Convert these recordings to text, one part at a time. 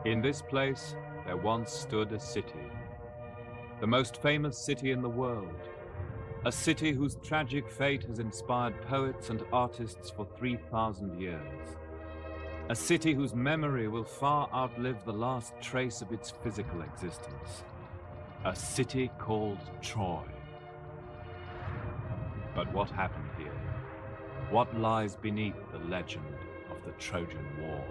In this place, there once stood a city, the most famous city in the world, a city whose tragic fate has inspired poets and artists for 3,000 years, a city whose memory will far outlive the last trace of its physical existence, a city called Troy. But what happened here? What lies beneath the legend of the Trojan War?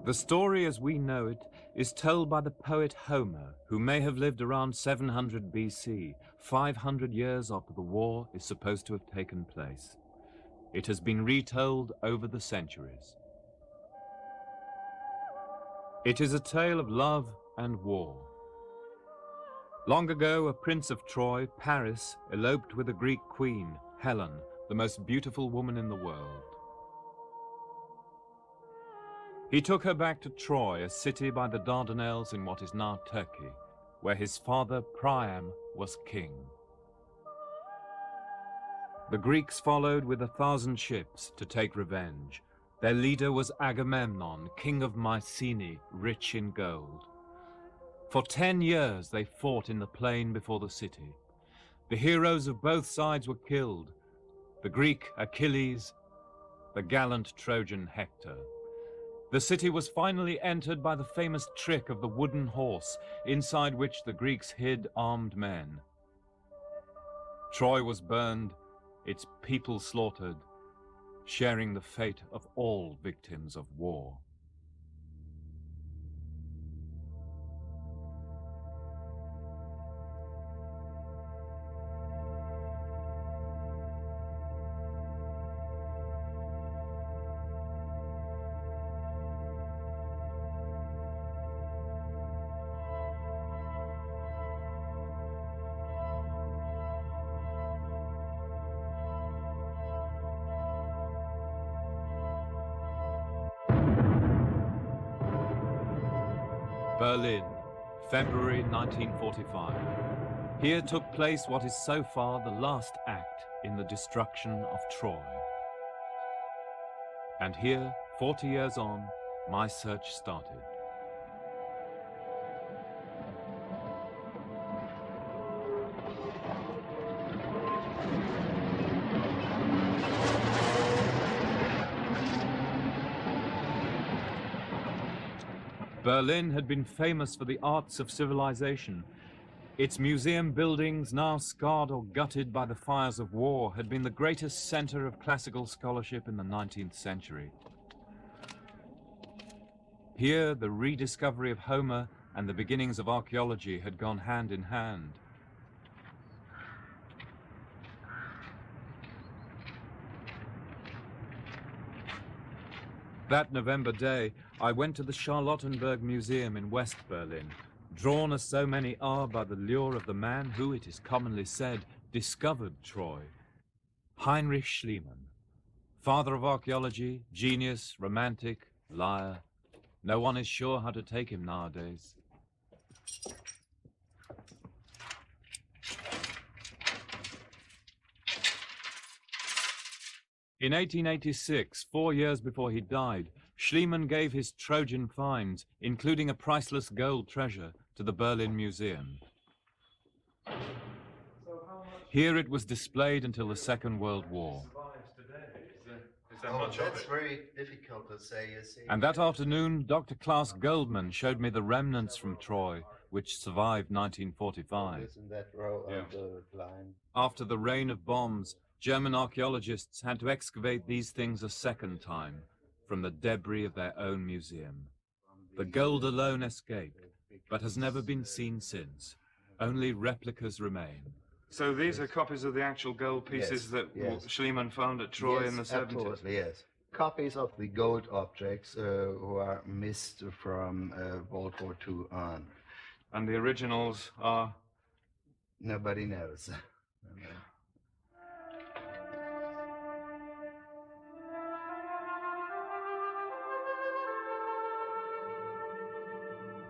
The story as we know it is told by the poet Homer, who may have lived around 700 BC, 500 years after the war is supposed to have taken place. It has been retold over the centuries. It is a tale of love and war. Long ago, a prince of Troy, Paris, eloped with a Greek queen, Helen, the most beautiful woman in the world. He took her back to Troy, a city by the Dardanelles in what is now Turkey, where his father Priam was king. The Greeks followed with 1,000 ships to take revenge. Their leader was Agamemnon, king of Mycenae, rich in gold. For 10 years they fought in the plain before the city. The heroes of both sides were killed, the Greek Achilles, the gallant Trojan Hector. The city was finally entered by the famous trick of the wooden horse, inside which the Greeks hid armed men. Troy was burned, its people slaughtered, sharing the fate of all victims of war. Berlin, February 1945. Here took place what is so far the last act in the destruction of Troy. And here, 40 years on, my search started. Berlin had been famous for the arts of civilization. Its museum buildings, now scarred or gutted by the fires of war, had been the greatest center of classical scholarship in the 19th century. Here, the rediscovery of Homer and the beginnings of archaeology had gone hand in hand. That November day, I went to the Charlottenburg Museum in West Berlin, drawn as so many are by the lure of the man who, it is commonly said, discovered Troy, Heinrich Schliemann. Father of archaeology, genius, romantic, liar. No one is sure how to take him nowadays. In 1886, 4 years before he died, Schliemann gave his Trojan finds, including a priceless gold treasure, to the Berlin Museum. Here it was displayed until the Second World War. Is there much of it? That's very difficult to say, you see. And that afternoon, Dr. Klaus Goldman showed me the remnants from Troy, which survived 1945. In that row on the line. After the rain of bombs, German archaeologists had to excavate these things a second time from the debris of their own museum. The gold alone escaped, but has never been seen since. Only replicas remain. So these are copies of the actual gold pieces that Schliemann found at Troy in the 70s? Absolutely, yes. Copies of the gold objects who are missed from World War II on. And the originals are? Nobody knows.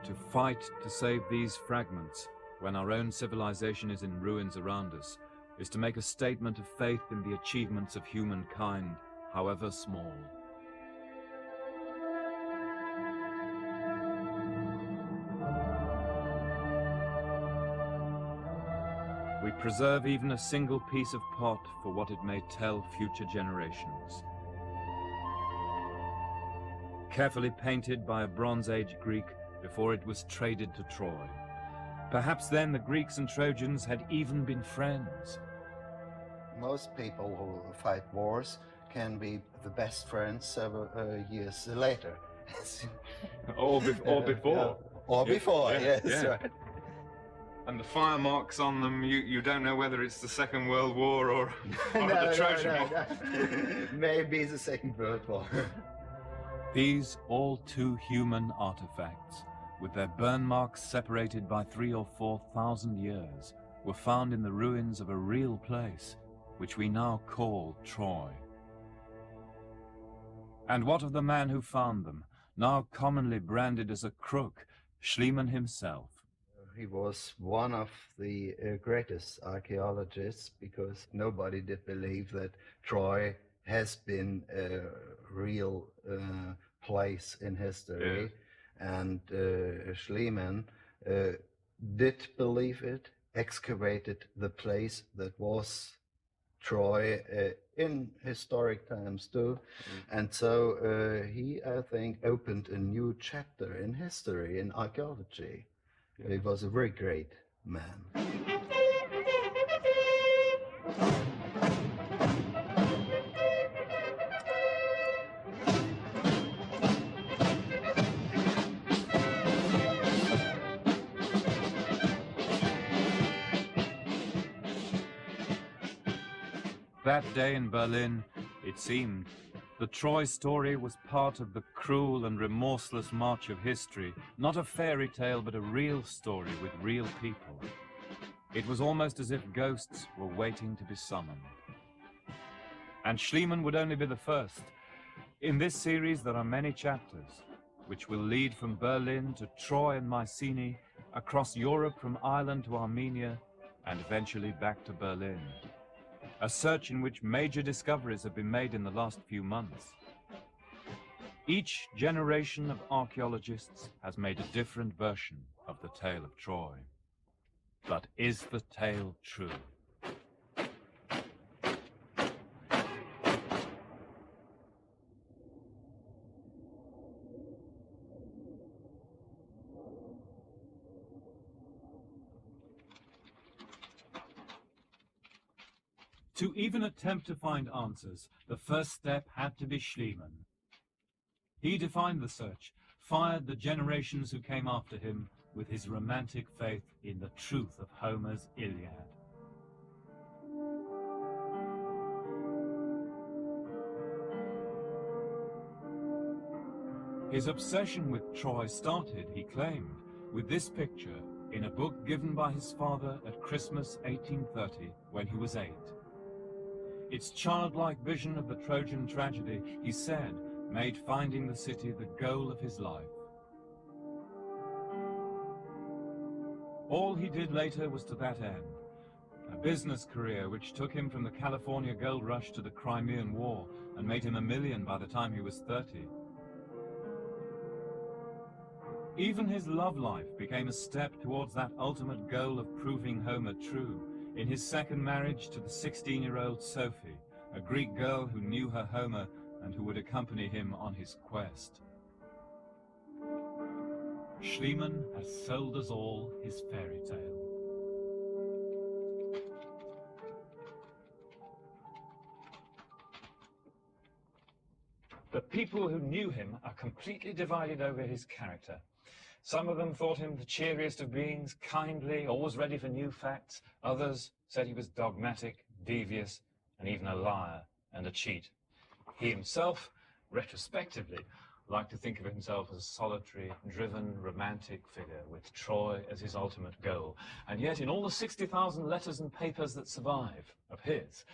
To fight to save these fragments, when our own civilization is in ruins around us, is to make a statement of faith in the achievements of humankind, however small. We preserve even a single piece of pot for what it may tell future generations. Carefully painted by a Bronze Age Greek before it was traded to Troy. Perhaps then the Greeks and Trojans had even been friends. Most people who fight wars can be the best friends several years later. or before. Or before, yes. Right. And the fire marks on them, you don't know whether it's the Second World War or the Trojan War. Maybe the Second World War. These all too human artifacts, with their burn marks separated by 3,000 or 4,000 years, were found in the ruins of a real place, which we now call Troy. And what of the man who found them, now commonly branded as a crook, Schliemann himself? He was one of the greatest archaeologists, because nobody did believe that Troy has been a real place in history. And Schliemann did believe it, excavated the place that was Troy in historic times too. And so he, I think, opened a new chapter in history, in archaeology. He was a very great man. That day in Berlin, it seemed, the Troy story was part of the cruel and remorseless march of history, not a fairy tale, but a real story with real people. It was almost as if ghosts were waiting to be summoned. And Schliemann would only be the first. In this series, there are many chapters, which will lead from Berlin to Troy and Mycenae, across Europe from Ireland to Armenia, and eventually back to Berlin. A search in which major discoveries have been made in the last few months. Each generation of archaeologists has made a different version of the tale of Troy. But is the tale true? To even attempt to find answers, the first step had to be Schliemann. He defined the search, fired the generations who came after him with his romantic faith in the truth of Homer's Iliad. His obsession with Troy started, he claimed, with this picture in a book given by his father at Christmas 1830 when he was 8. Its childlike vision of the Trojan tragedy, he said, made finding the city the goal of his life. All he did later was to that end. A business career which took him from the California gold rush to the Crimean War and made him $1 million by the time he was 30. Even his love life became a step towards that ultimate goal of proving Homer true. In his second marriage to the 16-year-old Sophie, a Greek girl who knew her Homer and who would accompany him on his quest. Schliemann has sold us all his fairy tale. The people who knew him are completely divided over his character. Some of them thought him the cheeriest of beings, kindly, always ready for new facts. Others said he was dogmatic, devious, and even a liar and a cheat. He himself, retrospectively, liked to think of himself as a solitary, driven, romantic figure with Troy as his ultimate goal. And yet, in all the 60,000 letters and papers that survive of his,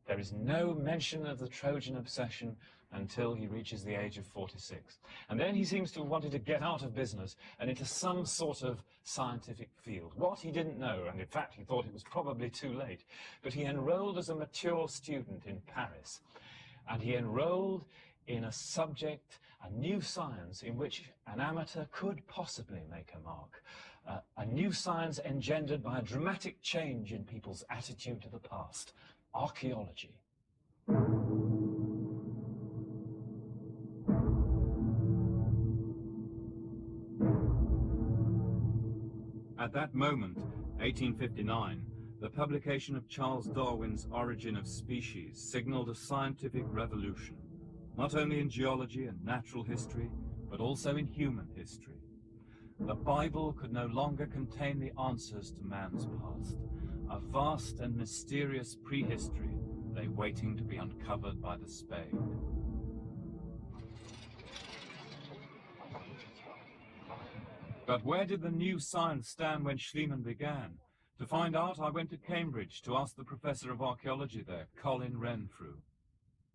there is no mention of the Trojan obsession until he reaches the age of 46. And then he seems to have wanted to get out of business and into some sort of scientific field. What he didn't know, and in fact he thought it was probably too late, but he enrolled as a mature student in Paris. And he enrolled in a subject, a new science in which an amateur could possibly make a mark. A new science engendered by a dramatic change in people's attitude to the past. Archaeology. At that moment, 1859, the publication of Charles Darwin's Origin of Species signaled a scientific revolution, not only in geology and natural history, but also in human history. The Bible could no longer contain the answers to man's past, a vast and mysterious prehistory lay waiting to be uncovered by the spade. But where did the new science stand when Schliemann began? To find out, I went to Cambridge to ask the professor of archaeology there, Colin Renfrew.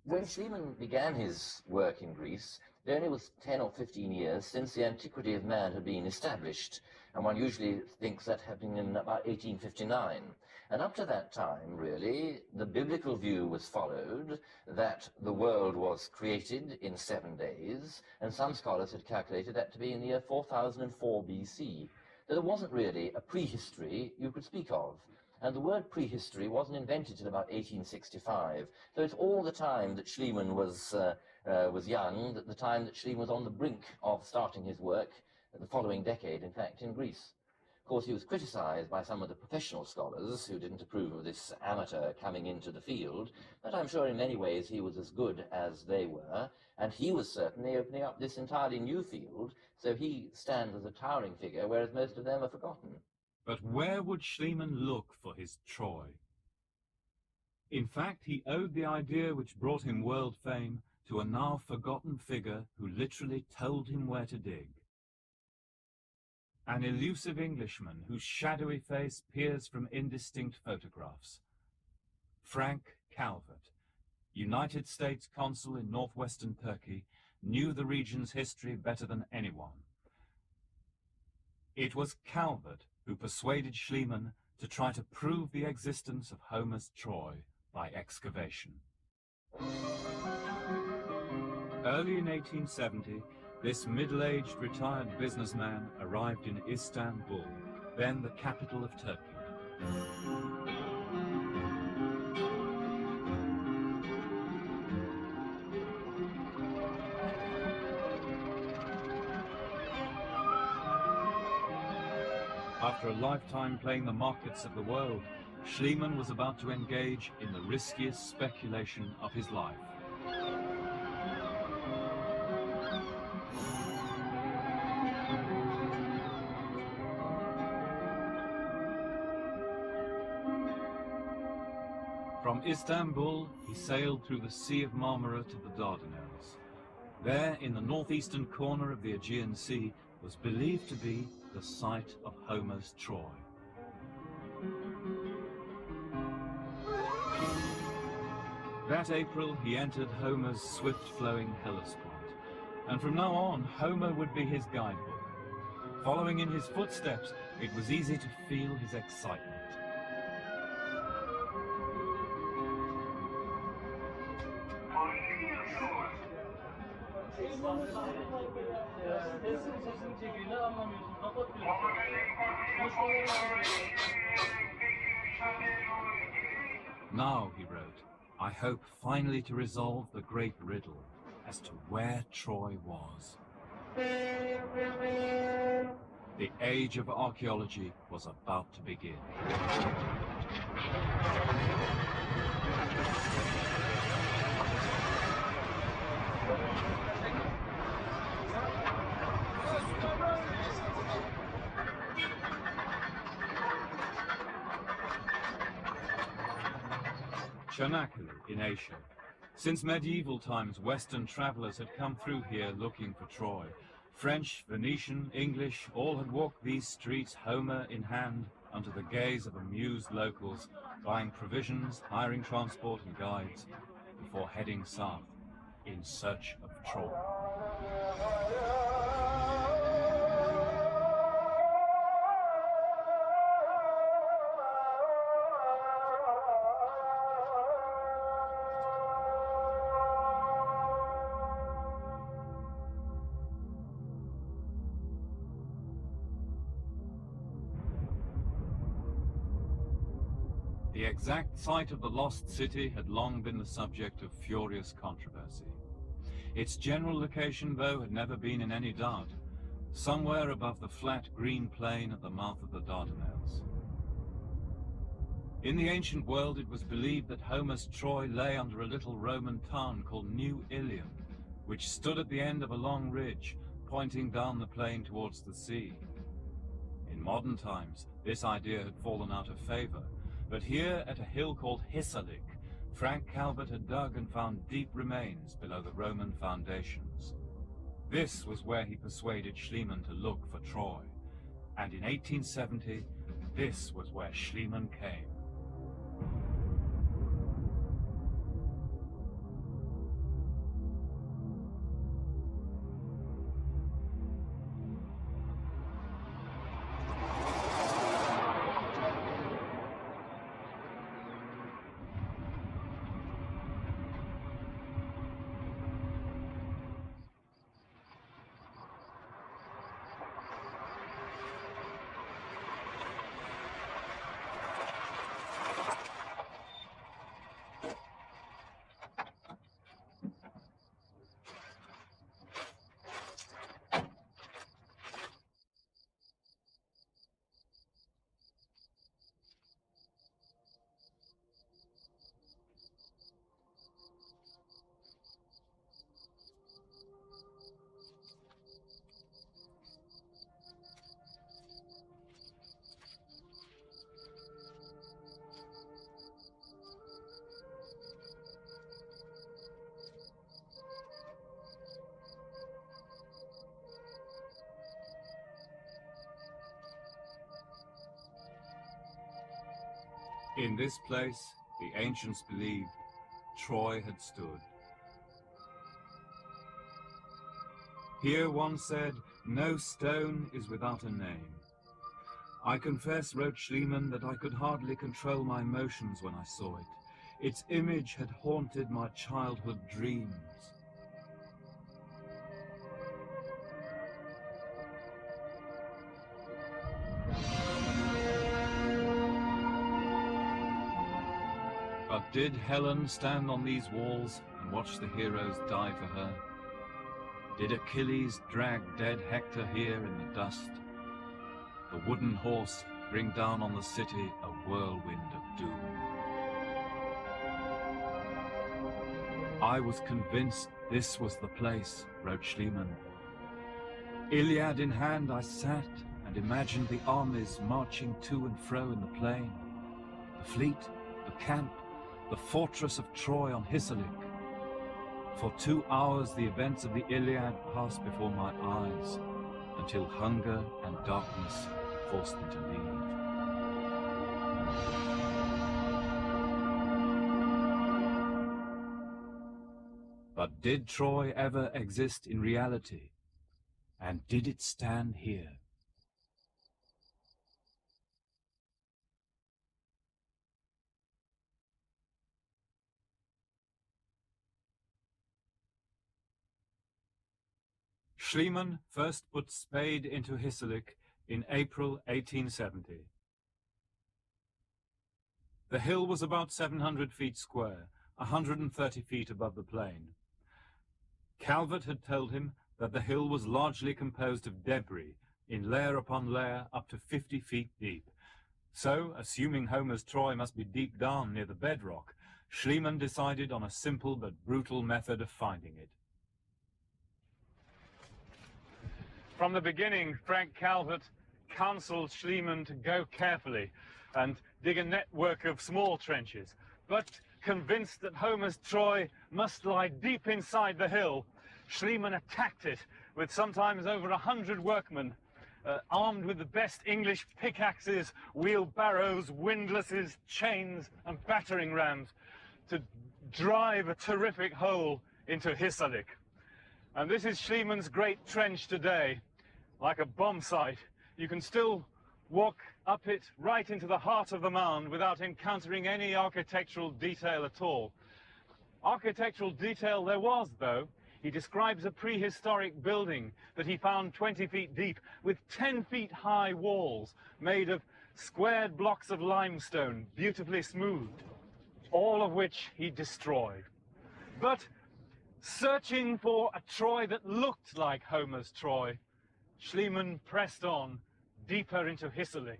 When Schliemann began his work in Greece, it only was 10 or 15 years since the antiquity of man had been established, and one usually thinks that happened in about 1859. And up to that time, really, the biblical view was followed, that the world was created in 7 days, and some scholars had calculated that to be in the year 4004 BC. That there wasn't really a prehistory you could speak of. And the word prehistory wasn't invented till about 1865. So it's all the time that Schliemann was young, the time that Schliemann was on the brink of starting his work, the following decade, in fact, in Greece. Of course, he was criticized by some of the professional scholars who didn't approve of this amateur coming into the field, but I'm sure in many ways he was as good as they were, and he was certainly opening up this entirely new field, so he stands as a towering figure, whereas most of them are forgotten. But where would Schliemann look for his Troy? In fact, he owed the idea which brought him world fame to a now forgotten figure who literally told him where to dig. An elusive Englishman whose shadowy face peers from indistinct photographs. Frank Calvert, United States consul in northwestern Turkey, knew the region's history better than anyone. It was Calvert who persuaded Schliemann to try to prove the existence of Homer's Troy by excavation. Early in 1870, this middle-aged retired businessman arrived in Istanbul, then the capital of Turkey. After a lifetime playing the markets of the world, Schliemann was about to engage in the riskiest speculation of his life. From Istanbul, he sailed through the Sea of Marmara to the Dardanelles. There, in the northeastern corner of the Aegean Sea, was believed to be the site of Homer's Troy. That April, he entered Homer's swift-flowing Hellespont, and from now on, Homer would be his guidebook. Following in his footsteps, it was easy to feel his excitement. Now, he wrote, I hope finally to resolve the great riddle as to where Troy was. The age of archaeology was about to begin. Ternopil in Asia. Since medieval times, Western travelers had come through here looking for Troy. French, Venetian, English, all had walked these streets, Homer in hand, under the gaze of amused locals, buying provisions, hiring transport and guides, before heading south in search of Troy. The exact site of the lost city had long been the subject of furious controversy. Its general location, though, had never been in any doubt, somewhere above the flat green plain at the mouth of the Dardanelles. In the ancient world, it was believed that Homer's Troy lay under a little Roman town called New Ilium, which stood at the end of a long ridge, pointing down the plain towards the sea. In modern times, this idea had fallen out of favor, but here at a hill called Hissarlik, Frank Calvert had dug and found deep remains below the Roman foundations. This was where he persuaded Schliemann to look for Troy, and in 1870, this was where Schliemann came. In this place, the ancients believed, Troy had stood. Here, one said, no stone is without a name. I confess, wrote Schliemann, that I could hardly control my emotions when I saw it. Its image had haunted my childhood dreams. But did Helen stand on these walls and watch the heroes die for her? Did Achilles drag dead Hector here in the dust? The wooden horse bring down on the city a whirlwind of doom. I was convinced this was the place, wrote Schliemann. Iliad in hand, I sat and imagined the armies marching to and fro in the plain, the fleet, the camp, the fortress of Troy on Hissarlik. For 2 hours the events of the Iliad passed before my eyes, until hunger and darkness forced me to leave. But did Troy ever exist in reality? And did it stand here? Schliemann first put spade into Hissarlik in April 1870. The hill was about 700 feet square, 130 feet above the plain. Calvert had told him that the hill was largely composed of debris, in layer upon layer up to 50 feet deep. So, assuming Homer's Troy must be deep down near the bedrock, Schliemann decided on a simple but brutal method of finding it. From the beginning, Frank Calvert counseled Schliemann to go carefully and dig a network of small trenches. But convinced that Homer's Troy must lie deep inside the hill, Schliemann attacked it with sometimes over 100 workmen, armed with the best English pickaxes, wheelbarrows, windlasses, chains, and battering rams, to drive a terrific hole into Hisarlik. And this is Schliemann's great trench today, like a bomb site. You can still walk up it right into the heart of the mound without encountering any architectural detail at all. Architectural detail there was, though. He describes a prehistoric building that he found 20 feet deep with 10 feet high walls made of squared blocks of limestone, beautifully smoothed, all of which he destroyed. But searching for a Troy that looked like Homer's Troy, Schliemann pressed on deeper into Hisarlik.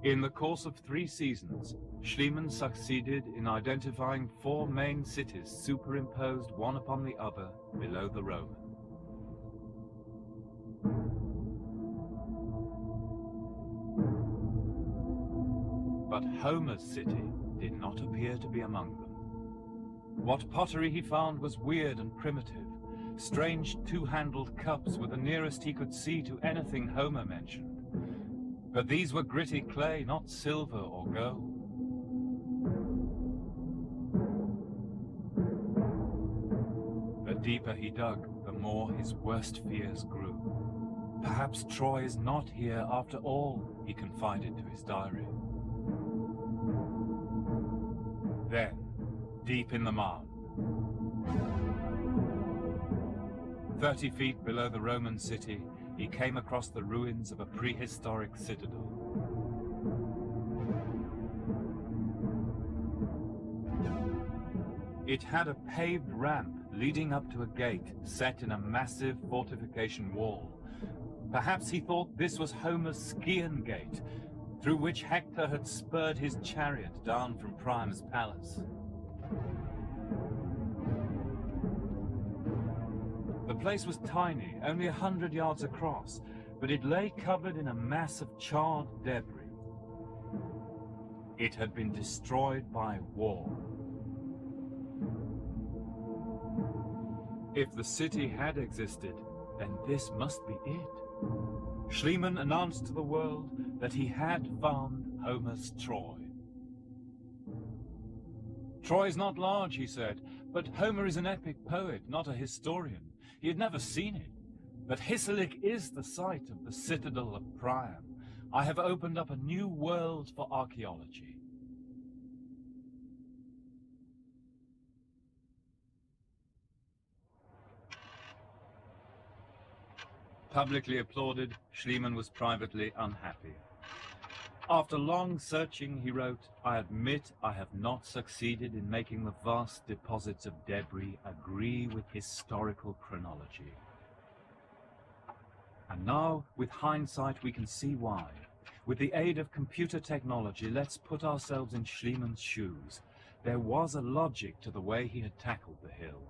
In the course of 3 seasons, Schliemann succeeded in identifying 4 main cities superimposed one upon the other below the Roman. But Homer's city did not appear to be among them. What pottery he found was weird and primitive. Strange 2-handled cups were the nearest he could see to anything Homer mentioned. But these were gritty clay, not silver or gold. The deeper he dug, the more his worst fears grew. Perhaps Troy is not here after all, he confided to his diary. Then, deep in the mound, 30 feet below the Roman city, he came across the ruins of a prehistoric citadel. It had a paved ramp leading up to a gate set in a massive fortification wall. Perhaps he thought this was Homer's Scaean gate, through which Hector had spurred his chariot down from Priam's palace. The place was tiny, only 100 yards across, but it lay covered in a mass of charred debris. It had been destroyed by war. If the city had existed, then this must be it. Schliemann announced to the world that he had found Homer's Troy. Troy is not large, he said, but Homer is an epic poet, not a historian. He had never seen it. But Hisarlik is the site of the citadel of Priam. I have opened up a new world for archaeology. Publicly applauded, Schliemann was privately unhappy. After long searching, he wrote, "I admit I have not succeeded in making the vast deposits of debris agree with historical chronology. And now, with hindsight, we can see why. With the aid of computer technology, let's put ourselves in Schliemann's shoes. There was a logic to the way he had tackled the hill."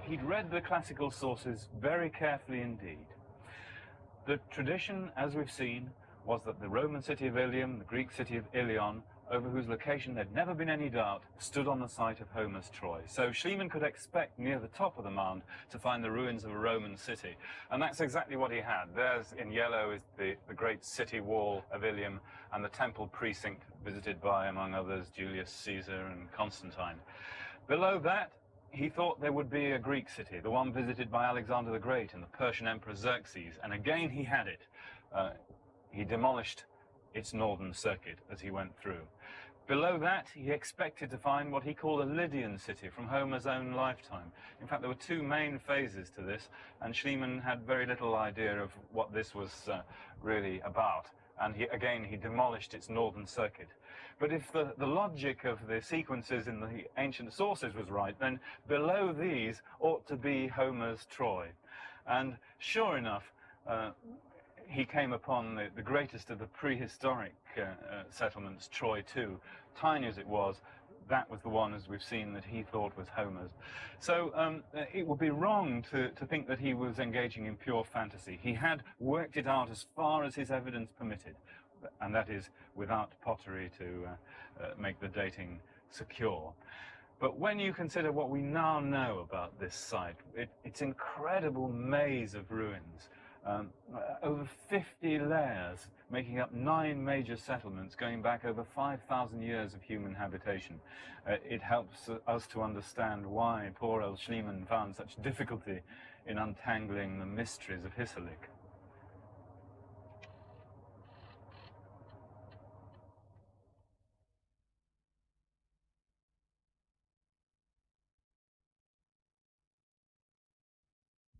He'd read the classical sources very carefully indeed. The tradition, as we've seen, was that the Roman city of Ilium, the Greek city of Ilion, over whose location there'd never been any doubt, stood on the site of Homer's Troy. So Schliemann could expect near the top of the mound to find the ruins of a Roman city. And that's exactly what he had. There's, in yellow, is the great city wall of Ilium and the temple precinct visited by, among others, Julius Caesar and Constantine. Below that, he thought there would be a Greek city, the one visited by Alexander the Great and the Persian Emperor Xerxes. And again, he had it. He demolished its northern circuit as he went through. Below that, he expected to find what he called a Lydian city from Homer's own lifetime. In fact, there were two main phases to this, and Schliemann had very little idea of what this was really about. And he demolished its northern circuit. But if the logic of the sequences in the ancient sources was right, then below these ought to be Homer's Troy. And sure enough, he came upon the greatest of the prehistoric settlements, Troy too. Tiny as it was, that was the one, as we've seen, that he thought was Homer's. So it would be wrong to think that he was engaging in pure fantasy. He had worked it out as far as his evidence permitted, and that is without pottery to make the dating secure. But when you consider what we now know about this site, its incredible maze of ruins, over 50 layers, making up 9 major settlements going back over 5,000 years of human habitation. It helps us to understand why poor old Schliemann found such difficulty in untangling the mysteries of Hissarlik.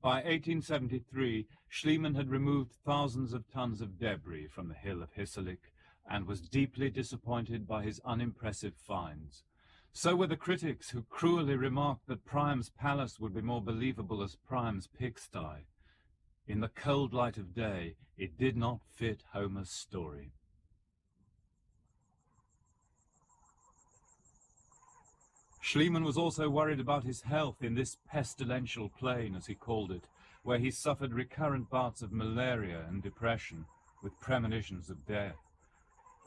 By 1873, Schliemann had removed thousands of tons of debris from the hill of Hissarlik and was deeply disappointed by his unimpressive finds. So were the critics who cruelly remarked that Priam's palace would be more believable as Priam's pigsty. In the cold light of day, it did not fit Homer's story. Schliemann was also worried about his health in this pestilential plain, as he called it, where he suffered recurrent bouts of malaria and depression, with premonitions of death.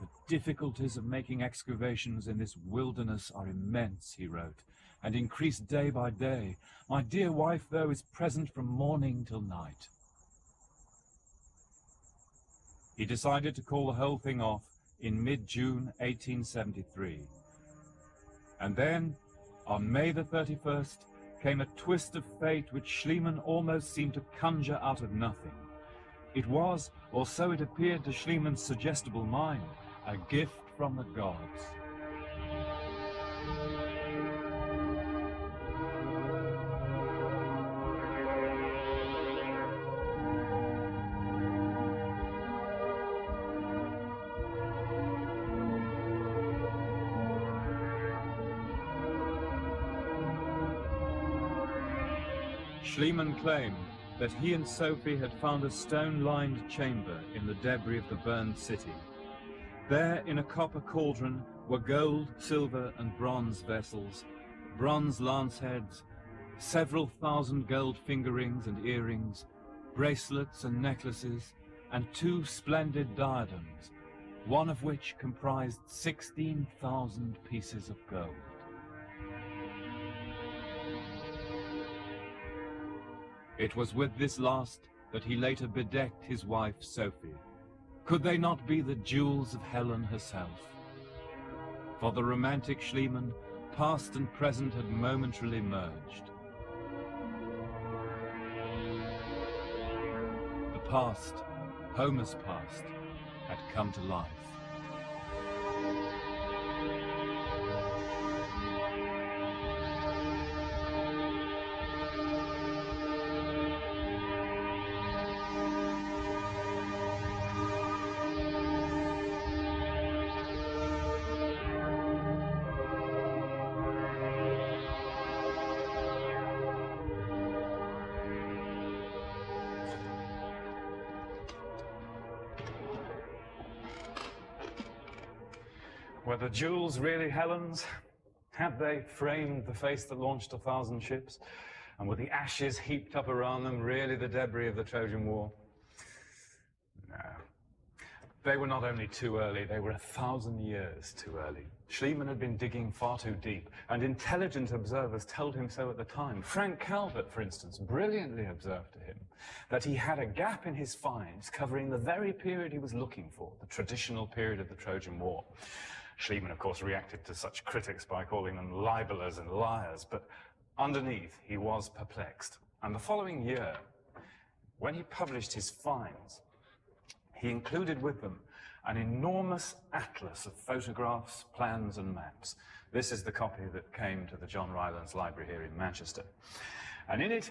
The difficulties of making excavations in this wilderness are immense, he wrote, and increase day by day. My dear wife, though, is present from morning till night. He decided to call the whole thing off in mid-June 1873. And then, on May the 31st, came a twist of fate which Schliemann almost seemed to conjure out of nothing. It was, or so it appeared to Schliemann's suggestible mind, a gift from the gods. Schliemann claimed that he and Sophie had found a stone-lined chamber in the debris of the burned city. There, in a copper cauldron, were gold, silver, and bronze vessels, bronze lance heads, several thousand gold finger rings and earrings, bracelets and necklaces, and 2 splendid diadems, one of which comprised 16,000 pieces of gold. It was with this last that he later bedecked his wife, Sophie. Could they not be the jewels of Helen herself? For the romantic Schliemann, past and present had momentarily merged. The past, Homer's past, had come to life. Were the jewels really Helen's? Had they framed the face that launched 1,000 ships? And were the ashes heaped up around them really the debris of the Trojan War? No. They were not only too early, they were 1,000 years too early. Schliemann had been digging far too deep, and intelligent observers told him so at the time. Frank Calvert, for instance, brilliantly observed to him that he had a gap in his finds covering the very period he was looking for, the traditional period of the Trojan War. Schliemann, of course, reacted to such critics by calling them libelers and liars, but underneath he was perplexed. And the following year, when he published his finds, he included with them an enormous atlas of photographs, plans and maps. This is the copy that came to the John Rylands Library here in Manchester. And in it,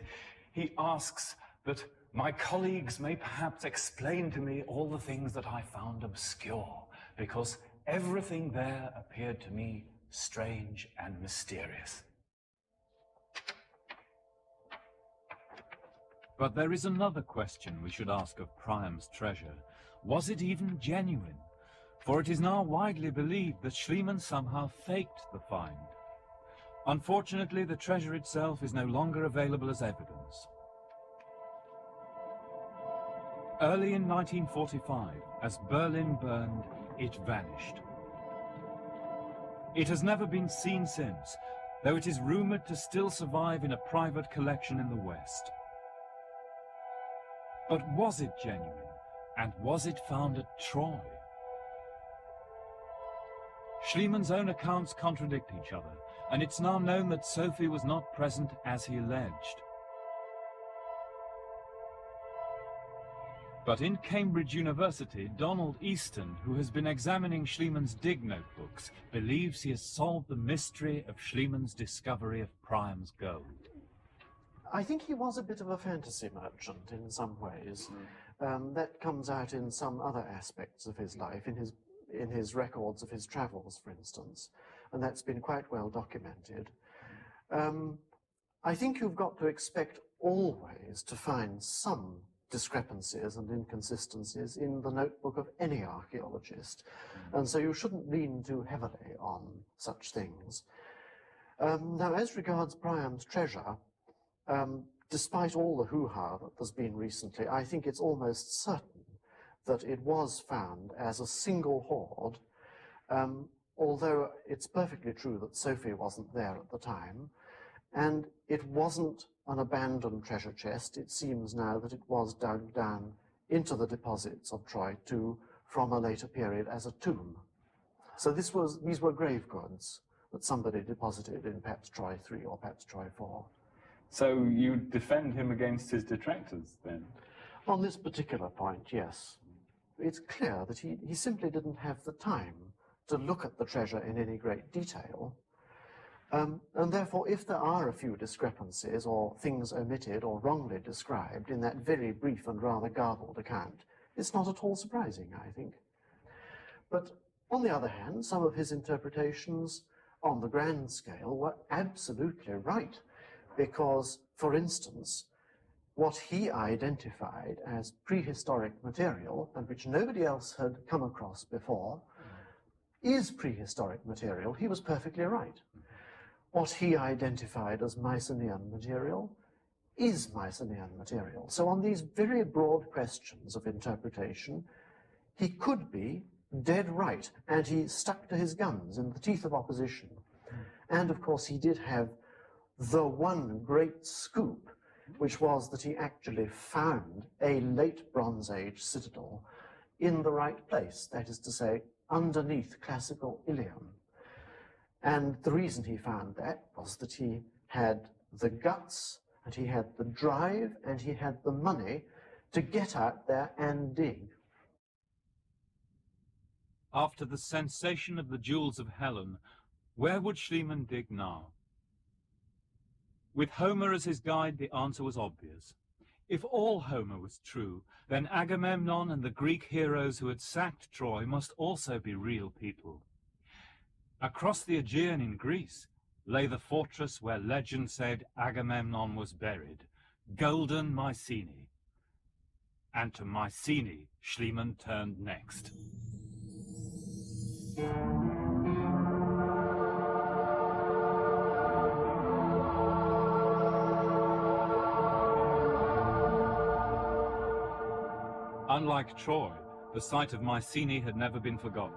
he asks that my colleagues may perhaps explain to me all the things that I found obscure, because everything there appeared to me strange and mysterious. But there is another question we should ask of Priam's treasure. Was it even genuine? For it is now widely believed that Schliemann somehow faked the find. Unfortunately, the treasure itself is no longer available as evidence. Early in 1945, as Berlin burned, it vanished. It has never been seen since, though it is rumored to still survive in a private collection in the West. But was it genuine? And was it found at Troy? Schliemann's own accounts contradict each other, and it's now known that Sophie was not present as he alleged. But in Cambridge University, Donald Easton, who has been examining Schliemann's dig notebooks, believes he has solved the mystery of Schliemann's discovery of Priam's gold. I think he was a bit of a fantasy merchant in some ways. That comes out in some other aspects of his life, in his records of his travels, for instance, and that's been quite well documented. I think you've got to expect always to find some discrepancies and inconsistencies in the notebook of any archaeologist, and so you shouldn't lean too heavily on such things. Now, as regards Priam's treasure, despite all the hoo-ha that there's been recently, I think it's almost certain that it was found as a single hoard, although it's perfectly true that Sophie wasn't there at the time, and it wasn't an abandoned treasure chest. It seems now that it was dug down into the deposits of Troy too from a later period as a tomb. So these were grave goods that somebody deposited in perhaps Troy 3 or perhaps Troy 4. So you defend him against his detractors, then? On this particular point, yes. It's clear that he simply didn't have the time to look at the treasure in any great detail. And therefore, if there are a few discrepancies or things omitted or wrongly described in that very brief and rather garbled account, it's not at all surprising, I think. But on the other hand, some of his interpretations on the grand scale were absolutely right, because, for instance, what he identified as prehistoric material, and which nobody else had come across before, is prehistoric material. He was perfectly right. What he identified as Mycenaean material is Mycenaean material. So on these very broad questions of interpretation, he could be dead right, and he stuck to his guns in the teeth of opposition. And of course, he did have the one great scoop, which was that he actually found a late Bronze Age citadel in the right place, that is to say, underneath classical Ilium. And the reason he found that was that he had the guts, and he had the drive, and he had the money to get out there and dig. After the sensation of the jewels of Helen, where would Schliemann dig now? With Homer as his guide, the answer was obvious. If all Homer was true, then Agamemnon and the Greek heroes who had sacked Troy must also be real people. Across the Aegean in Greece lay the fortress where legend said Agamemnon was buried, Golden Mycenae. And to Mycenae, Schliemann turned next. Unlike Troy, the site of Mycenae had never been forgotten.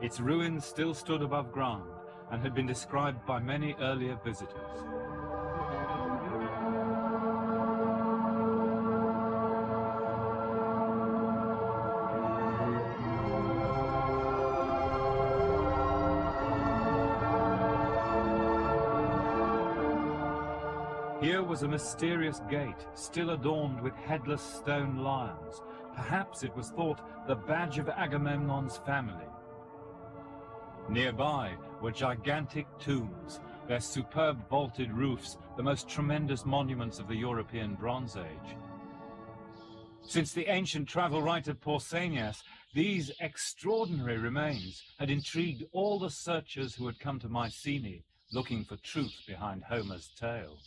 Its ruins still stood above ground and had been described by many earlier visitors. Here was a mysterious gate, still adorned with headless stone lions, Perhaps it was thought the badge of Agamemnon's family. Nearby were gigantic tombs, their superb vaulted roofs the most tremendous monuments of the European Bronze Age. Since the ancient travel writer Pausanias, these extraordinary remains had intrigued all the searchers who had come to Mycenae looking for truth behind Homer's tale.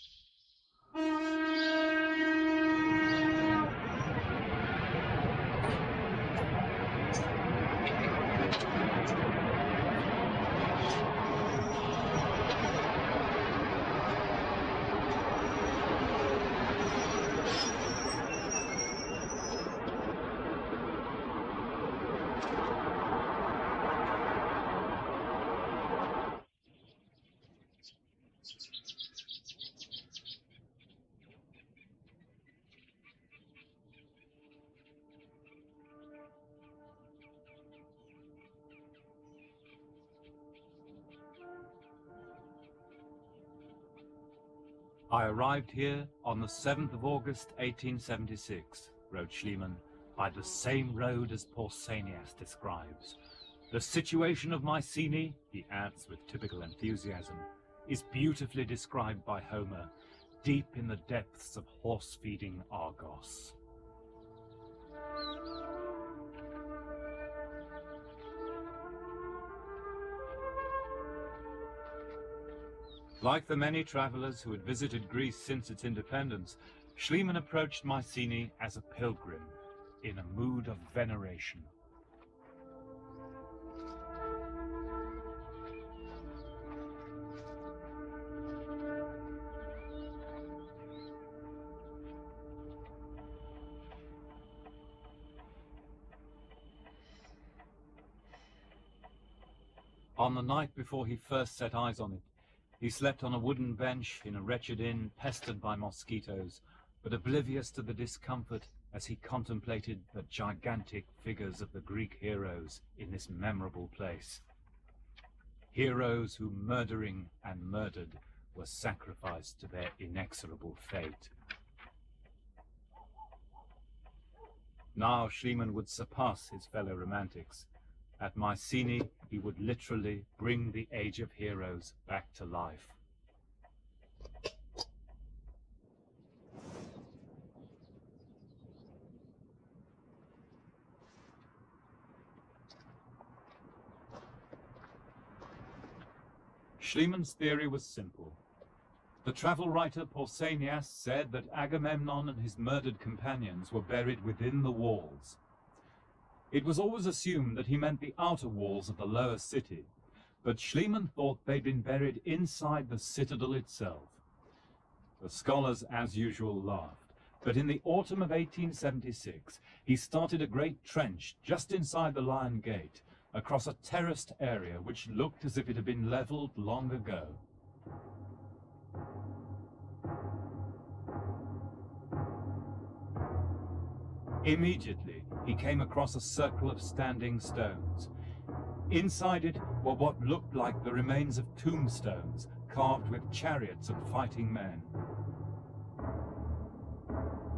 I arrived here on the 7th of August, 1876, wrote Schliemann, by the same road as Pausanias describes. The situation of Mycenae, he adds with typical enthusiasm, is beautifully described by Homer, deep in the depths of horse-feeding Argos. Like the many travelers who had visited Greece since its independence, Schliemann approached Mycenae as a pilgrim, in a mood of veneration. On the night before he first set eyes on it, he slept on a wooden bench in a wretched inn, pestered by mosquitoes, but oblivious to the discomfort as he contemplated the gigantic figures of the Greek heroes in this memorable place. Heroes who, murdering and murdered, were sacrificed to their inexorable fate. Now Schliemann would surpass his fellow romantics. At Mycenae, he would literally bring the Age of Heroes back to life. Schliemann's theory was simple. The travel writer Pausanias said that Agamemnon and his murdered companions were buried within the walls. It was always assumed that he meant the outer walls of the lower city, but Schliemann thought they'd been buried inside the citadel itself. The scholars, as usual, laughed, but in the autumn of 1876, he started a great trench just inside the Lion Gate, across a terraced area which looked as if it had been leveled long ago. Immediately, he came across a circle of standing stones. Inside it were what looked like the remains of tombstones, carved with chariots and fighting men.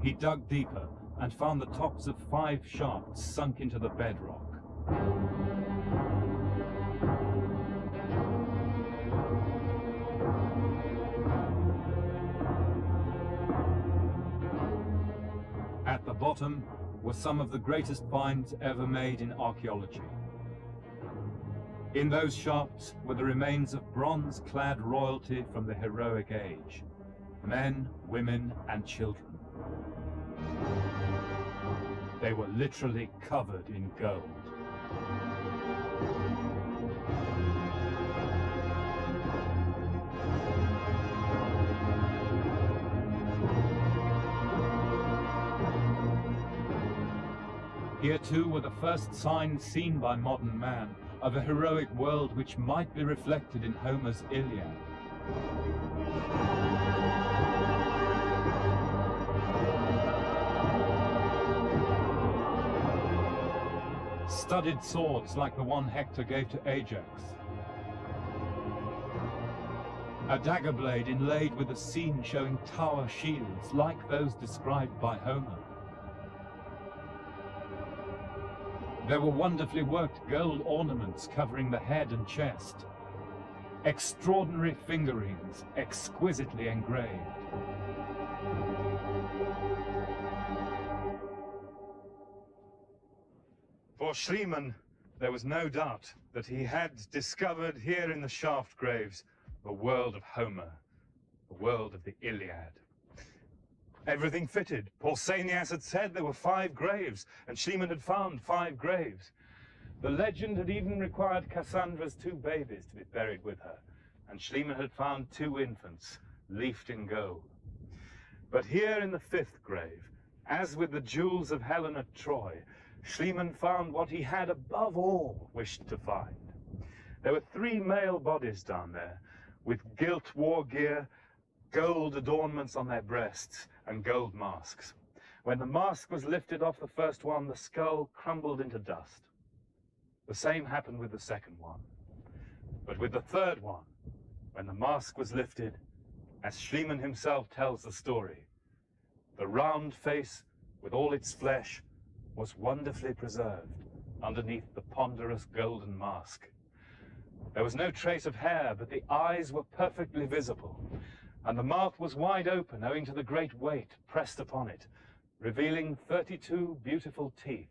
He dug deeper and found the tops of 5 shafts sunk into the bedrock. At the bottom were some of the greatest finds ever made in archaeology. In those shafts were the remains of bronze-clad royalty from the heroic age, men, women, and children. They were literally covered in gold. Here too were the first signs seen by modern man of a heroic world which might be reflected in Homer's Iliad. Studded swords like the one Hector gave to Ajax. A dagger blade inlaid with a scene showing tower shields like those described by Homer. There were wonderfully worked gold ornaments covering the head and chest. Extraordinary fingerings, exquisitely engraved. For Schliemann, there was no doubt that he had discovered here in the shaft graves the world of Homer, the world of the Iliad. Everything fitted. Pausanias had said there were 5 graves, and Schliemann had found 5 graves. The legend had even required Cassandra's 2 babies to be buried with her, and Schliemann had found 2 infants, leafed in gold. But here in the 5th grave, as with the jewels of Helen of Troy, Schliemann found what he had above all wished to find. There were 3 male bodies down there, with gilt war gear, gold adornments on their breasts, and gold masks. When the mask was lifted off the first one, the skull crumbled into dust. The same happened with the second one. But with the third one, when the mask was lifted, as Schliemann himself tells the story, the round face with all its flesh was wonderfully preserved underneath the ponderous golden mask. There was no trace of hair, but the eyes were perfectly visible, and the mouth was wide open owing to the great weight pressed upon it, revealing 32 beautiful teeth,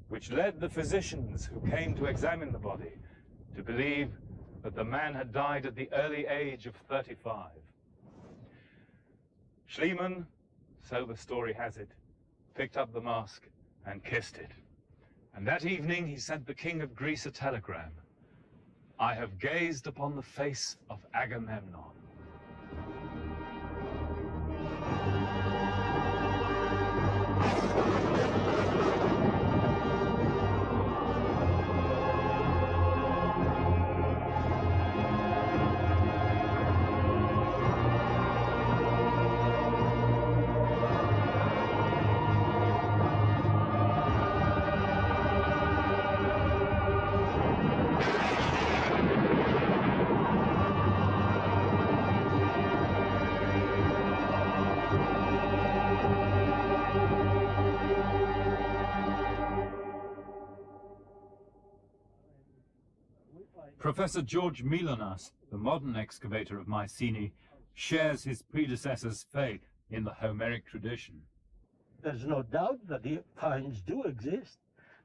which led the physicians who came to examine the body to believe that the man had died at the early age of 35. Schliemann, so the story has it, picked up the mask and kissed it. And that evening he sent the king of Greece a telegram. I have gazed upon the face of Agamemnon. Professor George Milonas, the modern excavator of Mycenae, shares his predecessor's faith in the Homeric tradition. There's no doubt that the finds do exist,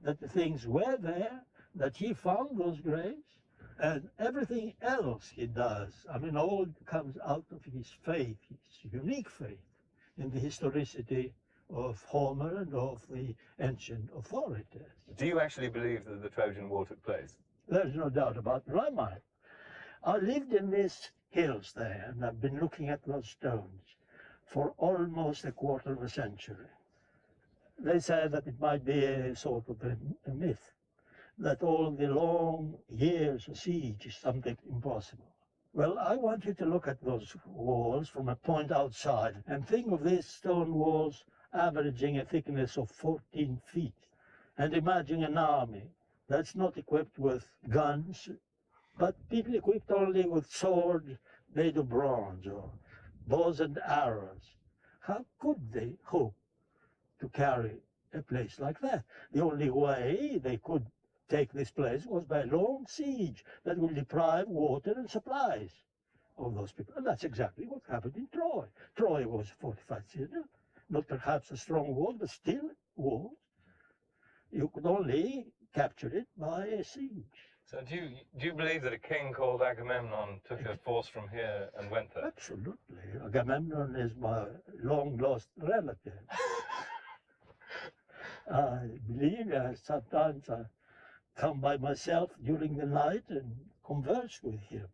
that the things were there, that he found those graves, and everything else he does, I mean, all comes out of his faith, his unique faith in the historicity of Homer and of the ancient authorities. Do you actually believe that the Trojan War took place? There's no doubt about it. I might. I lived in these hills there, and I've been looking at those stones for almost a quarter of a century. They say that it might be a sort of a myth, that all the long years of siege is something impossible. Well, I want you to look at those walls from a point outside and think of these stone walls averaging a thickness of 14 feet. And imagine an army that's not equipped with guns, but people equipped only with swords made of bronze or bows and arrows. How could they hope to carry a place like that? The only way they could take this place was by a long siege that will deprive water and supplies of those people. And that's exactly what happened in Troy. Troy was a fortified city, not perhaps a strong wall, but still walls. You could only capture it by a siege. So do you believe that a king called Agamemnon took a force from here and went there? Absolutely. Agamemnon is my long-lost relative. I believe sometimes I come by myself during the night and converse with him.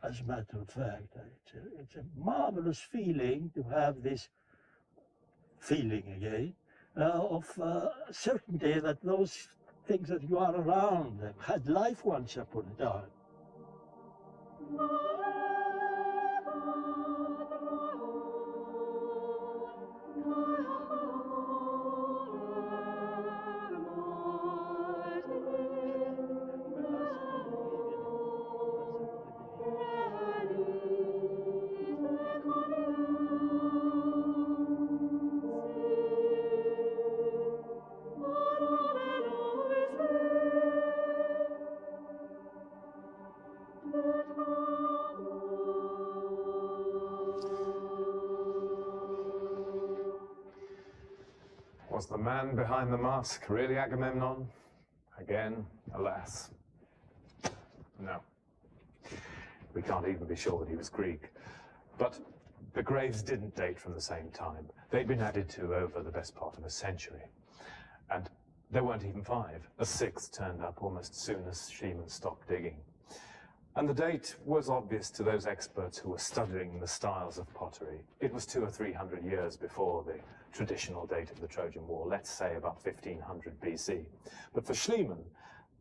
As a matter of fact, it's a marvelous feeling to have this feeling again of certainty that those things that you are around them had life once upon a time. the man behind the mask really Agamemnon? Again, alas. No. We can't even be sure that he was Greek. But the graves didn't date from the same time. They'd been added to over the best part of a century. And there weren't even 5. A 6th turned up almost as soon as Schliemann stopped digging. And the date was obvious to those experts who were studying the styles of pottery. It was 200 or 300 years before the traditional date of the Trojan War, let's say about 1500 BC. But for Schliemann,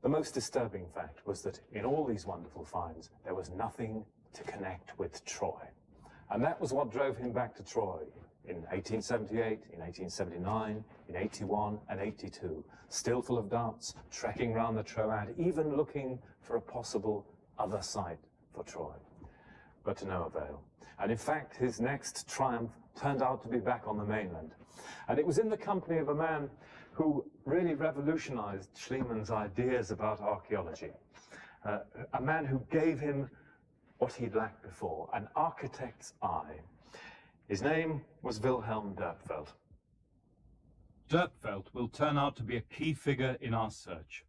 the most disturbing fact was that in all these wonderful finds, there was nothing to connect with Troy. And that was what drove him back to Troy in 1878, in 1879, in 81 and 82, still full of doubts, trekking round the Troad, even looking for a possible other site for Troy, but to no avail. And in fact, his next triumph turned out to be back on the mainland. And it was in the company of a man who really revolutionized Schliemann's ideas about archaeology, a man who gave him what he'd lacked before, an architect's eye. His name was Wilhelm Dörpfeld. Dörpfeld will turn out to be a key figure in our search.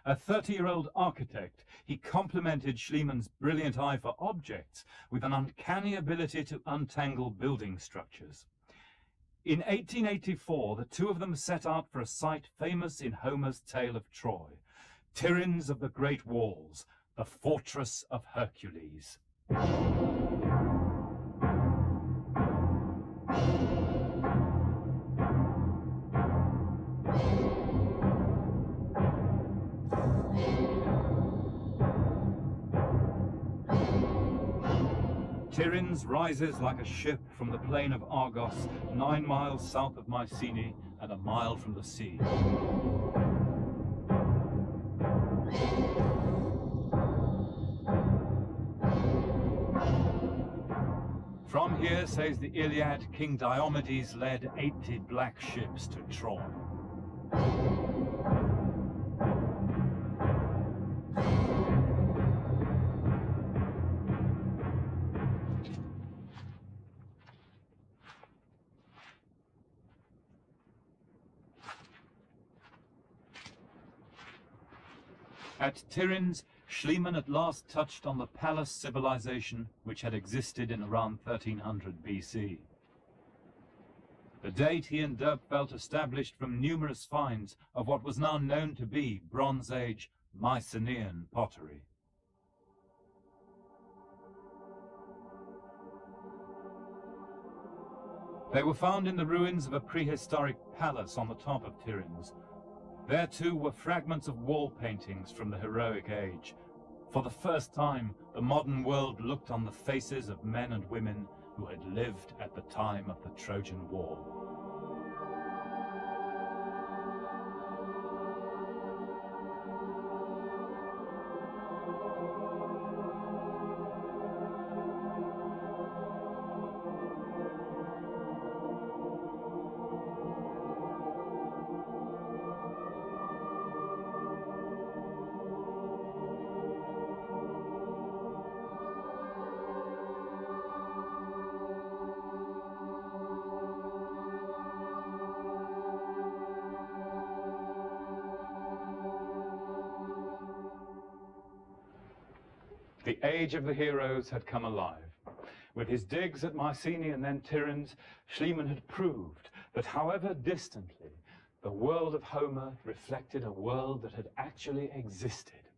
A 30-year-old architect, he complemented Schliemann's brilliant eye for objects with an uncanny ability to untangle building structures. In 1884, the two of them set out for a site famous in Homer's tale of Troy, Tiryns of the Great Walls, the fortress of Hercules. Tiryns rises like a ship from the plain of Argos, 9 miles south of Mycenae and a mile from the sea. From here, says the Iliad, King Diomedes led 80 black ships to Troy. At Tiryns, Schliemann at last touched on the palace civilization which had existed in around 1300 BC. The date he and Dörpfeld established from numerous finds of what was now known to be Bronze Age Mycenaean pottery. They were found in the ruins of a prehistoric palace on the top of Tiryns. There too were fragments of wall paintings from the heroic age. For the first time, the modern world looked on the faces of men and women who had lived at the time of the Trojan War. The age of the heroes had come alive. With his digs at Mycenae and then Tiryns, Schliemann had proved that however distantly, the world of Homer reflected a world that had actually existed,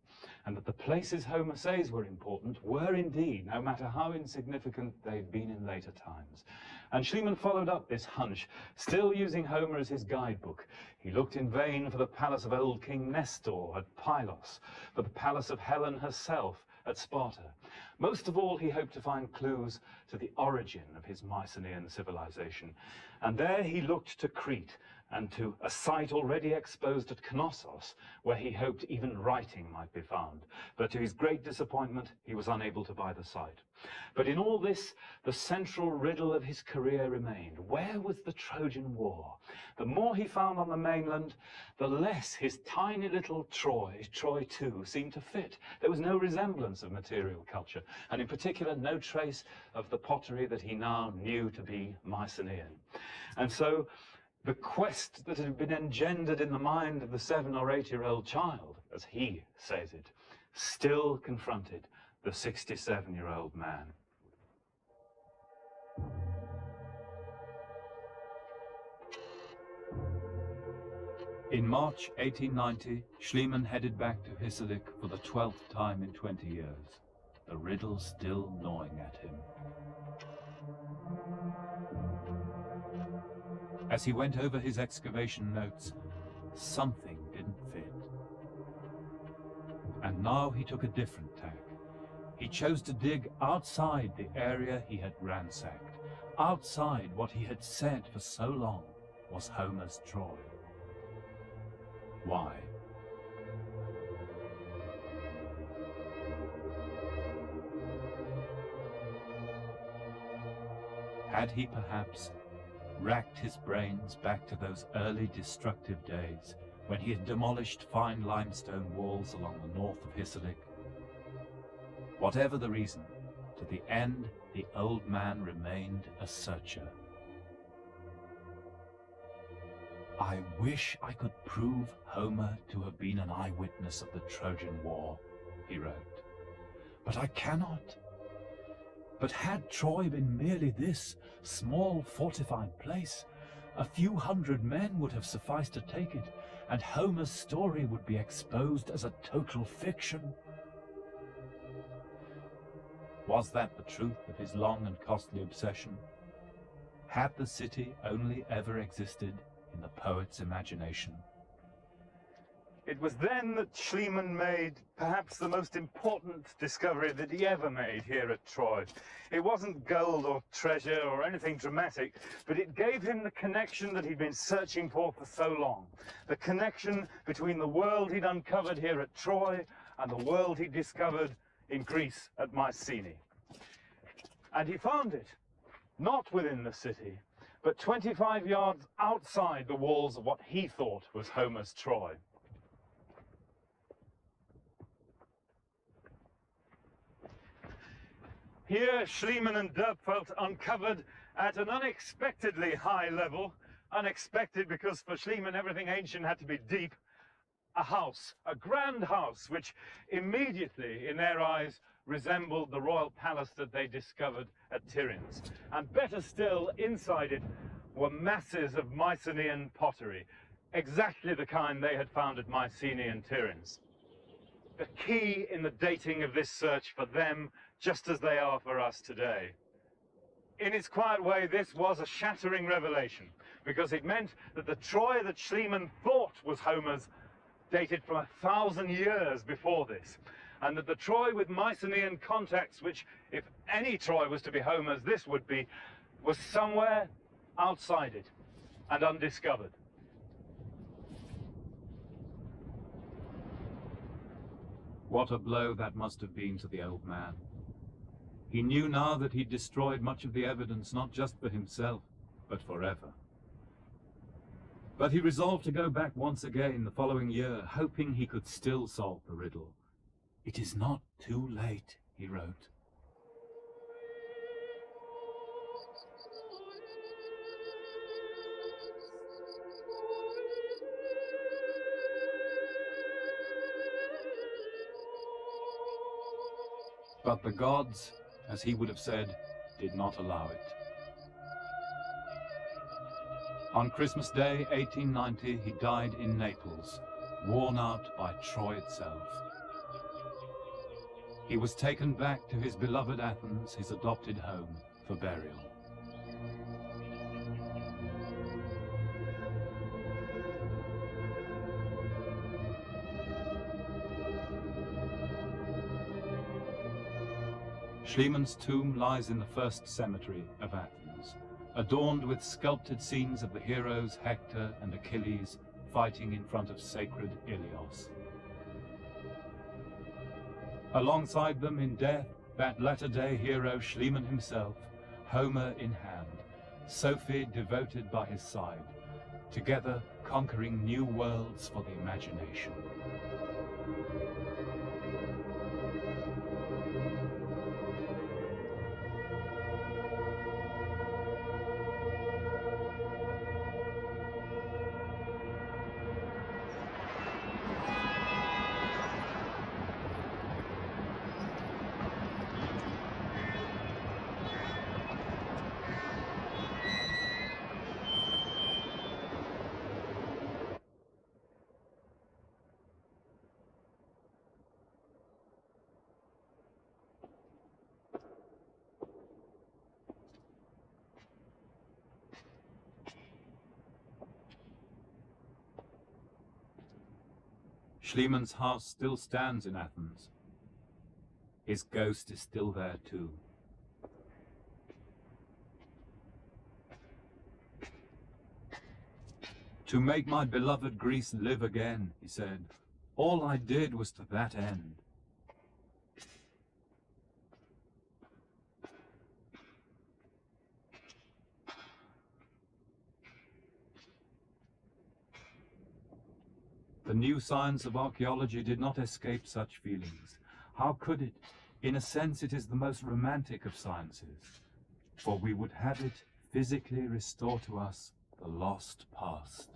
and that the places Homer says were important were indeed, no matter how insignificant they'd been in later times. And Schliemann followed up this hunch, still using Homer as his guidebook. He looked in vain for the palace of old King Nestor at Pylos, for the palace of Helen herself at Sparta. Most of all, he hoped to find clues to the origin of his Mycenaean civilization. And there he looked to Crete and to a site already exposed at Knossos, where he hoped even writing might be found. But to his great disappointment, he was unable to buy the site. But in all this, the central riddle of his career remained. Where was the Trojan War? The more he found on the mainland, the less his tiny little Troy too, seemed to fit. There was no resemblance of material culture, and in particular, no trace of the pottery that he now knew to be Mycenaean. And so, The quest that had been engendered in the mind of the 7 or 8-year-old child, as he says it, still confronted the 67-year-old man. In March 1890, Schliemann headed back to Hissarlik for the 12th time in 20 years, the riddle still gnawing at him. As he went over his excavation notes, something didn't fit. And now he took a different tack. He chose to dig outside the area he had ransacked, outside what he had said for so long was Homer's Troy. Why? Had he perhaps racked his brains back to those early destructive days when he had demolished fine limestone walls along the north of Hissarlik? Whatever the reason, to the end the old man remained a searcher. I wish I could prove Homer to have been an eyewitness of the Trojan War, he wrote, but I cannot. But had Troy been merely this small fortified place, a few hundred men would have sufficed to take it, and Homer's story would be exposed as a total fiction. Was that the truth of his long and costly obsession? Had the city only ever existed in the poet's imagination? It was then that Schliemann made perhaps the most important discovery that he ever made here at Troy. It wasn't gold or treasure or anything dramatic, but it gave him the connection that he'd been searching for so long. The connection between the world he'd uncovered here at Troy and the world he'd discovered in Greece at Mycenae. And he found it, not within the city, but 25 yards outside the walls of what he thought was Homer's Troy. Here, Schliemann and Dörpfeld uncovered at an unexpectedly high level, unexpected because for Schliemann everything ancient had to be deep, a house, a grand house, which immediately, in their eyes, resembled the royal palace that they discovered at Tiryns. And better still, inside it were masses of Mycenaean pottery, exactly the kind they had found at Mycenae and Tiryns. The key in the dating of this search for them, just as they are for us today. In its quiet way, this was a shattering revelation, because it meant that the Troy that Schliemann thought was Homer's dated from 1,000 years before this, and that the Troy with Mycenaean contacts, which, if any Troy was to be Homer's, this would be, was somewhere outside it and undiscovered. What a blow that must have been to the old man. He knew now that he'd destroyed much of the evidence, not just for himself, but forever. But he resolved to go back once again the following year, hoping he could still solve the riddle. "It is not too late," he wrote. But the gods, as he would have said, did not allow it. On Christmas Day, 1890, he died in Naples, worn out by Troy itself. He was taken back to his beloved Athens, his adopted home, for burial. Schliemann's tomb lies in the first cemetery of Athens, adorned with sculpted scenes of the heroes Hector and Achilles fighting in front of sacred Ilios. Alongside them in death, that latter-day hero Schliemann himself, Homer in hand, Sophie devoted by his side, together conquering new worlds for the imagination. Schliemann's house still stands in Athens. His ghost is still there too. To make my beloved Greece live again, he said, all I did was to that end. The new science of archaeology did not escape such feelings. How could it? In a sense, it is the most romantic of sciences, for we would have it physically restore to us the lost past.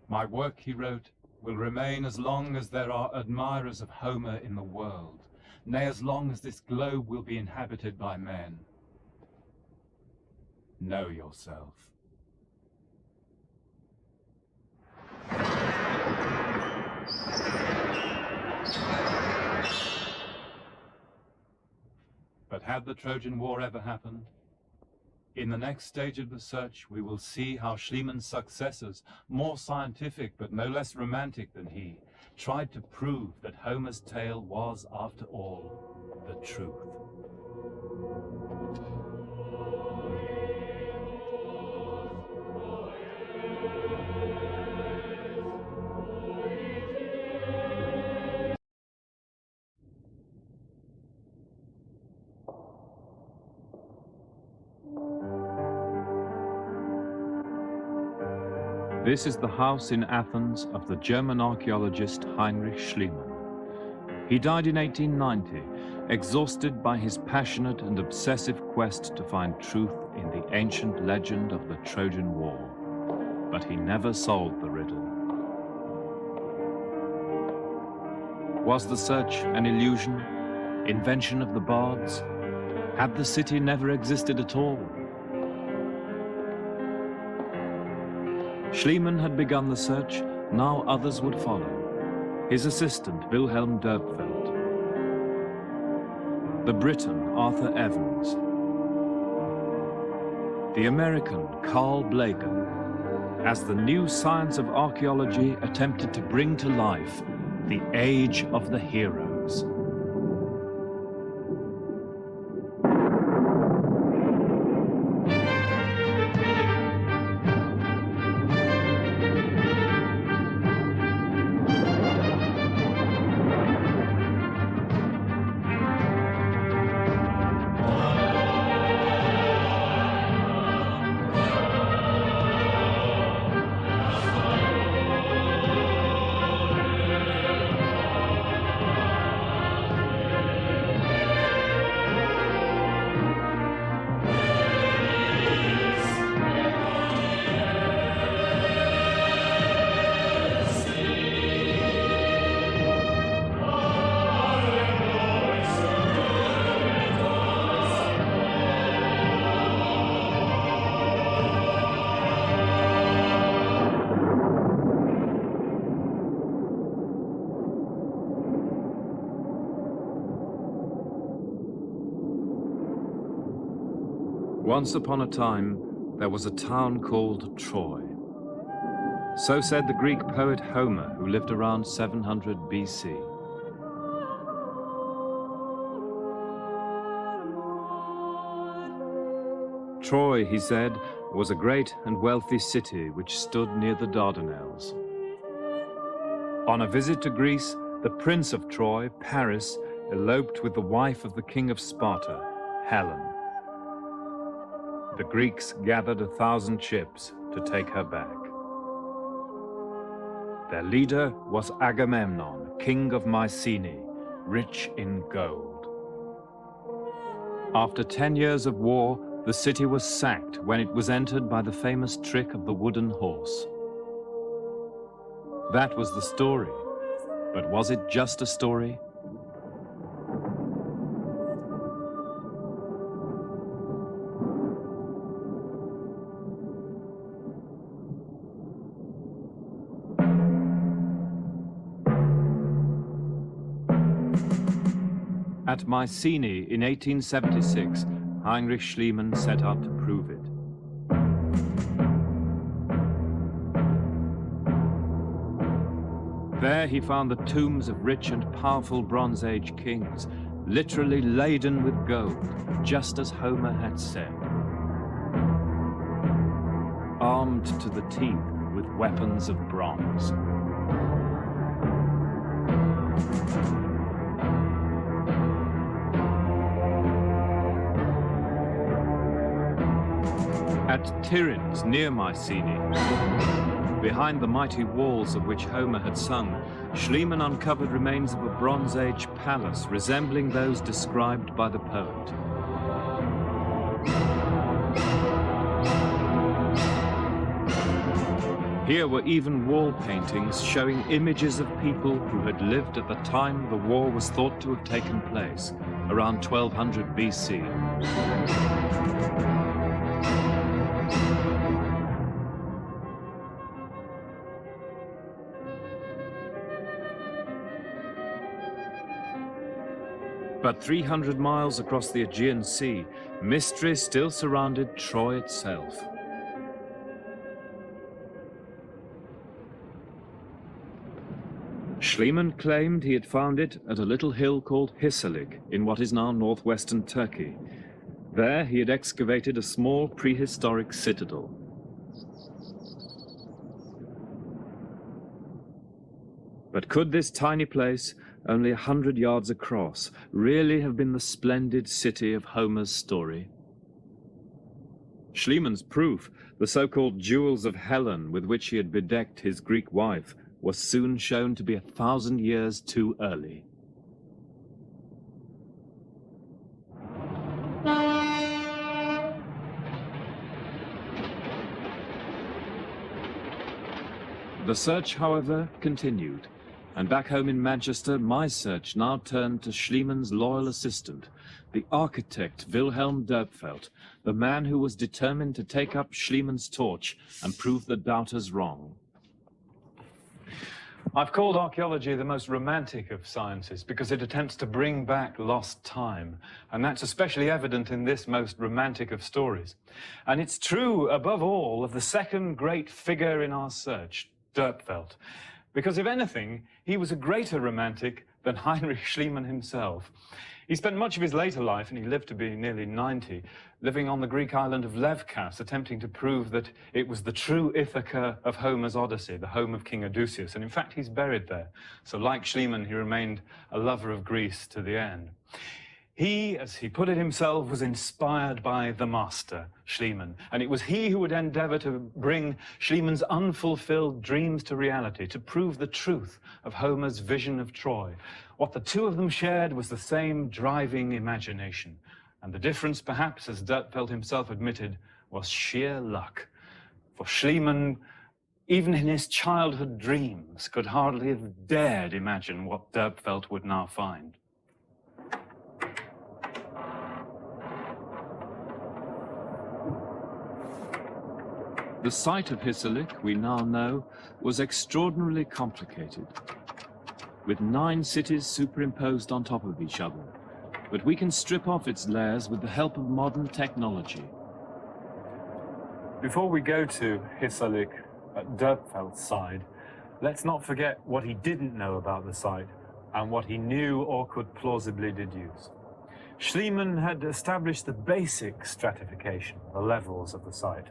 My work, he wrote, will remain as long as there are admirers of Homer in the world, nay, as long as this globe will be inhabited by men. Know yourself. But had the Trojan War ever happened? In the next stage of the search, we will see how Schliemann's successors, more scientific but no less romantic than he, tried to prove that Homer's tale was, after all, the truth. This is the house in Athens of the German archaeologist Heinrich Schliemann. He died in 1890, exhausted by his passionate and obsessive quest to find truth in the ancient legend of the Trojan War. But he never solved the riddle. Was the search an illusion? Invention of the bards? Had the city never existed at all? Schliemann had begun the search, now others would follow. His assistant, Wilhelm Derbfeld. The Briton, Arthur Evans. The American, Carl Blegen, as the new science of archaeology attempted to bring to life the Age of the Heroes. Once upon a time, there was a town called Troy. So said the Greek poet Homer, who lived around 700 BC. Troy, he said, was a great and wealthy city which stood near the Dardanelles. On a visit to Greece, the Prince of Troy, Paris, eloped with the wife of the King of Sparta, Helen. The Greeks gathered 1,000 ships to take her back. Their leader was Agamemnon, king of Mycenae, rich in gold. After 10 years of war, the city was sacked when it was entered by the famous trick of the wooden horse. That was the story, but was it just a story? At Mycenae in 1876, Heinrich Schliemann set out to prove it. There he found the tombs of rich and powerful Bronze Age kings, literally laden with gold, just as Homer had said. Armed to the teeth with weapons of bronze. At Tiryns, near Mycenae, behind the mighty walls of which Homer had sung, Schliemann uncovered remains of a Bronze Age palace resembling those described by the poet. Here were even wall paintings showing images of people who had lived at the time the war was thought to have taken place, around 1200 BC. But 300 miles across the Aegean Sea, mystery still surrounded Troy itself. Schliemann claimed he had found it at a little hill called Hissarlik in what is now northwestern Turkey. There he had excavated a small prehistoric citadel. But could this tiny place, only 100 yards across, really have been the splendid city of Homer's story? Schliemann's proof, the so-called jewels of Helen with which he had bedecked his Greek wife, was soon shown to be 1,000 years too early. The search, however, continued, and back home in Manchester, my search now turned to Schliemann's loyal assistant, the architect Wilhelm Dörpfeld, the man who was determined to take up Schliemann's torch and prove the doubters wrong. I've called archaeology the most romantic of sciences because it attempts to bring back lost time, and that's especially evident in this most romantic of stories. And it's true, above all, of the second great figure in our search, Dörpfeld, because if anything, he was a greater romantic than Heinrich Schliemann himself. He spent much of his later life, and he lived to be nearly 90, living on the Greek island of Levkas, attempting to prove that it was the true Ithaca of Homer's Odyssey, the home of King Odysseus. And in fact, he's buried there. So like Schliemann, he remained a lover of Greece to the end. He, as he put it himself, was inspired by the master, Schliemann, and it was he who would endeavor to bring Schliemann's unfulfilled dreams to reality, to prove the truth of Homer's vision of Troy. What the two of them shared was the same driving imagination, and the difference, perhaps, as Dörpfeld himself admitted, was sheer luck. For Schliemann, even in his childhood dreams, could hardly have dared imagine what Dörpfeld would now find. The site of Hissarlik, we now know, was extraordinarily complicated, with 9 cities superimposed on top of each other. But we can strip off its layers with the help of modern technology. Before we go to Hissarlik, at Dörpfeld's side, let's not forget what he didn't know about the site and what he knew or could plausibly deduce. Schliemann had established the basic stratification, the levels of the site.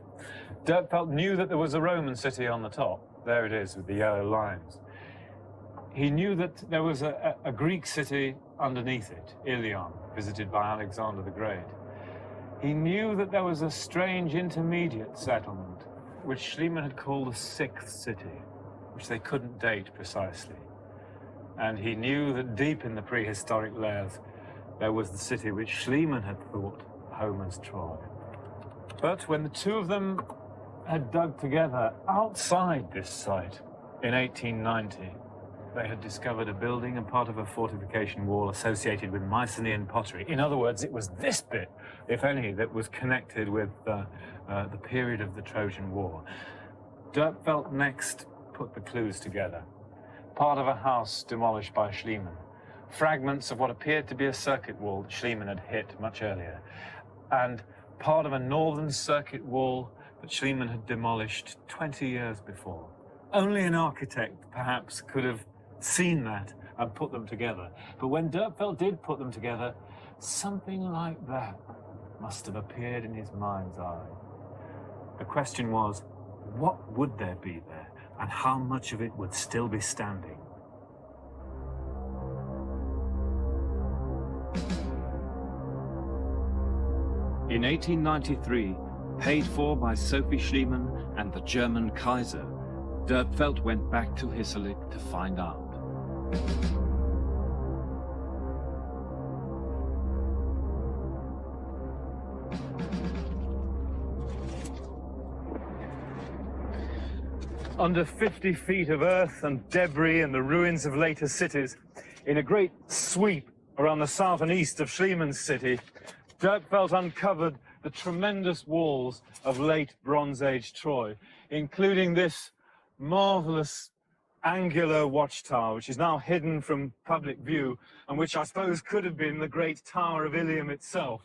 Dörpfeld knew that there was a Roman city on the top. There it is with the yellow lines. He knew that there was a Greek city underneath it, Ilion, visited by Alexander the Great. He knew that there was a strange intermediate settlement, which Schliemann had called the 6th city, which they couldn't date precisely. And he knew that deep in the prehistoric layers, there was the city which Schliemann had thought Homer's Troy. But when the two of them had dug together outside this site in 1890, they had discovered a building and part of a fortification wall associated with Mycenaean pottery. In other words, it was this bit, if any, that was connected with the period of the Trojan War. Dörpfeld next put the clues together. Part of a house demolished by Schliemann. Fragments of what appeared to be a circuit wall that Schliemann had hit much earlier. and part of a northern circuit wall that Schliemann had demolished 20 years before. Only an architect, perhaps, could have seen that and put them together. But when Dörpfeld did put them together, something like that must have appeared in his mind's eye. The question was, what would there be there, and how much of it would still be standing? In 1893, paid for by Sophie Schliemann and the German Kaiser, Dörpfeld went back to Hissarlik to find out. Under 50 feet of earth and debris and the ruins of later cities, in a great sweep around the south and east of Schliemann's city, Dörpfeld uncovered the tremendous walls of late Bronze Age Troy, including this marvelous angular watchtower, which is now hidden from public view, and which I suppose could have been the great Tower of Ilium itself.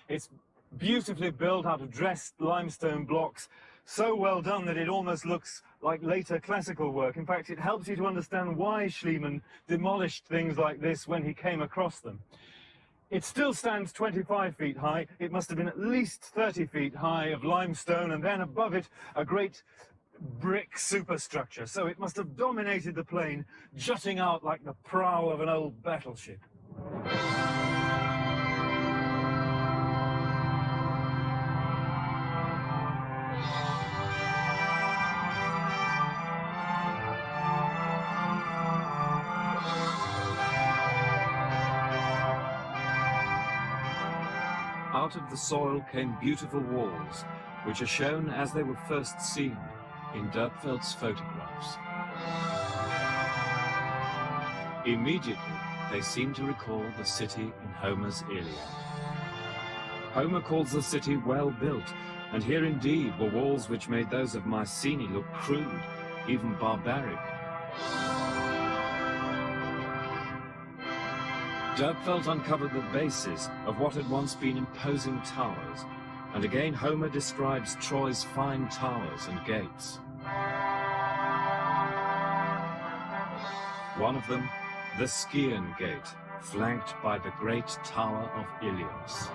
It's beautifully built out of dressed limestone blocks, so well done that it almost looks like later classical work. In fact, it helps you to understand why Schliemann demolished things like this when he came across them. It still stands 25 feet high. It must have been at least 30 feet high of limestone, and then above it a great brick superstructure. So it must have dominated the plain, jutting out like the prow of an old battleship. Out of the soil came beautiful walls, which are shown as they were first seen in Dörpfeld's photographs. Immediately, they seem to recall the city in Homer's Iliad. Homer calls the city well built, and here indeed were walls which made those of Mycenae look crude, even barbaric. Dörpfeld uncovered the bases of what had once been imposing towers, and again Homer describes Troy's fine towers and gates. One of them, the Scaean Gate, flanked by the great Tower of Ilios.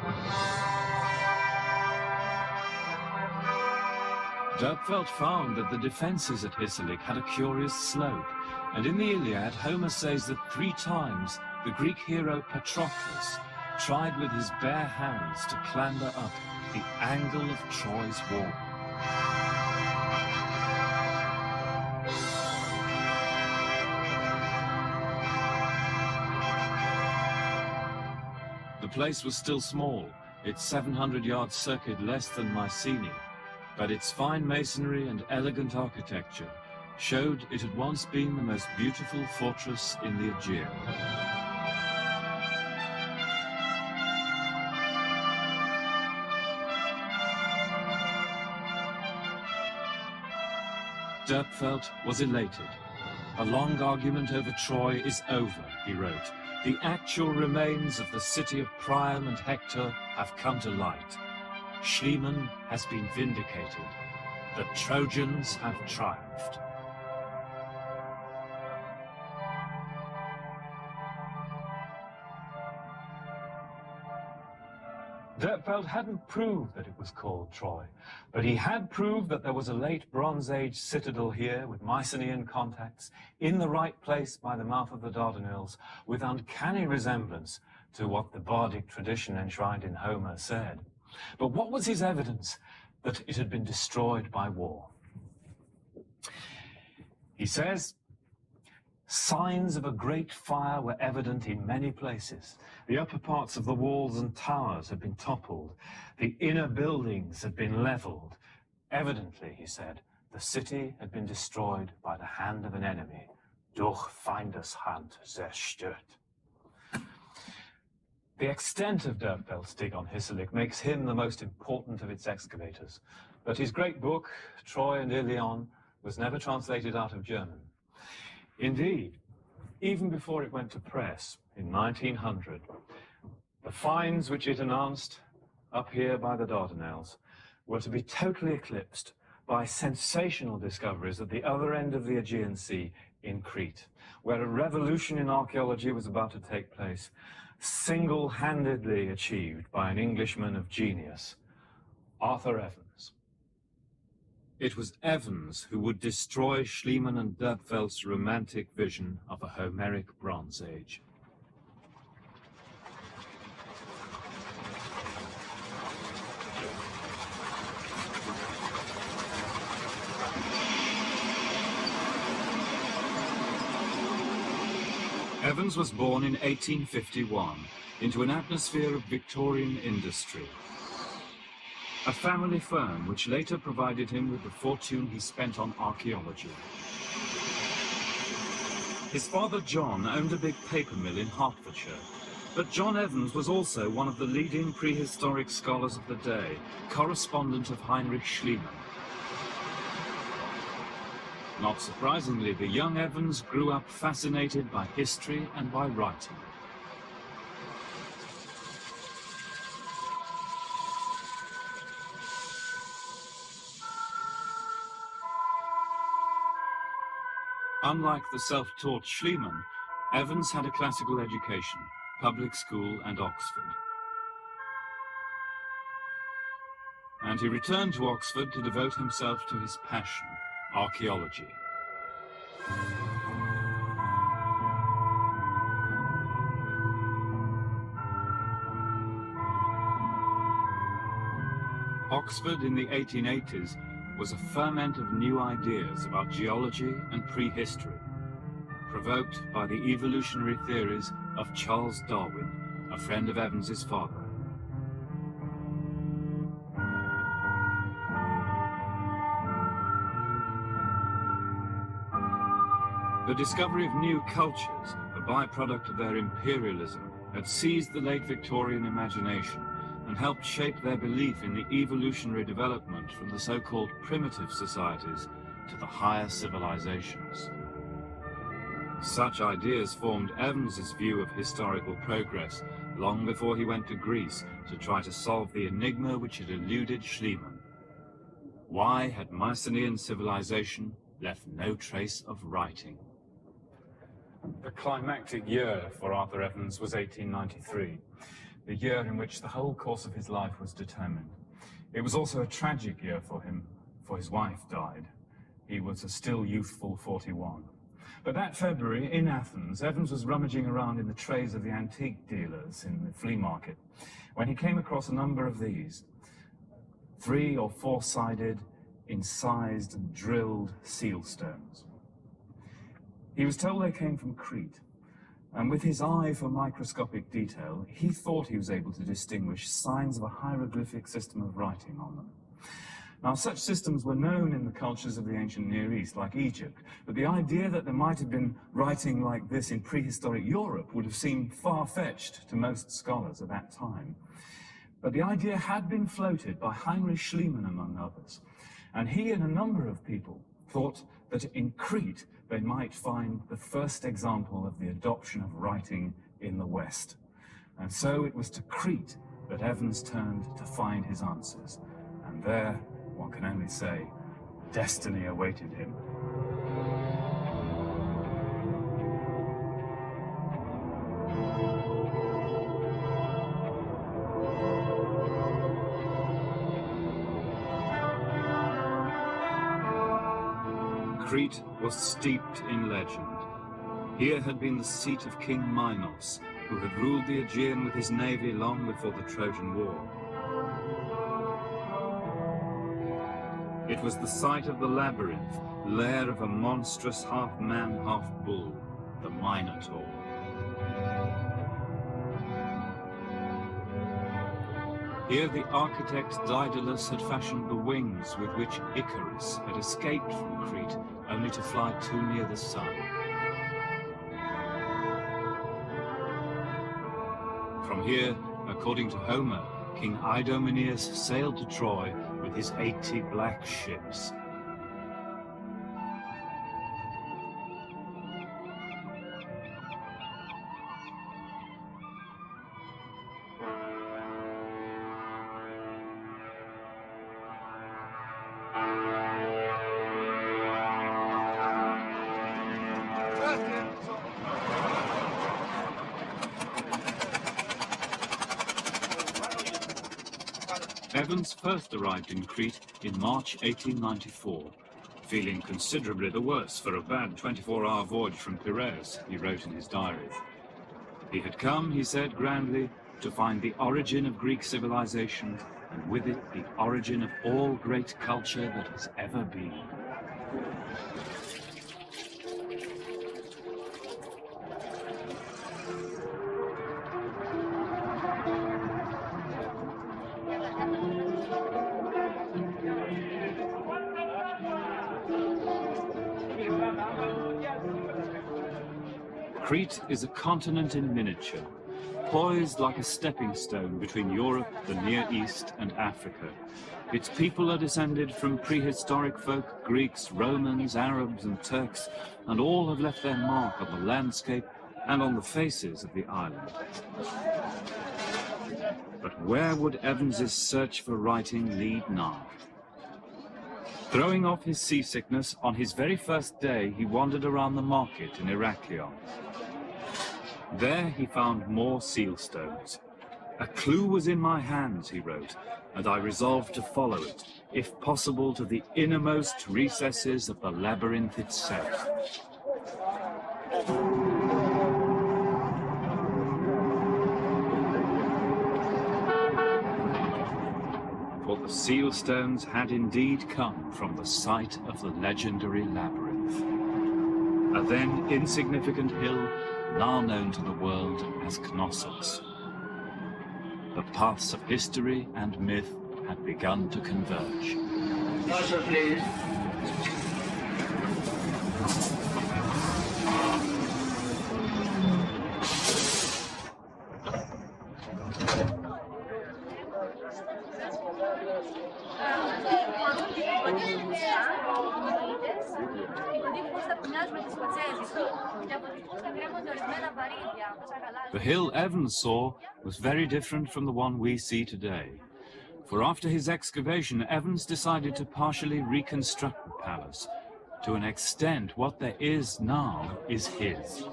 Dörpfeld found that the defences at Hissarlik had a curious slope, and in the Iliad Homer says that 3 times the Greek hero Patroclus tried with his bare hands to clamber up the angle of Troy's wall. The place was still small, its 700-yard circuit less than Mycenae, but its fine masonry and elegant architecture showed it had once been the most beautiful fortress in the Aegean. Dörpfeld was elated. A long argument over Troy is over, he wrote. The actual remains of the city of Priam and Hector have come to light. Schliemann has been vindicated. The Trojans have triumphed. Dörpfeld hadn't proved that it was called Troy, but he had proved that there was a late Bronze Age citadel here with Mycenaean contacts in the right place by the mouth of the Dardanelles, with uncanny resemblance to what the bardic tradition enshrined in Homer said. But what was his evidence that it had been destroyed by war? He says, signs of a great fire were evident in many places. The upper parts of the walls and towers had been toppled. The inner buildings had been leveled. Evidently, he said, the city had been destroyed by the hand of an enemy. Durch Feindeshand zerstört. The extent of Dörpfeld's dig on Hissarlik makes him the most important of its excavators. But his great book, Troy and Ilion, was never translated out of German. Indeed, even before it went to press in 1900, the finds which it announced up here by the Dardanelles, were to be totally eclipsed by sensational discoveries at the other end of the Aegean Sea in Crete, where a revolution in archaeology was about to take place, single-handedly achieved by an Englishman of genius, Arthur Evans. It was Evans who would destroy Schliemann and Dörpfeld's romantic vision of a Homeric Bronze Age. Evans was born in 1851 into an atmosphere of Victorian industry. A family firm which later provided him with the fortune he spent on archaeology. His father John owned a big paper mill in Hertfordshire, but John Evans was also one of the leading prehistoric scholars of the day, correspondent of Heinrich Schliemann. Not surprisingly, the young Evans grew up fascinated by history and by writing. Unlike the self-taught Schliemann, Evans had a classical education, public school and Oxford. And he returned to Oxford to devote himself to his passion, archaeology. Oxford in the 1880s was a ferment of new ideas about geology and prehistory, provoked by the evolutionary theories of Charles Darwin, a friend of Evans's father. The discovery of new cultures, a byproduct of their imperialism, had seized the late Victorian imagination and helped shape their belief in the evolutionary development from the so-called primitive societies to the higher civilizations. Such ideas formed Evans's view of historical progress long before he went to Greece to try to solve the enigma which had eluded Schliemann. Why had Mycenaean civilization left no trace of writing? The climactic year for Arthur Evans was 1893, the year in which the whole course of his life was determined. It was also a tragic year for him, for his wife died. He was a still youthful 41. But that February, in Athens, Evans was rummaging around in the trays of the antique dealers in the flea market when he came across a number of these, 3- or 4-sided, incised and drilled seal stones. He was told they came from Crete, and with his eye for microscopic detail, he thought he was able to distinguish signs of a hieroglyphic system of writing on them. Now, such systems were known in the cultures of the ancient Near East, like Egypt, but the idea that there might have been writing like this in prehistoric Europe would have seemed far-fetched to most scholars at that time. But the idea had been floated by Heinrich Schliemann, among others, and he and a number of people thought that in Crete they might find the first example of the adoption of writing in the West. And so it was to Crete that Evans turned to find his answers. And there, one can only say, destiny awaited him. Crete was steeped in legend. Here had been the seat of King Minos, who had ruled the Aegean with his navy long before the Trojan War. It was the site of the labyrinth, lair of a monstrous half-man, half-bull, the Minotaur. Here the architect Daedalus had fashioned the wings with which Icarus had escaped from Crete, only to fly too near the sun. From here, according to Homer, King Idomeneus sailed to Troy with his 80 black ships. Evans first arrived in Crete in March 1894, feeling considerably the worse for a bad 24-hour voyage from Piraeus, he wrote in his diary. He had come, he said grandly, to find the origin of Greek civilization, and with it the origin of all great culture that has ever been. Crete is a continent in miniature, poised like a stepping stone between Europe, the Near East, and Africa. Its people are descended from prehistoric folk, Greeks, Romans, Arabs, and Turks, and all have left their mark on the landscape and on the faces of the island. But where would Evans's search for writing lead now? Throwing off his seasickness, on his very first day he wandered around the market in Heraklion. There he found more seal stones. A clue was in my hands, he wrote, and I resolved to follow it, if possible to the innermost recesses of the labyrinth itself. For the seal stones had indeed come from the site of the legendary labyrinth, a then insignificant hill now known to the world as Knossos. The paths of history and myth had begun to converge. Marshal, please. The hill Evans saw was very different from the one we see today. For after his excavation, Evans decided to partially reconstruct the palace. To an extent, what there is now is his. You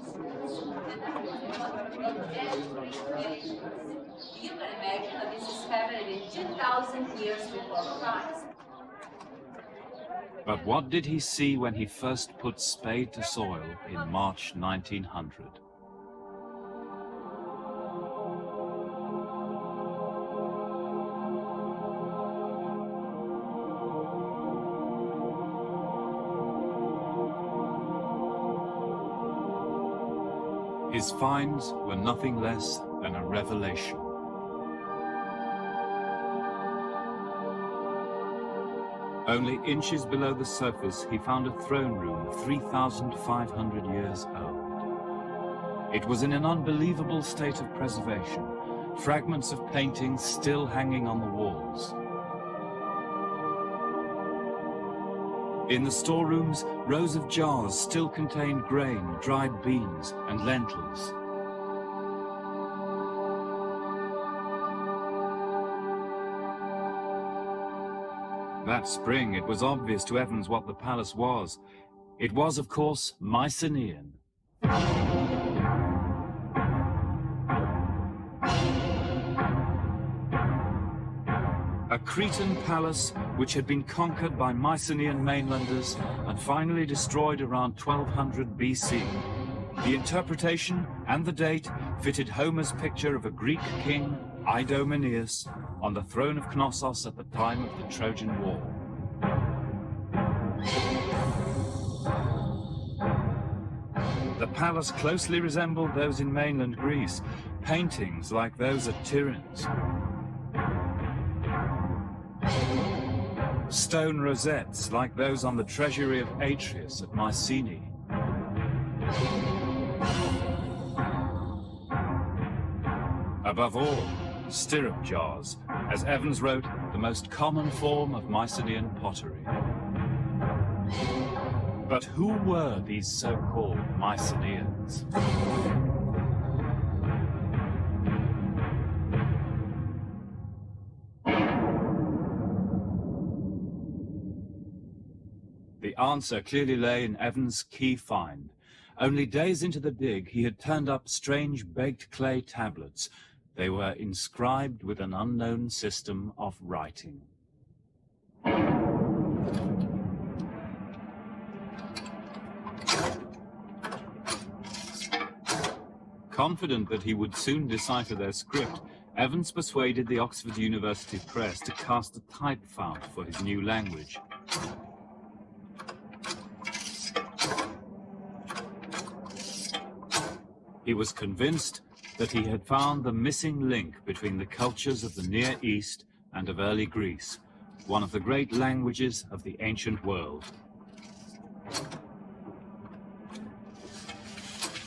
can imagine that this is happening 2,000 years before Christ. But what did he see when he first put spade to soil in March 1900? His finds were nothing less than a revelation. Only inches below the surface, he found a throne room 3,500 years old. It was in an unbelievable state of preservation, fragments of paintings still hanging on the walls. In the storerooms, rows of jars still contained grain, dried beans, and lentils. That spring, it was obvious to Evans what the palace was. It was, of course, Mycenaean. A Cretan palace which had been conquered by Mycenaean mainlanders and finally destroyed around 1200 BC. The interpretation and the date fitted Homer's picture of a Greek king, Idomeneus, on the throne of Knossos at the time of the Trojan War. The palace closely resembled those in mainland Greece, paintings like those at Tiryns. Stone rosettes like those on the treasury of Atreus at Mycenae. Above all, stirrup jars, as Evans wrote, the most common form of Mycenaean pottery. But who were these so-called Mycenaeans? The answer clearly lay in Evans' key find. Only days into the dig, he had turned up strange baked clay tablets, They were inscribed with an unknown system of writing. Confident that he would soon decipher their script, Evans persuaded the Oxford University Press to cast a type fount for his new language. He was convinced that he had found the missing link between the cultures of the Near East and of early Greece, one of the great languages of the ancient world.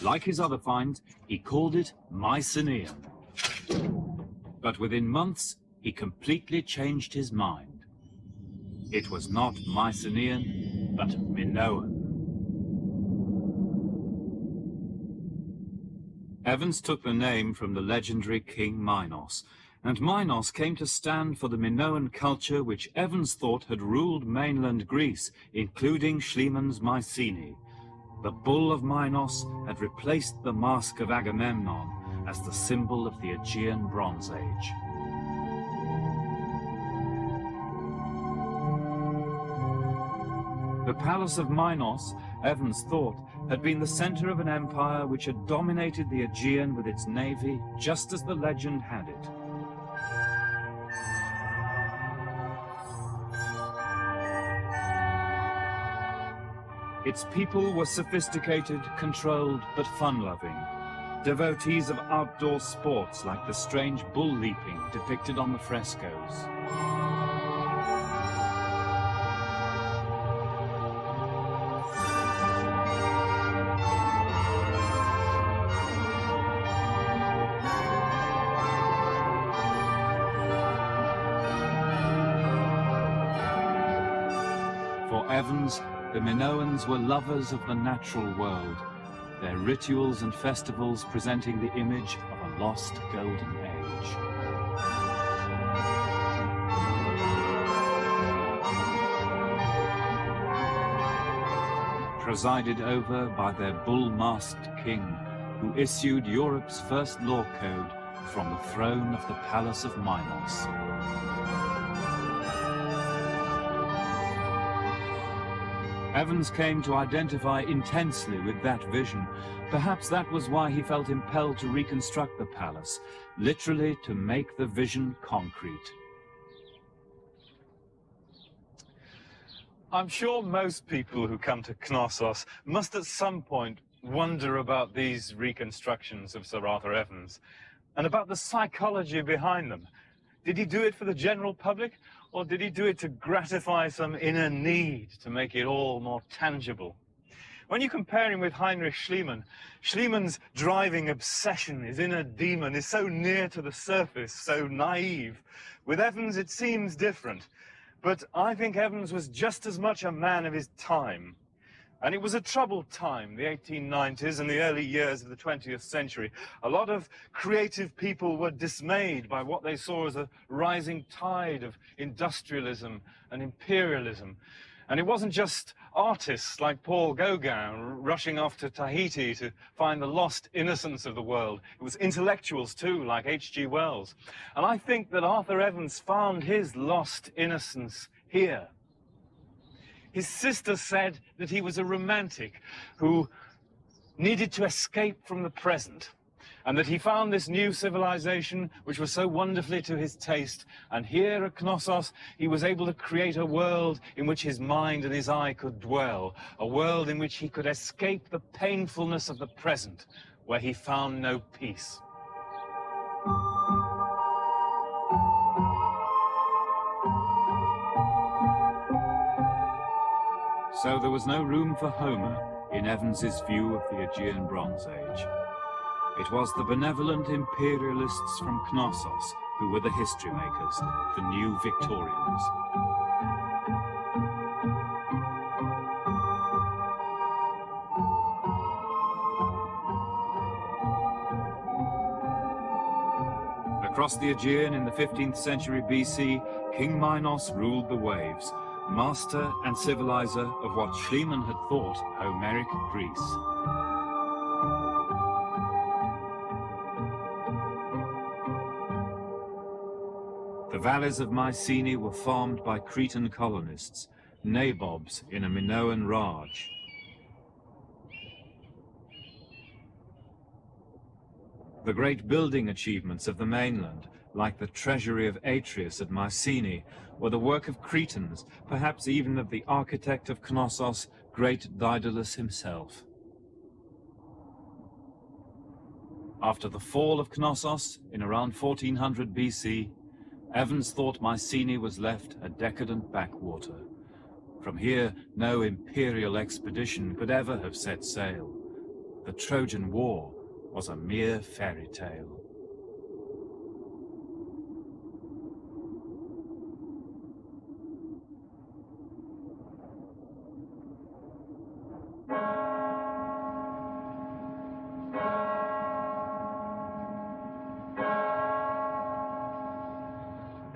Like his other finds, he called it Mycenaean. But within months, he completely changed his mind. It was not Mycenaean, but Minoan. Evans took the name from the legendary King Minos, and Minos came to stand for the Minoan culture which Evans thought had ruled mainland Greece, including Schliemann's Mycenae. The bull of Minos had replaced the mask of Agamemnon as the symbol of the Aegean Bronze Age. The palace of Minos, Evans thought, had been the center of an empire which had dominated the Aegean with its navy, just as the legend had it. Its people were sophisticated, controlled, but fun-loving, devotees of outdoor sports like the strange bull leaping depicted on the frescoes. For Evans, the Minoans were lovers of the natural world, their rituals and festivals presenting the image of a lost golden age. Presided over by their bull-masked king, who issued Europe's first law code from the throne of the Palace of Minos. Evans came to identify intensely with that vision. Perhaps that was why he felt impelled to reconstruct the palace, literally to make the vision concrete. I'm sure most people who come to Knossos must at some point wonder about these reconstructions of Sir Arthur Evans and about the psychology behind them. Did he do it for the general public, or did he do it to gratify some inner need to make it all more tangible? When you compare him with Heinrich Schliemann, Schliemann's driving obsession, his inner demon, is so near to the surface, so naive. With Evans, it seems different. But I think Evans was just as much a man of his time. And it was a troubled time, the 1890s and the early years of the 20th century. A lot of creative people were dismayed by what they saw as a rising tide of industrialism and imperialism. And it wasn't just artists like Paul Gauguin rushing off to Tahiti to find the lost innocence of the world. It was intellectuals too, like H.G. Wells. And I think that Arthur Evans found his lost innocence here. His sister said that he was a romantic who needed to escape from the present, and that he found this new civilization which was so wonderfully to his taste, and here at Knossos he was able to create a world in which his mind and his eye could dwell, a world in which he could escape the painfulness of the present, where he found no peace. So there was no room for Homer in Evans's view of the Aegean Bronze Age. It was the benevolent imperialists from Knossos who were the history makers, the new Victorians. Across the Aegean in the 15th century BC, King Minos ruled the waves, master and civilizer of what Schliemann had thought Homeric Greece. valleys of Mycenae were farmed by Cretan colonists, nabobs in a Minoan Raj. The great building achievements of the mainland, like the treasury of Atreus at Mycenae, were the work of Cretans, perhaps even of the architect of Knossos, great Daedalus himself. After the fall of Knossos in around 1400 BC, Evans thought Mycenae was left a decadent backwater. From here, no imperial expedition could ever have set sail. The Trojan War was a mere fairy tale.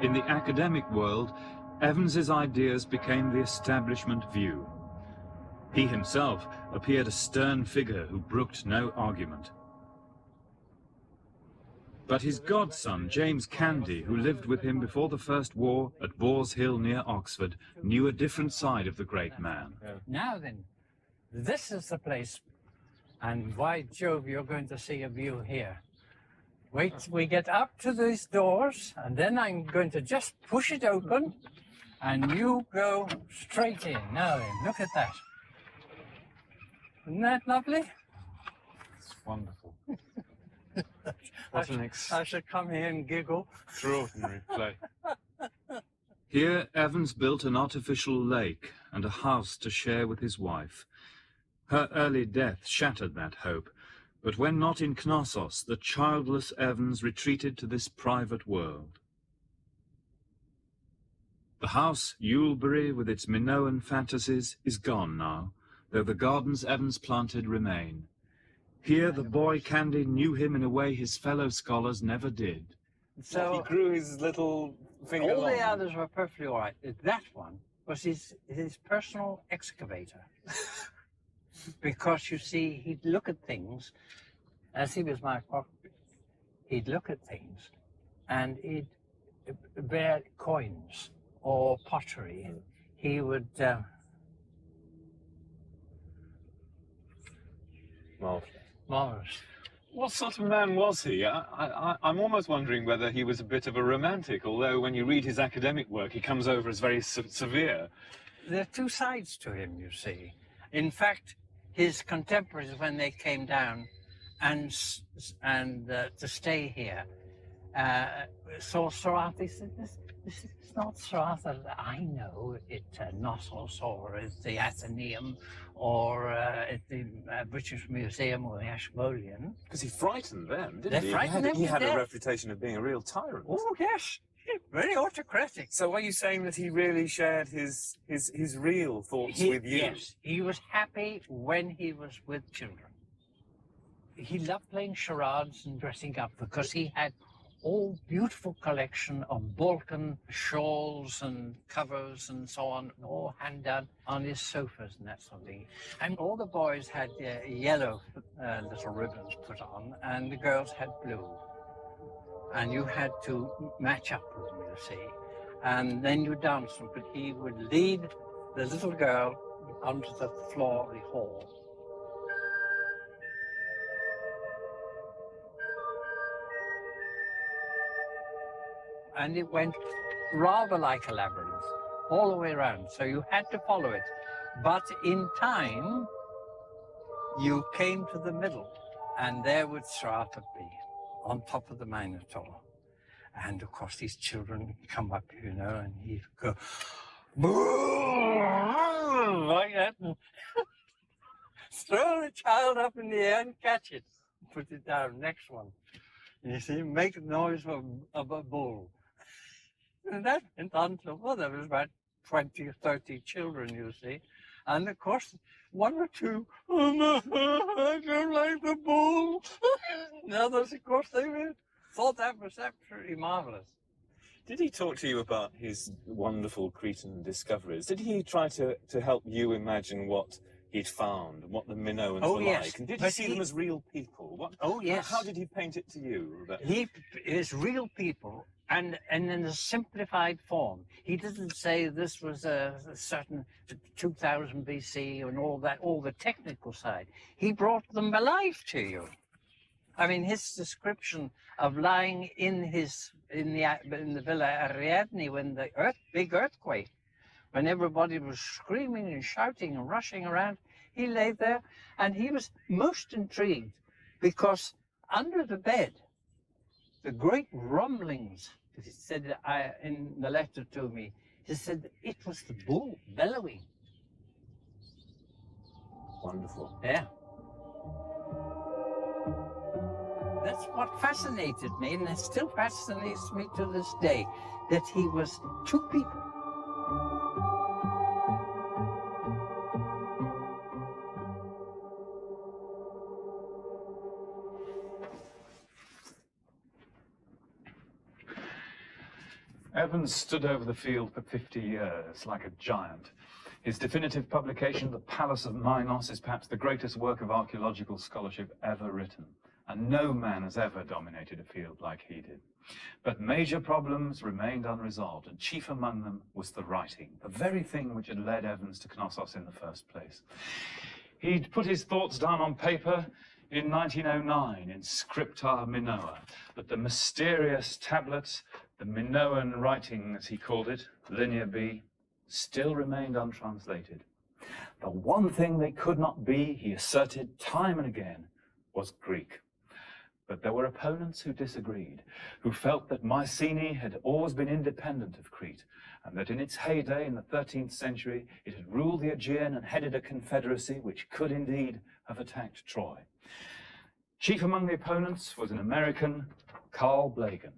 In the academic world, Evans's ideas became the establishment view. He himself appeared a stern figure who brooked no argument. But his godson, James Candy, who lived with him before the First War at Boar's Hill near Oxford, knew a different side of the great man. Now then, this is the place, and by Jove, you're going to see a view here. Wait till we get up to these doors, and then I'm going to just push it open, and you go straight in. Now then, look at that. Isn't that lovely? It's wonderful. I should come here and giggle. Extraordinary play. Here, Evans built an artificial lake and a house to share with his wife. Her early death shattered that hope, but when not in Knossos, the childless Evans retreated to this private world. The house, Yulebury, with its Minoan fantasies, is gone now, though the gardens Evans planted remain. Here the boy Candy knew him in a way his fellow scholars never did. So he grew his little finger all long. the others were perfectly all right. That one was his personal excavator. Because, you see, he'd look at things, as he was my cockpit, he'd look at things, and he'd bear coins or pottery. He would... Marvelous. What sort of man was he? I'm almost wondering whether he was a bit of a romantic, although when you read his academic work, he comes over as very severe. There are two sides to him, you see. In fact, his contemporaries, when they came down and to stay here, saw Sarath. They said, "This is not Sarath that I know at Knossos or at the Athenaeum or at the British Museum or the Ashmolean." Because he frightened them, didn't They he? frightened them He to had a death. reputation of being a real tyrant. Oh, yes. Very autocratic. So are you saying that he really shared his real thoughts with you? Yes, he was happy when he was with children. He loved playing charades and dressing up because he had all beautiful collection of Balkan shawls and covers and so on, all hand done on his sofas and that sort of thing. And all the boys had yellow little ribbons put on, and the girls had blue. And you had to match up with them, you see. And then you danced them, but he would lead the little girl onto the floor of the hall. And it went rather like a labyrinth, all the way around, so you had to follow it. But in time, you came to the middle, and there would Sarath be, on top of the Minotaur. And of course these children come up, you know, and he'd go like that and throw the child up in the air and catch it, put it down. Next one. And you see, make the noise of a bull. And that went on till, well, there was about 20 or 30 children, you see. And of course, one or two, "Oh no, I don't like the bull." And others, of course, they thought that was absolutely marvelous. Did he talk to you about his wonderful Cretan discoveries? Did he try to help you imagine what he'd found and what the Minoans were like? And did he see them as real people? Oh, yes. How did he paint it to you? He is real people, and in a simplified form. He didn't say this was a certain 2000 BC and all that, all the technical side. He brought them alive to you. I mean, his description of lying in the Villa Ariadne when the big earthquake, when everybody was screaming and shouting and rushing around, he lay there and he was most intrigued because under the bed, the great rumblings, he said in the letter to me, he said it was the bull bellowing. Wonderful. Yeah. That's what fascinated me, and it still fascinates me to this day, that he was two people. Evans stood over the field for 50 years, like a giant. His definitive publication, The Palace of Minos, is perhaps the greatest work of archaeological scholarship ever written, and no man has ever dominated a field like he did. But major problems remained unresolved, and chief among them was the writing, the very thing which had led Evans to Knossos in the first place. He'd put his thoughts down on paper in 1909 in Scripta Minoa, but the mysterious tablets, the Minoan writing, as he called it, Linear B, still remained untranslated. The one thing they could not be, he asserted time and again, was Greek. But there were opponents who disagreed, who felt that Mycenae had always been independent of Crete, and that in its heyday in the 13th century, it had ruled the Aegean and headed a confederacy which could indeed have attacked Troy. Chief among the opponents was an American, Carl Blegen.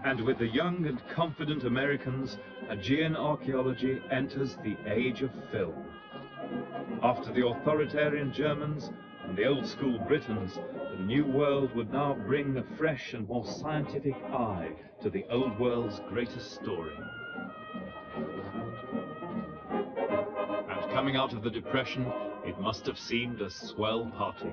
And with the young and confident Americans, Aegean archaeology enters the age of film. After the authoritarian Germans and the old-school Britons, the New World would now bring a fresh and more scientific eye to the Old World's greatest story. And coming out of the Depression, it must have seemed a swell party.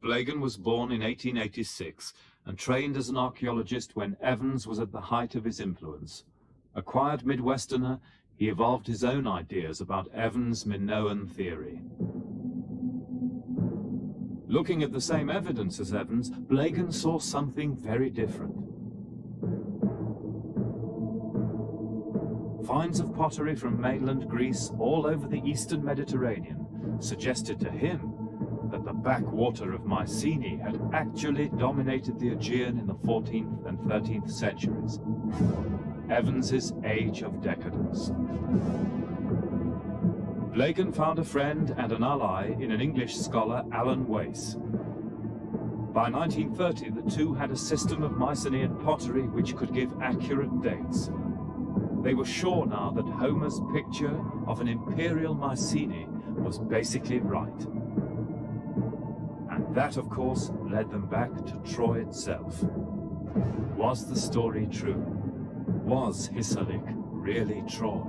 Blegen was born in 1886 and trained as an archaeologist when Evans was at the height of his influence. A quiet Midwesterner, he evolved his own ideas about Evans' Minoan theory. Looking at the same evidence as Evans, Blegen saw something very different. Finds of pottery from mainland Greece all over the eastern Mediterranean suggested to him that the backwater of Mycenae had actually dominated the Aegean in the 14th and 13th centuries. Evans's age of decadence. Blegen found a friend and an ally in an English scholar, Alan Wace. By 1930, the two had a system of Mycenaean pottery which could give accurate dates. They were sure now that Homer's picture of an imperial Mycenae was basically right. And that, of course, led them back to Troy itself. Was the story true? Was Hisarlik really Troy?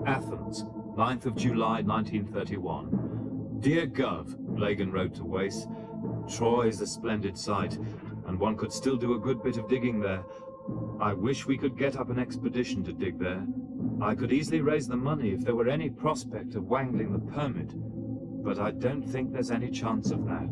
Athens, 9th of July 1931. Dear Gov, Blegen wrote to Wace, Troy is a splendid sight, and one could still do a good bit of digging there. I wish we could get up an expedition to dig there. I could easily raise the money if there were any prospect of wangling the permit, but I don't think there's any chance of that.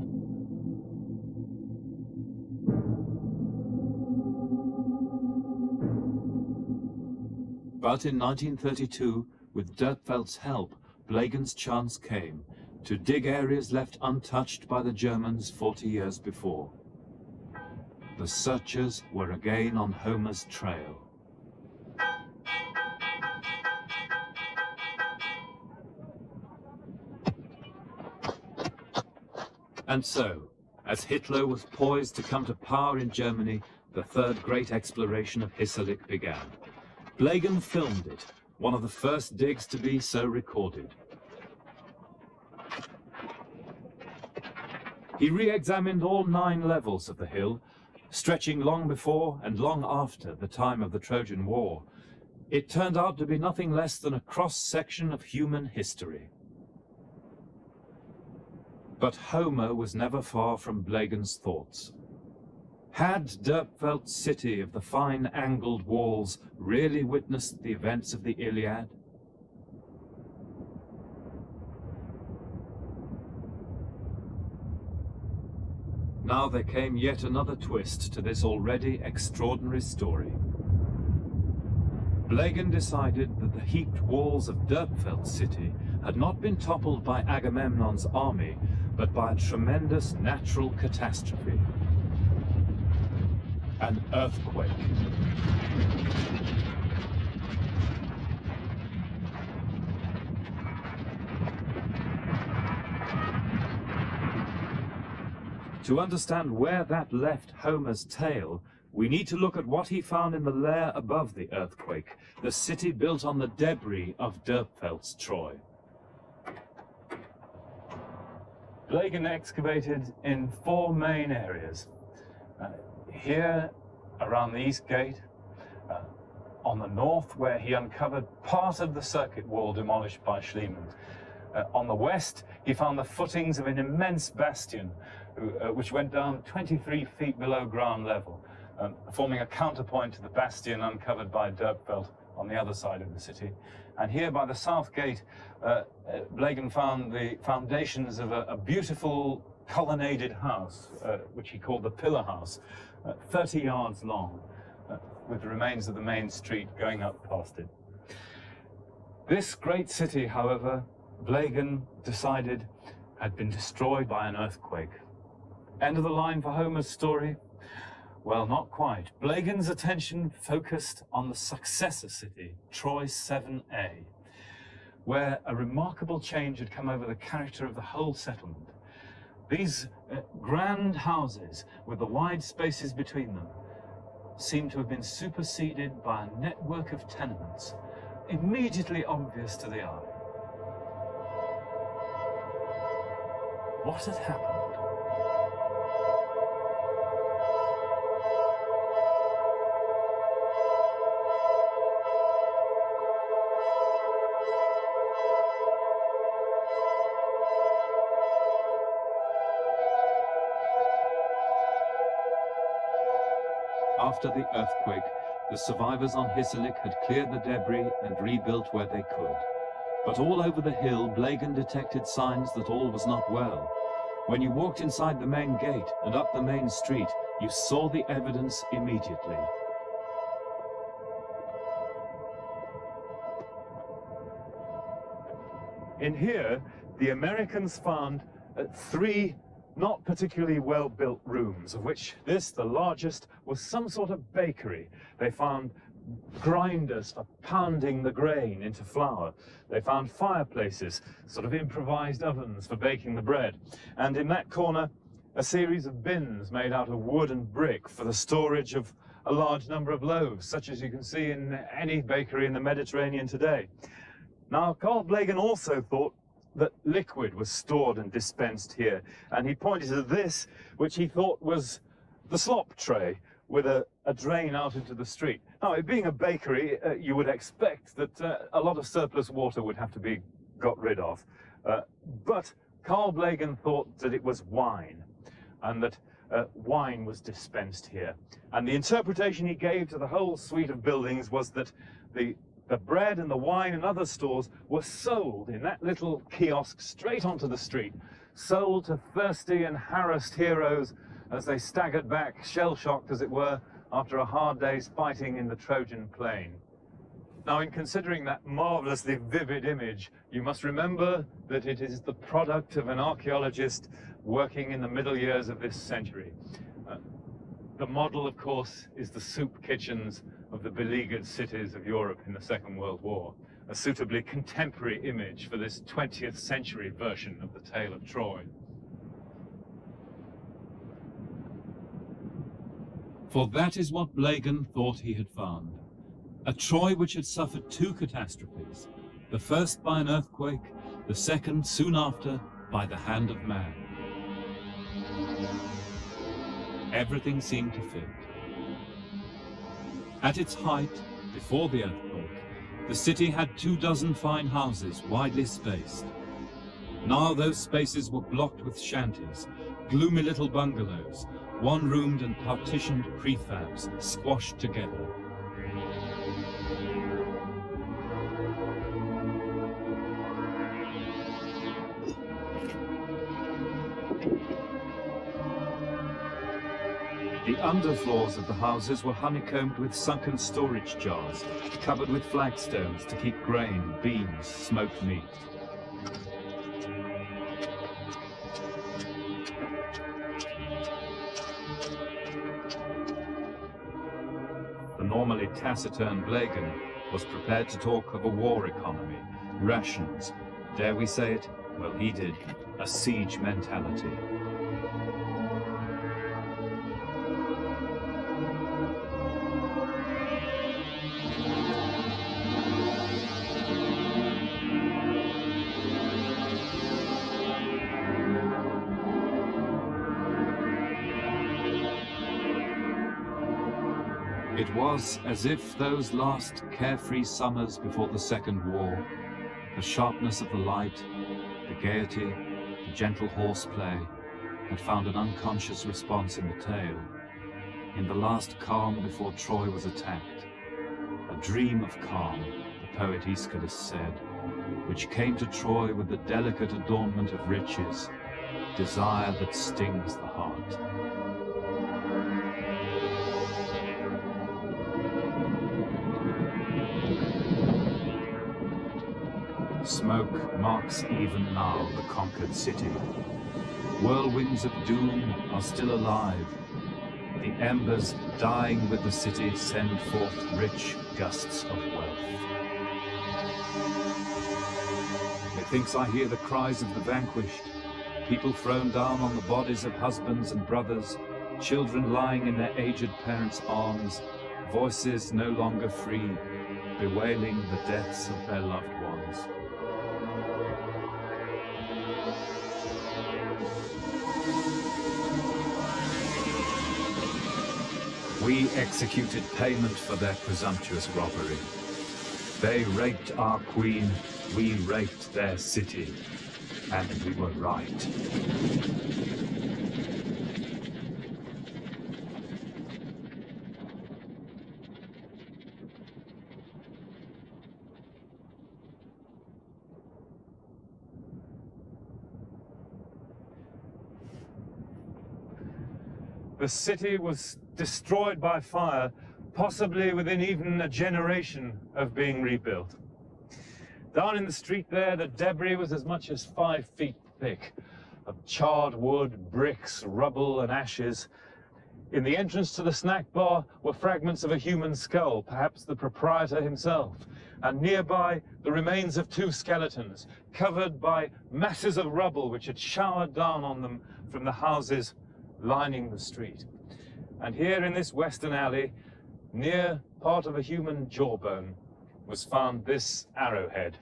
But in 1932, with Dirkfeldt's help, Blegen's chance came to dig areas left untouched by the Germans 40 years before. The searchers were again on Homer's trail. And so, As Hitler was poised to come to power in Germany, the third great exploration of Hissarlik began. Blegen filmed it, one of the first digs to be so recorded. He re-examined all 9 levels of the hill, stretching long before and long after the time of the Trojan War. It turned out to be nothing less than a cross-section of human history. But Homer was never far from Blegen's thoughts. Had Dörpfeld's city of the fine angled walls really witnessed the events of the Iliad? Now there came yet another twist to this already extraordinary story. Blegen decided that the heaped walls of Dörpfeld's city had not been toppled by Agamemnon's army, but by a tremendous natural catastrophe. An earthquake. To understand where that left Homer's tale, we need to look at what he found in the layer above the earthquake, the city built on the debris of Dörpfeld's Troy. Blegen excavated in 4 main areas. Here, around the East Gate, on the north, where he uncovered part of the circuit wall demolished by Schliemann. On the west, he found the footings of an immense bastion, which went down 23 feet below ground level, forming a counterpoint to the bastion uncovered by Dörpfeld on the other side of the city. And here by the south gate, Blegen found the foundations of a beautiful colonnaded house, which he called the Pillar House, 30 yards long, with the remains of the main street going up past it. This great city, however, Blegen decided had been destroyed by an earthquake. End of the line for Homer's story? Well, not quite. Blegen's attention focused on the successor city, Troy 7a, where a remarkable change had come over the character of the whole settlement. These grand houses, with the wide spaces between them, seemed to have been superseded by a network of tenements, immediately obvious to the eye. What had happened? After the earthquake, the survivors on Hissarlik had cleared the debris and rebuilt where they could. But all over the hill, Blegen detected signs that all was not well. When you walked inside the main gate and up the main street, you saw the evidence immediately. In here, the Americans found 3 not particularly well-built rooms, of which this, the largest, was some sort of bakery. They found grinders for pounding the grain into flour. They found fireplaces, sort of improvised ovens for baking the bread. And in that corner, a series of bins made out of wood and brick for the storage of a large number of loaves, such as you can see in any bakery in the Mediterranean today. Now, Carl Blegen also thought that liquid was stored and dispensed here, and he pointed to this, which he thought was the slop tray with a drain out into the street. Now, it being a bakery, you would expect that a lot of surplus water would have to be got rid of, but Carl Blegen thought that it was wine, and that wine was dispensed here. And the interpretation he gave to the whole suite of buildings was that the bread and the wine and other stores were sold in that little kiosk straight onto the street, sold to thirsty and harassed heroes as they staggered back, shell-shocked as it were, after a hard day's fighting in the Trojan plain. Now, in considering that marvelously vivid image, you must remember that it is the product of an archaeologist working in the middle years of this century. The model, of course, is the soup kitchens of the beleaguered cities of Europe in the Second World War, a suitably contemporary image for this 20th century version of the tale of Troy. For that is what Blagan thought he had found. A Troy which had suffered two catastrophes, the first by an earthquake, the second soon after by the hand of man. Everything seemed to fit. At its height, before the earthquake, the city had 24 fine houses widely spaced. Now those spaces were blocked with shanties, gloomy little bungalows, one-roomed and partitioned prefabs squashed together. The underfloors of the houses were honeycombed with sunken storage jars, covered with flagstones to keep grain, beans, smoked meat. The normally taciturn Blagan was prepared to talk of a war economy, rations, dare we say it? Well, he did, a siege mentality. It was as if those last carefree summers before the Second War, the sharpness of the light, the gaiety, the gentle horseplay, had found an unconscious response in the tale. In the last calm before Troy was attacked, a dream of calm, the poet Aeschylus said, which came to Troy with the delicate adornment of riches, desire that stings the heart. Smoke marks even now the conquered city. Whirlwinds of doom are still alive. The embers dying with the city send forth rich gusts of wealth. Methinks I hear the cries of the vanquished, people thrown down on the bodies of husbands and brothers, children lying in their aged parents' arms, voices no longer free, bewailing the deaths of their loved ones. We executed payment for their presumptuous robbery. They raped our queen, we raped their city, and we were right. The city was destroyed by fire, possibly within even a generation of being rebuilt. Down in the street there, the debris was as much as 5 feet thick, of charred wood, bricks, rubble, and ashes. In the entrance to the snack bar were fragments of a human skull, perhaps the proprietor himself, and nearby the remains of 2 skeletons, covered by masses of rubble which had showered down on them from the houses lining the street. And here in this western alley, near part of a human jawbone, was found this arrowhead,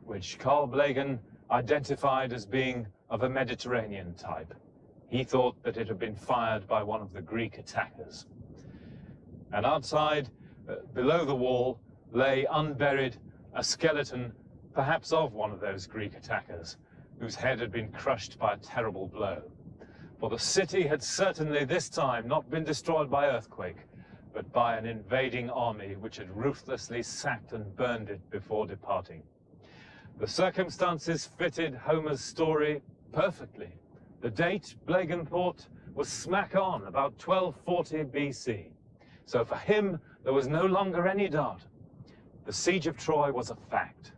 which Carl Blagan identified as being of a Mediterranean type. He thought that it had been fired by one of the Greek attackers. And outside, below the wall, lay unburied a skeleton, perhaps of one of those Greek attackers, whose head had been crushed by a terrible blow. For the city had certainly this time not been destroyed by earthquake, but by an invading army which had ruthlessly sacked and burned it before departing. The circumstances fitted Homer's story perfectly. The date, Blagan thought, was smack on, about 1240 BC. So for him, there was no longer any doubt. The siege of Troy was a fact.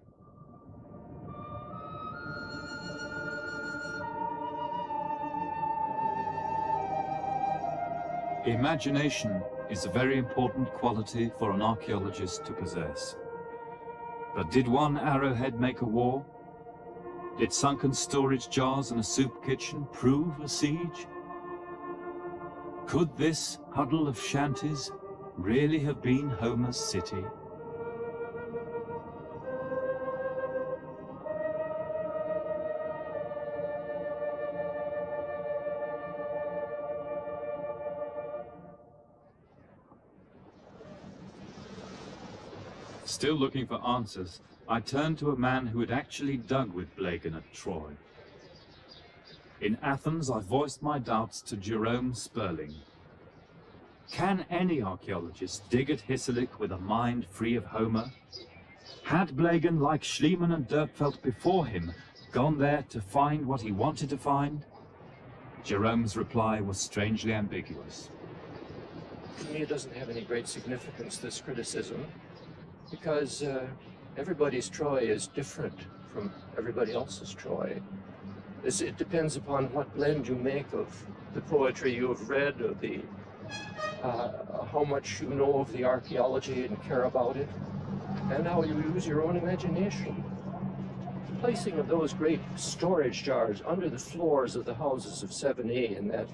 Imagination is a very important quality for an archaeologist to possess. But did one arrowhead make a war? Did sunken storage jars and a soup kitchen prove a siege? Could this huddle of shanties really have been Homer's city? Still looking for answers, I turned to a man who had actually dug with Blegen at Troy. In Athens, I voiced my doubts to Jerome Sperling. Can any archaeologist dig at Hisarlik with a mind free of Homer? Had Blegen, like Schliemann and Dörpfeld before him, gone there to find what he wanted to find? Jerome's reply was strangely ambiguous. To me, it doesn't have any great significance, this criticism, because everybody's Troy is different from everybody else's Troy. It depends upon what blend you make of the poetry you have read, or the how much you know of the archaeology and care about it, and how you use your own imagination. The placing of those great storage jars under the floors of the houses of 7A in that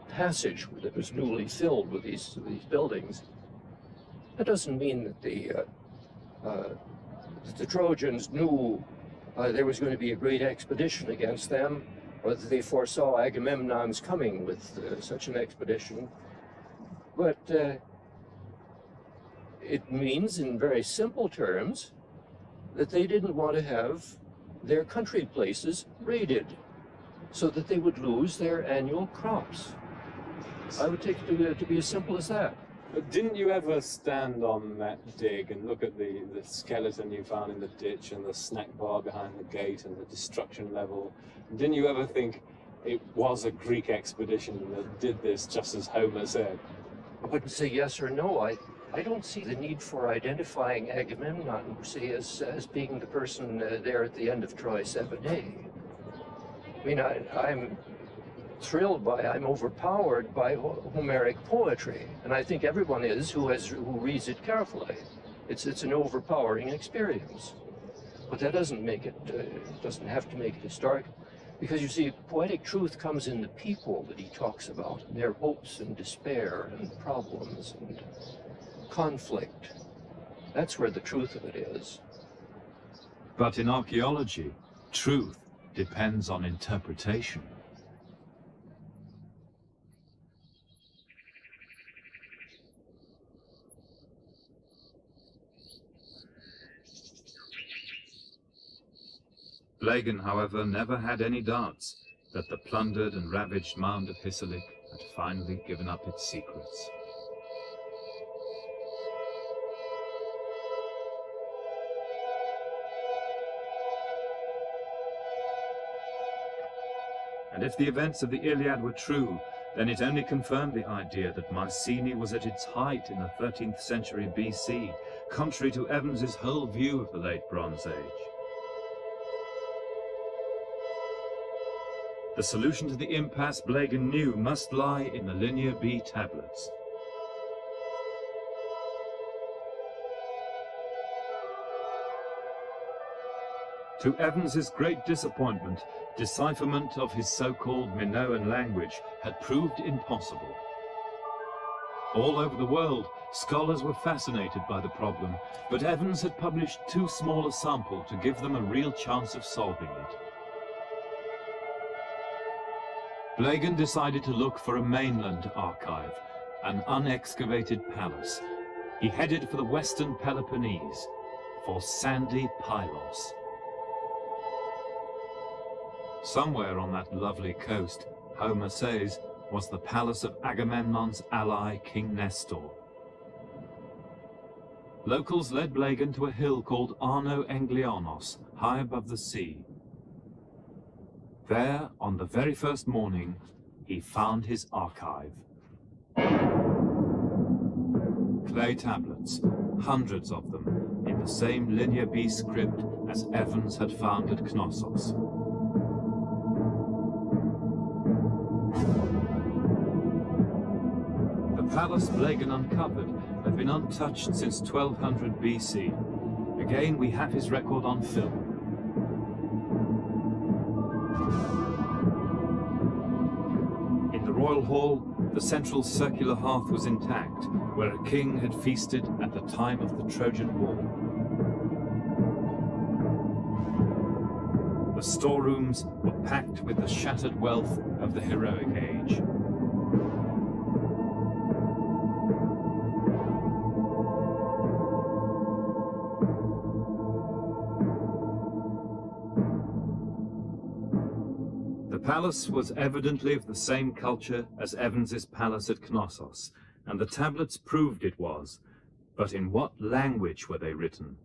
passage that was newly filled with these buildings, that doesn't mean that the Trojans knew there was going to be a great expedition against them, or that they foresaw Agamemnon's coming with such an expedition. But it means, in very simple terms, that they didn't want to have their country places raided, so that they would lose their annual crops. I would take it to be as simple as that. But didn't you ever stand on that dig and look at the skeleton you found in the ditch and the snack bar behind the gate and the destruction level? Didn't you ever think it was a Greek expedition that did this, just as Homer said? I wouldn't say yes or no. I don't see the need for identifying Agamemnon, say, as being the person there at the end of Troy 7A. I mean, I'm thrilled by, I'm overpowered by Homeric poetry, and I think everyone is who reads it carefully. It's an overpowering experience, but that doesn't make it doesn't have to make it historic, because you see, poetic truth comes in the people that he talks about, and their hopes and despair and problems and conflict. That's where the truth of it is. But in archaeology, truth depends on interpretation. Blegen, however, never had any doubts that the plundered and ravaged mound of Hisarlik had finally given up its secrets. And if the events of the Iliad were true, then it only confirmed the idea that Mycenae was at its height in the 13th century BC, contrary to Evans's whole view of the late Bronze Age. The solution to the impasse Blegen knew must lie in the Linear B tablets. To Evans's great disappointment, decipherment of his so-called Minoan language had proved impossible. All over the world, scholars were fascinated by the problem, but Evans had published too small a sample to give them a real chance of solving it. Blegen decided to look for a mainland archive, an unexcavated palace. He headed for the western Peloponnese, for sandy Pylos. Somewhere on that lovely coast, Homer says, was the palace of Agamemnon's ally, King Nestor. Locals led Blegen to a hill called Arno Englianos, high above the sea. There, on the very first morning, he found his archive. Clay tablets, hundreds of them, in the same Linear B script as Evans had found at Knossos. The palace Blegen uncovered had been untouched since 1200 BC. Again, we have his record on film. In the Royal Hall, The central circular hearth was intact, where a king had feasted at the time of the Trojan War. The storerooms were packed with the shattered wealth of the heroic age. The palace was evidently of the same culture as Evans's palace at Knossos, and the tablets proved it was. But in what language were they written?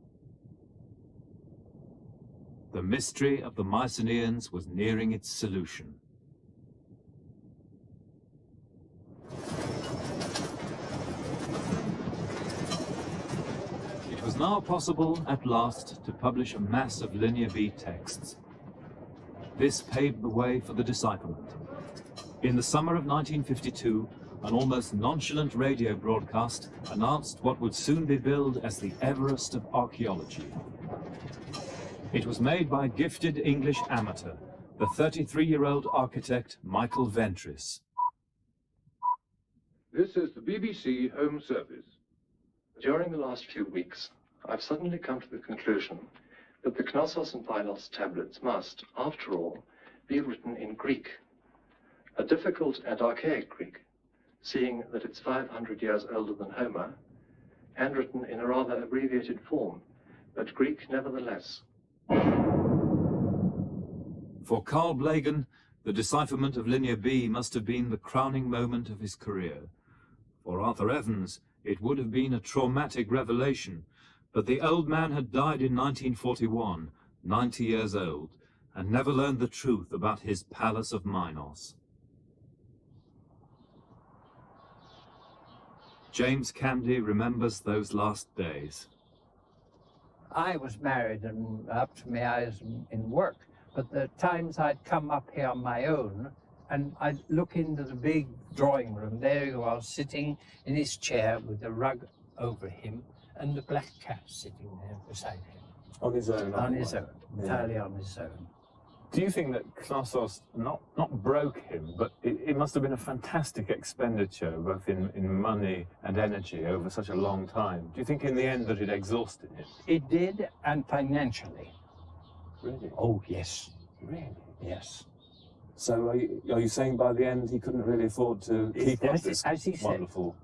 The mystery of the Mycenaeans was nearing its solution. It was now possible, at last, to publish a mass of Linear B texts. This paved the way for the decipherment. In the summer of 1952, an almost nonchalant radio broadcast announced what would soon be billed as the Everest of archaeology. It was made by a gifted English amateur, the 33-year-old architect Michael Ventris. This is the BBC Home Service. During the last few weeks, I've suddenly come to the conclusion that the Knossos and Pylos tablets must, after all, be written in Greek. A difficult and archaic Greek, seeing that it's 500 years older than Homer, and written in a rather abbreviated form, but Greek nevertheless. For Carl Blagan, the decipherment of Linear B must have been the crowning moment of his career. For Arthur Evans, it would have been a traumatic revelation, but the old man had died in 1941, 90 years old, and never learned the truth about his Palace of Minos. James Candy remembers those last days. I was married and up to my eyes in work, but the times I'd come up here on my own and I'd look into the big drawing room. There he was, sitting in his chair with the rug over him and the black cat sitting there beside him. On his own? On his own, entirely on his own. Do you think that Knossos not broke him, but it must have been a fantastic expenditure, both in money and energy, over such a long time? Do you think in the end that it exhausted him? It did, and financially. Really? Oh, yes. Really? Yes. So are you saying by the end he couldn't really afford to keep up this wonderful...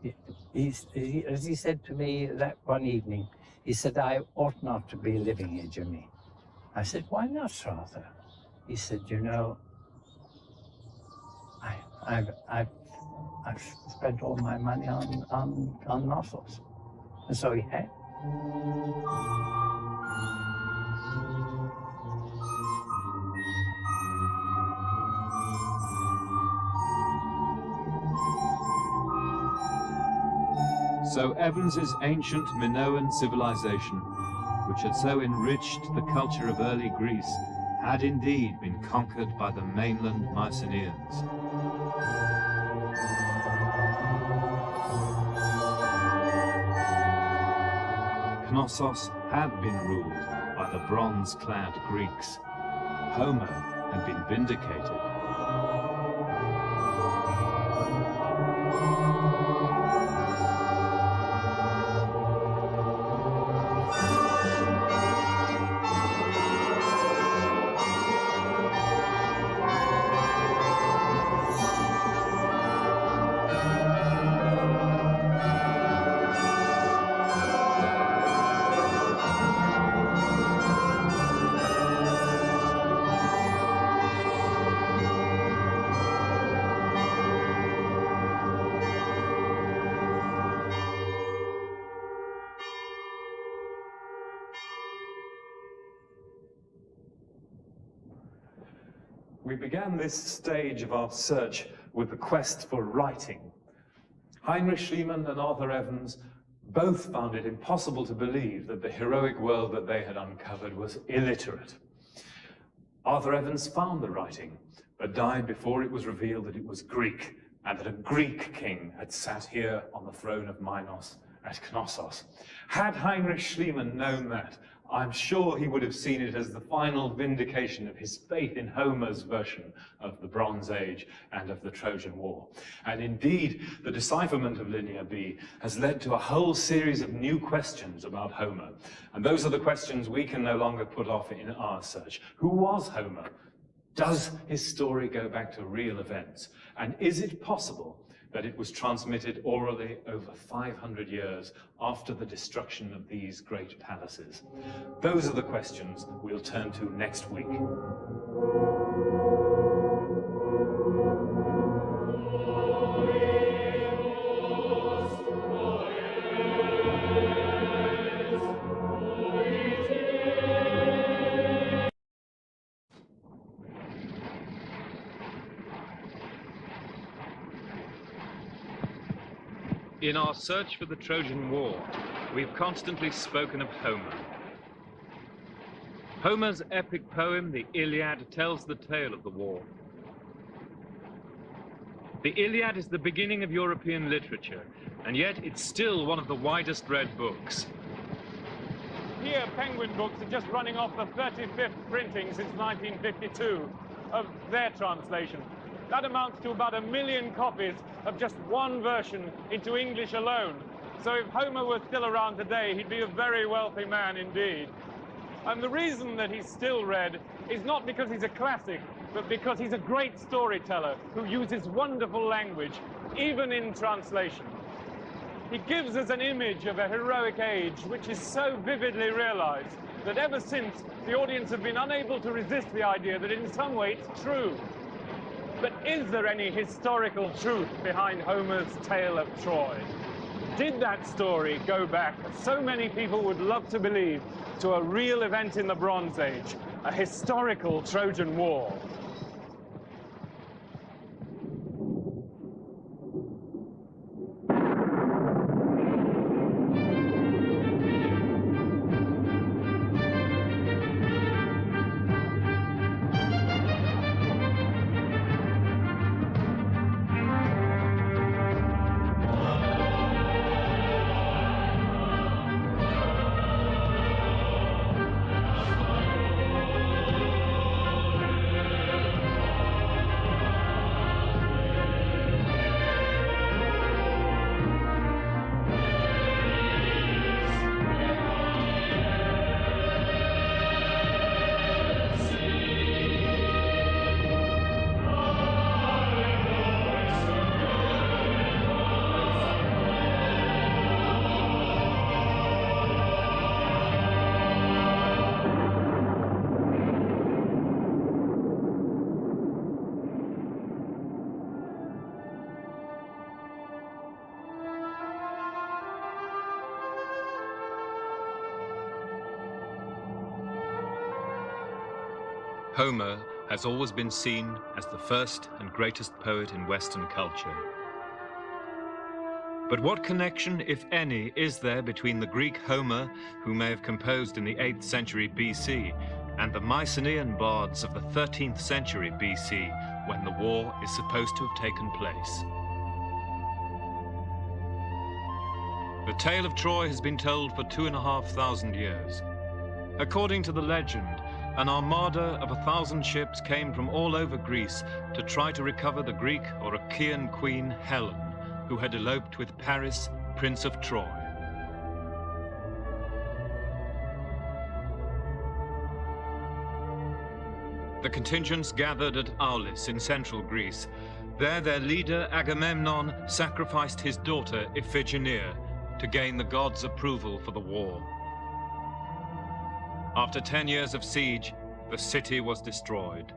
As he said to me that one evening, he said, I ought not to be living here, Jimmy. I said, why not, Sir Arthur? He said, you know, I've spent all my money on Knossos. And so he had. So Evans's ancient Minoan civilization, which had so enriched the culture of early Greece, had indeed been conquered by the mainland Mycenaeans. Knossos had been ruled by the bronze-clad Greeks. Homer had been vindicated. We began this stage of our search with the quest for writing. Heinrich Schliemann and Arthur Evans both found it impossible to believe that the heroic world that they had uncovered was illiterate. Arthur Evans found the writing, but died before it was revealed that it was Greek, and that a Greek king had sat here on the throne of Minos at Knossos. Had Heinrich Schliemann known that, I'm sure he would have seen it as the final vindication of his faith in Homer's version of the Bronze Age and of the Trojan War. And indeed, the decipherment of Linear B has led to a whole series of new questions about Homer. And those are the questions we can no longer put off in our search. Who was Homer? Does his story go back to real events? And is it possible that it was transmitted orally over 500 years after the destruction of these great palaces? Those are the questions we'll turn to next week. In our search for the Trojan War, we've constantly spoken of Homer. Homer's epic poem, the Iliad, tells the tale of the war. The Iliad is the beginning of European literature, and yet it's still one of the widest read books. Here, Penguin Books are just running off the 35th printing since 1952 of their translation. That amounts to about 1 million copies of just one version into English alone. So if Homer were still around today, he'd be a very wealthy man indeed. And the reason that he's still read is not because he's a classic, but because he's a great storyteller who uses wonderful language, even in translation. He gives us an image of a heroic age which is so vividly realized that ever since, the audience have been unable to resist the idea that in some way it's true. But is there any historical truth behind Homer's tale of Troy? Did that story go back, as so many people would love to believe, to a real event in the Bronze Age, a historical Trojan War? Homer has always been seen as the first and greatest poet in Western culture. But what connection, if any, is there between the Greek Homer, who may have composed in the 8th century BC, and the Mycenaean bards of the 13th century BC, when the war is supposed to have taken place? The tale of Troy has been told for 2,500 years. According to the legend, an armada of 1,000 ships came from all over Greece to try to recover the Greek or Achaean queen Helen, who had eloped with Paris, Prince of Troy. The contingents gathered at Aulis in central Greece. There their leader Agamemnon sacrificed his daughter Iphigenia to gain the gods' approval for the war. After 10 years of siege, the city was destroyed.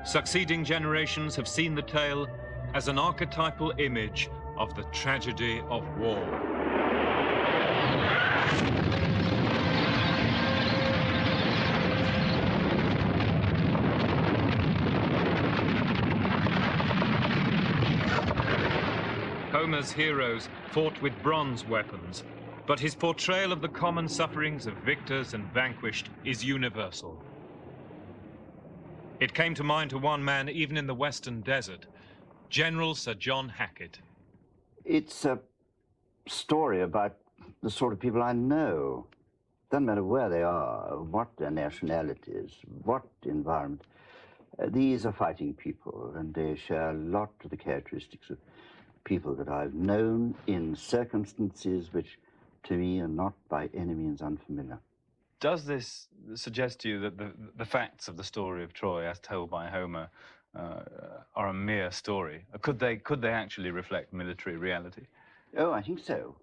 Succeeding generations have seen the tale as an archetypal image of the tragedy of war. Homer's heroes fought with bronze weapons, but his portrayal of the common sufferings of victors and vanquished is universal. It came to mind to one man even in the Western desert, General Sir John Hackett. It's a story about the sort of people I know. doesn't matter where they are, what their nationality is, what environment, these are fighting people, and they share a lot of the characteristics of people that I've known in circumstances which, to me, are not by any means unfamiliar. Does this suggest to you that the facts of the story of Troy, as told by Homer, are a mere story? Could they actually reflect military reality? Oh, I think so.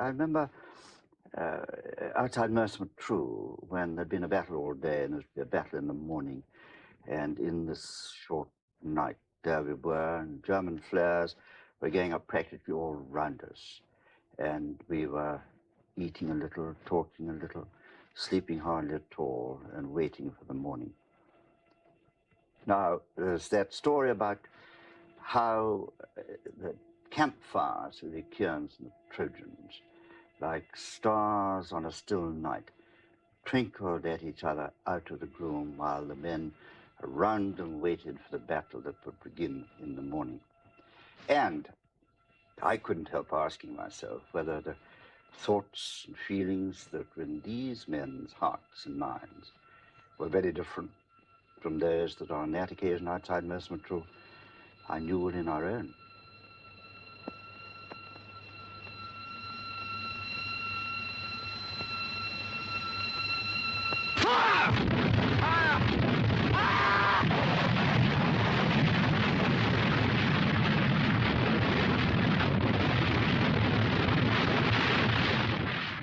I remember outside Mercier-True, when there'd been a battle all day and there'd be a battle in the morning, and in this short night there we were, and German flares were going up practically all round us, and we were eating a little, talking a little, sleeping hardly at all, and waiting for the morning. Now, there's that story about how the campfires with the Achaeans and the Trojans, like stars on a still night, twinkled at each other out of the gloom while the men around them waited for the battle that would begin in the morning. And I couldn't help asking myself whether the thoughts and feelings that were in these men's hearts and minds were very different from those that on that occasion outside Mercier-True I knew were in our own.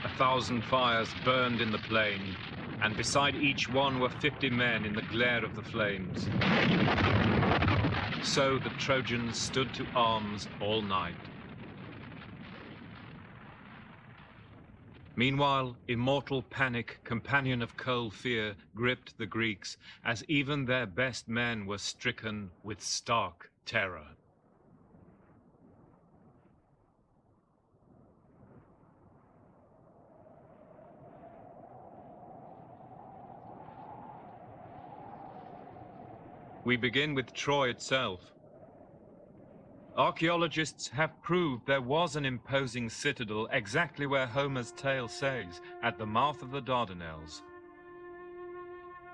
A thousand fires burned in the plain, and beside each one were 50 men in the glare of the flames. So the Trojans stood to arms all night. Meanwhile, immortal panic, companion of cold fear, gripped the Greeks, as even their best men were stricken with stark terror. We begin with Troy itself. Archaeologists have proved there was an imposing citadel exactly where Homer's tale says, at the mouth of the Dardanelles.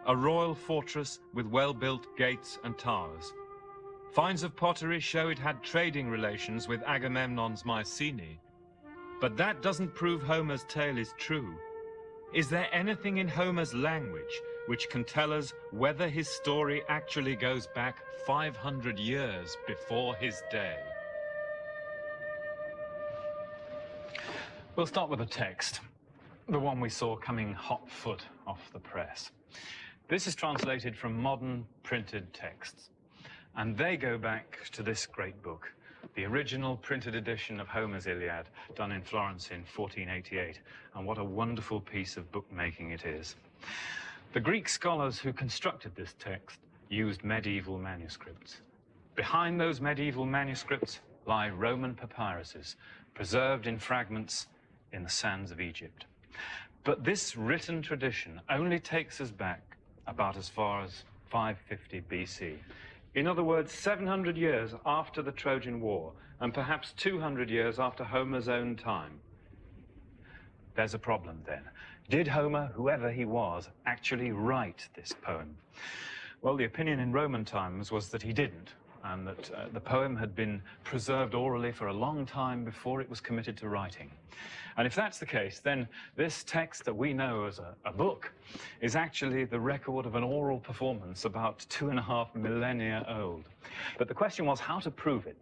A royal fortress with well-built gates and towers. Finds of pottery show it had trading relations with Agamemnon's Mycenae. But that doesn't prove Homer's tale is true. Is there anything in Homer's language which can tell us whether his story actually goes back 500 years before his day? We'll start with the text, the one we saw coming hot foot off the press. This is translated from modern printed texts, and they go back to this great book, the original printed edition of Homer's Iliad, done in Florence in 1488, and what a wonderful piece of bookmaking it is. The Greek scholars who constructed this text used medieval manuscripts. Behind those medieval manuscripts lie Roman papyruses, preserved in fragments in the sands of Egypt. But this written tradition only takes us back about as far as 550 BC. In other words, 700 years after the Trojan War, and perhaps 200 years after Homer's own time. There's a problem then. Did Homer, whoever he was, actually write this poem? Well, the opinion in Roman times was that he didn't, and that the poem had been preserved orally for a long time before it was committed to writing. And if that's the case, then this text that we know as a book is actually the record of an oral performance about 2.5 millennia old. But the question was how to prove it.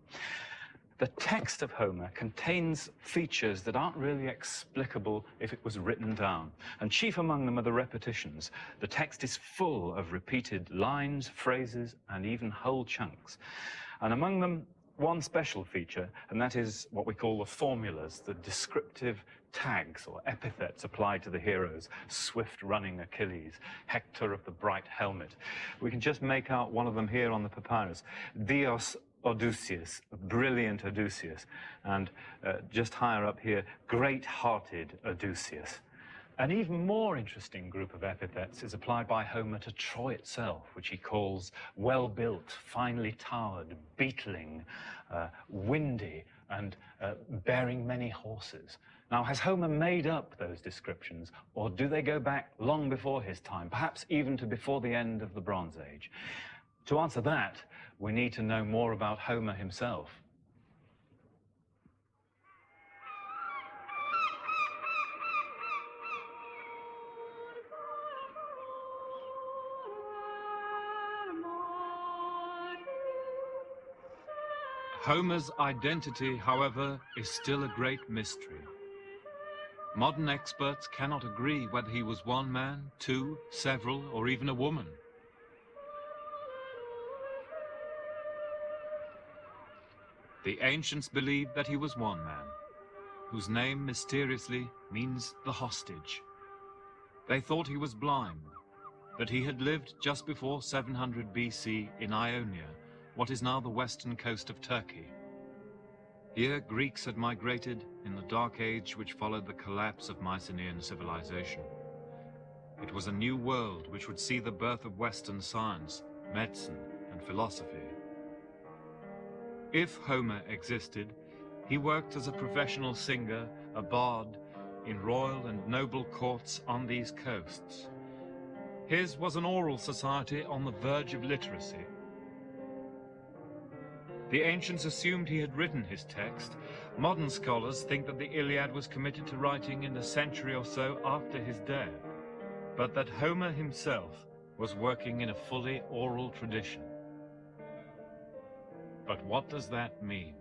The text of Homer contains features that aren't really explicable if it was written down, and chief among them are the repetitions. The text is full of repeated lines, phrases, and even whole chunks. And among them, one special feature, and that is what we call the formulas, the descriptive tags or epithets applied to the heroes. Swift-running Achilles, Hector of the bright helmet. We can just make out one of them here on the papyrus. Dios Odysseus, brilliant Odysseus, and just higher up here, great-hearted Odysseus. An even more interesting group of epithets is applied by Homer to Troy itself, which he calls well-built, finely towered, beetling, windy, and bearing many horses. Now, has Homer made up those descriptions, or do they go back long before his time, perhaps even to before the end of the Bronze Age? To answer that, we need to know more about Homer himself. Homer's identity, however, is still a great mystery. Modern experts cannot agree whether he was one man, two, several, or even a woman. The ancients believed that he was one man, whose name mysteriously means the hostage. They thought he was blind, that he had lived just before 700 BC in Ionia, what is now the western coast of Turkey. Here, Greeks had migrated in the Dark Age which followed the collapse of Mycenaean civilization. It was a new world which would see the birth of Western science, medicine, and philosophy. If Homer existed, he worked as a professional singer, a bard, in royal and noble courts on these coasts. His was an oral society on the verge of literacy. The ancients assumed he had written his text. Modern scholars think that the Iliad was committed to writing in a century or so after his death, but that Homer himself was working in a fully oral tradition. But what does that mean?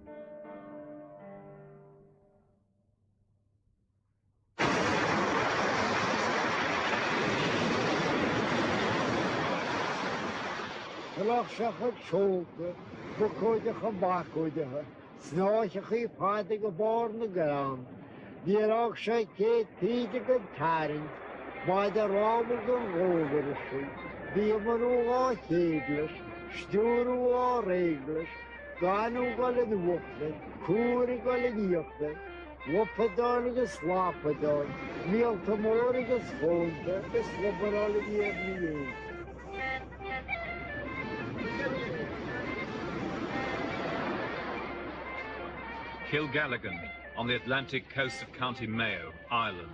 Kilgalligan, on the Atlantic coast of County Mayo, Ireland.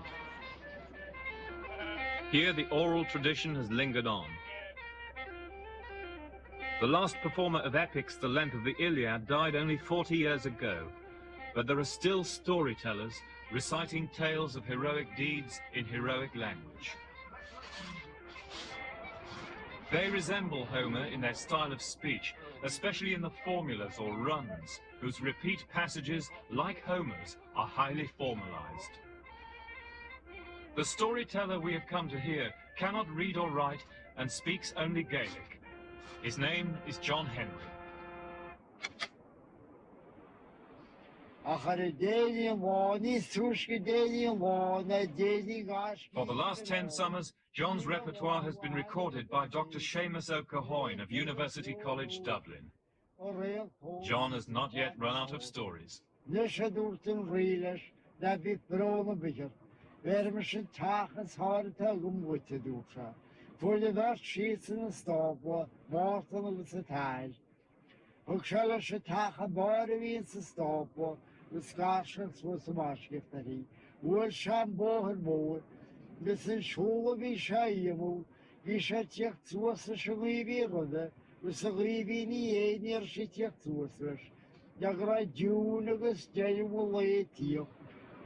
Here the oral tradition has lingered on. The last performer of epics the length of the Iliad died only 40 years ago, but there are still storytellers reciting tales of heroic deeds in heroic language. They resemble Homer in their style of speech, especially in the formulas or runs, whose repeat passages, like Homer's, are highly formalized. The storyteller we have come to hear cannot read or write and speaks only Gaelic. His name is John Henry. For the last 10 summers, John's repertoire has been recorded by Dr. Seamus O'Cahoyne of University College Dublin. John has not yet run out of stories. For the vast sheets in the stop were more than a tail. Hookshella should take a body means the stop with scarshets was a marsh giftery. Wool shambo her more. This is sure we shy mo. We shall check to us a shrivi rudder with a rivini near she check to us. Yagra June August Jay will lay you.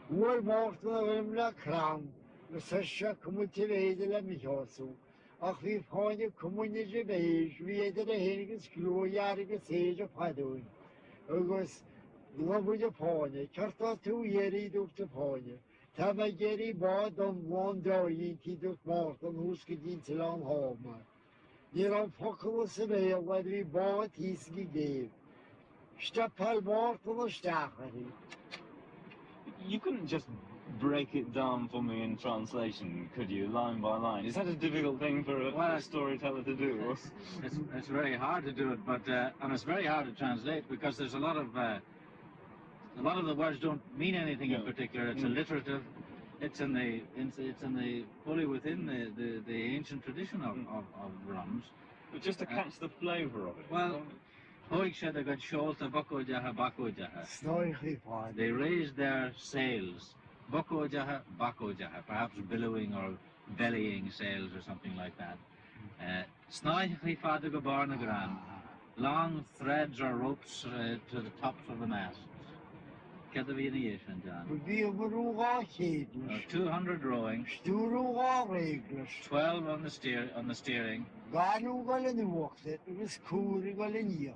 Wool more than a crown. The session motivated let me also. Ach, wie Freunde kommunische Beige, wie jeder heniges Klojarige Sege Padun. August, Glabuja Pony, Charta 2 years of the Pony. Tamageri bought on 1 door into the Morton, who's getting to long home. Near on Pockles away, what we bought his gave. Stapal Morton or Stachari. You couldn't just break it down for me in translation, could you, line by line? Is that a difficult thing for a storyteller to do? It's very hard to do it, but and it's very hard to translate because there's a lot of the words don't mean anything in particular. It's alliterative. It's in the fully within the ancient tradition of runs. But just to catch the flavour of it. Well, They raised their sails, perhaps billowing or bellying sails or something like that. Long threads or ropes to the tops of the mast. 200 rowing, 12 on the steering,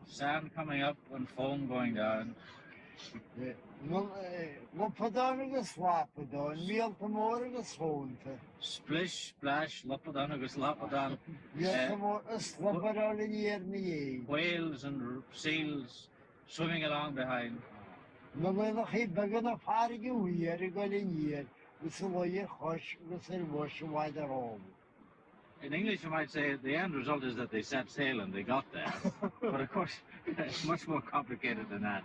sand coming up and foam going down. Splish, splash, Loppadanagus, Loppadan. Whales and seals swimming along behind. In English, you might say the end result is that they set sail and they got there. But of course, it's much more complicated than that.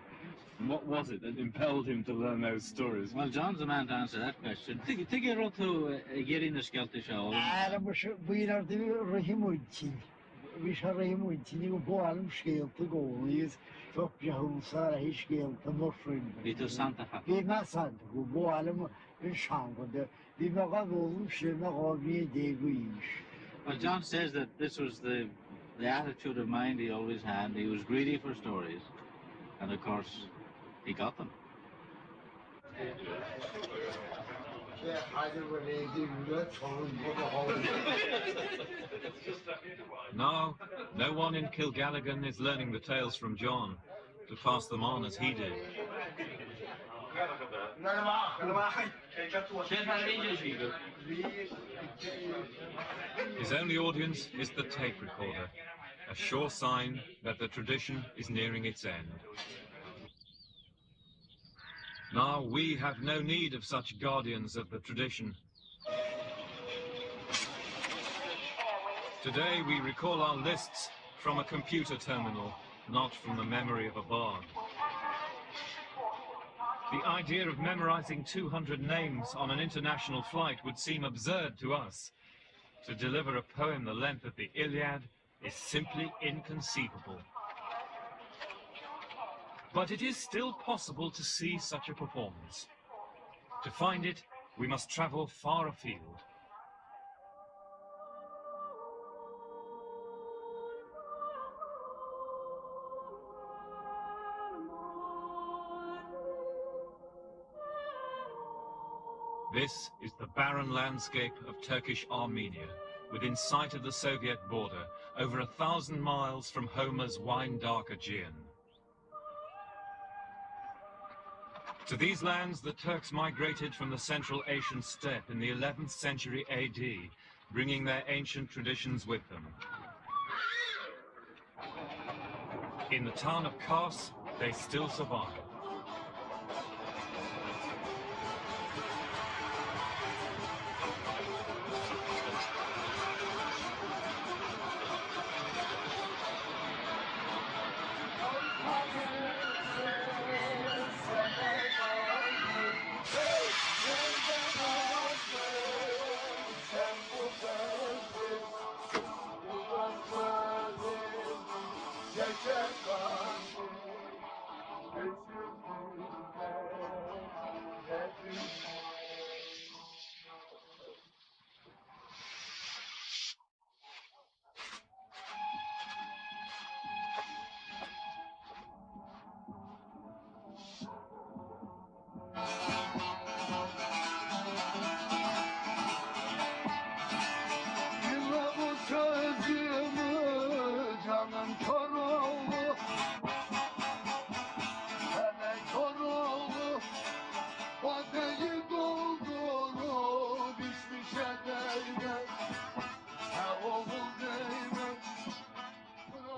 And what was it that impelled him to learn those stories? Well, John's the man to answer that question. Think you wrote to Gerin the Skeltish Owl. Ito Santa Fa. Well, John says that this was the attitude of mind he always had. He was greedy for stories. And of course, he got them. Now, no one in Kilgalligan is learning the tales from John to pass them on as he did. His only audience is the tape recorder, a sure sign that the tradition is nearing its end. Now we have no need of such guardians of the tradition. Today we recall our lists from a computer terminal, not from the memory of a bard. The idea of memorizing 200 names on an international flight would seem absurd to us. To deliver a poem the length of the Iliad is simply inconceivable. But it is still possible to see such a performance. To find it, we must travel far afield. This is the barren landscape of Turkish Armenia, within sight of the Soviet border, over 1,000 miles from Homer's wine-dark Aegean. To these lands, the Turks migrated from the Central Asian steppe in the 11th century AD, bringing their ancient traditions with them. In the town of Kars, they still survive.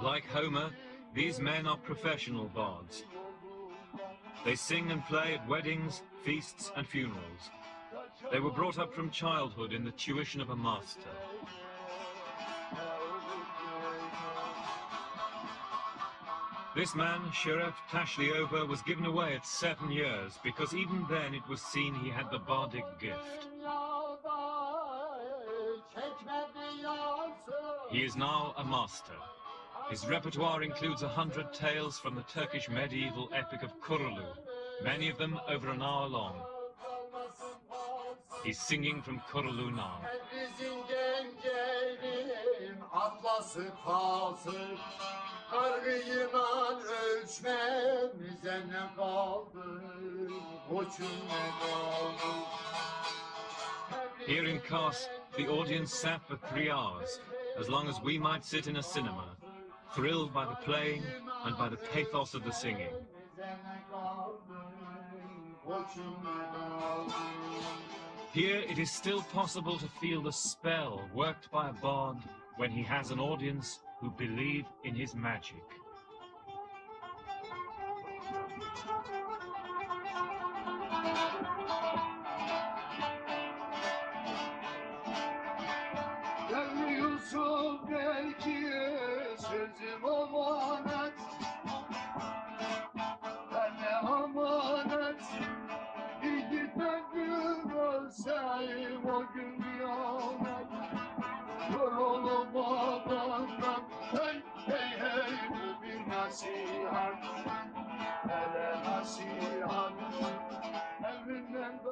Like Homer, these men are professional bards. They sing and play at weddings, feasts, and funerals. They were brought up from childhood in the tuition of a master. This man, Sheriff Tashliover, was given away at 7 years because even then it was seen he had the bardic gift. He is now a master. His repertoire includes 100 tales from the Turkish medieval epic of Kurulu, many of them over an hour long. He's singing from Kurulu now. Here in Kars, the audience sat for 3 hours, as long as we might sit in a cinema, thrilled by the playing and by the pathos of the singing. Here it is still possible to feel the spell worked by a bard when he has an audience who believe in his magic.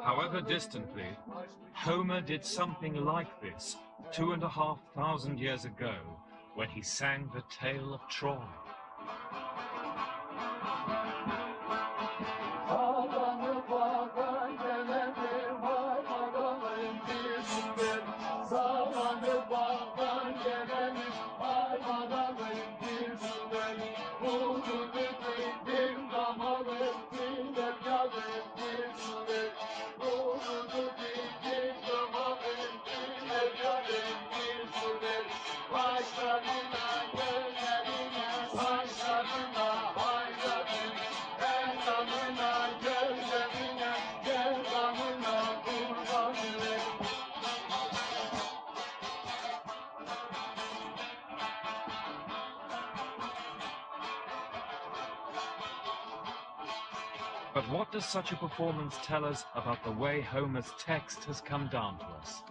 However distantly, Homer did something like this 2,500 years ago when he sang the tale of Troy. But what does such a performance tell us about the way Homer's text has come down to us?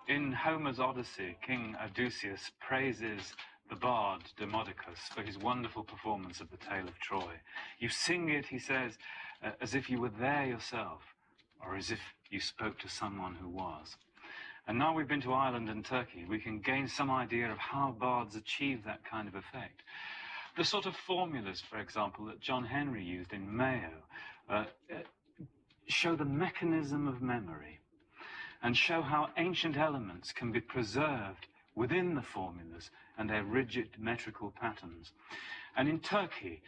In Homer's Odyssey, King Odysseus praises the bard Demodocus for his wonderful performance of the tale of Troy. You sing it, he says, as if you were there yourself, or as if you spoke to someone who was. And now we've been to Ireland and Turkey, we can gain some idea of how bards achieve that kind of effect. The sort of formulas, for example, that John Henry used in Mayo show the mechanism of memory and show how ancient elements can be preserved within the formulas and their rigid metrical patterns. And in Turkey,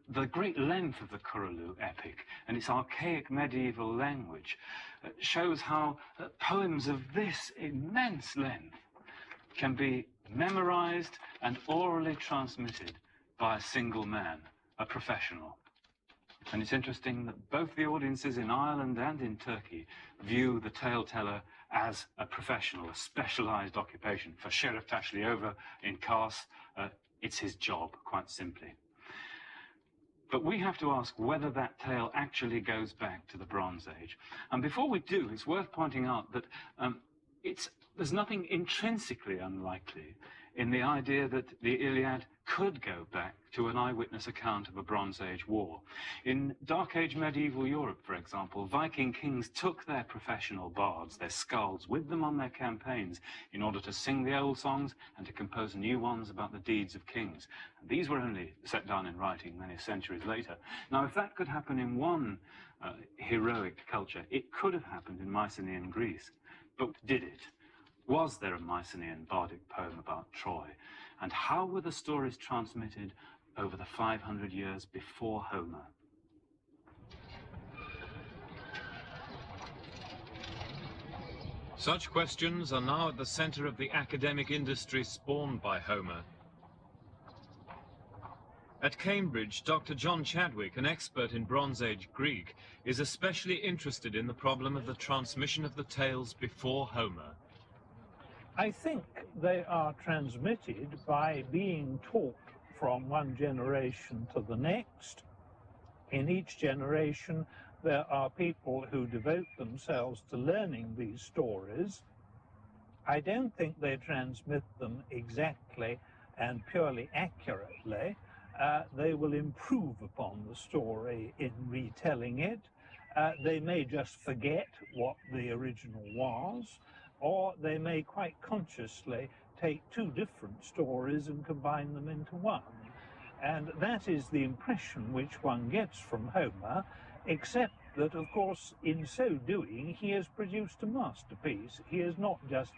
the great length of the Kurulu epic and its archaic medieval language shows how poems of this immense length can be memorized and orally transmitted by a single man, a professional. And it's interesting that both the audiences in Ireland and in Turkey view the tale teller as a professional, a specialized occupation. For Sheriff Tashliover in Kars, it's his job, quite simply. But we have to ask whether that tale actually goes back to the Bronze Age. And before we do, it's worth pointing out that there's nothing intrinsically unlikely in the idea that the Iliad could go back to an eyewitness account of a Bronze Age war. In Dark Age medieval Europe, for example, Viking kings took their professional bards, their skalds, with them on their campaigns in order to sing the old songs and to compose new ones about the deeds of kings. These were only set down in writing many centuries later. Now, if that could happen in one heroic culture, it could have happened in Mycenaean Greece. But did it? Was there a Mycenaean bardic poem about Troy? And how were the stories transmitted over the 500 years before Homer? Such questions are now at the center of the academic industry spawned by Homer. At Cambridge, Dr. John Chadwick, an expert in Bronze Age Greek, is especially interested in the problem of the transmission of the tales before Homer. I think they are transmitted by being taught from one generation to the next. In each generation, there are people who devote themselves to learning these stories, I don't think they transmit them exactly and purely accurately. They will improve upon the story in retelling it. They may just forget what the original was, or they may quite consciously take two different stories and combine them into one. And that is the impression which one gets from Homer, except that, of course, in so doing, he has produced a masterpiece. He has not just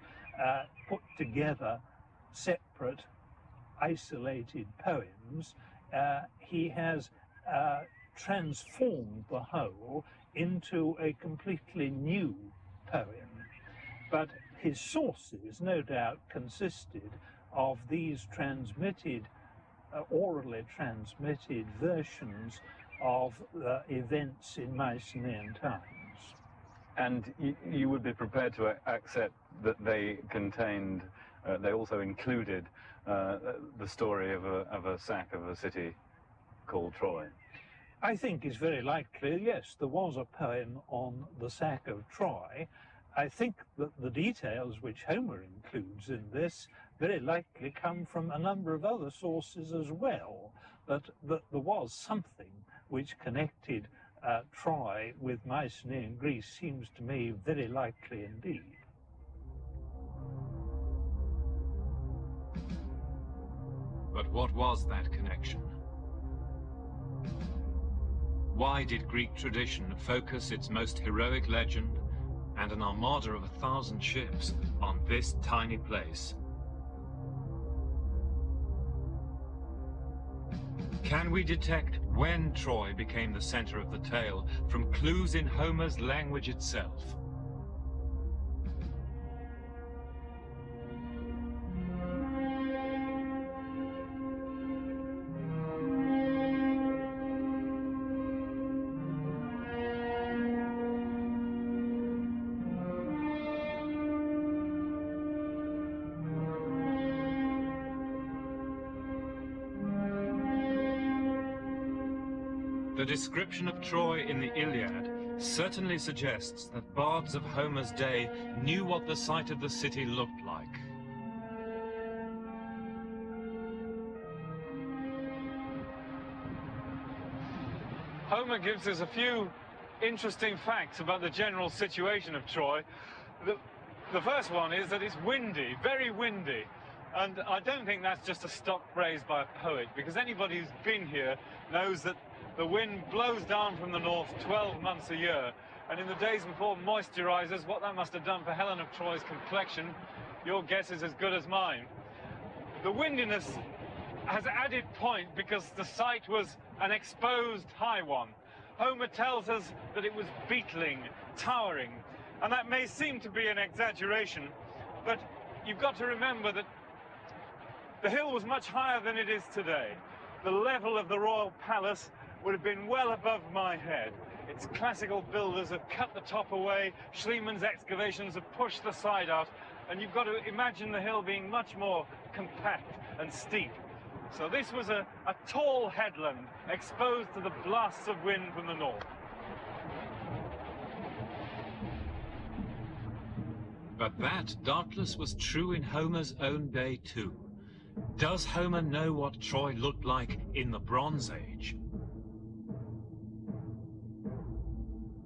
put together separate, isolated poems. He has transformed the whole into a completely new poem. But his sources, no doubt, consisted of these transmitted, orally transmitted versions of events in Mycenaean times. And you would be prepared to accept that they contained, they also included the story of a sack of a city called Troy? I think it's very likely, yes, there was a poem on the sack of Troy. I think that the details which Homer includes in this very likely come from a number of other sources as well, but that there was something which connected Troy with Mycenaean Greece seems to me very likely indeed. But what was that connection? Why did Greek tradition focus its most heroic legend and an armada of 1,000 ships on this tiny place? Can we detect when Troy became the center of the tale from clues in Homer's language itself? The description of Troy in the Iliad certainly suggests that bards of Homer's day knew what the site of the city looked like. Homer gives us a few interesting facts about the general situation of Troy. The first one is that it's windy, very windy. And I don't think that's just a stock phrase by a poet, because anybody who's been here knows that the wind blows down from the north 12 months a year. And in the days before moisturizers, what that must have done for Helen of Troy's complexion, your guess is as good as mine. The windiness has added point because the site was an exposed high one. Homer tells us that it was beetling, towering, and that may seem to be an exaggeration, but you've got to remember that the hill was much higher than it is today. The level of the royal palace would have been well above my head. Its classical builders have cut the top away, Schliemann's excavations have pushed the side out, and you've got to imagine the hill being much more compact and steep. So this was a tall headland exposed to the blasts of wind from the north. But that doubtless was true in Homer's own day too. Does Homer know what Troy looked like in the Bronze Age?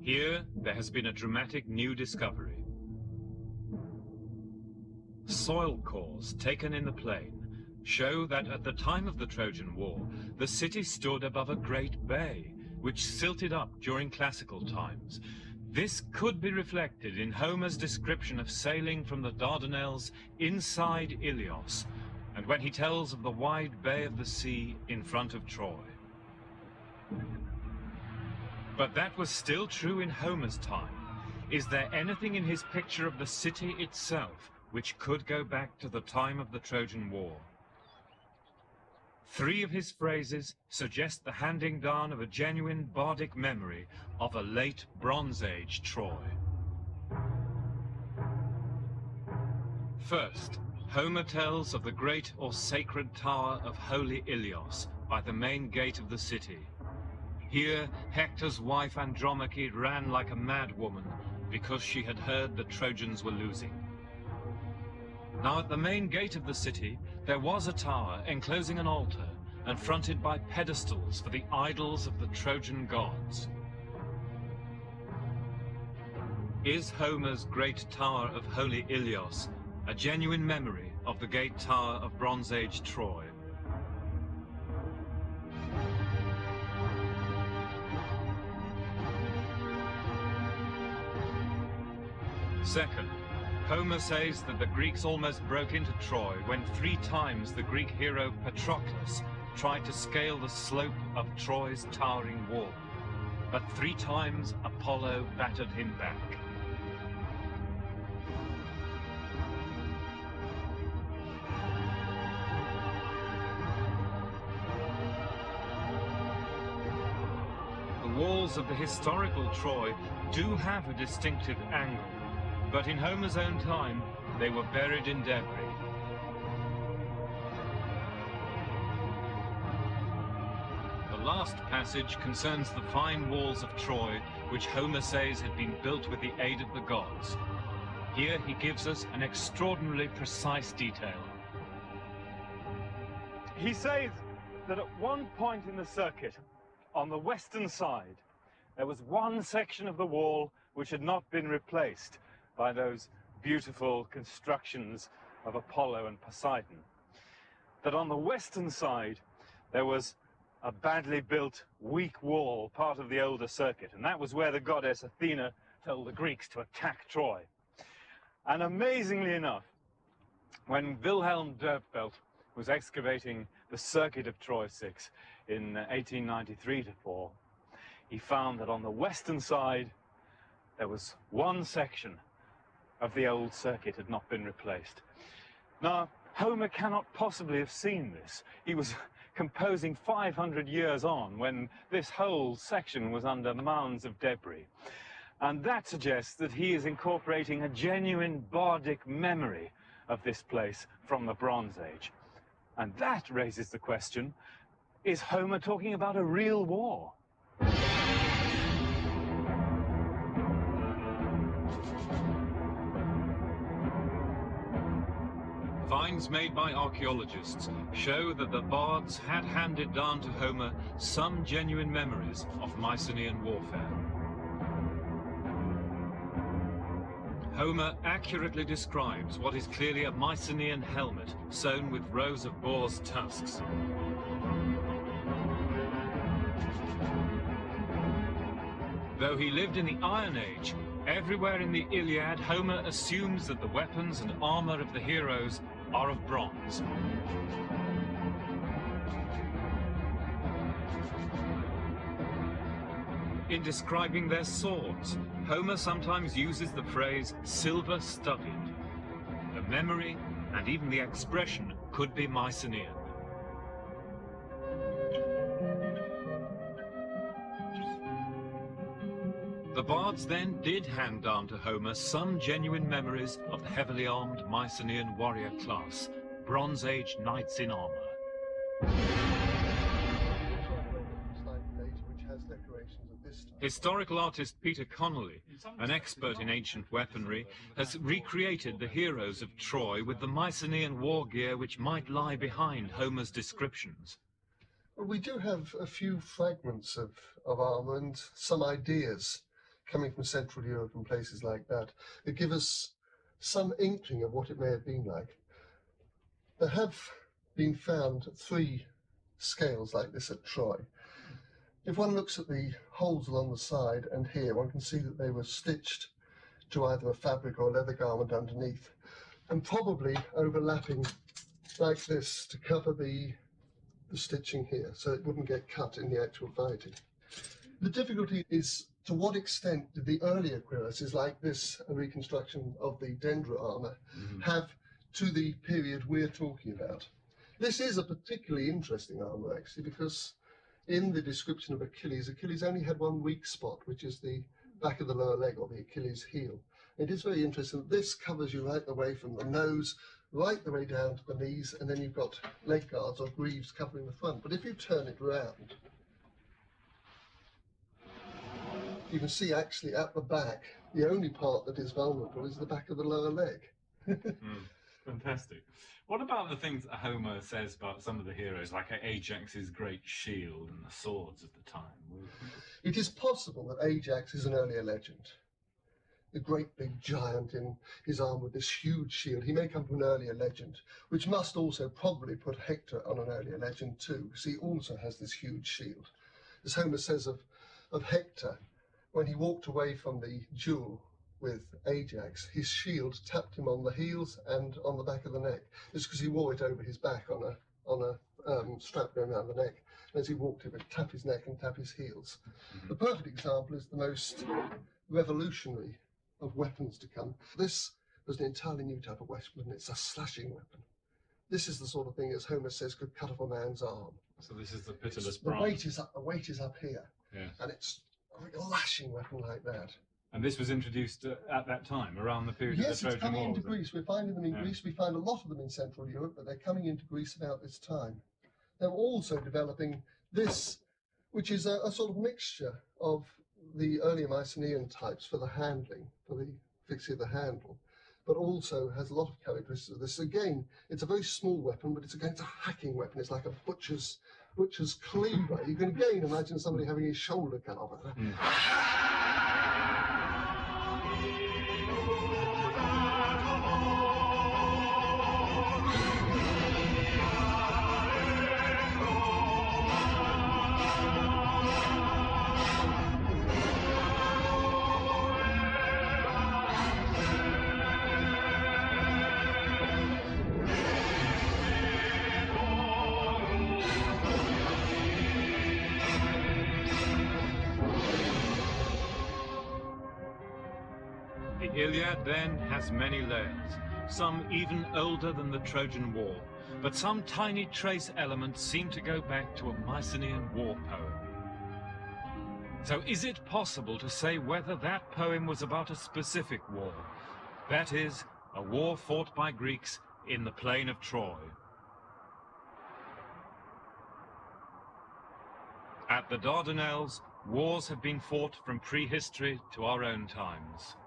Here, there has been a dramatic new discovery. Soil cores taken in the plain show that at the time of the Trojan War, the city stood above a great bay, which silted up during classical times. This could be reflected in Homer's description of sailing from the Dardanelles inside Ilios, and when he tells of the wide bay of the sea in front of Troy. But that was still true in Homer's time. Is there anything in his picture of the city itself which could go back to the time of the Trojan War? 3 of his phrases suggest the handing down of a genuine bardic memory of a late Bronze Age Troy. First, Homer tells of the great or sacred tower of Holy Ilios by the main gate of the city. Here, Hector's wife Andromache ran like a mad woman because she had heard the Trojans were losing. Now at the main gate of the city, there was a tower enclosing an altar and fronted by pedestals for the idols of the Trojan gods. Is Homer's great tower of Holy Ilios a genuine memory of the gate tower of Bronze Age Troy? Second, Homer says that the Greeks almost broke into Troy when 3 times the Greek hero Patroclus tried to scale the slope of Troy's towering wall, but 3 times Apollo battered him back. The walls of the historical Troy do have a distinctive angle, but in Homer's own time, they were buried in debris. The last passage concerns the fine walls of Troy, which Homer says had been built with the aid of the gods. Here he gives us an extraordinarily precise detail. He says that at one point in the circuit, on the western side, there was one section of the wall which had not been replaced by those beautiful constructions of Apollo and Poseidon. That on the western side, there was a badly built, weak wall, part of the older circuit, and that was where the goddess Athena told the Greeks to attack Troy. And amazingly enough, when Wilhelm Dörpfeld was excavating the circuit of Troy 6 in 1893-4, he found that on the western side, there was one section of the old circuit had not been replaced. Now, Homer cannot possibly have seen this. He was composing 500 years on when this whole section was under mounds of debris. And that suggests that he is incorporating a genuine bardic memory of this place from the Bronze Age. And that raises the question, is Homer talking about a real war? Finds made by archaeologists show that the bards had handed down to Homer some genuine memories of Mycenaean warfare. Homer accurately describes what is clearly a Mycenaean helmet sewn with rows of boar's tusks. Though he lived in the Iron Age, everywhere in the Iliad, Homer assumes that the weapons and armor of the heroes are of bronze. In describing their swords, Homer sometimes uses the phrase silver-studded. The memory and even the expression could be Mycenaean. The bards then did hand down to Homer some genuine memories of the heavily armed Mycenaean warrior class, Bronze Age knights in armor. Historical artist Peter Connolly, an expert in ancient weaponry, has recreated the heroes of Troy with the Mycenaean war gear which might lie behind Homer's descriptions. Well, we do have a few fragments of armor and some ideas coming from Central Europe and places like that give us some inkling of what it may have been like. There have been found 3 scales like this at Troy. If one looks at the holes along the side and here, one can see that they were stitched to either a fabric or a leather garment underneath, and probably overlapping like this to cover the stitching here, so it wouldn't get cut in the actual fighting. The difficulty is to what extent did the earlier cuirasses, like this, a reconstruction of the Dendra armor, have to the period we're talking about? This is a particularly interesting armor, actually, because in the description of Achilles, Achilles only had one weak spot, which is the back of the lower leg, or the Achilles heel. It is very interesting that this covers you right the way from the nose, right the way down to the knees, and then you've got leg guards or greaves covering the front. But if you turn it round, you can see actually at the back, the only part that is vulnerable is the back of the lower leg. Fantastic. What about the things that Homer says about some of the heroes, like Ajax's great shield and the swords of the time? It is possible that Ajax is an earlier legend. The great big giant in his arm with this huge shield. He may come from an earlier legend, which must also probably put Hector on an earlier legend too, because he also has this huge shield. As Homer says of Hector, when he walked away from the duel with Ajax, his shield tapped him on the heels and on the back of the neck. It's because he wore it over his back on a strap going around the neck. And as he walked, he would tap his neck and tap his heels. The perfect example is the most revolutionary of weapons to come. This was an entirely new type of weapon. It's a slashing weapon. This is the sort of thing, as Homer says, could cut off a man's arm. So this is the pitiless The bronze. weight is up here, Yeah. and it's a lashing weapon like that. And this was introduced at that time, around the period of the Yes, Trojan it's coming War. into Greece. We're finding them in Yeah. Greece. We find a lot of them in Central Europe, but they're coming into Greece about this time. They're also developing this, which is a sort of mixture of the earlier Mycenaean types for the handling, for the fixing of the handle, but also has a lot of characteristics of this. Again, it's a very small weapon, but it's a hacking weapon. It's like a butcher's cleaver. You can again imagine somebody having his shoulder cut off. The Iliad, then, has many layers, some even older than the Trojan War, but some tiny trace elements seem to go back to a Mycenaean war poem. So is it possible to say whether that poem was about a specific war? That is, a war fought by Greeks in the plain of Troy. At the Dardanelles, wars have been fought from prehistory to our own times.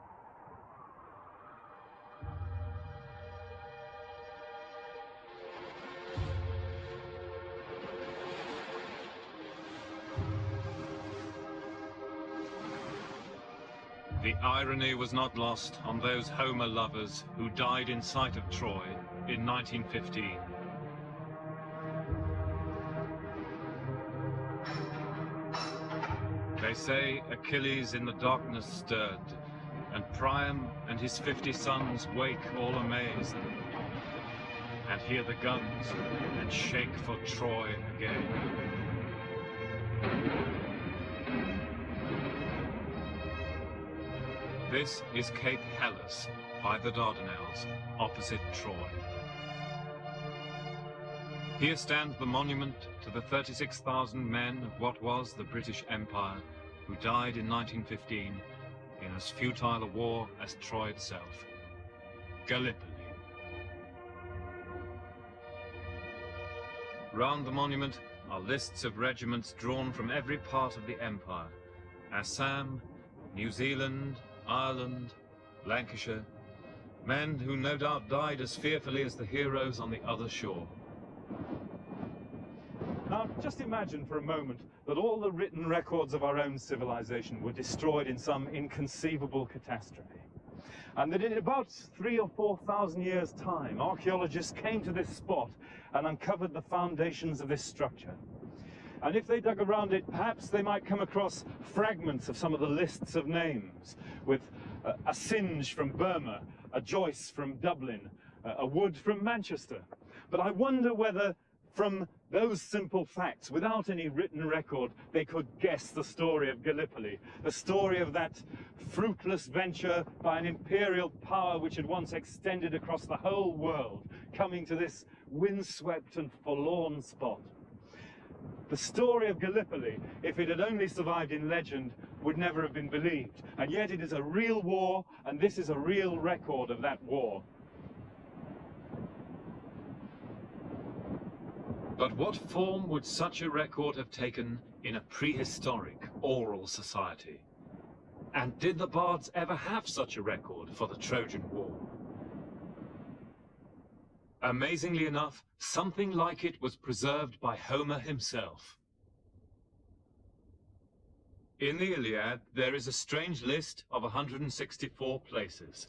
The irony was not lost on those Homer lovers who died in sight of Troy in 1915. They say Achilles in the darkness stirred, and Priam and his 50 sons wake all amazed, and hear the guns and shake for Troy again. This is Cape Helles by the Dardanelles, opposite Troy. Here stands the monument to the 36,000 men of what was the British Empire who died in 1915 in as futile a war as Troy itself, Gallipoli. Round the monument are lists of regiments drawn from every part of the empire: Assam, New Zealand, Ireland, Lancashire, men who no doubt died as fearfully as the heroes on the other shore. Now, just imagine for a moment that all the written records of our own civilization were destroyed in some inconceivable catastrophe. And that in about 3,000 or 4,000 years' time, archaeologists came to this spot and uncovered the foundations of this structure. And if they dug around it, perhaps they might come across fragments of some of the lists of names, with a Singe from Burma, a Joyce from Dublin, a Wood from Manchester. But I wonder whether from those simple facts, without any written record, they could guess the story of Gallipoli, the story of that fruitless venture by an imperial power which had once extended across the whole world, coming to this windswept and forlorn spot. The story of Gallipoli, if it had only survived in legend, would never have been believed. And yet it is a real war, and this is a real record of that war. But what form would such a record have taken in a prehistoric oral society? And did the bards ever have such a record for the Trojan War? Amazingly enough, something like it was preserved by Homer himself. In the Iliad, there is a strange list of 164 places.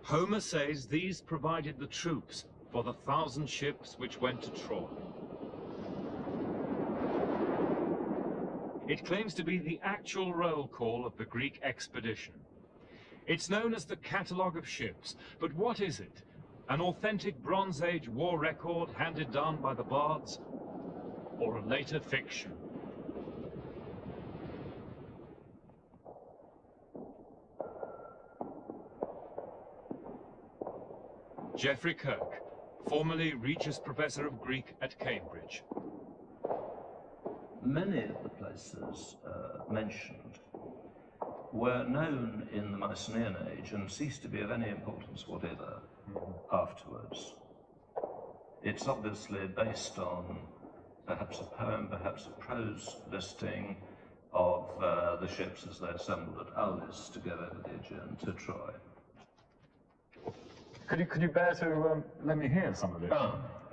Homer says these provided the troops for the 1,000 ships which went to Troy. It claims to be the actual roll call of the Greek expedition. It's known as the Catalogue of Ships, but what is it? An authentic Bronze Age war record handed down by the bards, or a later fiction? Geoffrey Kirk, formerly Regius Professor of Greek at Cambridge. Many of the places mentioned were known in the Mycenaean age and ceased to be of any importance whatever afterwards. It's obviously based on perhaps a poem, perhaps a prose listing of the ships as they assembled at Aulis to go over the Aegean to Troy. Could you bear to let me hear some of it?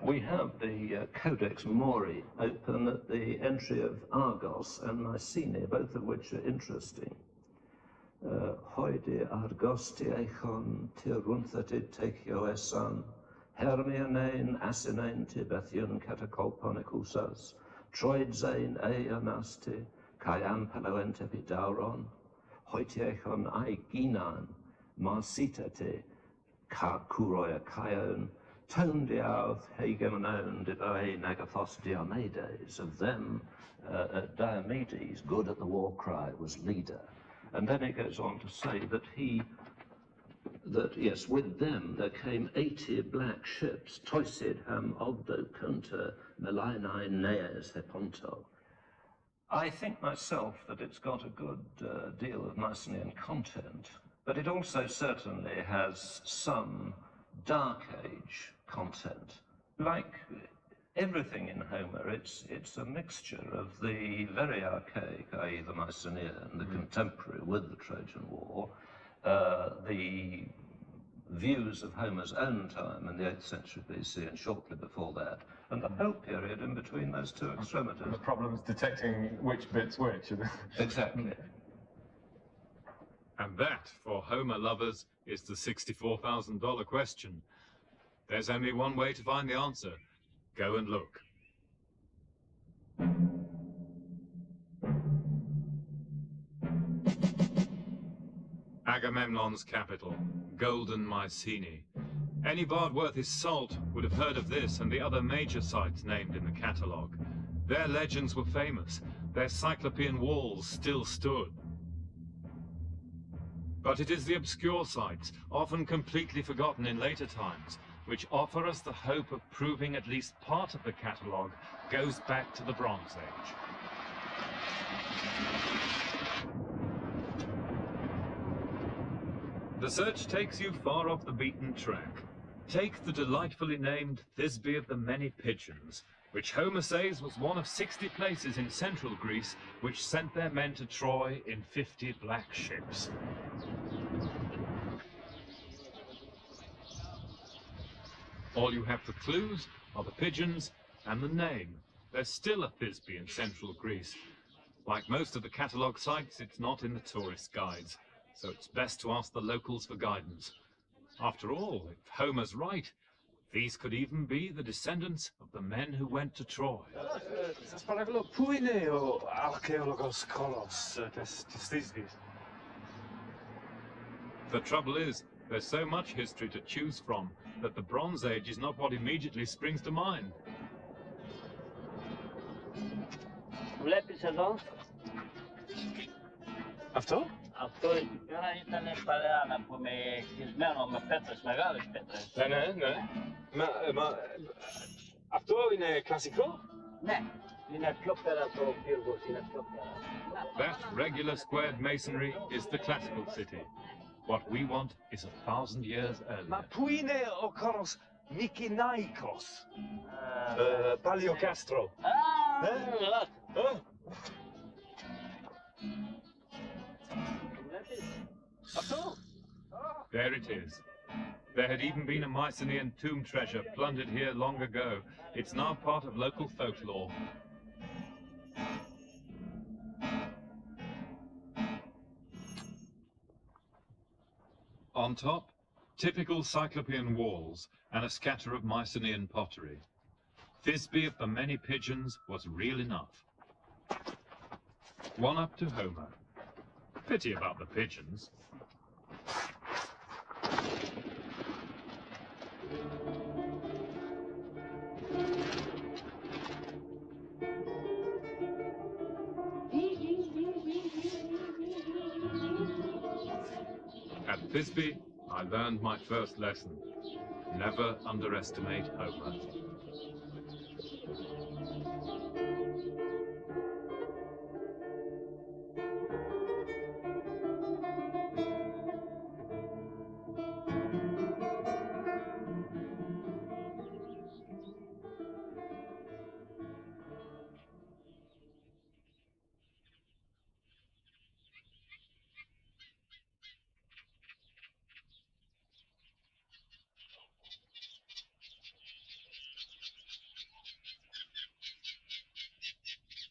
We have the Codex Mori open at the entry of Argos and Mycenae, both of which are interesting. Hoide Argosti echon tirunthati tekio esan, Hermionein asinein tibethion catacolponicusas, Troidzain eanasti, kai ampaloente vidauron, Hoitiechon aiginan, Marsitate, Ka kuroia kaion, Tondiauth hegemonon divae negathos Diomedes. Of them, Diomedes, good at the war cry, was leader. And then it goes on to say that yes, with them there came 80 black ships, Toisid ham Ogdo Kunta Melainai Neas Heponto. I think myself that it's got a good deal of Mycenaean content, but it also certainly has some Dark Age content. Like everything in Homer, it's a mixture of the very archaic, i.e. the Mycenaean, the contemporary with the Trojan War, the views of Homer's own time in the 8th century BC and shortly before that, and the whole period in between those two extremities. And the problem is detecting which bit's which. Exactly. And that, for Homer lovers, is the $64,000 question. There's only one way to find the answer. Go and look. Agamemnon's capital, Golden Mycenae. Any bard worth his salt would have heard of this and the other major sites named in the catalogue. Their legends were famous. Their cyclopean walls still stood. But it is the obscure sites, often completely forgotten in later times, which offer us the hope of proving at least part of the catalogue goes back to the Bronze Age. The search takes you far off the beaten track. Take the delightfully named Thisbe of the Many Pigeons, which Homer says was one of 60 places in central Greece which sent their men to Troy in 50 black ships. All you have for clues are the pigeons and the name. There's still a Thisbe in central Greece. Like most of the catalogue sites, it's not in the tourist guides, so it's best to ask the locals for guidance. After all, if Homer's right, these could even be the descendants of the men who went to Troy. The trouble is, there's so much history to choose from that the Bronze Age is not what immediately springs to mind. Αυτό? Αυτό ήταν παλαιά που με χτισμένο με πέτρες, μεγάλες πέτρες. Ναι. Αυτό είναι κλασικό? Ναι. Είναι πιο πέρα το πύργος, είναι πιο πέρα. That regular squared masonry is the classical city. What we want is 1,000 years earlier. Μα πού είναι ο χώρος Μικηναϊκός? Παλαιοκάστρο. There it is, There had even been a Mycenaean tomb treasure plundered here long ago. It's now part of local folklore. On top, typical Cyclopean walls and a scatter of Mycenaean pottery. Thisbe of the many pigeons was real enough. One up to Homer. Pity about the pigeons. At Thisbe, I learned my first lesson. Never underestimate Homer.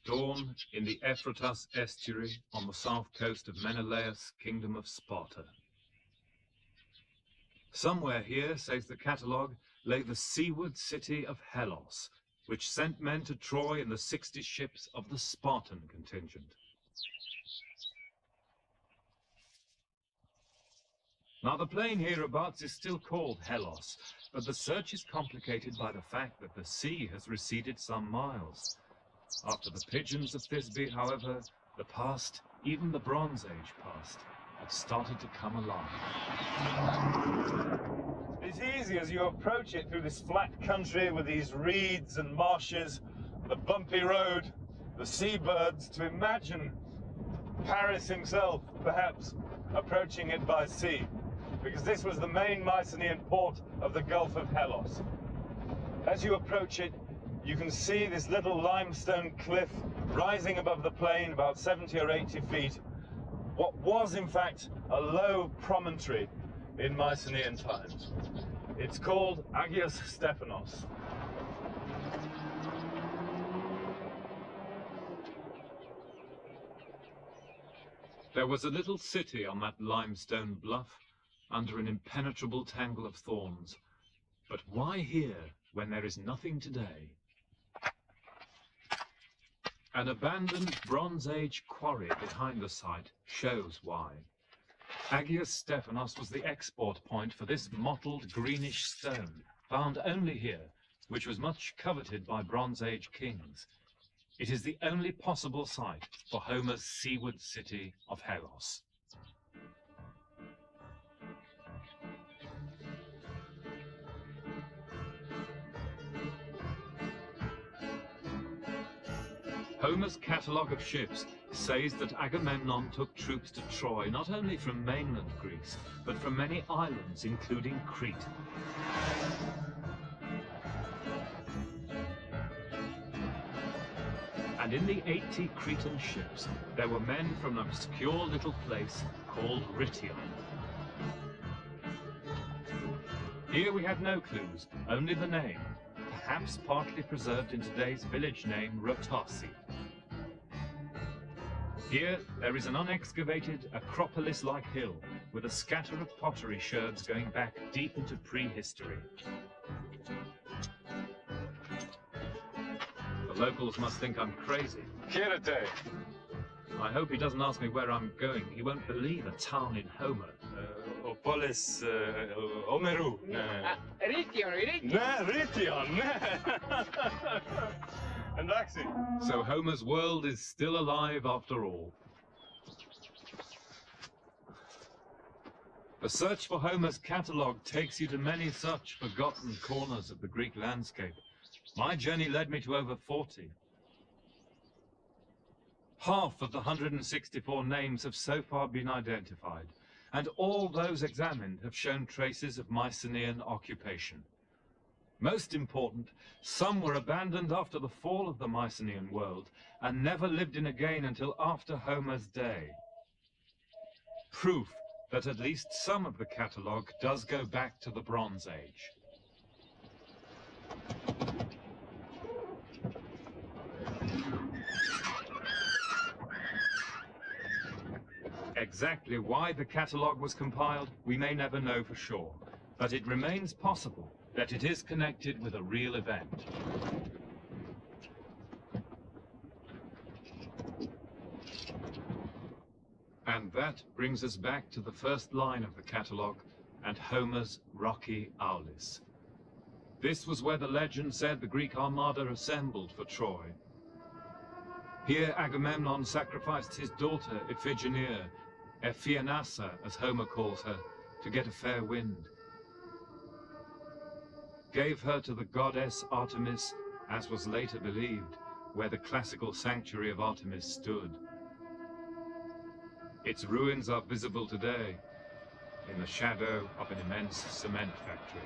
Dawn in the Euphrates estuary on the south coast of Menelaus' kingdom of Sparta. Somewhere here, says the catalogue, lay the seaward city of Hellas, which sent men to Troy in the 60 ships of the Spartan contingent. Now the plain hereabouts is still called Hellas, but the search is complicated by the fact that the sea has receded some miles. After the pigeons of Thisbe, however, the past, even the Bronze Age past, had started to come alive. It's easy as you approach it through this flat country with these reeds and marshes, the bumpy road, the seabirds, to imagine Paris himself, perhaps, approaching it by sea, because this was the main Mycenaean port of the Gulf of Hellas. As you approach it, you can see this little limestone cliff rising above the plain about 70 or 80 feet. What was, in fact, a low promontory in Mycenaean times. It's called Agios Stephanos. There was a little city on that limestone bluff, under an impenetrable tangle of thorns. But why here, when there is nothing today? An abandoned Bronze Age quarry behind the site shows why. Agios Stephanos was the export point for this mottled greenish stone, found only here, which was much coveted by Bronze Age kings. It is the only possible site for Homer's seaward city of Hellas. Homer's catalogue of ships says that Agamemnon took troops to Troy not only from mainland Greece, but from many islands, including Crete. And in the 80 Cretan ships, there were men from an obscure little place called Rhytion. Here we have no clues, only the name, perhaps partly preserved in today's village name, Rotasi. Here, there is an unexcavated Acropolis-like hill with a scatter of pottery sherds going back deep into prehistory. The locals must think I'm crazy. Kirete. I hope he doesn't ask me where I'm going. He won't believe a town in Homer. Opolis Omeru. Rhytion. And Axi. So Homer's world is still alive after all. The search for Homer's catalogue takes you to many such forgotten corners of the Greek landscape. My journey led me to over 40. Half of the 164 names have so far been identified, and all those examined have shown traces of Mycenaean occupation. Most important, some were abandoned after the fall of the Mycenaean world and never lived in again until after Homer's day. Proof that at least some of the catalogue does go back to the Bronze Age. Exactly why the catalogue was compiled, we may never know for sure, but it remains possible that it is connected with a real event. And that brings us back to the first line of the catalogue and Homer's rocky Aulis. This was where the legend said the Greek armada assembled for Troy. Here Agamemnon sacrificed his daughter Iphigenia, Ephianassa as Homer calls her, to get a fair wind. Gave her to the goddess Artemis, as was later believed, where the classical sanctuary of Artemis stood. Its ruins are visible today in the shadow of an immense cement factory.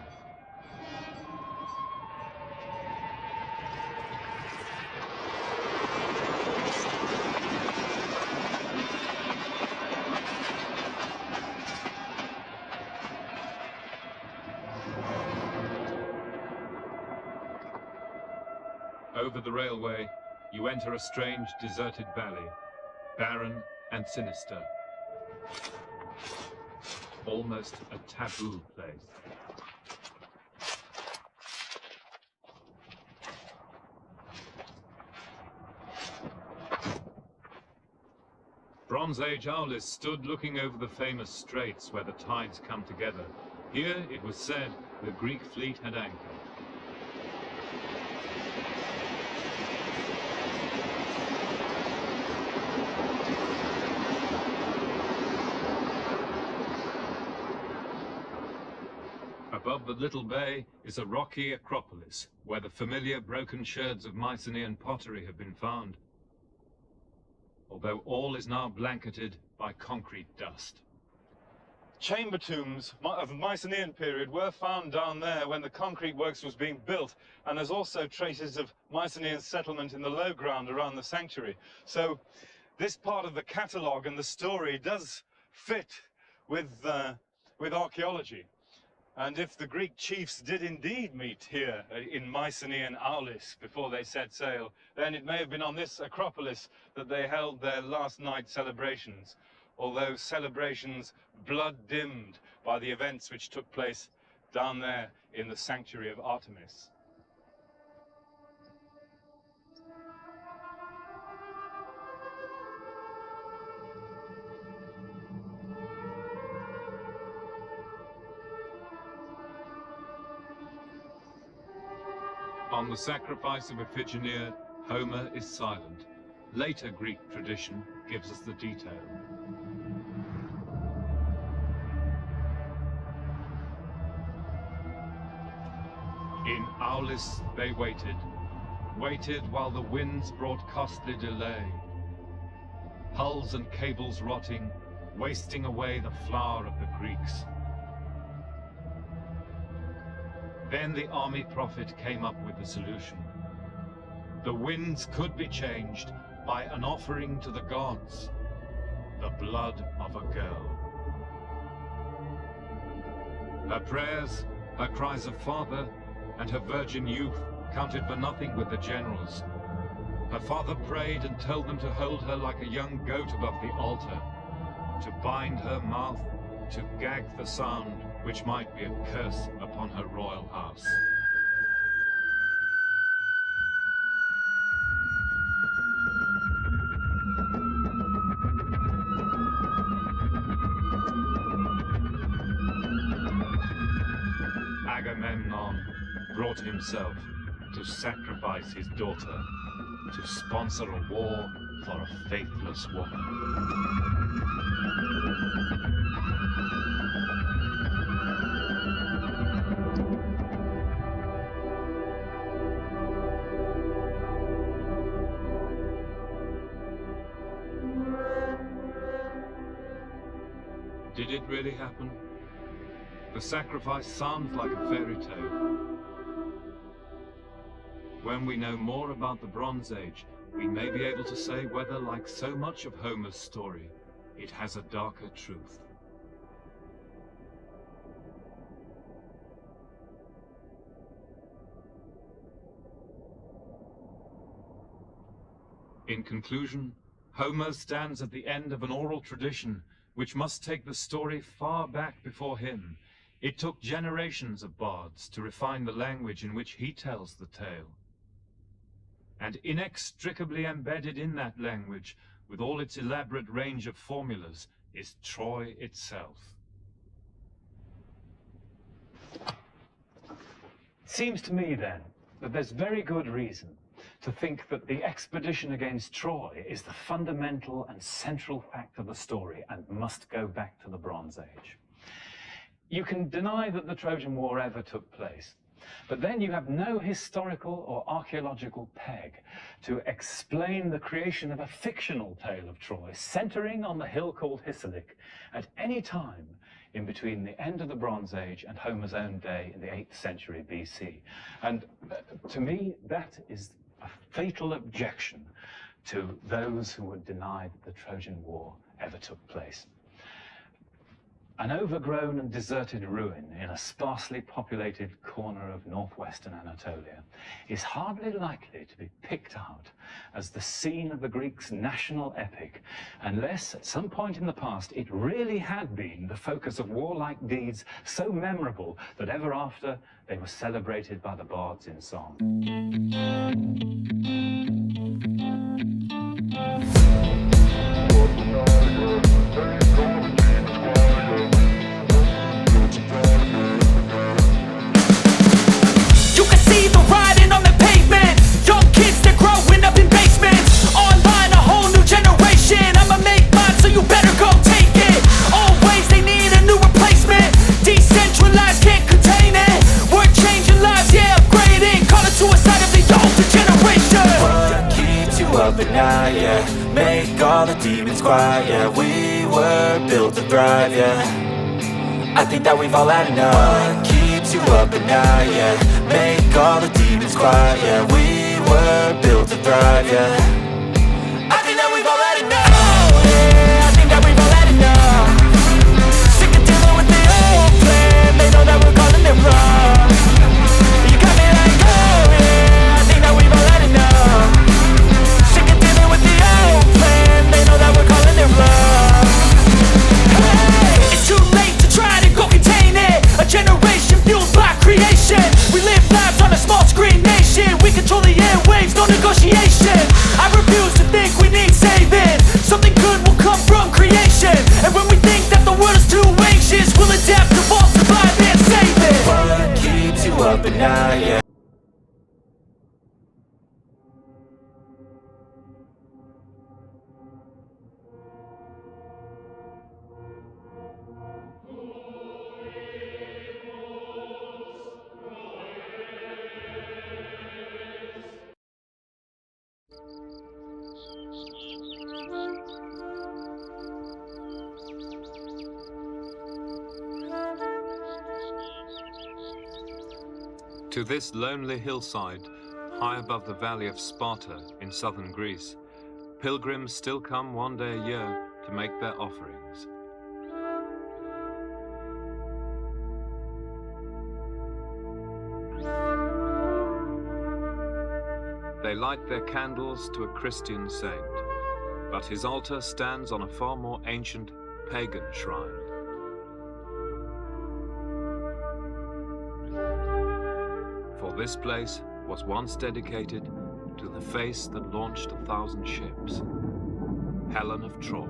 Over the railway, you enter a strange deserted valley, barren and sinister. Almost a taboo place. Bronze Age Aulis stood looking over the famous straits where the tides come together. Here, it was said, the Greek fleet had anchored. Above the little bay is a rocky acropolis, where the familiar broken sherds of Mycenaean pottery have been found, although all is now blanketed by concrete dust. Chamber tombs of the Mycenaean period were found down there when the concrete works was being built, and there's also traces of Mycenaean settlement in the low ground around the sanctuary. So this part of the catalogue and the story does fit with archaeology. And if the Greek chiefs did indeed meet here in Mycenaean Aulis before they set sail, then it may have been on this acropolis that they held their last night celebrations, although celebrations blood-dimmed by the events which took place down there in the sanctuary of Artemis. On the sacrifice of Iphigenia, Homer is silent. Later Greek tradition gives us the detail. In Aulis they waited while the winds brought costly delay. Hulls and cables rotting, wasting away the flower of the Greeks. Then the army prophet came up with the solution. The winds could be changed by an offering to the gods, the blood of a girl. Her prayers, her cries of father, and her virgin youth counted for nothing with the generals. Her father prayed and told them to hold her like a young goat above the altar, to bind her mouth, to gag the sound, which might be a curse upon her royal house. Agamemnon brought himself to sacrifice his daughter, to sponsor a war for a faithless woman. Did it really happen? The sacrifice sounds like a fairy tale. When we know more about the Bronze Age, we may be able to say whether, like so much of Homer's story, it has a darker truth. In conclusion, Homer stands at the end of an oral tradition which must take the story far back before him. It took generations of bards to refine the language in which he tells the tale. And inextricably embedded in that language, with all its elaborate range of formulas, is Troy itself. Seems to me, then, that there's very good reason to think that the expedition against Troy is the fundamental and central fact of the story and must go back to the Bronze Age. You can deny that the Trojan War ever took place, but then you have no historical or archaeological peg to explain the creation of a fictional tale of Troy centering on the hill called Hissarlik at any time in between the end of the Bronze Age and Homer's own day in the 8th century BC. And to me, that is a fatal objection to those who would deny that the Trojan War ever took place. An overgrown and deserted ruin in a sparsely populated corner of northwestern Anatolia is hardly likely to be picked out as the scene of the Greeks' national epic, unless at some point in the past it really had been the focus of warlike deeds so memorable that ever after they were celebrated by the bards in song. Make all the demons quiet, yeah. We were built to thrive, yeah. I think that we've all had enough. What keeps you up at night, yeah. Make all the demons quiet, yeah. We were built to thrive, yeah. I think that we've all had enough. Oh, yeah, I think that we've all had enough. Sick of dealing with the old plan. They know that we're calling them wrong. You got me like, oh, yeah, I think that we've all had enough. They know that we're calling their bluff. Hey, it's too late to try to go contain it. A generation fueled by creation. We live lives on a small screen nation. We control the airwaves, no negotiation. I refuse to think we need saving. Something good will come from creation. And when we think that the world is too anxious, we'll adapt, evolve, survive, and save it. What keeps you up at night, yeah. To this lonely hillside, high above the valley of Sparta in southern Greece, pilgrims still come one day a year to make their offerings. They light their candles to a Christian saint, but his altar stands on a far more ancient pagan shrine. For this place was once dedicated to the face that launched 1,000 ships, Helen of Troy.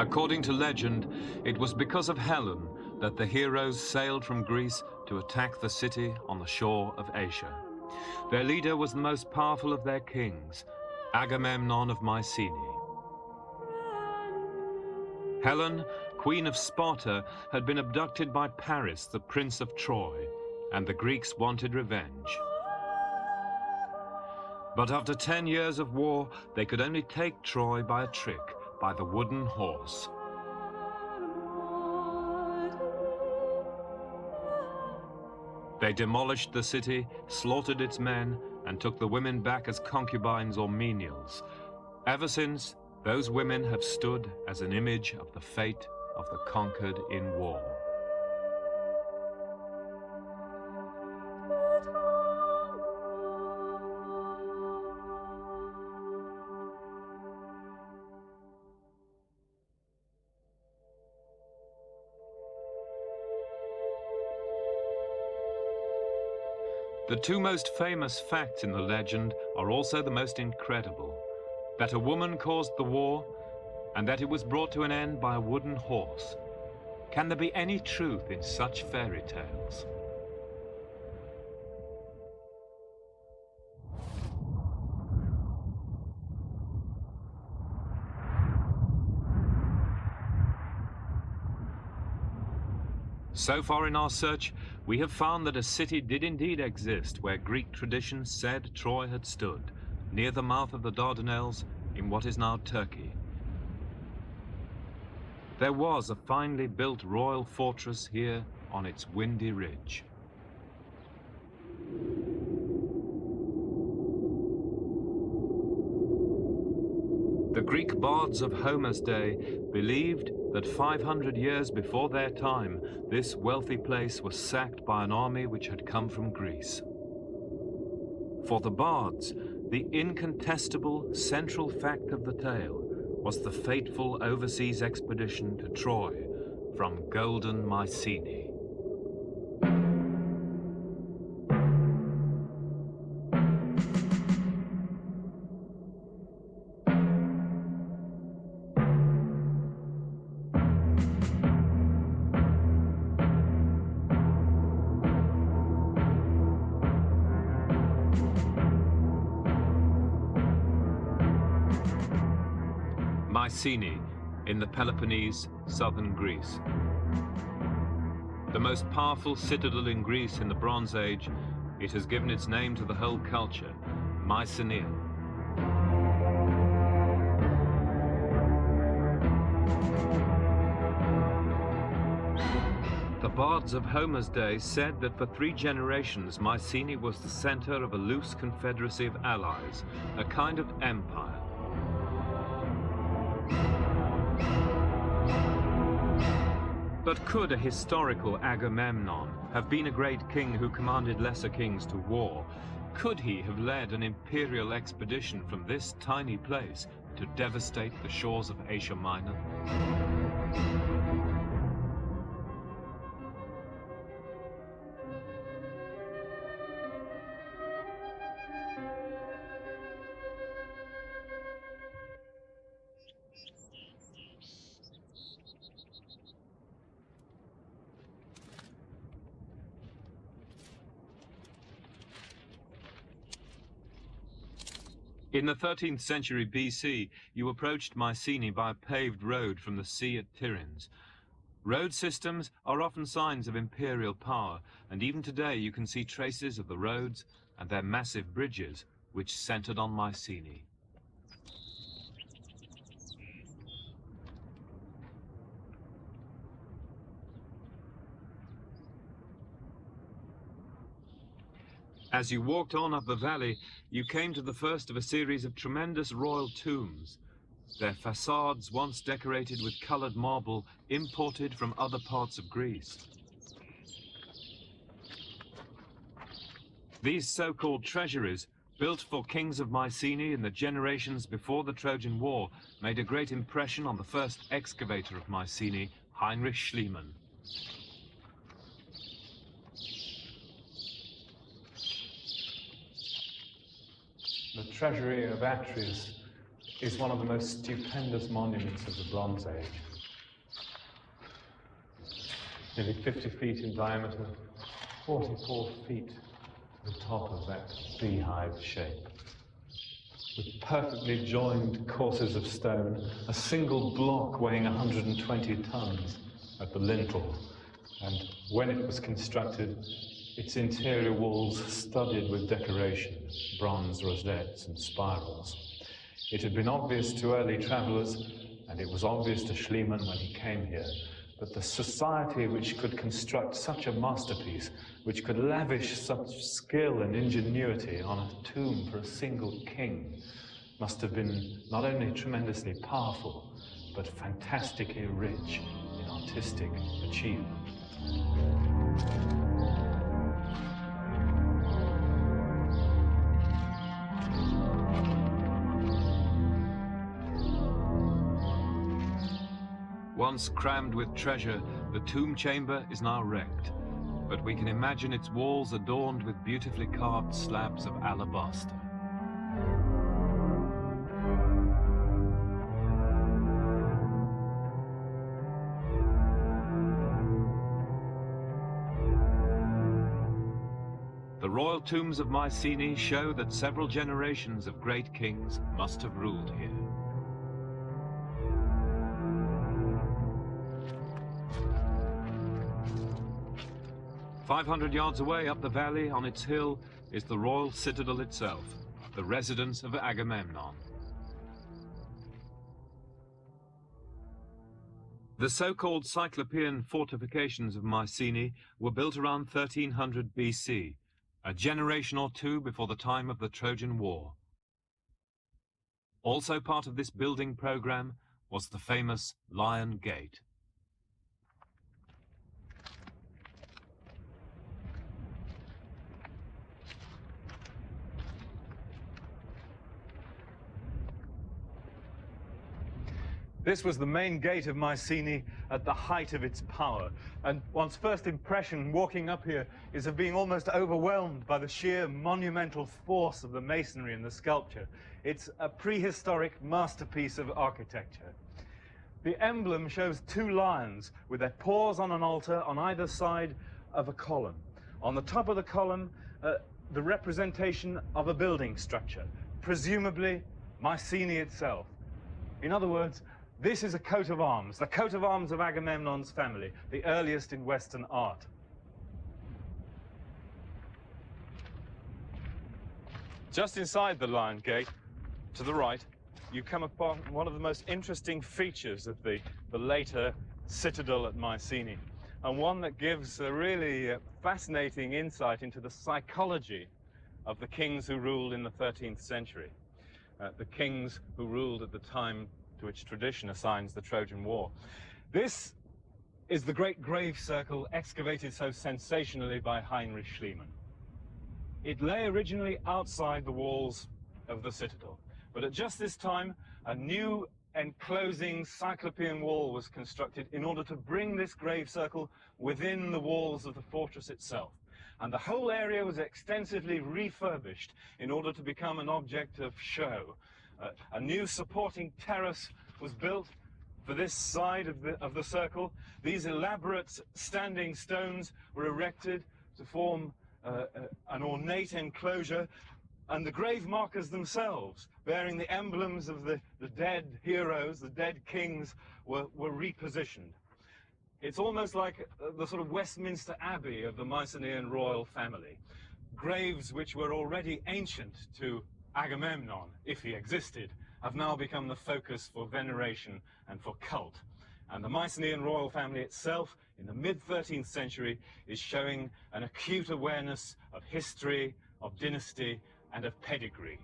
According to legend, it was because of Helen that the heroes sailed from Greece to attack the city on the shore of Asia. Their leader was the most powerful of their kings, Agamemnon of Mycenae. Helen, Queen of Sparta, had been abducted by Paris, the Prince of Troy, and the Greeks wanted revenge. But after 10 years of war, they could only take Troy by a trick, by the wooden horse. They demolished the city, slaughtered its men, and took the women back as concubines or menials. Ever since, those women have stood as an image of the fate of the conquered in war. The two most famous facts in the legend are also the most incredible: that a woman caused the war, and that it was brought to an end by a wooden horse. Can there be any truth in such fairy tales? So far in our search, we have found that a city did indeed exist where Greek tradition said Troy had stood, near the mouth of the Dardanelles in what is now Turkey. There was a finely built royal fortress here on its windy ridge. The Greek bards of Homer's day believed that 500 years before their time, this wealthy place was sacked by an army which had come from Greece. For the bards, the incontestable central fact of the tale was the fateful overseas expedition to Troy from golden Mycenae. Mycenae, in the Peloponnese, southern Greece. The most powerful citadel in Greece in the Bronze Age, it has given its name to the whole culture, Mycenaean. The bards of Homer's day said that for 3 generations, Mycenae was the center of a loose confederacy of allies, a kind of empire. But could a historical Agamemnon have been a great king who commanded lesser kings to war? Could he have led an imperial expedition from this tiny place to devastate the shores of Asia Minor? In the 13th century BC, you approached Mycenae by a paved road from the sea at Tiryns. Road systems are often signs of imperial power, and even today you can see traces of the roads and their massive bridges, which centered on Mycenae. As you walked on up the valley, you came to the first of a series of tremendous royal tombs, their facades once decorated with colored marble imported from other parts of Greece. These so-called treasuries, built for kings of Mycenae in the generations before the Trojan War, made a great impression on the first excavator of Mycenae, Heinrich Schliemann. The treasury of Atreus is one of the most stupendous monuments of the Bronze Age. nearly 50 feet in diameter, 44 feet to the top of that beehive shape. With perfectly joined courses of stone, a single block weighing 120 tons at the lintel, and when it was constructed, its interior walls studded with decoration, bronze rosettes and spirals. It had been obvious to early travellers, and it was obvious to Schliemann when he came here, that the society which could construct such a masterpiece, which could lavish such skill and ingenuity on a tomb for a single king, must have been not only tremendously powerful, but fantastically rich in artistic achievement. Once crammed with treasure, the tomb chamber is now wrecked, but we can imagine its walls adorned with beautifully carved slabs of alabaster. The royal tombs of Mycenae show that several generations of great kings must have ruled here. "500 yards away up the valley on its hill is the royal citadel itself, the residence of Agamemnon. The so-called Cyclopean fortifications of Mycenae were built around 1300 BC, a generation or two before the time of the Trojan War. Also part of this building program was the famous Lion Gate. This was the main gate of Mycenae at the height of its power, and one's first impression walking up here is of being almost overwhelmed by the sheer monumental force of the masonry and the sculpture. It's a prehistoric masterpiece of architecture. The emblem shows two lions with their paws on an altar on either side of a column. On the top of the column, the representation of a building structure, presumably Mycenae itself. In other words, this is a coat of arms, the coat of arms of Agamemnon's family, the earliest in Western art. Just inside the Lion Gate, to the right, you come upon one of the most interesting features of the later citadel at Mycenae, and one that gives a really fascinating insight into the psychology of the kings who ruled in the 13th century, the kings who ruled at the time to which tradition assigns the Trojan War. This is the great grave circle excavated so sensationally by Heinrich Schliemann. It lay originally outside the walls of the citadel, but at just this time, a new enclosing Cyclopean wall was constructed in order to bring this grave circle within the walls of the fortress itself. And the whole area was extensively refurbished in order to become an object of show. A new supporting terrace was built for this side of the circle. These elaborate standing stones were erected to form an ornate enclosure, and the grave markers themselves, bearing the emblems of the dead heroes, the dead kings, were repositioned. It's almost like the sort of Westminster Abbey of the Mycenaean royal family. Graves which were already ancient to Agamemnon, if he existed, have now become the focus for veneration and for cult. And the Mycenaean royal family itself, in the mid-13th century, is showing an acute awareness of history, of dynasty, and of pedigree.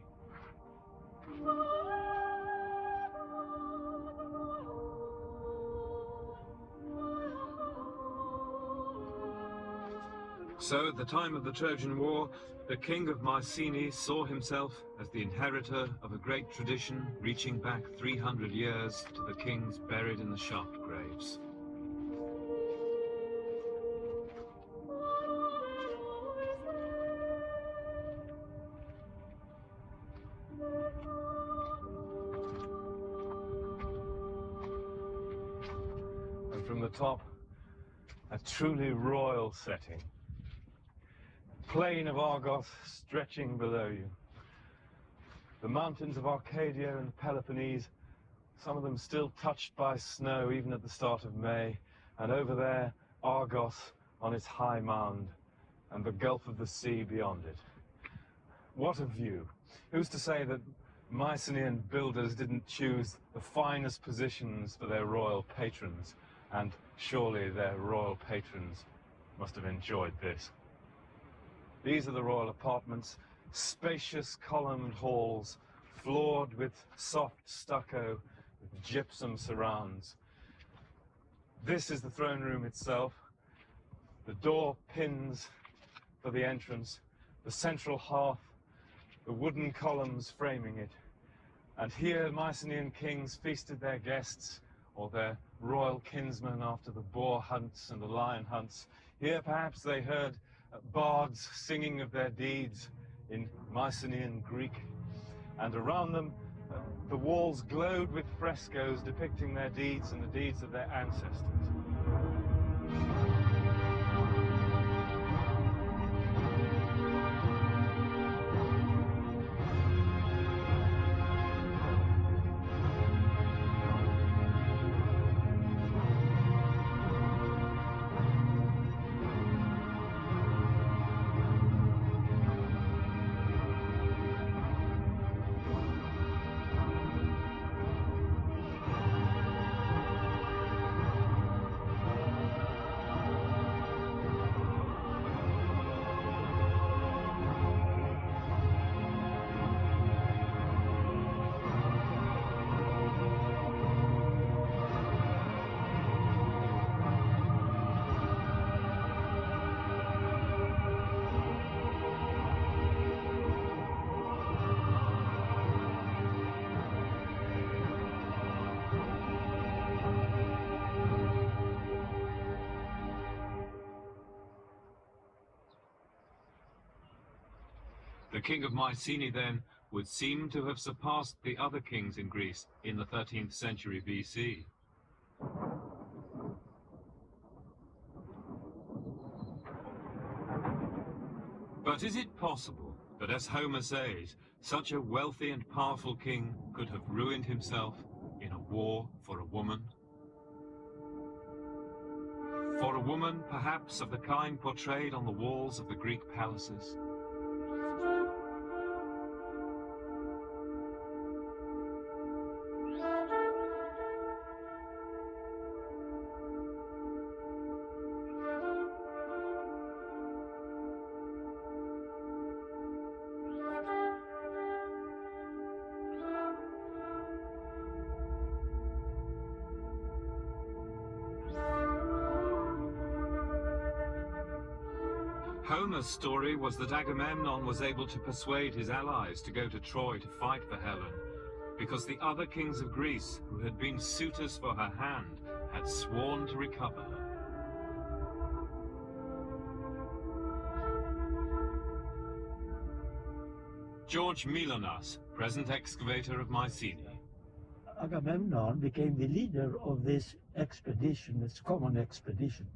So at the time of the Trojan War, the king of Mycenae saw himself as the inheritor of a great tradition reaching back 300 years to the kings buried in the shaft graves. And from the top, a truly royal setting. Plain of Argos stretching below you. The mountains of Arcadia and Peloponnese, some of them still touched by snow even at the start of May, and over there, Argos on its high mound, and the gulf of the sea beyond it. What a view! Who's to say that Mycenaean builders didn't choose the finest positions for their royal patrons, and surely their royal patrons must have enjoyed this. These are the royal apartments, spacious columned halls, floored with soft stucco, with gypsum surrounds. This is the throne room itself, the door pins for the entrance, the central hearth, the wooden columns framing it. And here Mycenaean kings feasted their guests or their royal kinsmen after the boar hunts and the lion hunts. Here perhaps they heard bards singing of their deeds in Mycenaean Greek. And around them, the walls glowed with frescoes depicting their deeds and the deeds of their ancestors. The king of Mycenae, then, would seem to have surpassed the other kings in Greece in the 13th century BC. But is it possible that, as Homer says, such a wealthy and powerful king could have ruined himself in a war for a woman? For a woman, perhaps, of the kind portrayed on the walls of the Greek palaces? Homer's story was that Agamemnon was able to persuade his allies to go to Troy to fight for Helen, because the other kings of Greece, who had been suitors for her hand, had sworn to recover her. George Milonas, present excavator of Mycenae. Agamemnon became the leader of this expedition, this common expedition,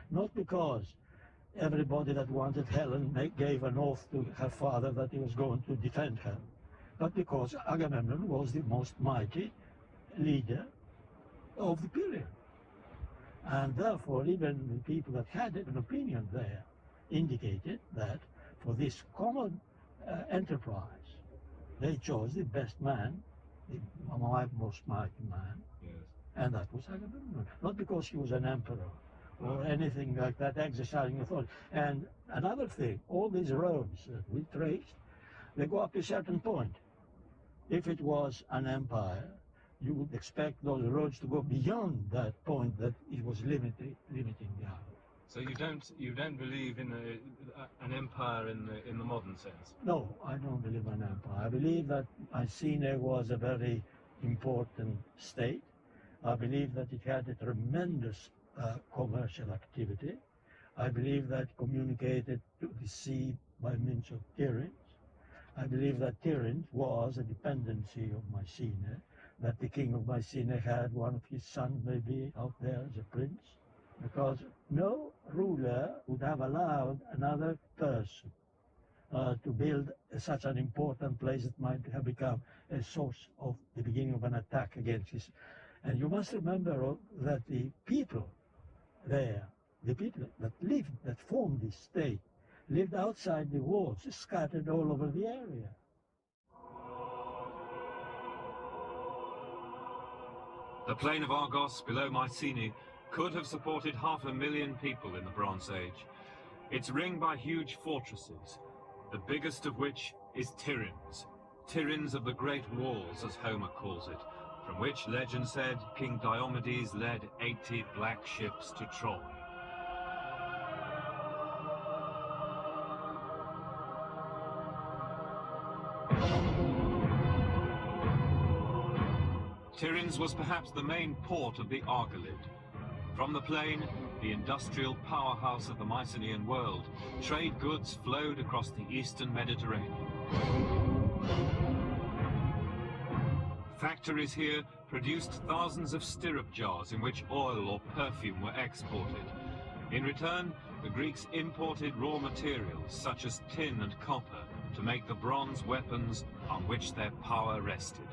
not because everybody that wanted Helen gave an oath to her father that he was going to defend her, but because Agamemnon was the most mighty leader of the period. And therefore, even the people that had an opinion there indicated that for this common enterprise, they chose the best man, the most mighty man, yes. And that was Agamemnon, not because he was an emperor or anything like that, exercising authority. And another thing, all these roads that we traced, they go up to a certain point. If it was an empire, you would expect those roads to go beyond that point that it was limiting the hour. So you don't believe in an empire in the modern sense? No, I don't believe in an empire. I believe that Mycenae was a very important state. I believe that it had a tremendous commercial activity. I believe that it communicated to the sea by means of Tiryns. I believe that Tiryns was a dependency of Mycenae, that the king of Mycenae had one of his sons maybe out there as a prince. because no ruler would have allowed another person to build such an important place that might have become a source of the beginning of an attack against his. And you must remember that the people there, the people that lived, that formed this state, lived outside the walls, scattered all over the area. The plain of Argos below Mycenae could have supported 500,000 people in the Bronze Age. It's ringed by huge fortresses, the biggest of which is Tiryns. Tiryns of the Great Walls, as Homer calls it, from which, legend said, King Diomedes led 80 black ships to Troy. Tiryns was perhaps the main port of the Argolid. From the plain, the industrial powerhouse of the Mycenaean world, trade goods flowed across the eastern Mediterranean. Factories here produced thousands of stirrup jars in which oil or perfume were exported. In return, the Greeks imported raw materials such as tin and copper to make the bronze weapons on which their power rested.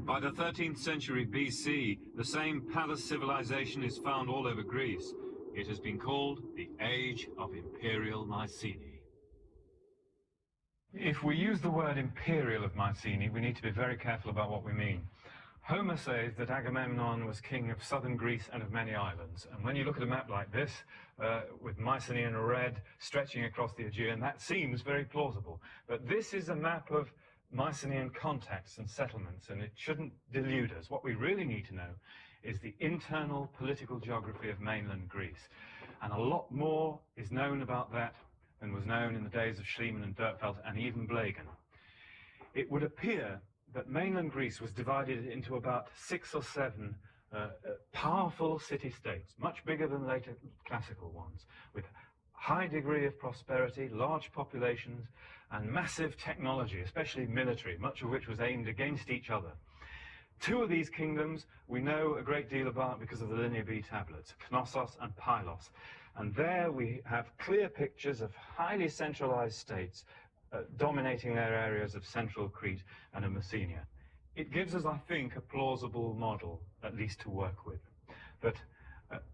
By the 13th century BC, the same palace civilization is found all over Greece. It has been called the Age of Imperial Mycenae. If we use the word imperial of Mycenae, we need to be very careful about what we mean. Homer says that Agamemnon was king of southern Greece and of many islands. And when you look at a map like this, with Mycenae in red stretching across the Aegean, that seems very plausible. But this is a map of Mycenaean contacts and settlements, and it shouldn't delude us. What we really need to know is the internal political geography of mainland Greece. And a lot more is known about that than was known in the days of Schliemann and Dörpfeld and even Blegen. It would appear that mainland Greece was divided into about 6 or 7 powerful city-states, much bigger than later classical ones, with high degree of prosperity, large populations, and massive technology, especially military, much of which was aimed against each other. 2 of these kingdoms we know a great deal about because of the Linear B tablets, Knossos and Pylos. And there we have clear pictures of highly centralized states dominating their areas of central Crete and of Messenia. It gives us, I think, a plausible model, at least to work with. But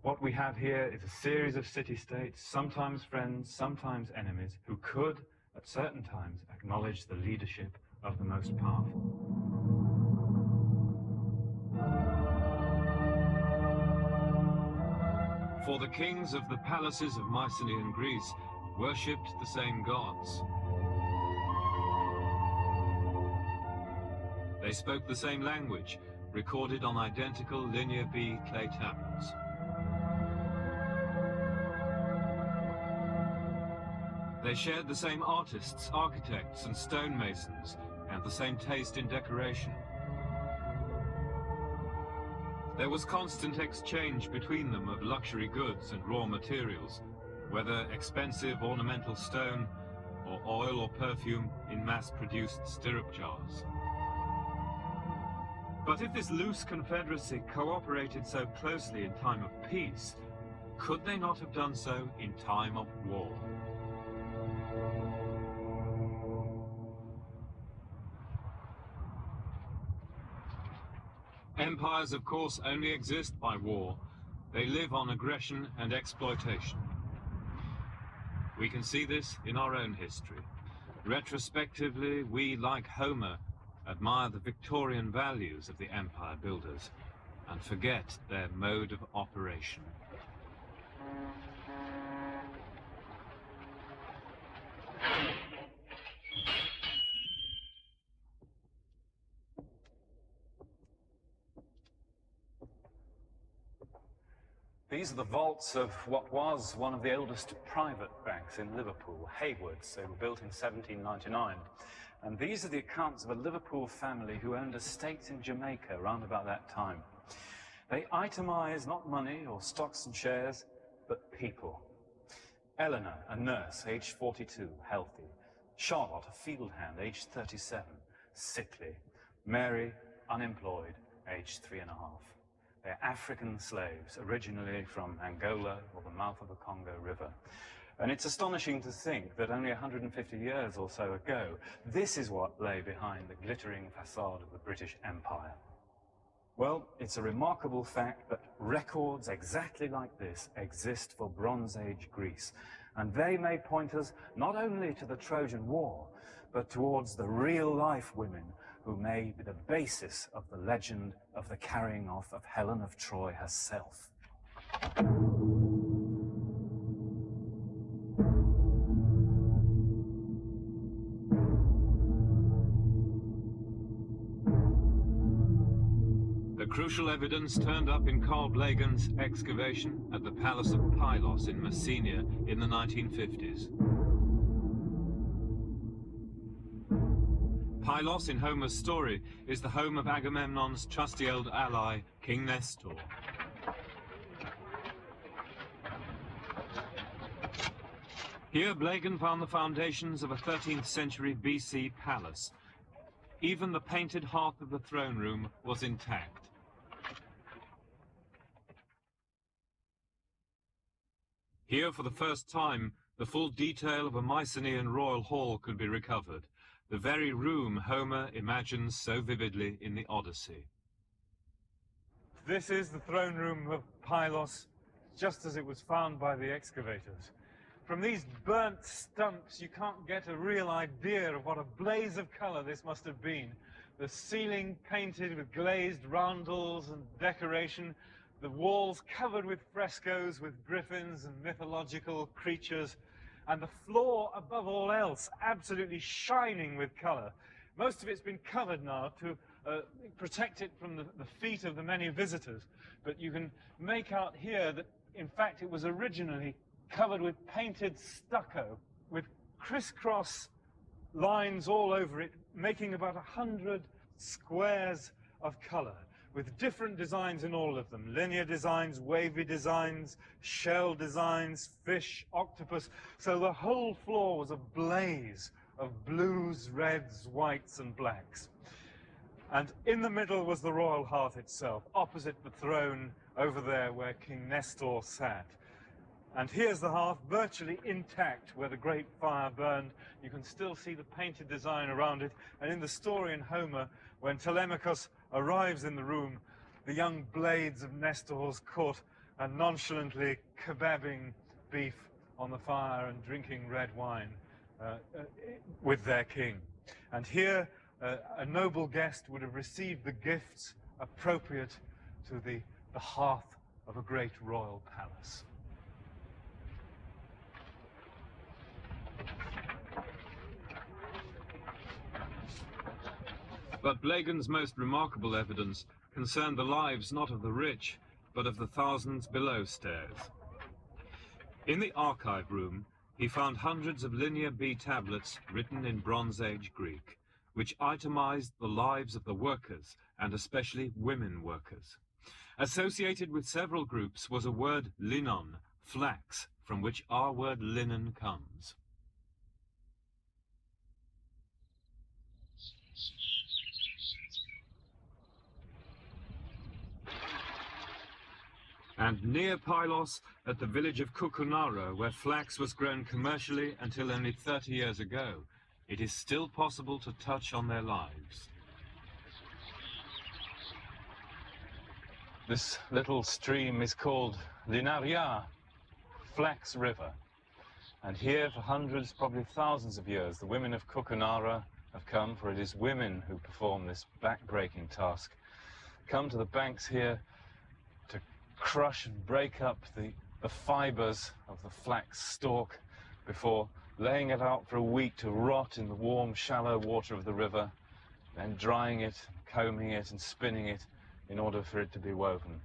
what we have here is a series of city-states, sometimes friends, sometimes enemies, who could, at certain times, acknowledge the leadership of the most powerful. For the kings of the palaces of Mycenaean Greece worshipped the same gods. They spoke the same language, recorded on identical Linear B clay tablets. They shared the same artists, architects, and stonemasons, and the same taste in decoration. There was constant exchange between them of luxury goods and raw materials, whether expensive ornamental stone or oil or perfume in mass-produced stirrup jars. But if this loose confederacy cooperated so closely in time of peace, could they not have done so in time of war? Empires, of course, only exist by war. They live on aggression and exploitation. We can see this in our own history. Retrospectively, we, like Homer, admire the Victorian values of the empire builders and forget their mode of operation. These are the vaults of what was one of the oldest private banks in Liverpool, Haywards. They were built in 1799. And these are the accounts of a Liverpool family who owned estates in Jamaica around about that time. They itemize not money or stocks and shares, but people. Eleanor, a nurse, aged 42, healthy. Charlotte, a field hand, aged 37, sickly. Mary, unemployed, aged 3.5. They're African slaves, originally from Angola or the mouth of the Congo River. And it's astonishing to think that only 150 years or so ago, this is what lay behind the glittering facade of the British Empire. Well, it's a remarkable fact that records exactly like this exist for Bronze Age Greece. And they may point us not only to the Trojan War, but towards the real-life women who may be the basis of the legend of the carrying off of Helen of Troy herself. The crucial evidence turned up in Carl Blegen's excavation at the Palace of Pylos in Messenia in the 1950s. Pylos, in Homer's story, is the home of Agamemnon's trusty old ally, King Nestor. Here, Blegen found the foundations of a 13th century BC palace. Even the painted hearth of the throne room was intact. Here, for the first time, the full detail of a Mycenaean royal hall could be recovered. The very room Homer imagines so vividly in the Odyssey. This is the throne room of Pylos, just as it was found by the excavators. From these burnt stumps, you can't get a real idea of what a blaze of color this must have been. The ceiling painted with glazed roundels and decoration, the walls covered with frescoes with griffins and mythological creatures, and the floor, above all else, absolutely shining with color. Most of it's been covered now to protect it from the feet of the many visitors, but you can make out here that, in fact, it was originally covered with painted stucco, with crisscross lines all over it, making about 100 squares of color, with different designs in all of them. Linear designs, wavy designs, shell designs, fish, octopus. So the whole floor was a blaze of blues, reds, whites, and blacks. And in the middle was the royal hearth itself, opposite the throne over there where King Nestor sat. And here's the hearth, virtually intact, where the great fire burned. You can still see the painted design around it. And in the story in Homer, when Telemachus arrives in the room, the young blades of Nestor's court are nonchalantly kebabbing beef on the fire and drinking red wine with their king. And here, a noble guest would have received the gifts appropriate to the hearth of a great royal palace. But Blegen's most remarkable evidence concerned the lives not of the rich, but of the thousands below stairs. In the archive room, he found hundreds of Linear B tablets written in Bronze Age Greek, which itemized the lives of the workers, and especially women workers. Associated with several groups was a word linon, flax, from which our word linen comes. And near Pylos, at the village of Kukunara, where flax was grown commercially until only 30 years ago, it is still possible to touch on their lives. This little stream is called Linaria, Flax River. And here, for hundreds, probably thousands of years, the women of Kukunara have come, for it is women who perform this back-breaking task, come to the banks here to crush and break up the fibers of the flax stalk before laying it out for a week to rot in the warm, shallow water of the river, then drying it, combing it, and spinning it in order for it to be woven.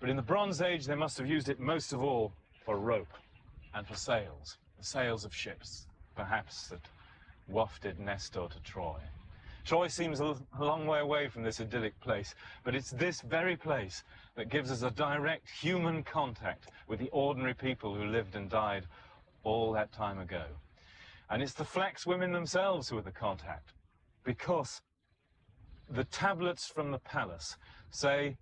But in the Bronze Age, they must have used it most of all for rope and for sails, the sails of ships, perhaps that wafted Nestor to Troy. Troy seems a long way away from this idyllic place, but it's this very place that gives us a direct human contact with the ordinary people who lived and died all that time ago. And it's the flax women themselves who are the contact, because the tablets from the palace say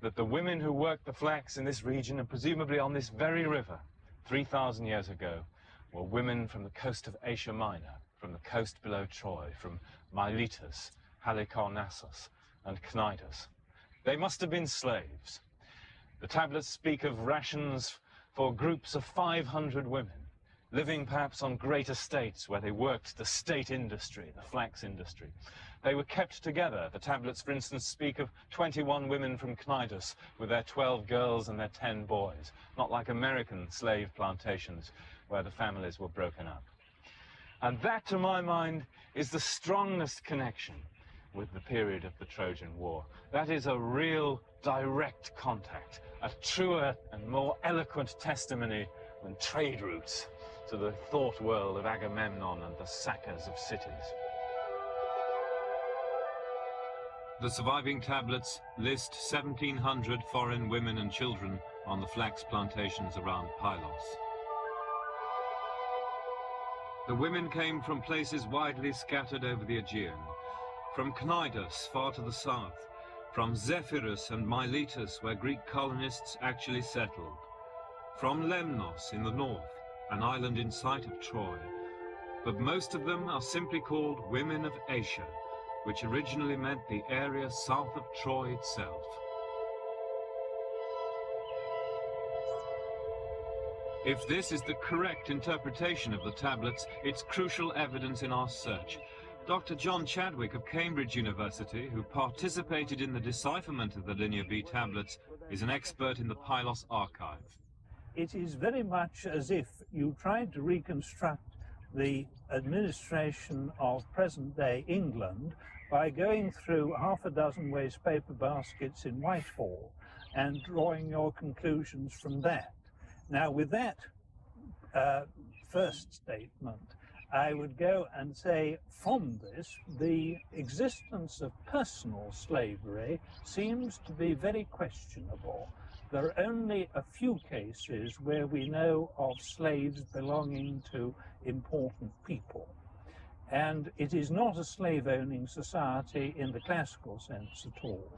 that the women who worked the flax in this region, and presumably on this very river 3,000 years ago, were women from the coast of Asia Minor, from the coast below Troy, from Miletus, Halicarnassus, and Cnidus. They must have been slaves. The tablets speak of rations for groups of 500 women, living perhaps on great estates where they worked the state industry, the flax industry. They were kept together. The tablets, for instance, speak of 21 women from Cnidus with their 12 girls and their 10 boys, not like American slave plantations where the families were broken up. And that, to my mind, is the strongest connection with the period of the Trojan War. That is a real direct contact, a truer and more eloquent testimony than trade routes to the thought world of Agamemnon and the sackers of cities. The surviving tablets list 1,700 foreign women and children on the flax plantations around Pylos. The women came from places widely scattered over the Aegean, from Cnidus far to the south, from Zephyrus and Miletus where Greek colonists actually settled, from Lemnos in the north, an island in sight of Troy, but most of them are simply called women of Asia, which originally meant the area south of Troy itself. If this is the correct interpretation of the tablets, it's crucial evidence in our search. Dr. John Chadwick of Cambridge University, who participated in the decipherment of the Linear B tablets, is an expert in the Pylos archive. It is very much as if you tried to reconstruct the administration of present-day England by going through half a dozen waste paper baskets in Whitehall and drawing your conclusions from that. Now, with that first statement, I would go and say from this, the existence of personal slavery seems to be very questionable. There are only a few cases where we know of slaves belonging to important people. And it is not a slave-owning society in the classical sense at all.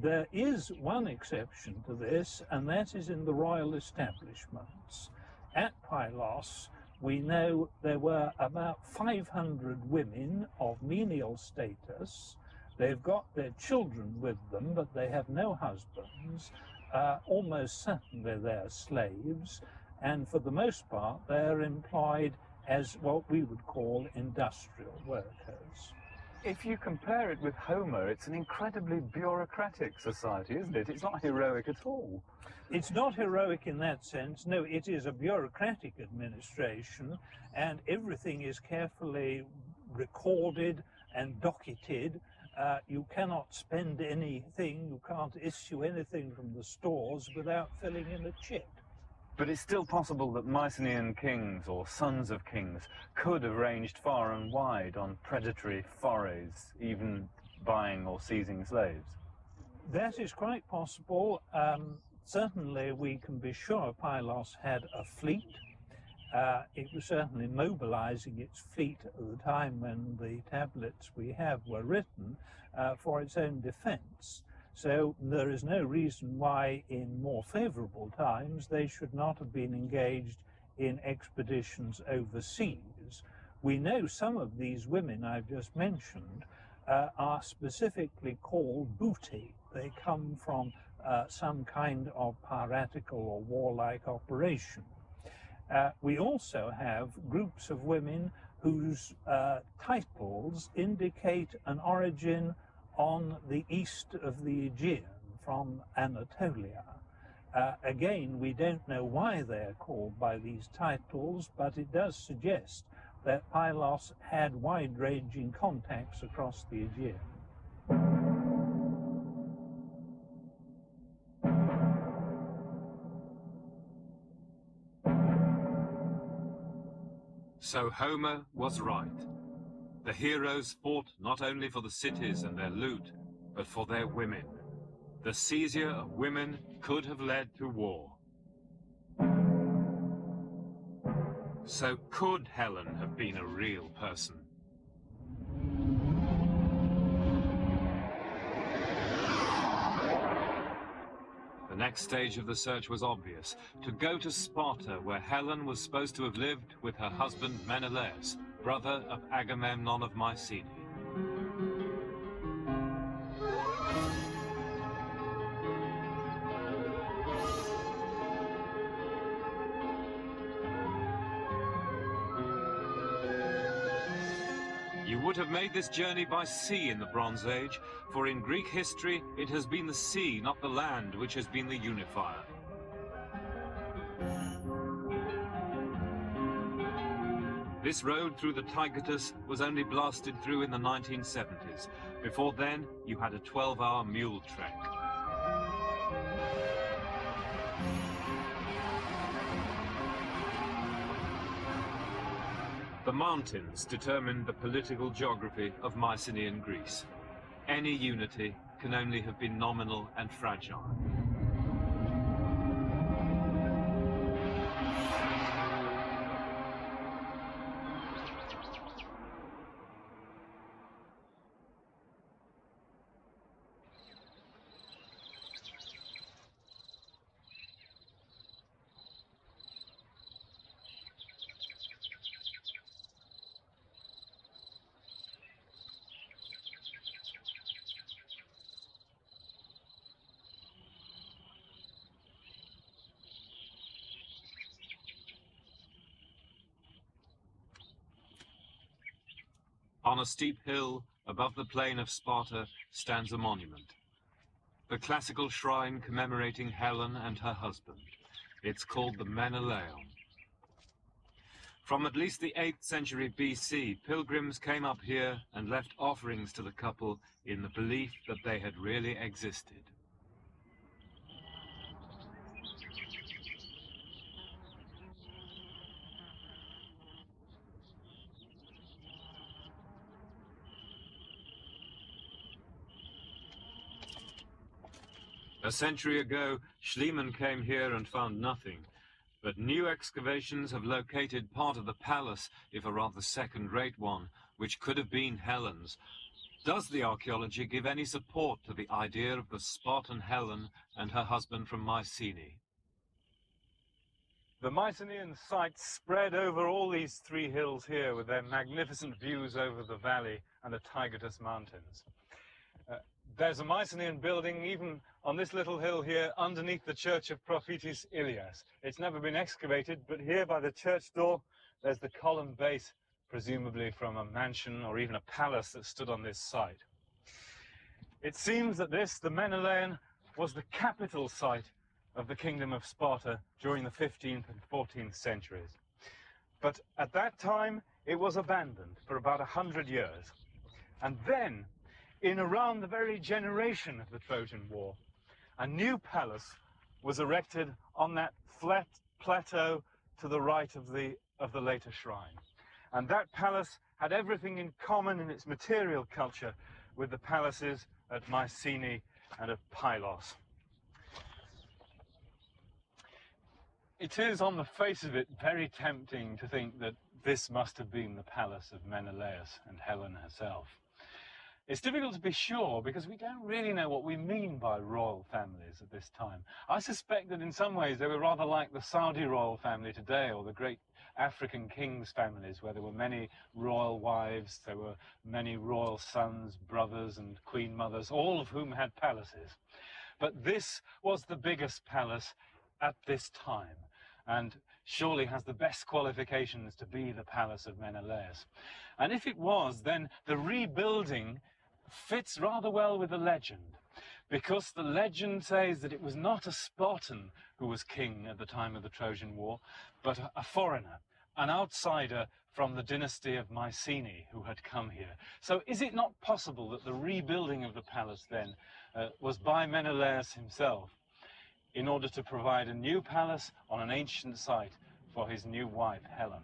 There is one exception to this, and that is in the royal establishments. At Pylos, we know there were about 500 women of menial status. They've got their children with them, but they have no husbands. Almost certainly they're slaves, and for the most part they're employed as what we would call industrial workers. If you compare it with Homer, it's an incredibly bureaucratic society, isn't it? It's not heroic at all. It's not heroic in that sense. No, it is a bureaucratic administration, and everything is carefully recorded and docketed. You cannot spend anything, you can't issue anything from the stores without filling in a chit. But it's still possible that Mycenaean kings or sons of kings could have ranged far and wide on predatory forays, even buying or seizing slaves. That is quite possible. Certainly we can be sure Pylos had a fleet. It was certainly mobilizing its fleet at the time when the tablets we have were written for its own defense. So there is no reason why in more favorable times they should not have been engaged in expeditions overseas. We know some of these women I've just mentioned are specifically called booty. They come from some kind of piratical or warlike operation. We also have groups of women whose titles indicate an origin on the east of the Aegean, from Anatolia. Again, we don't know why they're called by these titles, but it does suggest that Pylos had wide-ranging contacts across the Aegean. So Homer was right. The heroes fought not only for the cities and their loot, but for their women. The seizure of women could have led to war. So could Helen have been a real person? The next stage of the search was obvious: to go to Sparta, where Helen was supposed to have lived with her husband Menelaus, brother of Agamemnon of Mycenae. You would have made this journey by sea in the Bronze Age, for in Greek history it has been the sea, not the land, which has been the unifier. This road through the Tigris was only blasted through in the 1970s. Before then, you had a 12-hour mule trek. The mountains determined the political geography of Mycenaean Greece. Any unity can only have been nominal and fragile. On a steep hill above the plain of Sparta stands a monument. The classical shrine commemorating Helen and her husband. It's called the Menelaeum. From at least the 8th century BC, pilgrims came up here and left offerings to the couple in the belief that they had really existed. A century ago, Schliemann came here and found nothing, but new excavations have located part of the palace, if a rather second-rate one, which could have been Helen's. Does the archaeology give any support to the idea of the Spartan Helen and her husband from Mycenae? The Mycenaean sites spread over all these three hills here with their magnificent views over the valley and the Tigris Mountains. There's a Mycenaean building even on this little hill here underneath the church of Prophetess Ilias. It's never been excavated, but here by the church door there's the column base, presumably from a mansion or even a palace that stood on this site. It seems that this, the Menelaeum, was the capital site of the kingdom of Sparta during the 15th and 14th centuries. But at that time it was abandoned for about 100 years. And then, in around the very generation of the Trojan War, a new palace was erected on that flat plateau to the right of the later shrine. And that palace had everything in common in its material culture with the palaces at Mycenae and at Pylos. It is, on the face of it, very tempting to think that this must have been the palace of Menelaus and Helen herself. It's difficult to be sure because we don't really know what we mean by royal families at this time. I suspect that in some ways they were rather like the Saudi royal family today, or the great African kings' families, where there were many royal wives, there were many royal sons, brothers and queen mothers, all of whom had palaces. But this was the biggest palace at this time, and surely has the best qualifications to be the palace of Menelaus. And if it was, then the rebuilding fits rather well with the legend, because the legend says that it was not a Spartan who was king at the time of the Trojan War, but a foreigner, an outsider from the dynasty of Mycenae who had come here. So is it not possible that the rebuilding of the palace then was by Menelaus himself in order to provide a new palace on an ancient site for his new wife, Helen?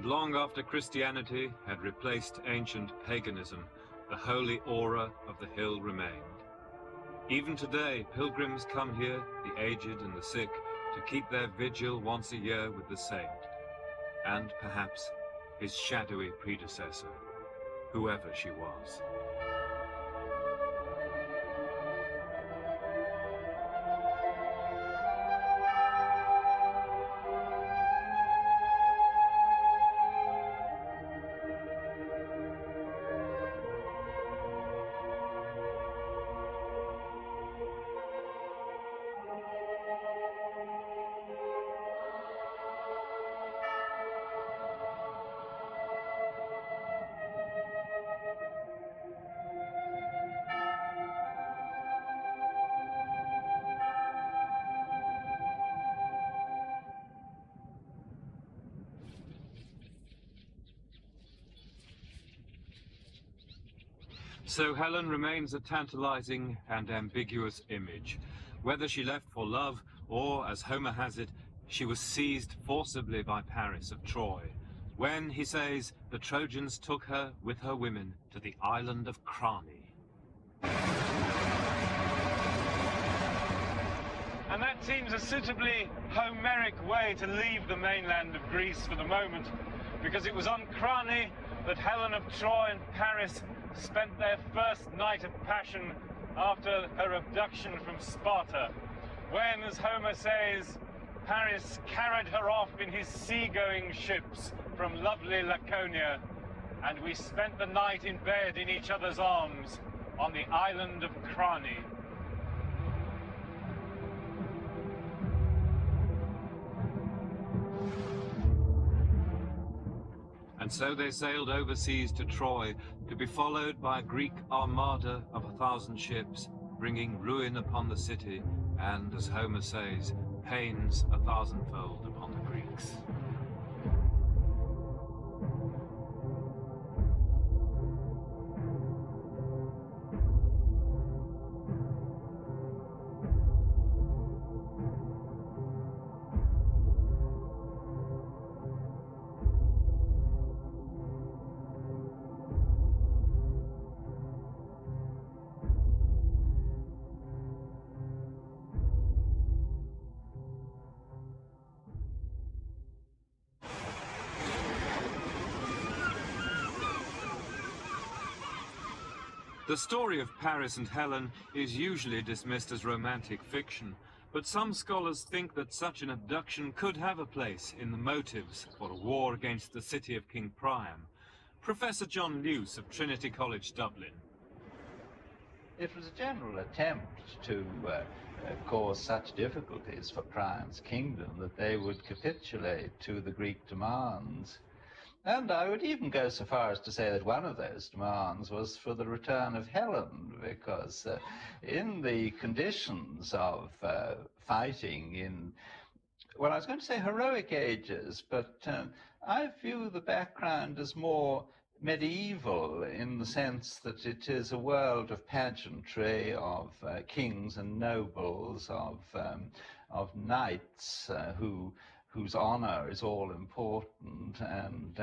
long after Christianity had replaced ancient paganism, the holy aura of the hill remained. Even today, pilgrims come here, the aged and the sick, to keep their vigil once a year with the saint, and perhaps his shadowy predecessor, whoever she was. So Helen remains a tantalizing and ambiguous image. Whether she left for love or, as Homer has it, she was seized forcibly by Paris of Troy, when, he says, the Trojans took her with her women to the island of Crani. And that seems a suitably Homeric way to leave the mainland of Greece for the moment, because it was on Crani that Helen of Troy and Paris spent their first night of passion after her abduction from Sparta, when, as Homer says, Paris carried her off in his sea-going ships from lovely Laconia, and we spent the night in bed in each other's arms on the island of Crani. And so they sailed overseas to Troy, to be followed by a Greek armada of 1,000 ships, bringing ruin upon the city, and, as Homer says, pains 1,000-fold upon the Greeks. The story of Paris and Helen is usually dismissed as romantic fiction, but some scholars think that such an abduction could have a place in the motives for a war against the city of King Priam. Professor John Luce of Trinity College, Dublin. It was a general attempt to cause such difficulties for Priam's kingdom that they would capitulate to the Greek demands. And I would even go so far as to say that one of those demands was for the return of Helen, because in the conditions of fighting in, well, I was going to say heroic ages, but I view the background as more medieval in the sense that it is a world of pageantry, of kings and nobles, of knights whose honor is all important, and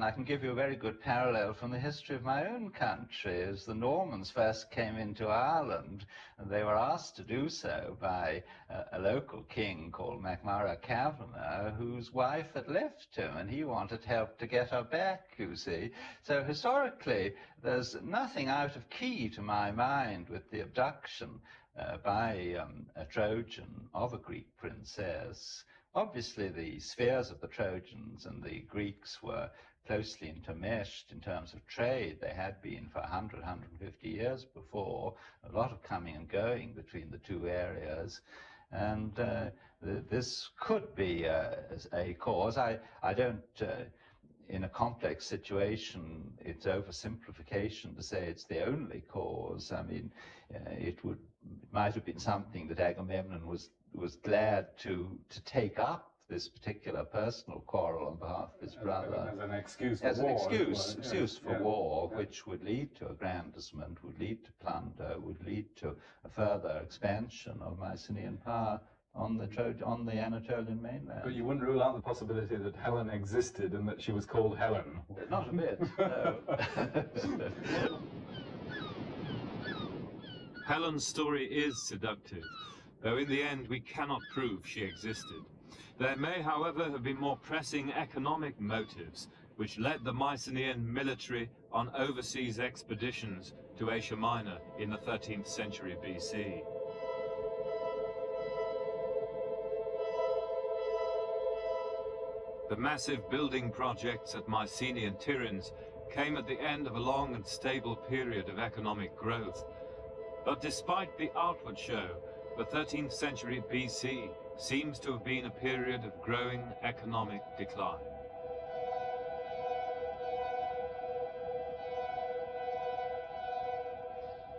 I can give you a very good parallel from the history of my own country. As the Normans first came into Ireland, and they were asked to do so by a local king called MacMurrough Kavanagh, whose wife had left him, and he wanted help to get her back, you see. So historically, there's nothing out of key to my mind with the abduction by a Trojan of a Greek princess. Obviously, the spheres of the Trojans and the Greeks were closely intermeshed in terms of trade. They had been for 100, 150 years before, a lot of coming and going between the two areas. And this could be a cause. I don't, in a complex situation, it's oversimplification to say it's the only cause. I mean, it might have been something that Agamemnon was glad to take up, this particular personal quarrel on behalf of his brother. As an excuse for as war. As an excuse for war, which would lead to aggrandizement, would lead to plunder, would lead to a further expansion of Mycenaean power. on the Anatolian mainland. But you wouldn't rule out the possibility that Helen existed and that she was called Helen? Not a bit, no. Helen's story is seductive, though in the end we cannot prove she existed. There may, however, have been more pressing economic motives which led the Mycenaean military on overseas expeditions to Asia Minor in the 13th century BC. The massive building projects at Mycenae and Tiryns came at the end of a long and stable period of economic growth. But despite the outward show, the 13th century BC seems to have been a period of growing economic decline.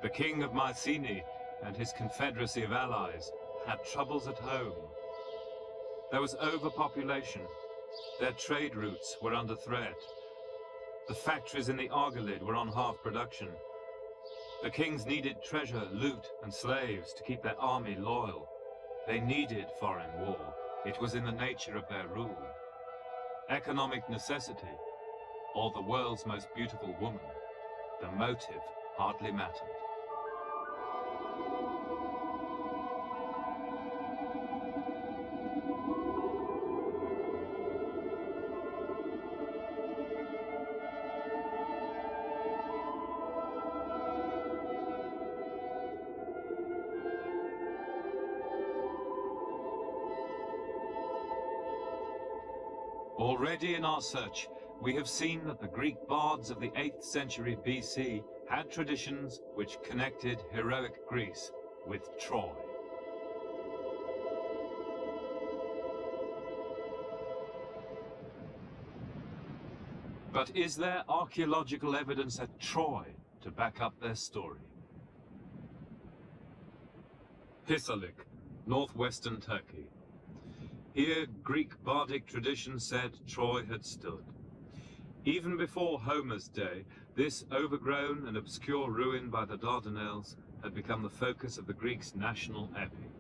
The king of Mycenae and his confederacy of allies had troubles at home. There was overpopulation. Their trade routes were under threat. The factories in the Argolid were on half production. The kings needed treasure, loot, and slaves to keep their army loyal. They needed foreign war. It was in the nature of their rule. Economic necessity, or the world's most beautiful woman, the motive hardly mattered. Already in our search, we have seen that the Greek bards of the 8th century BC had traditions which connected heroic Greece with Troy. But is there archaeological evidence at Troy to back up their story? Hisarlik, northwestern Turkey. Here, Greek bardic tradition said Troy had stood. Even before Homer's day, this overgrown and obscure ruin by the Dardanelles had become the focus of the Greeks' national epic.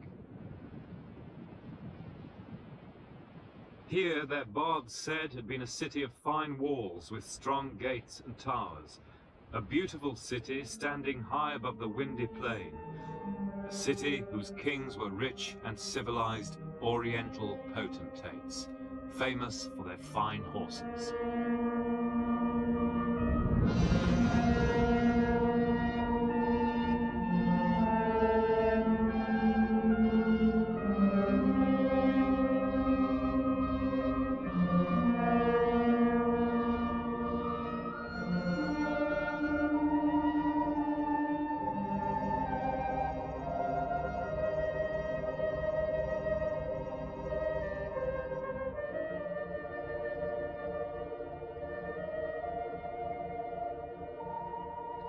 Here, their bards said had been a city of fine walls with strong gates and towers, a beautiful city standing high above the windy plain, a city whose kings were rich and civilized Oriental potentates, famous for their fine horses.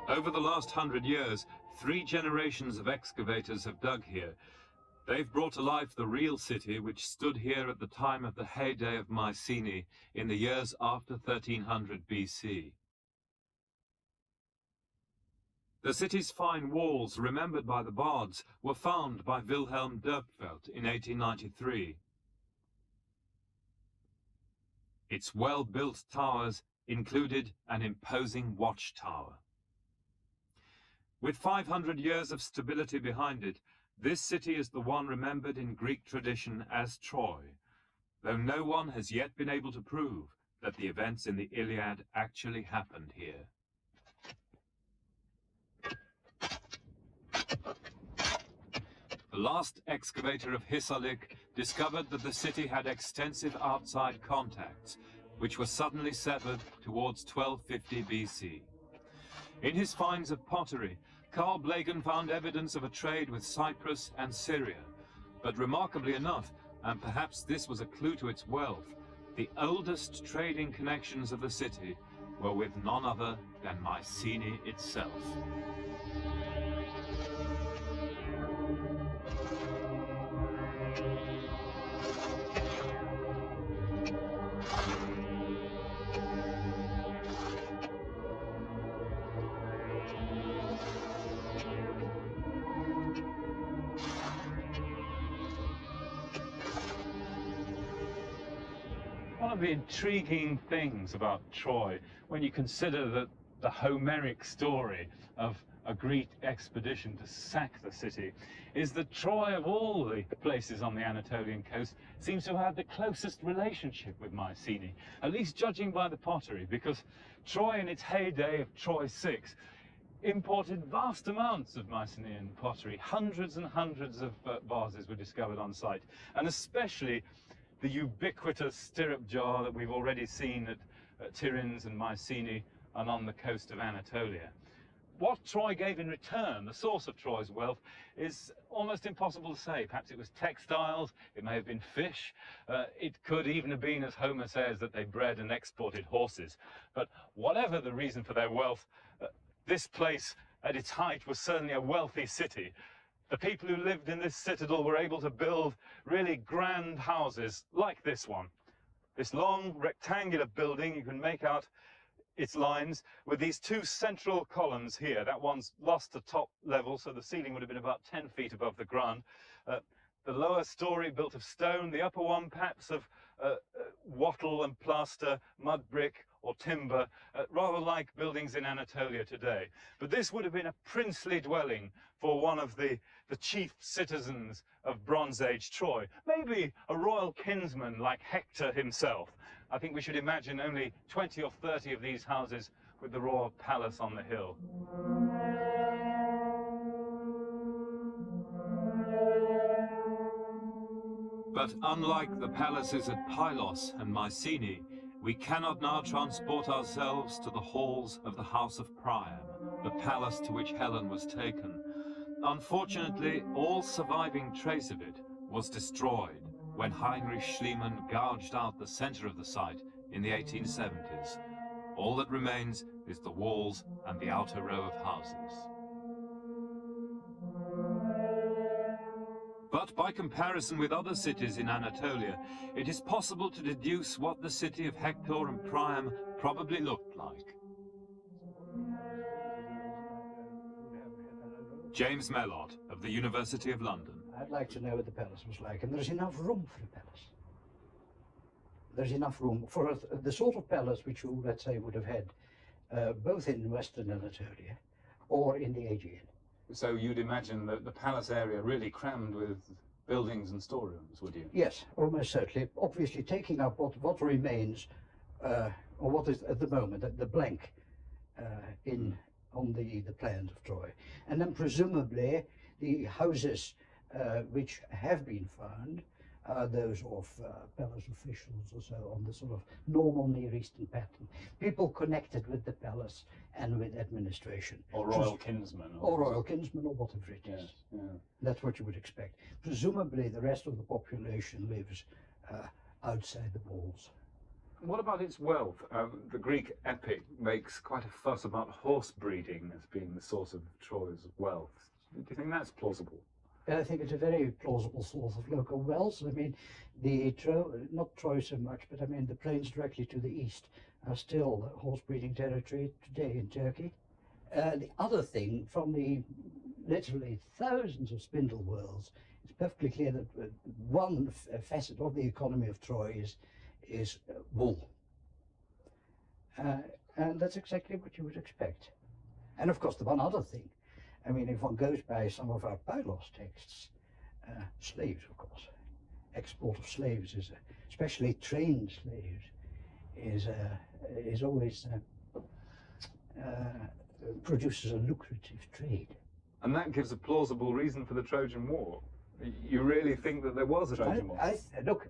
Over the last 100 years, 3 generations of excavators have dug here. They've brought to life the real city which stood here at the time of the heyday of Mycenae in the years after 1300 BC. The city's fine walls, remembered by the bards, were found by Wilhelm Dürpfeld in 1893. Its well-built towers included an imposing watchtower. With 500 years of stability behind it, this city is the one remembered in Greek tradition as Troy, though no one has yet been able to prove that the events in the Iliad actually happened here. The last excavator of Hisarlik discovered that the city had extensive outside contacts, which were suddenly severed towards 1250 BC. In his finds of pottery, Carl Blegen found evidence of a trade with Cyprus and Syria, but remarkably enough, and perhaps this was a clue to its wealth, the oldest trading connections of the city were with none other than Mycenae itself. of the intriguing things about Troy, when you consider that the Homeric story of a Greek expedition to sack the city, is that Troy, of all the places on the Anatolian coast, seems to have the closest relationship with Mycenae, at least judging by the pottery, because Troy in its heyday of Troy 6 imported vast amounts of Mycenaean pottery. Hundreds and hundreds of vases were discovered on site, and especially the ubiquitous stirrup jar that we've already seen at Tiryns and Mycenae and on the coast of Anatolia. What Troy gave in return, the source of Troy's wealth, is almost impossible to say. Perhaps it was textiles, it may have been fish, it could even have been, as Homer says, that they bred and exported horses. But whatever the reason for their wealth, this place at its height was certainly a wealthy city. The people who lived in this citadel were able to build really grand houses like this one. This long rectangular building, you can make out its lines with these two central columns here. That one's lost the top level, so the ceiling would have been about 10 feet above the ground. The lower story built of stone, the upper one perhaps of wattle and plaster, mud brick or timber, rather like buildings in Anatolia today. But this would have been a princely dwelling for one of the chief citizens of Bronze Age Troy, maybe a royal kinsman like Hector himself. I think we should imagine only 20 or 30 of these houses with the royal palace on the hill. But unlike the palaces at Pylos and Mycenae, we cannot now transport ourselves to the halls of the House of Priam, the palace to which Helen was taken. Unfortunately, all surviving trace of it was destroyed when Heinrich Schliemann gouged out the center of the site in the 1870s. All that remains is the walls and the outer row of houses. But by comparison with other cities in Anatolia, it is possible to deduce what the city of Hector and Priam probably looked like. James Mellott of the University of London. I'd like to know what the palace was like, and there's enough room for a palace. There's enough room for the sort of palace which you, let's say, would have had both in Western Anatolia or in the Aegean. So you'd imagine that the palace area really crammed with buildings and storerooms, would you? Yes, almost certainly. Obviously taking up what remains, or what is at the moment, the blank on the plans of Troy. And then presumably the houses which have been found are those of palace officials or so, on the sort of normal Near Eastern pattern. People connected with the palace and with administration. Or royal kinsmen. Or royal kinsmen, or whatever it is. Yes, yeah. That's what you would expect. Presumably the rest of the population lives outside the walls. What about its wealth? The Greek epic makes quite a fuss about horse breeding as being the source of Troy's wealth. Do you think that's plausible? I think it's a very plausible source of local wealth. I mean, not Troy so much, but I mean the plains directly to the east are still horse breeding territory today in Turkey. The other thing, from the literally thousands of spindle whorls, it's perfectly clear that one facet of the economy of Troy is wool. And that's exactly what you would expect. And of course, the one other thing, I mean, if one goes by some of our Pylos texts, slaves, of course. Export of slaves is, especially trained slaves, is always produces a lucrative trade. And that gives a plausible reason for the Trojan War. You really think that there was a Trojan War? Look,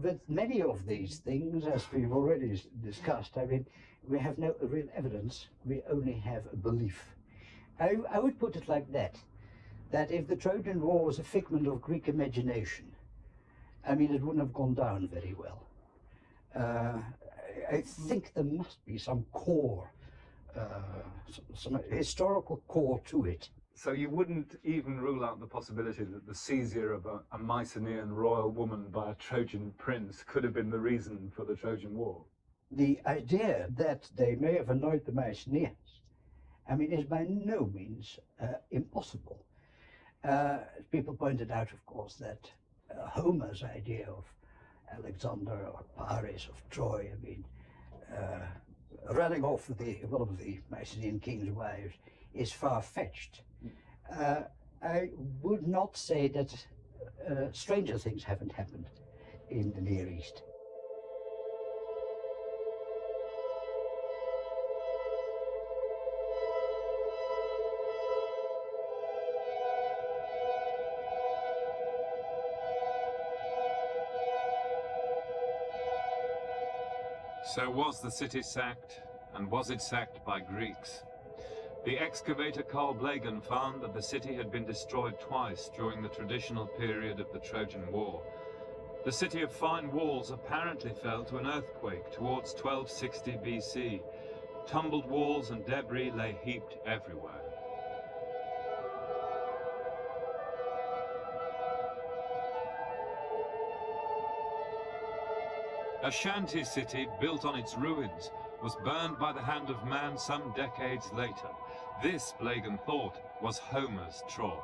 with many of these things, as we've already discussed, I mean, we have no real evidence, we only have a belief. I would put it like that if the Trojan War was a figment of Greek imagination, I mean, it wouldn't have gone down very well. I think there must be some core, some historical core to it. So you wouldn't even rule out the possibility that the seizure of a Mycenaean royal woman by a Trojan prince could have been the reason for the Trojan War? The idea that they may have annoyed the Mycenaeans, I mean, is by no means impossible. People pointed out, of course, that Homer's idea of Alexander or Paris of Troy. I mean, running off with one of the Mycenaean king's wives is far-fetched. I would not say that stranger things haven't happened in the Near East. So was the city sacked, and was it sacked by Greeks? The excavator Carl Blegen found that the city had been destroyed twice during the traditional period of the Trojan War. The city of fine walls apparently fell to an earthquake towards 1260 BC. Tumbled walls and debris lay heaped everywhere. A shanty city built on its ruins was burned by the hand of man some decades later. This, Blegen thought, was Homer's Troy.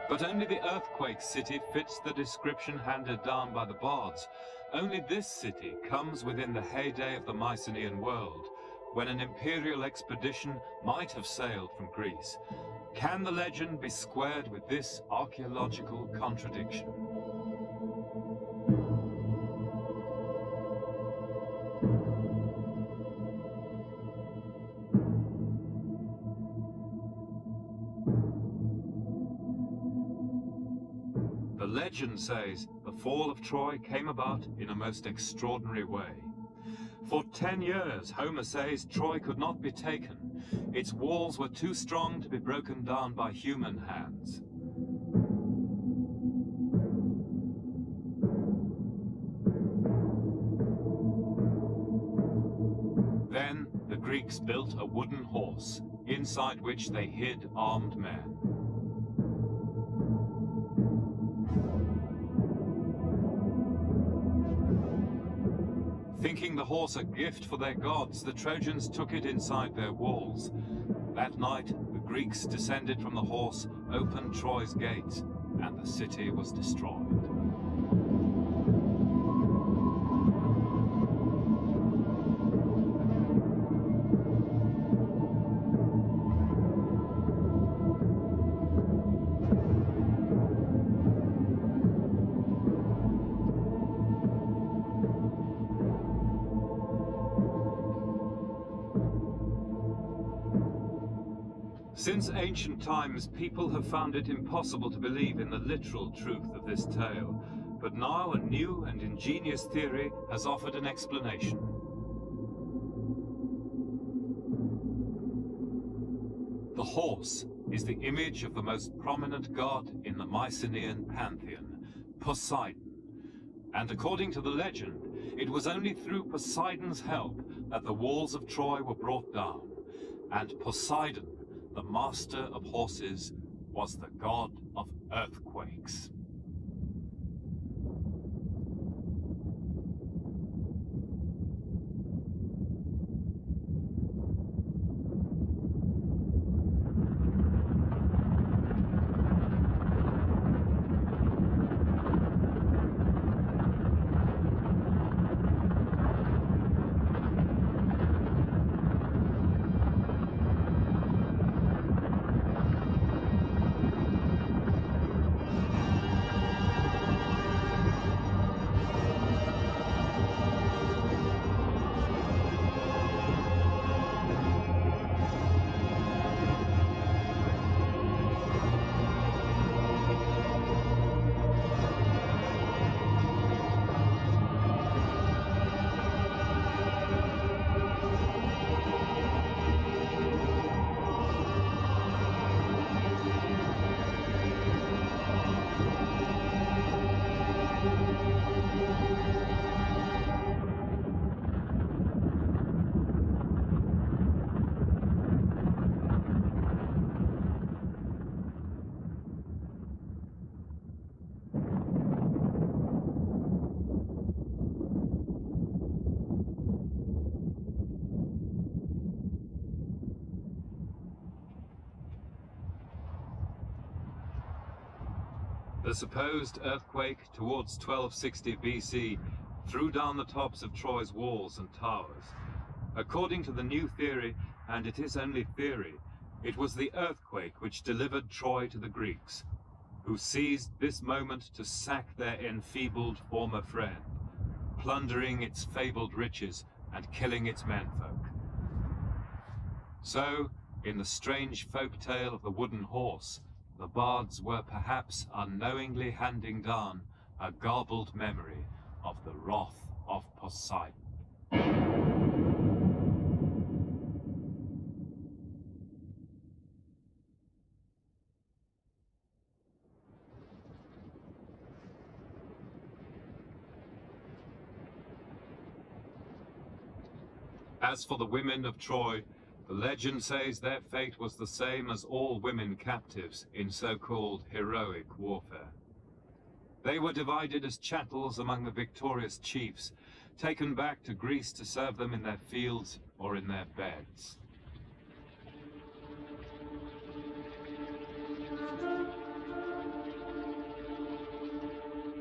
But only the earthquake city fits the description handed down by the bards. Only this city comes within the heyday of the Mycenaean world, when an imperial expedition might have sailed from Greece. Can the legend be squared with this archaeological contradiction? The legend says the fall of Troy came about in a most extraordinary way. For 10 years, Homer says, Troy could not be taken. Its walls were too strong to be broken down by human hands. Then the Greeks built a wooden horse, inside which they hid armed men. Thinking the horse a gift for their gods, the Trojans took it inside their walls. That night, the Greeks descended from the horse, opened Troy's gates, and the city was destroyed. Since ancient times, people have found it impossible to believe in the literal truth of this tale, but now a new and ingenious theory has offered an explanation. The horse is the image of the most prominent god in the Mycenaean pantheon, Poseidon. And according to the legend, it was only through Poseidon's help that the walls of Troy were brought down, and Poseidon, the master of horses, was the god of earthquakes. The supposed earthquake towards 1260 BC threw down the tops of Troy's walls and towers. According to the new theory, and it is only theory, it was the earthquake which delivered Troy to the Greeks, who seized this moment to sack their enfeebled former friend, plundering its fabled riches and killing its menfolk. So, in the strange folk tale of the wooden horse, the bards were perhaps unknowingly handing down a garbled memory of the wrath of Poseidon. As for the women of Troy, the legend says their fate was the same as all women captives in so-called heroic warfare. They were divided as chattels among the victorious chiefs, taken back to Greece to serve them in their fields or in their beds.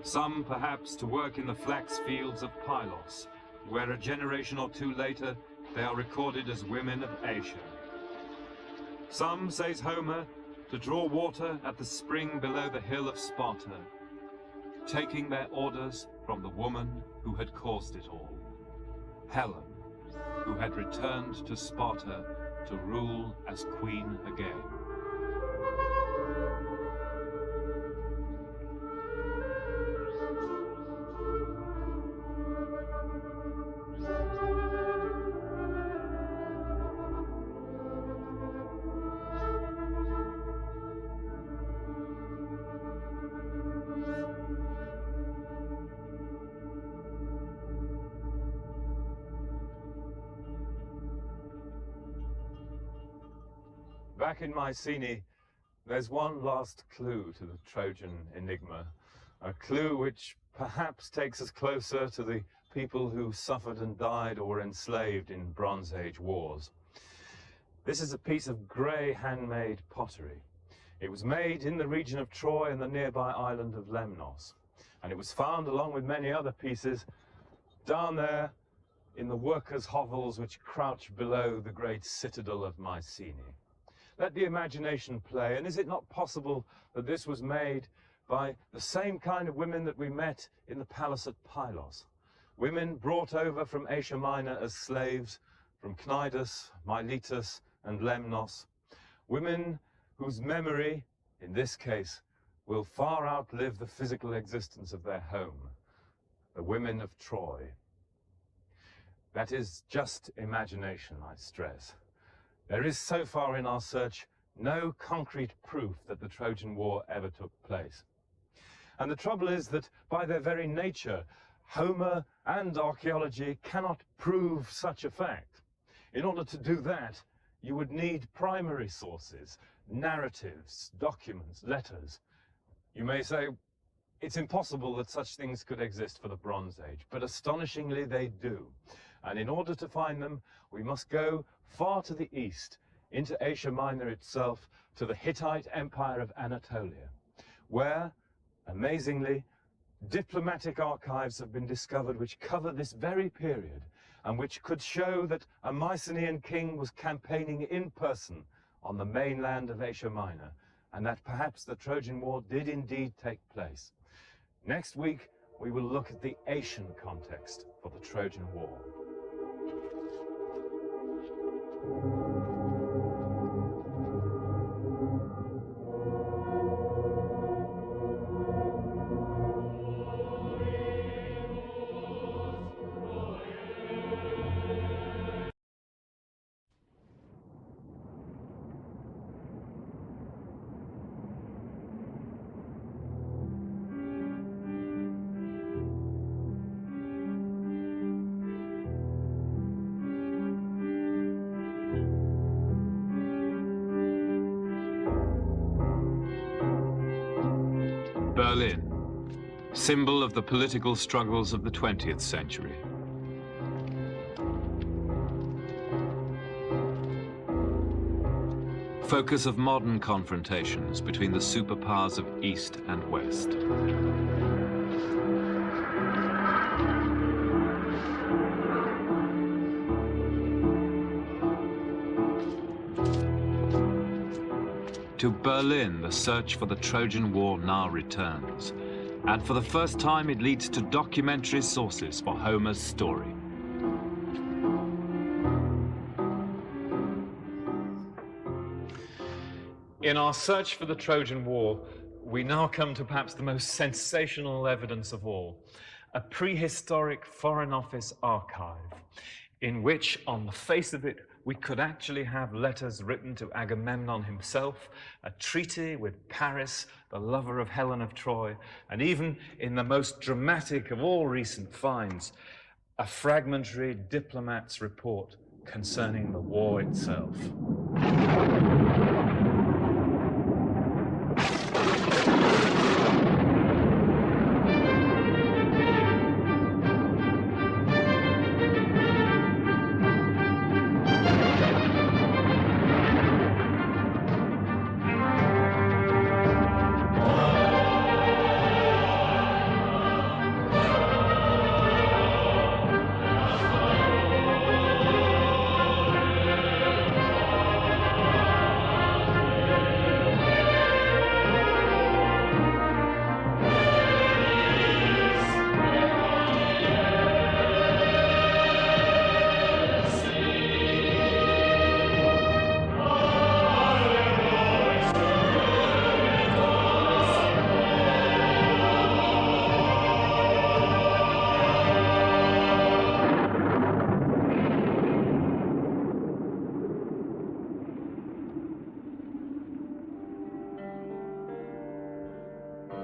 Some perhaps to work in the flax fields of Pylos, where a generation or two later they are recorded as women of Asia. Some, says Homer, to draw water at the spring below the hill of Sparta, taking their orders from the woman who had caused it all, Helen, who had returned to Sparta to rule as queen again. Back in Mycenae, there's one last clue to the Trojan enigma, a clue which perhaps takes us closer to the people who suffered and died or were enslaved in Bronze Age wars. This is a piece of grey handmade pottery. It was made in the region of Troy and the nearby island of Lemnos, and it was found along with many other pieces down there in the workers' hovels which crouch below the great citadel of Mycenae. Let the imagination play, and is it not possible that this was made by the same kind of women that we met in the palace at Pylos? Women brought over from Asia Minor as slaves, from Cnidus, Miletus, and Lemnos. Women whose memory, in this case, will far outlive the physical existence of their home. The women of Troy. That is just imagination, I stress. There is so far in our search no concrete proof that the Trojan War ever took place. And the trouble is that by their very nature, Homer and archaeology cannot prove such a fact. In order to do that, you would need primary sources, narratives, documents, letters. You may say, it's impossible that such things could exist for the Bronze Age, but astonishingly they do. And in order to find them, we must go far to the east, into Asia Minor itself, to the Hittite Empire of Anatolia, where, amazingly, diplomatic archives have been discovered which cover this very period, and which could show that a Mycenaean king was campaigning in person on the mainland of Asia Minor, and that perhaps the Trojan War did indeed take place. Next week, we will look at the Asian context for the Trojan War. Berlin, symbol of the political struggles of the 20th century. focus of modern confrontations between the superpowers of East and West. To Berlin, the search for the Trojan War now returns, and for the first time it leads to documentary sources for Homer's story. In our search for the Trojan War, we now come to perhaps the most sensational evidence of all, a prehistoric Foreign Office archive, in which, on the face of it, we could actually have letters written to Agamemnon himself, a treaty with Paris, the lover of Helen of Troy, and even, in the most dramatic of all recent finds, a fragmentary diplomat's report concerning the war itself.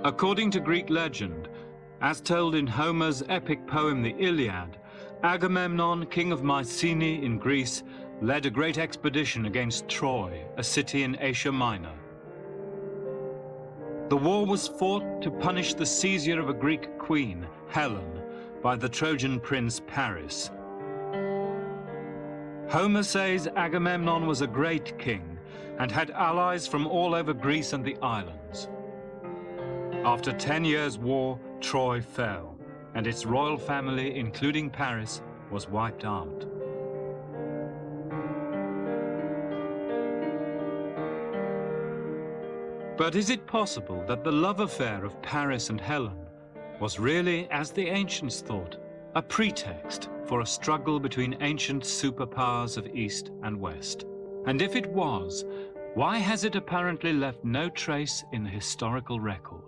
According to Greek legend, as told in Homer's epic poem The Iliad, Agamemnon, king of Mycenae in Greece, led a great expedition against Troy, a city in Asia Minor. The war was fought to punish the seizure of a Greek queen, Helen, by the Trojan prince Paris. Homer says Agamemnon was a great king and had allies from all over Greece and the islands. After 10 years' war, Troy fell, and its royal family, including Paris, was wiped out. But is it possible that the love affair of Paris and Helen was really, as the ancients thought, a pretext for a struggle between ancient superpowers of East and West? And if it was, why has it apparently left no trace in the historical record?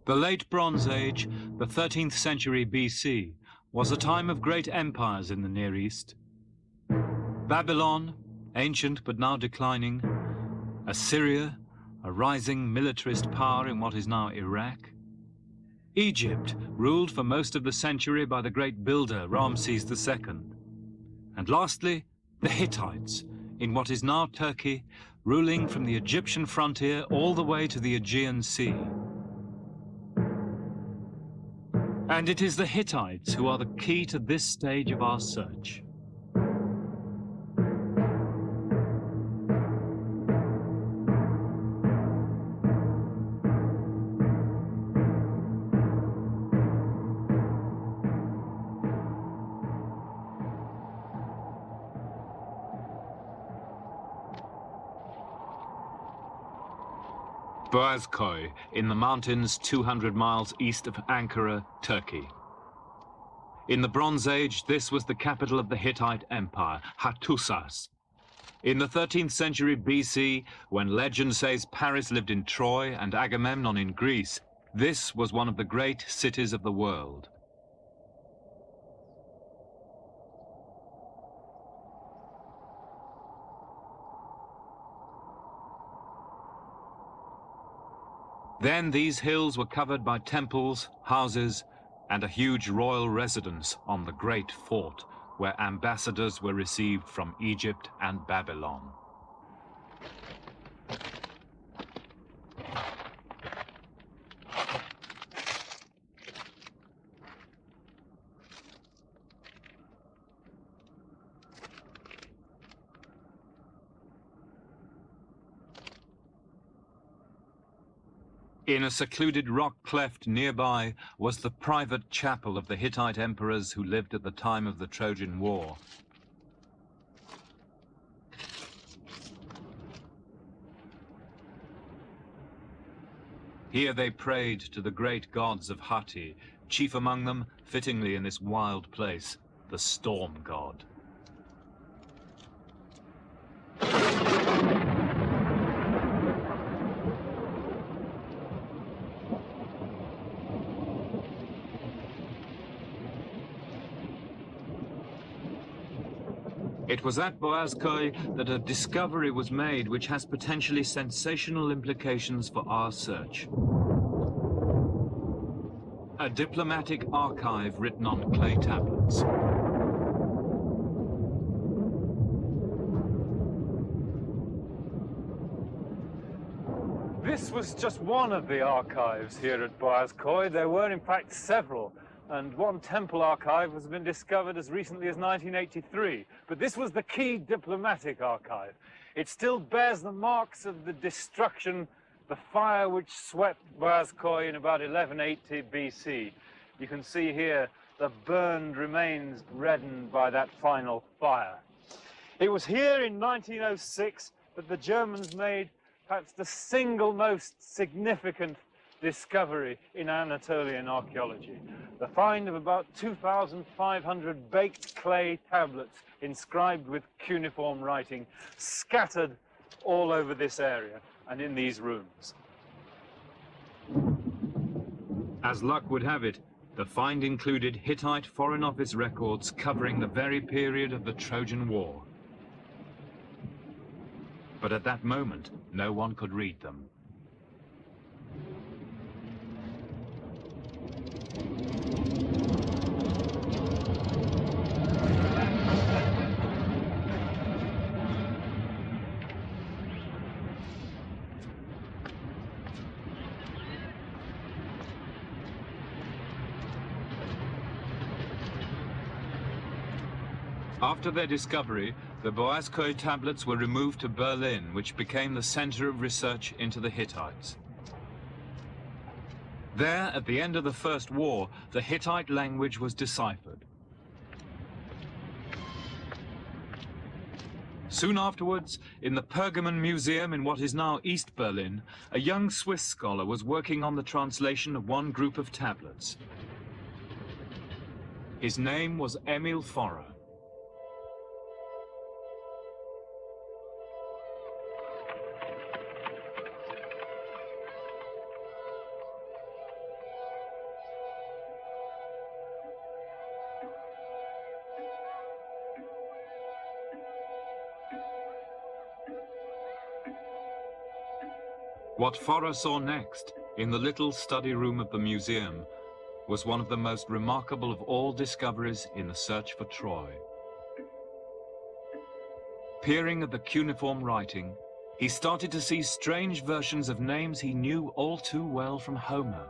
The Late Bronze Age, the 13th century BC, was a time of great empires in the Near East. Babylon, ancient but now declining, Assyria, a rising militarist power in what is now Iraq, Egypt, ruled for most of the century by the great builder Ramses II, and lastly, the Hittites, in what is now Turkey, ruling from the Egyptian frontier all the way to the Aegean Sea. And it is the Hittites who are the key to this stage of our search. Boğazköy, in the mountains 200 miles east of Ankara, Turkey. In the Bronze Age, this was the capital of the Hittite Empire, Hattusas. In the 13th century BC, when legend says Paris lived in Troy and Agamemnon in Greece, this was one of the great cities of the world. Then these hills were covered by temples, houses, and a huge royal residence on the great fort, where ambassadors were received from Egypt and Babylon. In a secluded rock cleft nearby was the private chapel of the Hittite emperors who lived at the time of the Trojan War. Here they prayed to the great gods of Hatti, chief among them, fittingly in this wild place, the storm god. It was at Boğazköy that a discovery was made which has potentially sensational implications for our search. A diplomatic archive written on clay tablets. This was just one of the archives here at Boğazköy. There were in fact several. And one temple archive has been discovered as recently as 1983. But this was the key diplomatic archive. It still bears the marks of the destruction, the fire which swept Boğazköy in about 1180 BC. You can see here the burned remains reddened by that final fire. It was here in 1906 that the Germans made perhaps the single most significant discovery in Anatolian archaeology. The find of about 2,500 baked clay tablets inscribed with cuneiform writing scattered all over this area and in these rooms. As luck would have it, the find included Hittite Foreign Office records covering the very period of the Trojan War. But at that moment, no one could read them. After their discovery, the Boğazköy tablets were removed to Berlin, which became the center of research into the Hittites. There, at the end of the First War, the Hittite language was deciphered. Soon afterwards, in the Pergamon Museum in what is now East Berlin, a young Swiss scholar was working on the translation of one group of tablets. His name was Emil Forrer. What Forrer saw next, in the little study room of the museum, was one of the most remarkable of all discoveries in the search for Troy. Peering at the cuneiform writing, he started to see strange versions of names he knew all too well from Homer.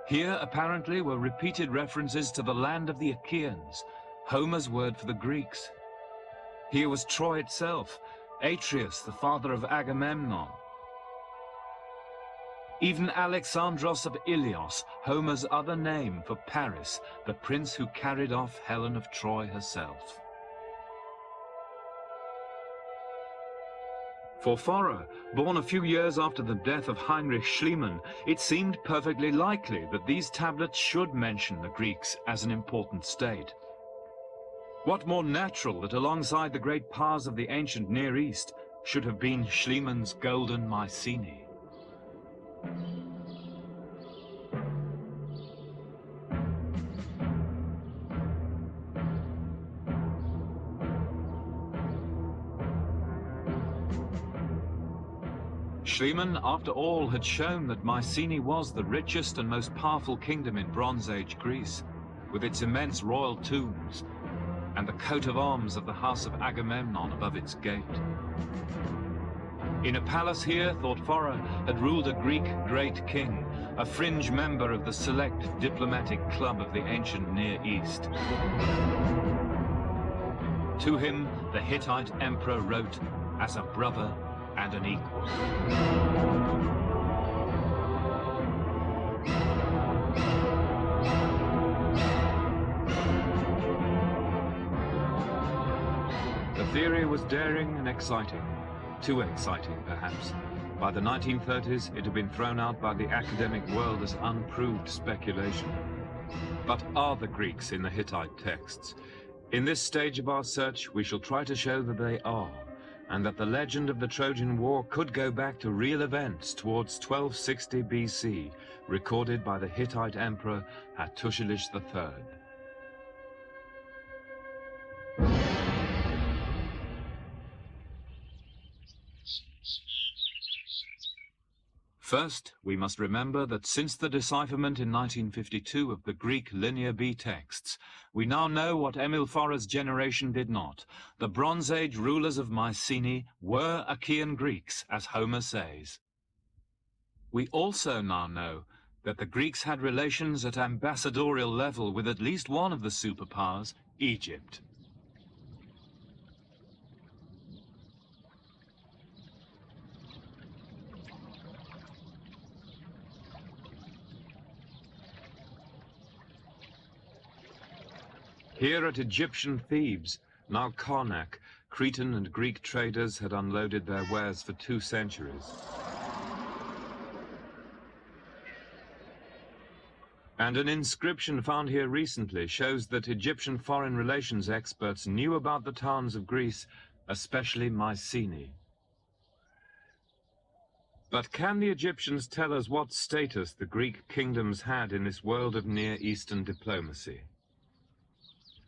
Here, apparently, were repeated references to the land of the Achaeans, Homer's word for the Greeks. Here was Troy itself, Atreus, the father of Agamemnon. Even Alexandros of Ilios, Homer's other name for Paris, the prince who carried off Helen of Troy herself. For Forrer, born a few years after the death of Heinrich Schliemann, it seemed perfectly likely that these tablets should mention the Greeks as an important state. What more natural that alongside the great powers of the ancient Near East should have been Schliemann's golden Mycenae? Schliemann, after all, had shown that Mycenae was the richest and most powerful kingdom in Bronze Age Greece, with its immense royal tombs, and the coat of arms of the house of Agamemnon above its gate. In a palace here, thought Forer, had ruled a Greek great king, a fringe member of the select diplomatic club of the ancient Near East. To him, the Hittite emperor wrote as a brother and an equal. The theory was daring and exciting. Too exciting, perhaps. By the 1930s, it had been thrown out by the academic world as unproved speculation. But are the Greeks in the Hittite texts? In this stage of our search, we shall try to show that they are, and that the legend of the Trojan War could go back to real events towards 1260 BC, recorded by the Hittite emperor Hattusilish III. First, we must remember that since the decipherment in 1952 of the Greek Linear B texts, we now know what Emil Forer's generation did not. The Bronze Age rulers of Mycenae were Achaean Greeks, as Homer says. We also now know that the Greeks had relations at ambassadorial level with at least one of the superpowers, Egypt. Here at Egyptian Thebes, now Karnak, Cretan and Greek traders had unloaded their wares for 2 centuries. And an inscription found here recently shows that Egyptian foreign relations experts knew about the towns of Greece, especially Mycenae. But can the Egyptians tell us what status the Greek kingdoms had in this world of Near Eastern diplomacy?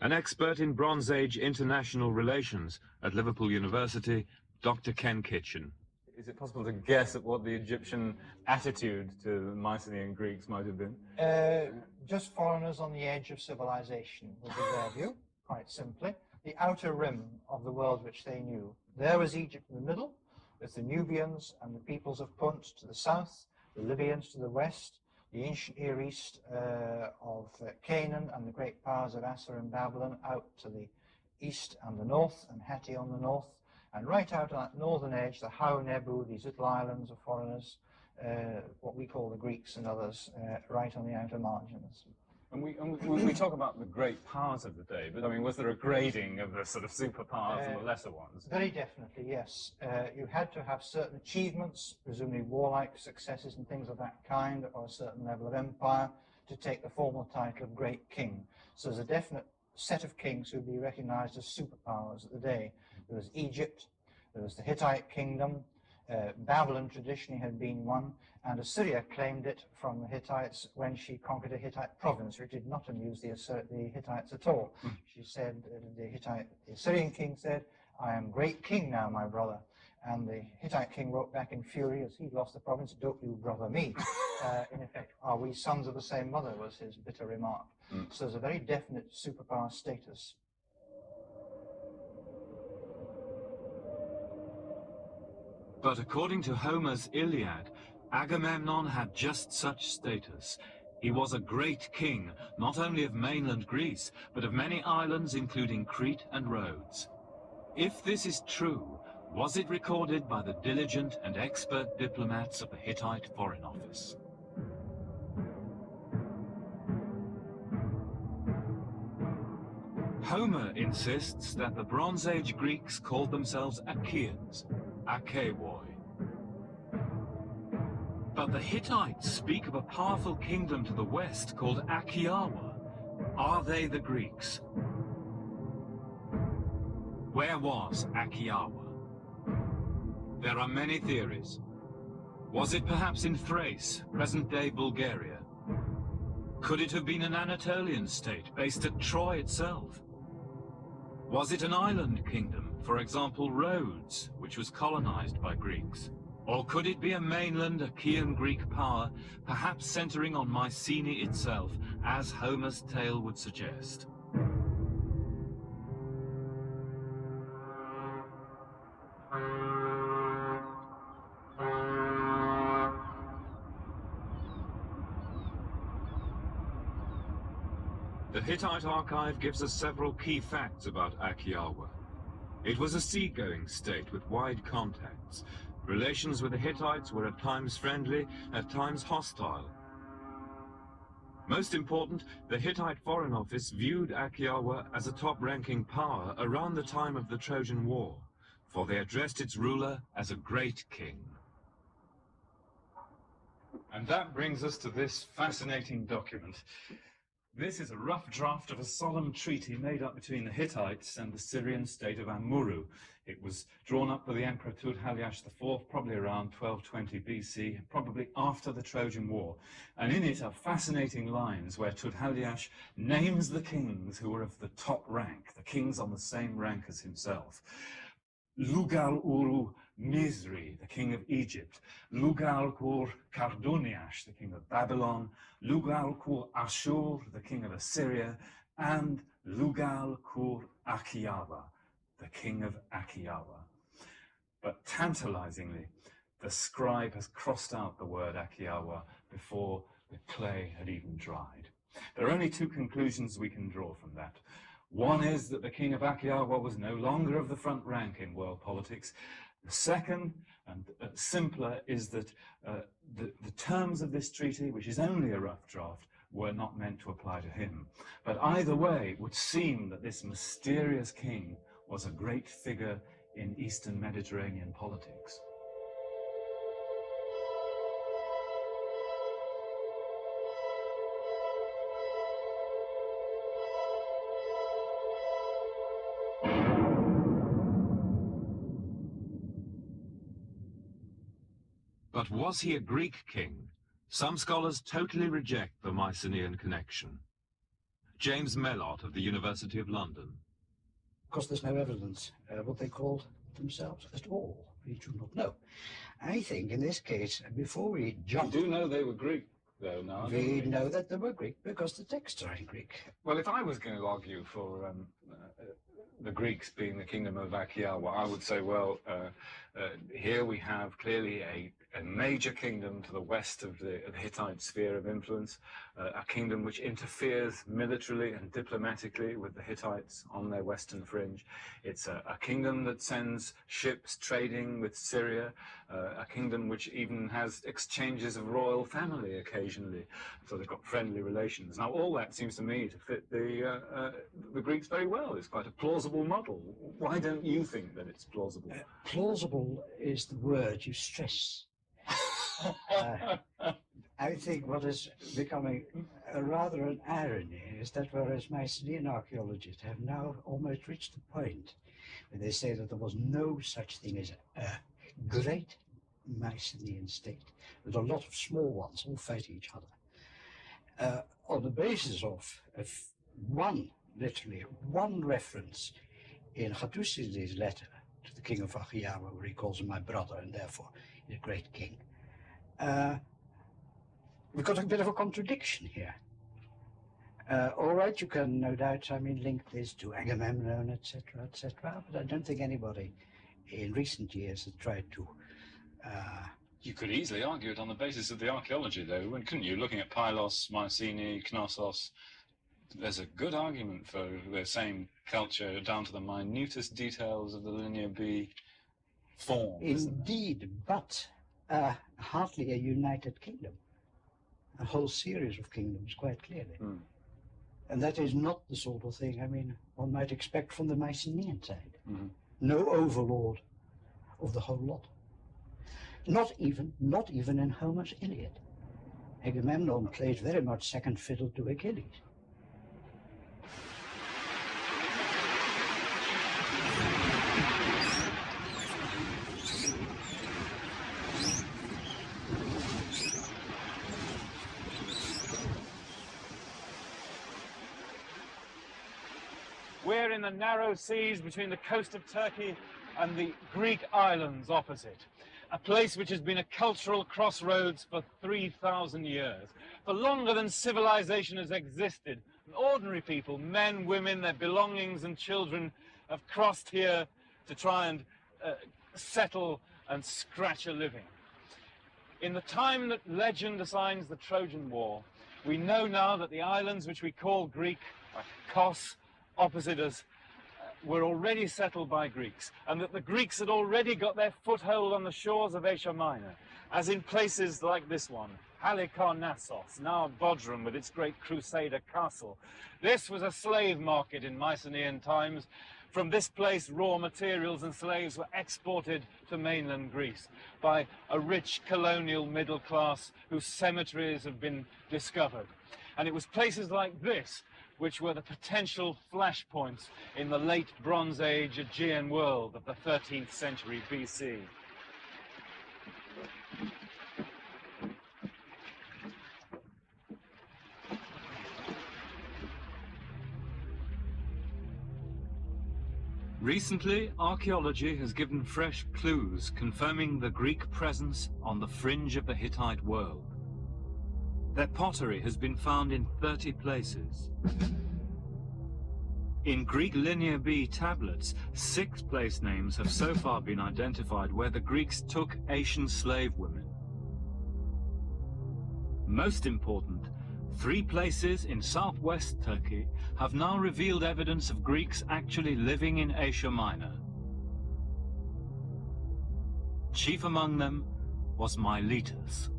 An expert in Bronze Age international relations at Liverpool University, Dr. Ken Kitchen. Is it possible to guess at what the Egyptian attitude to the Mycenaean Greeks might have been? Just foreigners on the edge of civilization would be their view, quite simply. The outer rim of the world which they knew. There was Egypt in the middle, with the Nubians and the peoples of Punt to the south, the Libyans to the west, the ancient Near East of Canaan and the great powers of Assur and Babylon out to the east and the north, and Hatti on the north, and right out on that northern edge, the Hau Nebu, these little islands of foreigners, what we call the Greeks and others, right on the outer margins. And we talk about the great powers of the day, but I mean, was there a grading of the sort of superpowers and the lesser ones? Very definitely, yes. You had to have certain achievements, presumably warlike successes and things of that kind, or a certain level of empire, to take the formal title of Great King. So there's a definite set of kings who would be recognized as superpowers at the day. There was Egypt, there was the Hittite kingdom, Babylon traditionally had been one, and Assyria claimed it from the Hittites when she conquered a Hittite province, which did not amuse the Hittites at all. She said, the Assyrian king said, "I am great king now, my brother." And the Hittite king wrote back in fury as he'd lost the province, "Don't you brother me." In effect, "Are we sons of the same mother?" was his bitter remark. So there's a very definite superpower status. But according to Homer's Iliad, Agamemnon had just such status. He was a great king, not only of mainland Greece, but of many islands including Crete and Rhodes. If this is true, was it recorded by the diligent and expert diplomats of the Hittite Foreign Office? Homer insists that the Bronze Age Greeks called themselves Achaeans, Achaewoi. But the Hittites speak of a powerful kingdom to the west called Achaeawa. Are they the Greeks? Where was Achaeawa? There are many theories. Was it perhaps in Thrace, present-day Bulgaria? Could it have been an Anatolian state based at Troy itself? Was it an island kingdom, for example Rhodes, which was colonized by Greeks? Or could it be a mainland Achaean Greek power, perhaps centering on Mycenae itself, as Homer's tale would suggest? Hittite archive gives us several key facts about Akiawa. It was a seagoing state with wide contacts. Relations with the Hittites were at times friendly, at times hostile. Most important, the Hittite Foreign Office viewed Akiawa as a top-ranking power around the time of the Trojan War, for they addressed its ruler as a great king. And that brings us to this fascinating document. This is a rough draft of a solemn treaty made up between the Hittites and the Syrian state of Amurru. It was drawn up by the Emperor Tudhaliash IV, probably around 1220 BC, probably after the Trojan War. And in it are fascinating lines where Tudhaliash names the kings who were of the top rank, the kings on the same rank as himself. Lugal-uru Misri, the king of Egypt, Lugal-kur Karduniash, the king of Babylon, Lugal-kur Ashur, the king of Assyria, and Lugal-kur Akiawa, the king of Akiawa. But tantalizingly, the scribe has crossed out the word Akiawa before the clay had even dried. There are only two conclusions we can draw from that. One is that the king of Akiawa was no longer of the front rank in world politics. The second, and simpler, is that the terms of this treaty, which is only a rough draft, were not meant to apply to him. But either way, it would seem that this mysterious king was a great figure in Eastern Mediterranean politics. But was he a Greek king? Some scholars totally reject the Mycenaean connection. James Mellott of the University of London. Because there's no evidence what they called themselves at all. We do not know. I think in this case, before we jump... We do know they were Greek, though, now. We know that they were Greek because the texts are in Greek. Well, if I was going to argue for the Greeks being the kingdom of Akiawa, I would say, well, here we have clearly a major kingdom to the west of the Hittite sphere of influence, a kingdom which interferes militarily and diplomatically with the Hittites on their western fringe. It's a kingdom that sends ships trading with Syria, a kingdom which even has exchanges of royal family occasionally, so they've got friendly relations. Now, all that seems to me to fit the Greeks very well. It's quite a plausible model. Why don't you think that it's plausible? Plausible is the word you stress. I think what is becoming rather an irony is that whereas Mycenaean archaeologists have now almost reached the point where they say that there was no such thing as a great Mycenaean state, with a lot of small ones all fighting each other, on the basis of literally one reference in Hattusili's letter to the king of Akiawa, where he calls him my brother and therefore he's a great king. We've got a bit of a contradiction here. All right, you can no doubt, link this to Agamemnon, etc., but I don't think anybody in recent years has tried to... You could easily argue it on the basis of the archaeology, though, couldn't you? Looking at Pylos, Mycenae, Knossos, there's a good argument for the same culture down to the minutest details of the Linear B form. Indeed, but hardly a united kingdom. A whole series of kingdoms, quite clearly. And that is not the sort of thing, one might expect from the Mycenaean side. No overlord of the whole lot. Not even in Homer's Iliad. Agamemnon plays very much second fiddle to Achilles. We're in the narrow seas between the coast of Turkey and the Greek islands opposite. A place which has been a cultural crossroads for 3,000 years. For longer than civilization has existed, ordinary people, men, women, their belongings and children, have crossed here to try and settle and scratch a living. In the time that legend assigns the Trojan War, we know now that the islands which we call Greek Kos, opposite us, were already settled by Greeks, and that the Greeks had already got their foothold on the shores of Asia Minor, as in places like this one, Halikarnassos, now Bodrum with its great crusader castle. This was a slave market in Mycenaean times. From this place, raw materials and slaves were exported to mainland Greece by a rich colonial middle class whose cemeteries have been discovered. And it was places like this which were the potential flashpoints in the late Bronze Age Aegean world of the 13th century BC. Recently, archaeology has given fresh clues confirming the Greek presence on the fringe of the Hittite world. Their pottery has been found in 30 places. In Greek Linear B tablets, 6 place names have so far been identified where the Greeks took Asian slave women. Most important, 3 places in southwest Turkey have now revealed evidence of Greeks actually living in Asia Minor. Chief among them was Miletus.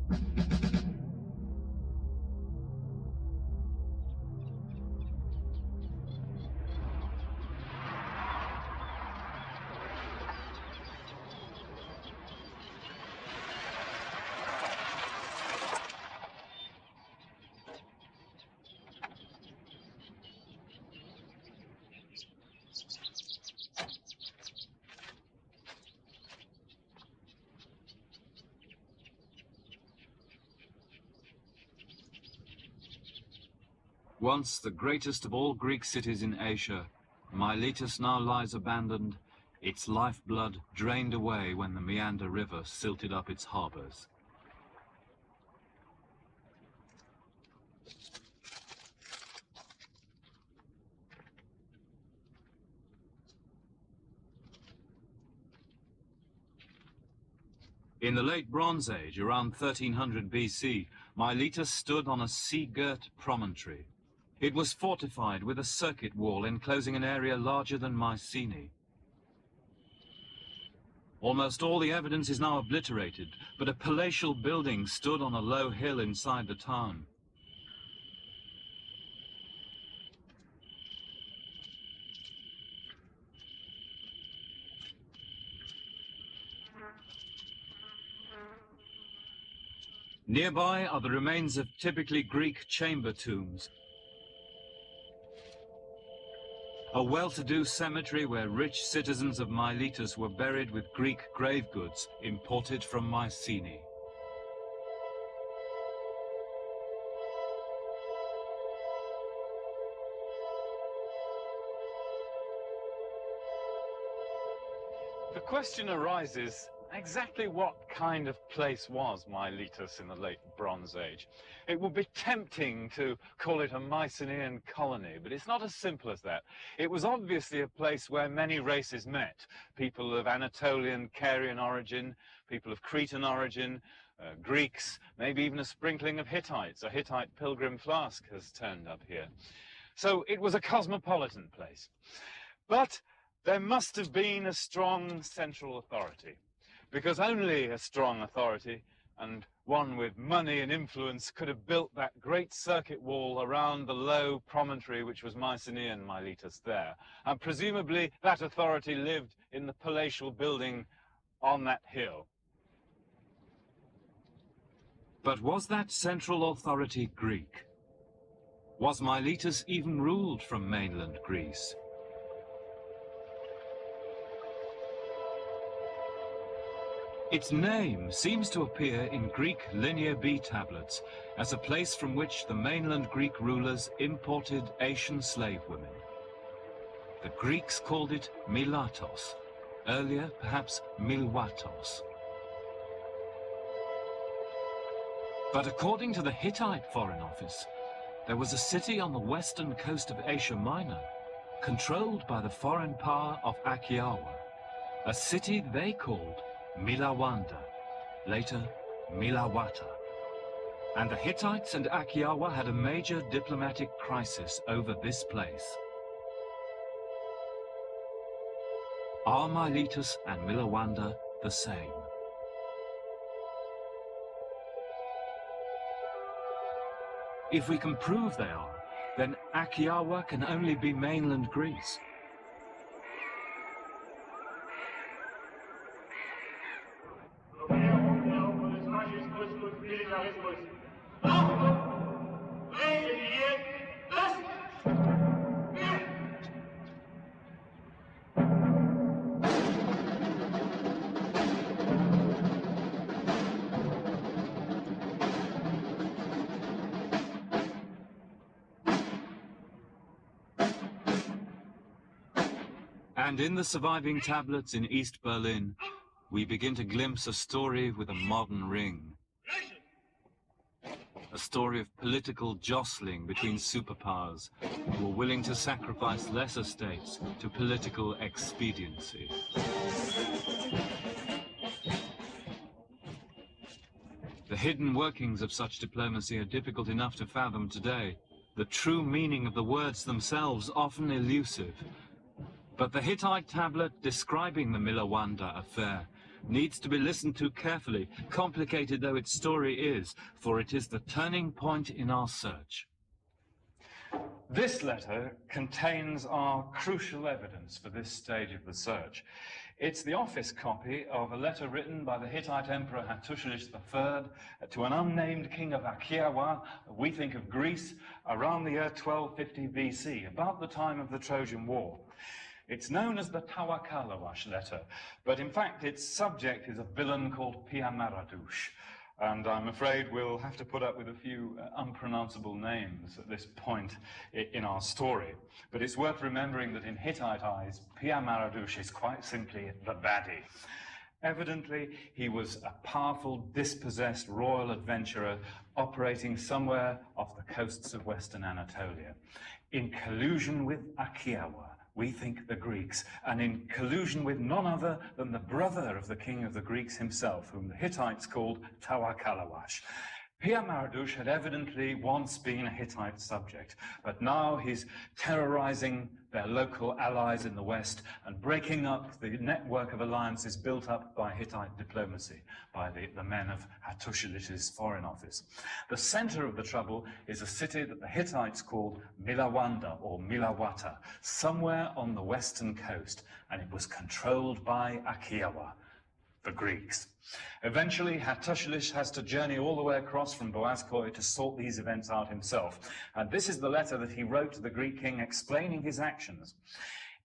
Once the greatest of all Greek cities in Asia, Miletus now lies abandoned, its lifeblood drained away when the Meander River silted up its harbors. In the late Bronze Age, around 1300 BC, Miletus stood on a sea-girt promontory. It was fortified with a circuit wall enclosing an area larger than Mycenae. Almost all the evidence is now obliterated, but a palatial building stood on a low hill inside the town. Nearby are the remains of typically Greek chamber tombs. A well-to-do cemetery where rich citizens of Miletus were buried with Greek grave goods imported from Mycenae. The question arises, exactly what kind of place was Miletus in the late Bronze Age? It would be tempting to call it a Mycenaean colony, but it's not as simple as that. It was obviously a place where many races met. People of Anatolian, Carian origin, people of Cretan origin, Greeks, maybe even a sprinkling of Hittites. A Hittite pilgrim flask has turned up here. So it was a cosmopolitan place. But there must have been a strong central authority, because only a strong authority, and one with money and influence, could have built that great circuit wall around the low promontory which was Mycenaean Miletus there. And presumably that authority lived in the palatial building on that hill. But was that central authority Greek? Was Miletus even ruled from mainland Greece? Its name seems to appear in Greek Linear B tablets as a place from which the mainland Greek rulers imported Asian slave women. The Greeks called it Milatos, earlier perhaps Milwatos. But according to the Hittite Foreign Office, there was a city on the western coast of Asia Minor, controlled by the foreign power of Akiawa, a city they called Milawanda, later Milawata. And the Hittites and Akiawa had a major diplomatic crisis over this place. Are Miletus and Milawanda the same? If we can prove they are, then Akiawa can only be mainland Greece. And in the surviving tablets in East Berlin, we begin to glimpse a story with a modern ring. A story of political jostling between superpowers who were willing to sacrifice lesser states to political expediency. The hidden workings of such diplomacy are difficult enough to fathom today. The true meaning of the words themselves often elusive. But the Hittite tablet describing the Milawanda affair needs to be listened to carefully, complicated though its story is, for it is the turning point in our search. This letter contains our crucial evidence for this stage of the search. It's the office copy of a letter written by the Hittite Emperor Hattusilish III to an unnamed king of Akiawa, we think of Greece, around the year 1250 BC, about the time of the Trojan War. It's known as the Tawakalawash letter, but in fact its subject is a villain called Piamaradush, and I'm afraid we'll have to put up with a few unpronounceable names at this point in our story. But it's worth remembering that in Hittite eyes, Piamaradush is quite simply the baddie. Evidently, he was a powerful, dispossessed royal adventurer operating somewhere off the coasts of Western Anatolia, in collusion with Akiawa, we think the Greeks, and in collusion with none other than the brother of the king of the Greeks himself, whom the Hittites called Tawakalawash. Piamaradush had evidently once been a Hittite subject, but now he's terrorizing their local allies in the west and breaking up the network of alliances built up by Hittite diplomacy, by the men of Hattusilish's foreign office. The center of the trouble is a city that the Hittites called Milawanda or Milawata, somewhere on the western coast, and it was controlled by Akiawa, the Greeks. Eventually, Hattusilish has to journey all the way across from Boazkoi to sort these events out himself. And this is the letter that he wrote to the Greek king explaining his actions.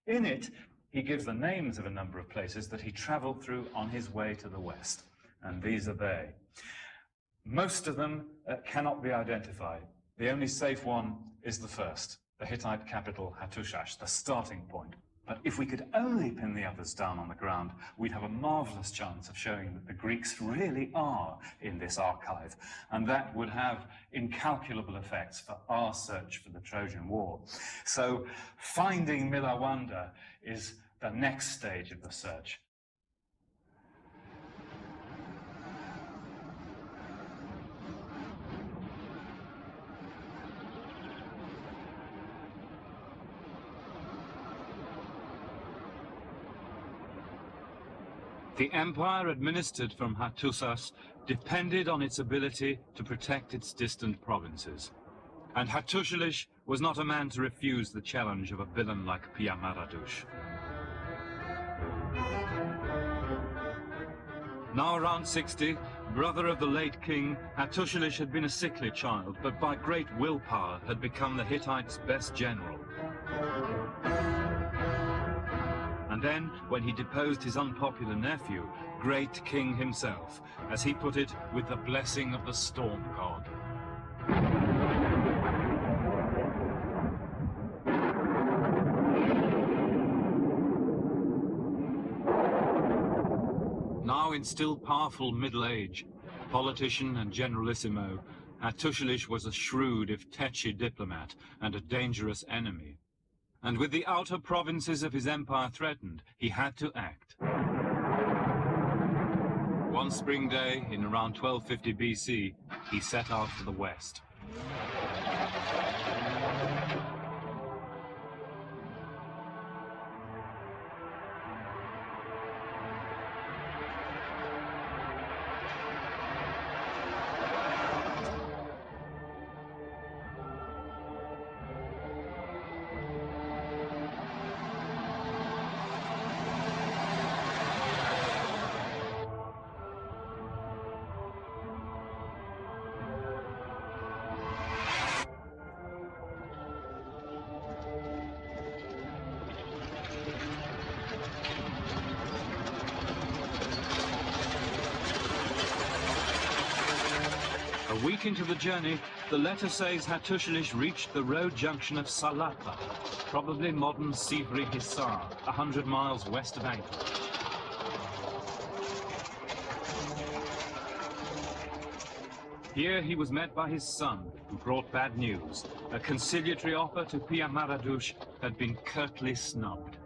In it, he gives the names of a number of places that he traveled through on his way to the west. And these are they. Most of them cannot be identified. The only safe one is the first, the Hittite capital Hattushash, the starting point. But if we could only pin the others down on the ground, we'd have a marvelous chance of showing that the Greeks really are in this archive, and that would have incalculable effects for our search for the Trojan War. So finding Milawanda is the next stage of the search. The empire administered from Hattusas depended on its ability to protect its distant provinces. And Hattusilish was not a man to refuse the challenge of a villain like Piamaradush. Now around 60, brother of the late king, Hattusilish had been a sickly child, but by great willpower had become the Hittites' best general. And then, when he deposed his unpopular nephew, great king himself, as he put it, with the blessing of the storm god. Now in still powerful middle age, politician and generalissimo, Hattusilish was a shrewd if tetchy diplomat and a dangerous enemy. And with the outer provinces of his empire threatened, he had to act. One spring day, in around 1250 BC, he set out for the west. A week into the journey, the letter says Hattusili reached the road junction of Salapa, probably modern Sivri Hisar, 100 miles west of Ankara. Here he was met by his son, who brought bad news. A conciliatory offer to Pia Maradush had been curtly snubbed.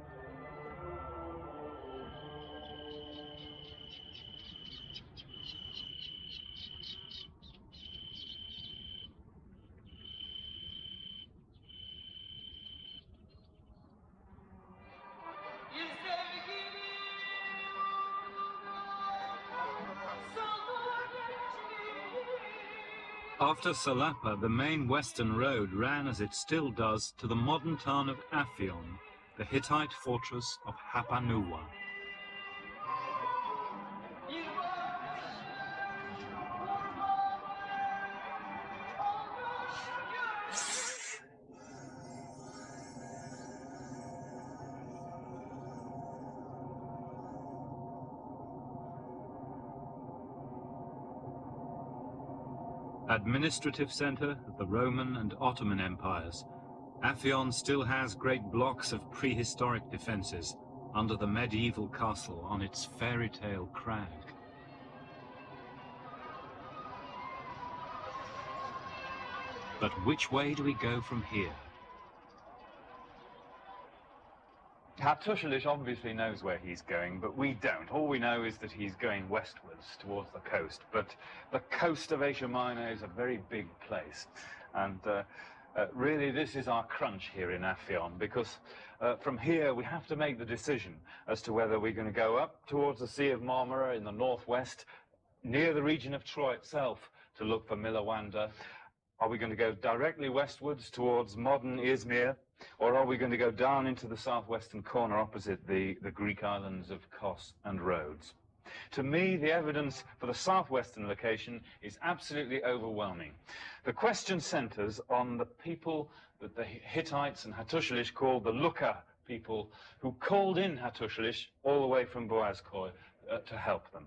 After Salapa, the main western road ran, as it still does, to the modern town of Afyon, the Hittite fortress of Hapanuwa. Administrative center of the Roman and Ottoman empires, Afyon still has great blocks of prehistoric defenses under the medieval castle on its fairy tale crag. But which way do we go from here? Hattusili obviously knows where he's going, but we don't. All we know is that he's going westwards towards the coast. But the coast of Asia Minor is a very big place. And really this is our crunch here in Afyon, because from here we have to make the decision as to whether we're going to go up towards the Sea of Marmara in the northwest, near the region of Troy itself, to look for Milawanda. Are we going to go directly westwards towards modern Izmir, or are we going to go down into the southwestern corner opposite the Greek islands of Kos and Rhodes? To me, the evidence for the southwestern location is absolutely overwhelming. The question centers on the people that the Hittites and Hattusili called the Luka people, who called in Hattusili all the way from Boğazköy to help them.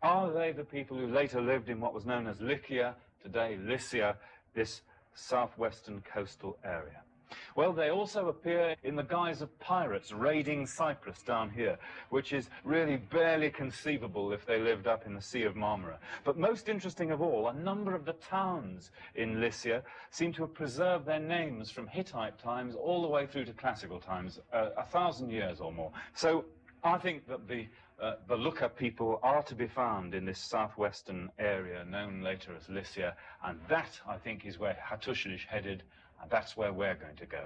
Are they the people who later lived in what was known as Lycia, today Lycia, this southwestern coastal area? Well, they also appear in the guise of pirates raiding Cyprus down here, which is really barely conceivable if they lived up in the Sea of Marmara. But most interesting of all, a number of the towns in Lycia seem to have preserved their names from Hittite times all the way through to classical times, 1,000 years or more. So I think that the Luka people are to be found in this southwestern area known later as Lycia, and that, I think, is where Hattusili headed, and that's where we're going to go.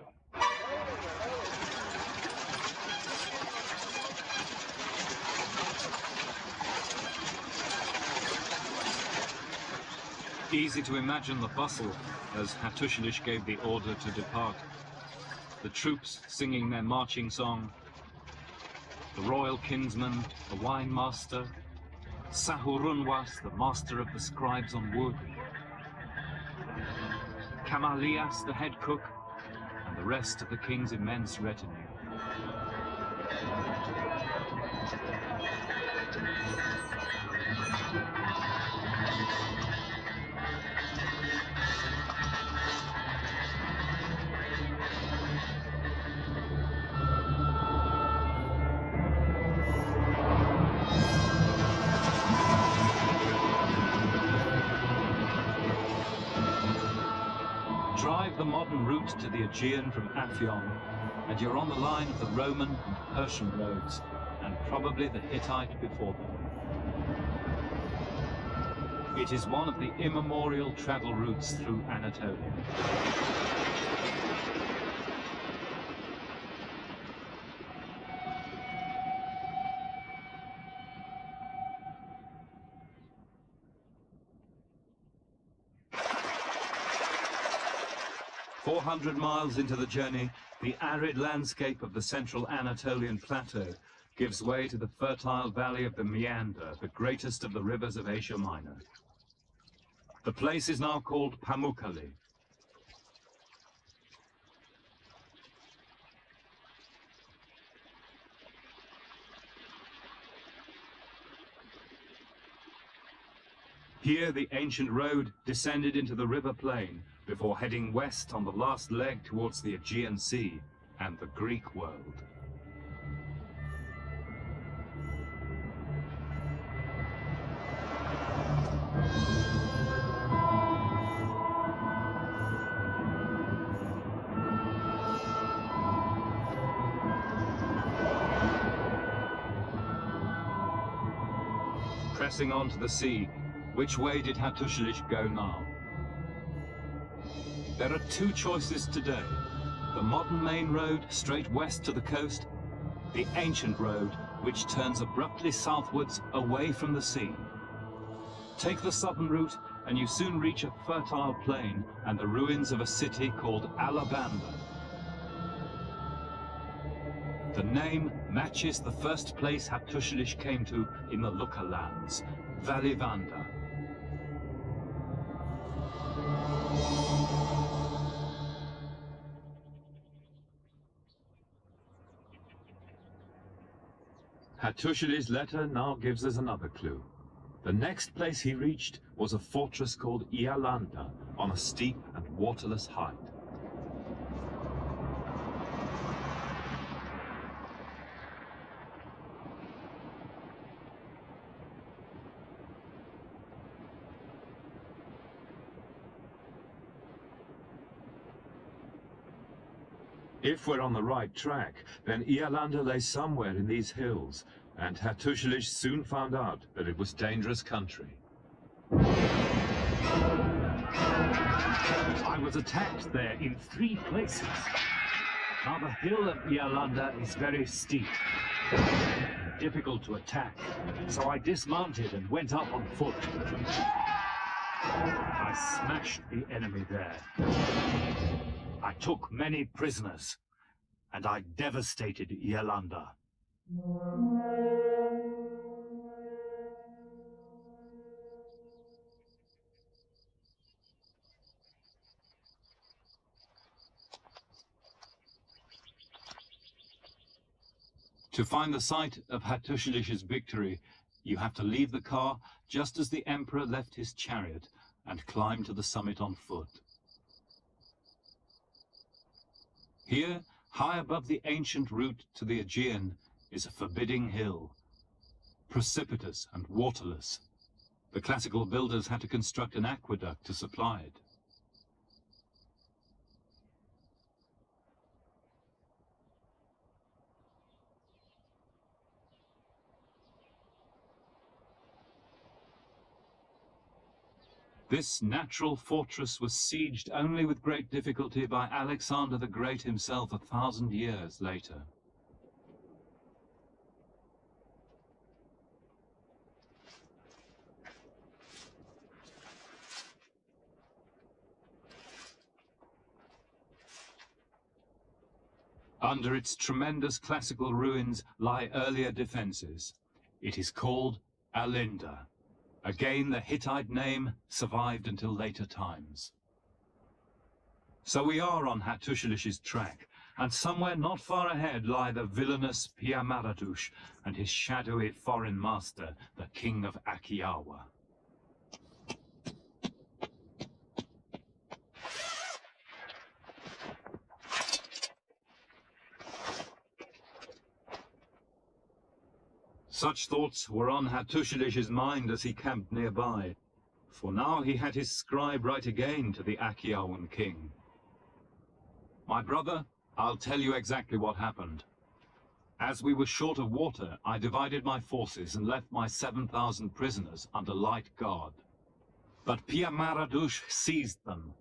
Easy to imagine the bustle as Hattusili gave the order to depart. The troops singing their marching song, the royal kinsman, the wine master, Sahurunwas, the master of the scribes on wood, Kamalias, the head cook, and the rest of the king's immense retinue. Drive the modern route to the Aegean from Afyon, and you're on the line of the Roman and Persian roads, and probably the Hittite before them. It is one of the immemorial travel routes through Anatolia. "400 miles into the journey, the arid landscape of the central Anatolian plateau gives way to the fertile valley of the Meander, the greatest of the rivers of Asia Minor. The place is now called Pamukkale. Here the ancient road descended into the river plain before heading west on the last leg towards the Aegean Sea and the Greek world. Pressing on to the sea, which way did Hattusili go now? There are two choices today: the modern main road straight west to the coast, the ancient road which turns abruptly southwards away from the sea. Take the southern route and you soon reach a fertile plain and the ruins of a city called Alabanda. The name matches the first place Hattusili came to in the Lucca lands, Valivanda. Hattusili's letter now gives us another clue. The next place he reached was a fortress called Ialanda on a steep and waterless height. If we're on the right track, then Ialanda lay somewhere in these hills, and Hattusili soon found out that it was dangerous country. I was attacked there in 3 places. Now the hill of Ialanda is very steep, difficult to attack, so I dismounted and went up on foot. I smashed the enemy there. I took many prisoners, and I devastated Ialanda. To find the site of Hattusili's victory, you have to leave the car just as the emperor left his chariot and climb to the summit on foot. Here, high above the ancient route to the Aegean, is a forbidding hill, precipitous and waterless. The classical builders had to construct an aqueduct to supply it. This natural fortress was sieged only with great difficulty by Alexander the Great himself 1,000 years later. Under its tremendous classical ruins lie earlier defenses. It is called Alinda. Again, the Hittite name survived until later times. So we are on Hattusili's track, and somewhere not far ahead lie the villainous Pia-Maradush and his shadowy foreign master, the king of Akiawa. Such thoughts were on Hattusili's mind as he camped nearby, for now he had his scribe write again to the Akiawan king. My brother, I'll tell you exactly what happened. As we were short of water, I divided my forces and left my 7,000 prisoners under light guard. But Pia Maradush seized them.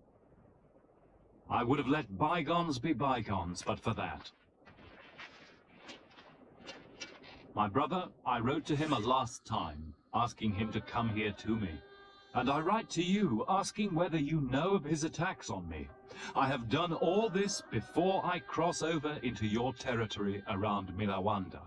I would have let bygones be bygones, but for that. My brother, I wrote to him a last time, asking him to come here to me. And I write to you, asking whether you know of his attacks on me. I have done all this before I cross over into your territory around Milawanda.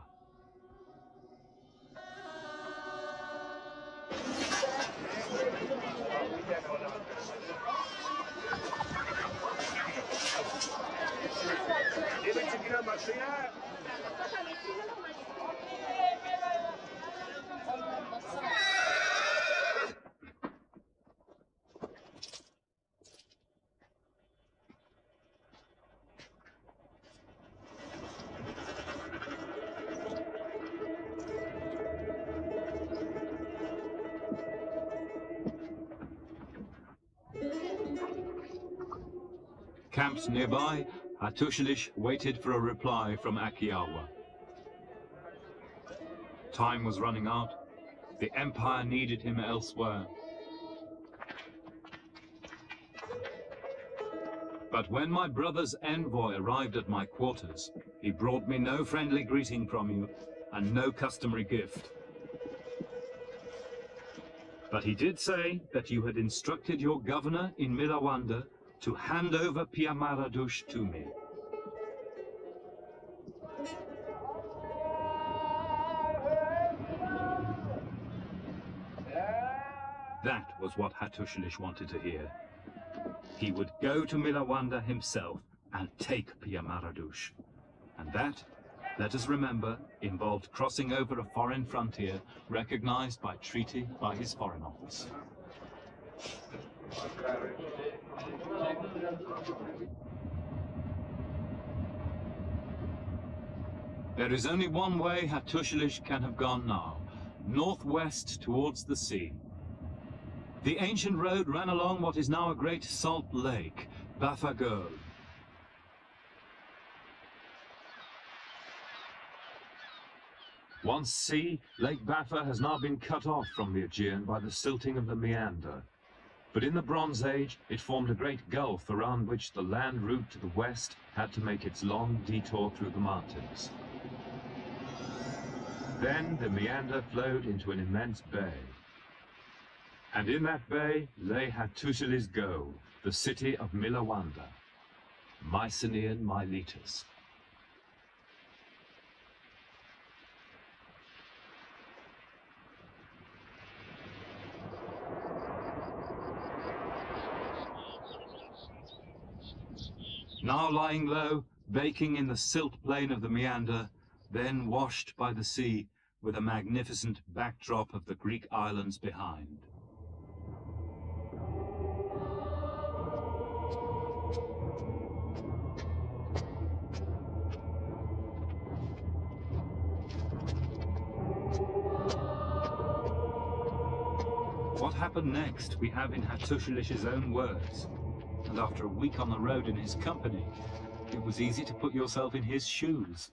Camped nearby, Hattusilish waited for a reply from Akiawa. Time was running out. The Empire needed him elsewhere. But when my brother's envoy arrived at my quarters, he brought me no friendly greeting from you and no customary gift. But he did say that you had instructed your governor in Milawanda to hand over Pia Maradush to me. That was what Hattusilish wanted to hear. He would go to Milawanda himself and take Pia Maradush. And that, let us remember, involved crossing over a foreign frontier recognized by treaty by his Foreign Office. There is only one way Hattusilish can have gone now, northwest towards the sea. The ancient road ran along what is now a great salt lake, Bafagol. Once sea, Lake Baffa has now been cut off from the Aegean by the silting of the Meander. But in the Bronze Age, it formed a great gulf around which the land route to the west had to make its long detour through the mountains. Then the Meander flowed into an immense bay. And in that bay lay Hattusili's goal, the city of Milawanda, Mycenaean Miletus. Now lying low, baking in the silt plain of the Meander, then washed by the sea with a magnificent backdrop of the Greek islands behind. What happened next we have in Hattusilish's own words. And after a week on the road in his company, it was easy to put yourself in his shoes.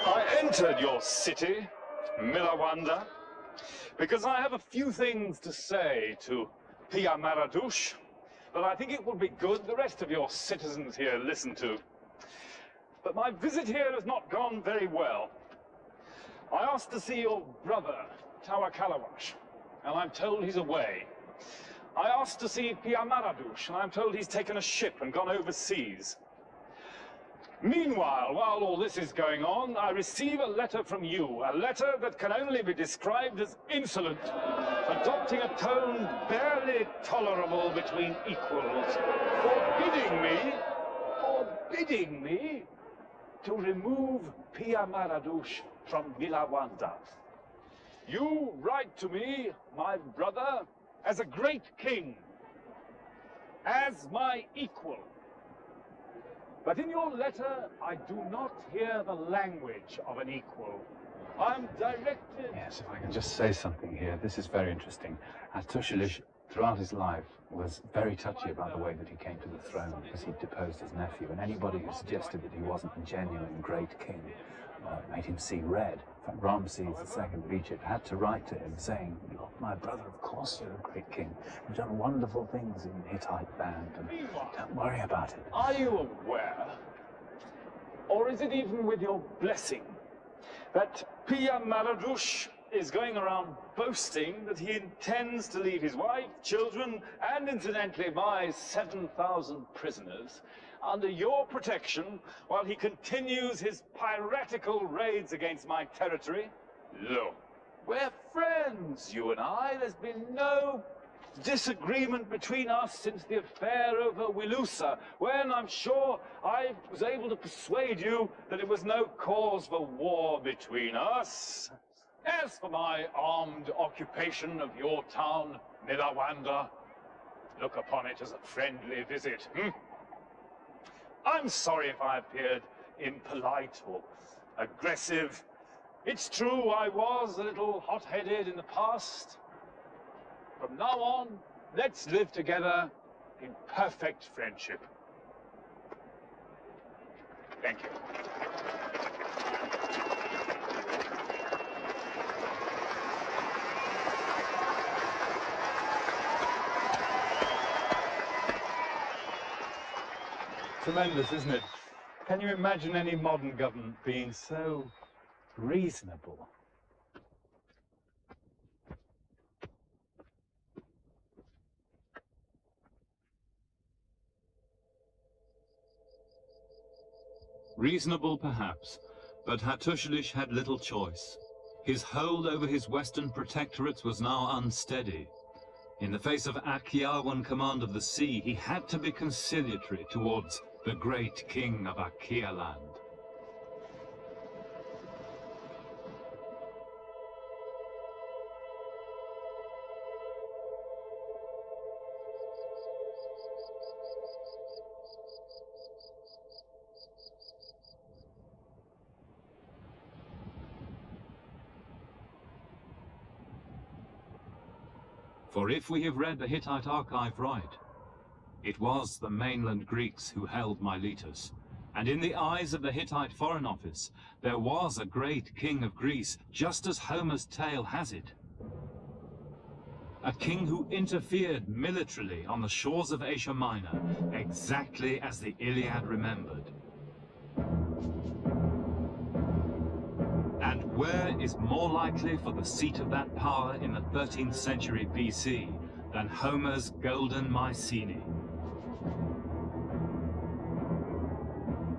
I entered your city, Milawanda, because I have a few things to say to Pia Maradush that I think it would be good the rest of your citizens here listen to. But my visit here has not gone very well. I asked to see your brother, Tawakalawash, and I'm told he's away. I asked to see Pia Maradush, and I'm told he's taken a ship and gone overseas. Meanwhile, while all this is going on, I receive a letter from you, a letter that can only be described as insolent, adopting a tone barely tolerable between equals, forbidding me to remove Pia Maradush from Milawanda. You write to me, my brother, as a great king, as my equal. But in your letter, I do not hear the language of an equal. I'm directed... Yes, if I can just say something here. This is very interesting. Hattusilish throughout his life, was very touchy about the way that he came to the throne because he deposed his nephew, and anybody who suggested that he wasn't a genuine great king made him see red. In fact, Ramses II of Egypt had to write to him saying, "Look, my brother, of course you're a great king. You've done wonderful things in Hittite land, and don't worry about it." Are you aware, or is it even with your blessing, that Pia Maradush is going around boasting that he intends to leave his wife, children, and incidentally my 7,000 prisoners under your protection while he continues his piratical raids against my territory? Look, we're friends, you and I. There's been no disagreement between us since the affair over Wilusa, when I'm sure I was able to persuade you that it was no cause for war between us. As for my armed occupation of your town, Nilawanda, look upon it as a friendly visit. I'm sorry if I appeared impolite or aggressive. It's true I was a little hot-headed in the past. From now on, let's live together in perfect friendship. Thank you. Tremendous, isn't it? Can you imagine any modern government being so reasonable? Reasonable, perhaps, but Hattusilish had little choice. His hold over his western protectorates was now unsteady. In the face of Achaeawan command of the sea, he had to be conciliatory towards the great king of Achaea land. For if we have read the Hittite archive right, it was the mainland Greeks who held Miletus, and in the eyes of the Hittite Foreign Office, there was a great king of Greece, just as Homer's tale has it. A king who interfered militarily on the shores of Asia Minor, exactly as the Iliad remembered. And where is more likely for the seat of that power in the 13th century BC than Homer's golden Mycenae?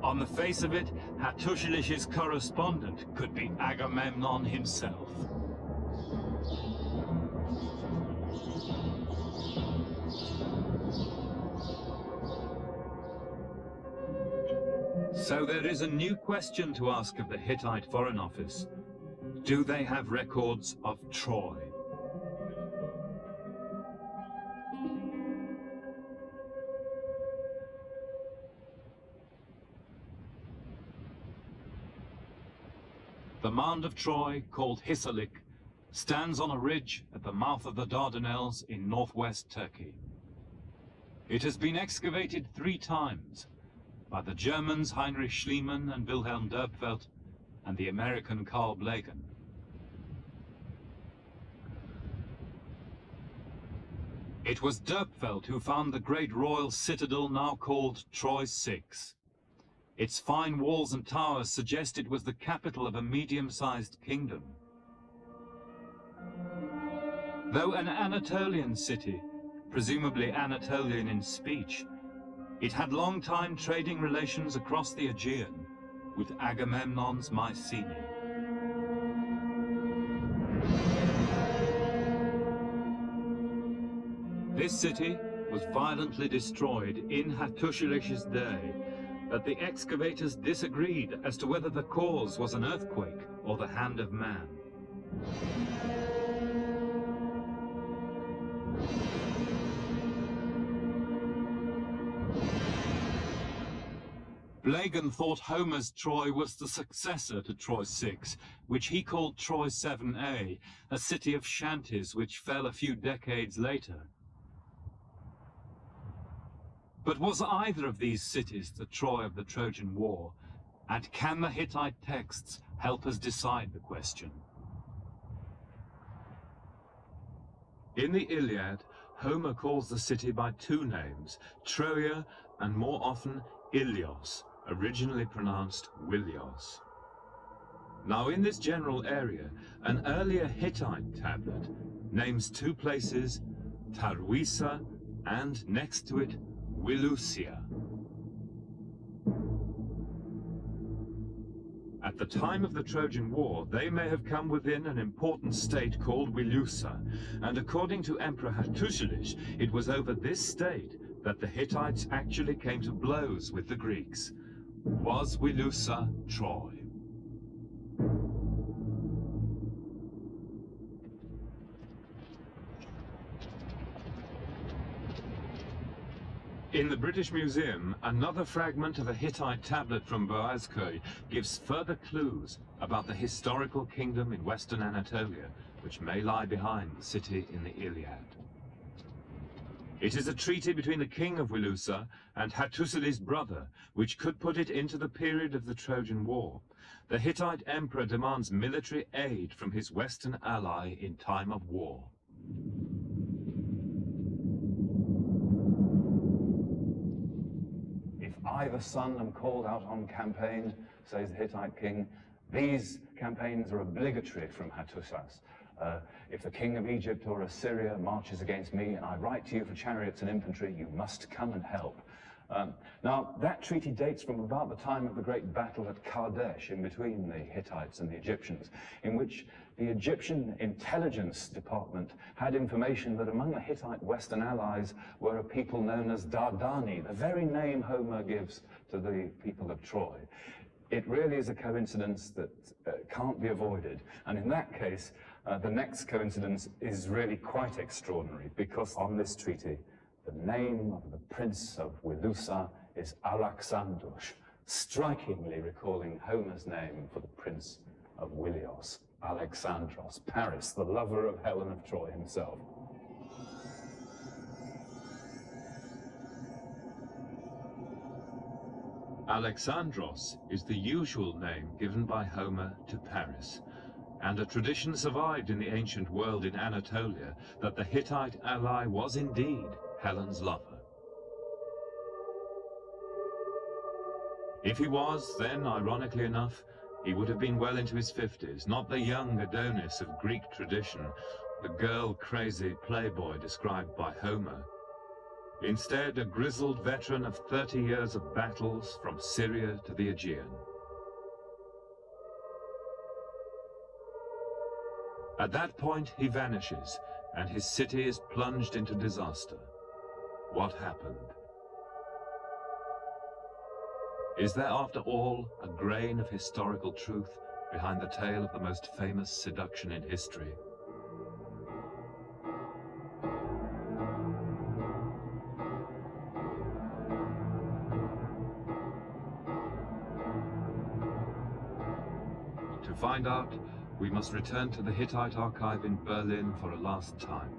On the face of it, Hattusilish's correspondent could be Agamemnon himself. So there is a new question to ask of the Hittite Foreign Office. Do they have records of Troy? The mound of Troy, called Hisarlik, stands on a ridge at the mouth of the Dardanelles in northwest Turkey. It has been excavated 3 times, by the Germans Heinrich Schliemann and Wilhelm Dörpfeld, and the American Carl Blegen. It was Dörpfeld who found the great royal citadel now called Troy 6. Its fine walls and towers suggest it was the capital of a medium-sized kingdom. Though an Anatolian city, presumably Anatolian in speech, it had long-time trading relations across the Aegean with Agamemnon's Mycenae. This city was violently destroyed in Hattusilish's day, but the excavators disagreed as to whether the cause was an earthquake or the hand of man. Blegen thought Homer's Troy was the successor to Troy 6, which he called Troy 7a, a city of shanties which fell a few decades later. But was either of these cities the Troy of the Trojan War? And can the Hittite texts help us decide the question? In the Iliad, Homer calls the city by two names, Troia and more often Ilios, originally pronounced Wilios. Now in this general area, an earlier Hittite tablet names two places, Tarwisa and next to it, Wilusia. At the time of the Trojan War, they may have come within an important state called Wilusa, and according to Emperor Hattusilish, it was over this state that the Hittites actually came to blows with the Greeks. Was Wilusa Troy? In the British Museum, another fragment of a Hittite tablet from Boğazköy gives further clues about the historical kingdom in western Anatolia, which may lie behind the city in the Iliad. It is a treaty between the king of Wilusa and Hattusilish's brother, which could put it into the period of the Trojan War. The Hittite emperor demands military aid from his western ally in time of war. I, the son, am called out on campaign, says the Hittite king. These campaigns are obligatory from Hattusis. If the king of Egypt or Assyria marches against me and I write to you for chariots and infantry, you must come and help. Now, that treaty dates from about the time of the great battle at Kadesh in between the Hittites and the Egyptians, in which the Egyptian intelligence department had information that among the Hittite western allies were a people known as Dardani, the very name Homer gives to the people of Troy. It really is a coincidence that can't be avoided. And in that case, the next coincidence is really quite extraordinary, because on this treaty, the name of the prince of Wilusa is Alexandros, strikingly recalling Homer's name for the prince of Wilios, Alexandros, Paris, the lover of Helen of Troy himself. Alexandros is the usual name given by Homer to Paris, and a tradition survived in the ancient world in Anatolia that the Hittite ally was indeed Helen's lover. If he was, then, ironically enough, he would have been well into his 50s, not the young Adonis of Greek tradition, the girl-crazy playboy described by Homer. Instead, a grizzled veteran of 30 years of battles from Syria to the Aegean. At that point, he vanishes, and his city is plunged into disaster. What happened? Is there, after all, a grain of historical truth behind the tale of the most famous seduction in history? To find out, we must return to the Hittite archive in Berlin for a last time.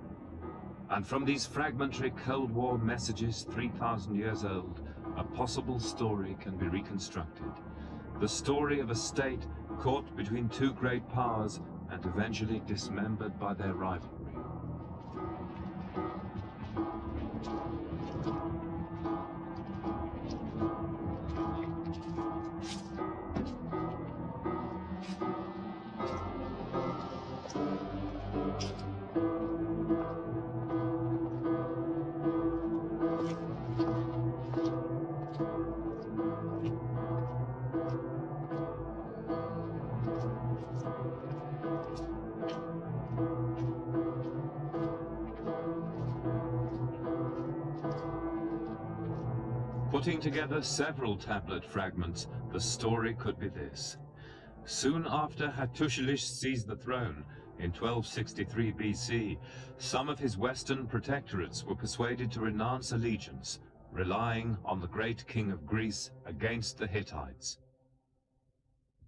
And from these fragmentary Cold War messages 3,000 years old, a possible story can be reconstructed. The story of a state caught between two great powers and eventually dismembered by their rivalry. Putting together several tablet fragments, the story could be this. Soon after Hattusilish seized the throne, in 1263 BC, some of his western protectorates were persuaded to renounce allegiance, relying on the great king of Greece against the Hittites.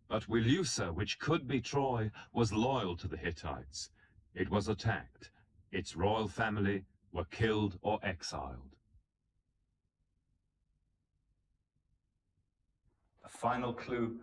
But Wilusa, which could be Troy, was loyal to the Hittites. It was attacked. Its royal family were killed or exiled. a final clue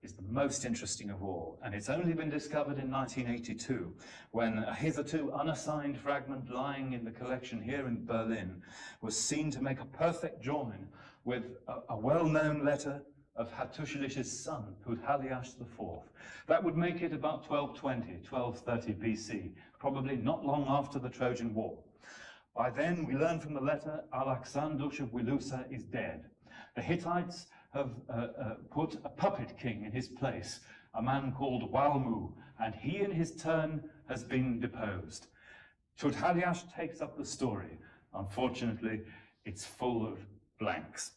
is the most interesting of all, and it's only been discovered in 1982 when a hitherto unassigned fragment lying in the collection here in Berlin was seen to make a perfect join with a well-known letter of Hattusili's son, Tudhaliash IV. That would make it about 1220, 1230 BC, probably not long after the Trojan War. By then, we learn from the letter, Alexandrush of Wilusa is dead. The Hittites have put a puppet king in his place, a man called Walmu, and he in his turn has been deposed. Tudhaliash takes up the story. Unfortunately, it's full of blanks.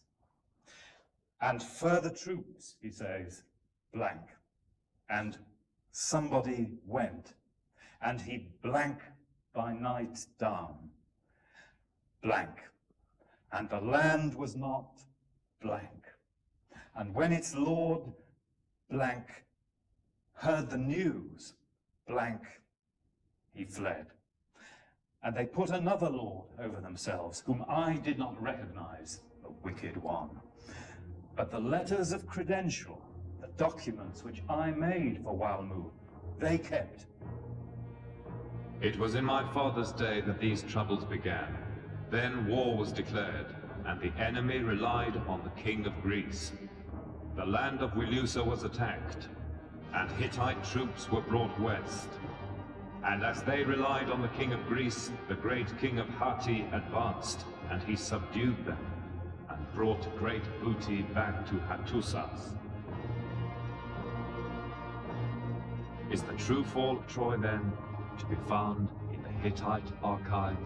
And further troops, he says, blank. And somebody went, and he blank by night down, blank. And the land was not blank. And when its lord, blank, heard the news, blank, he fled. And they put another lord over themselves, whom I did not recognize, the wicked one. But the letters of credential, the documents which I made for Walmu, they kept. It was in my father's day that these troubles began. Then war was declared, and the enemy relied on the king of Greece. The land of Wilusa was attacked, and Hittite troops were brought west. And as they relied on the king of Greece, the great king of Hatti advanced, and he subdued them, and brought great booty back to Hattusas. Is the true fall of Troy, then, to be found in the Hittite archive?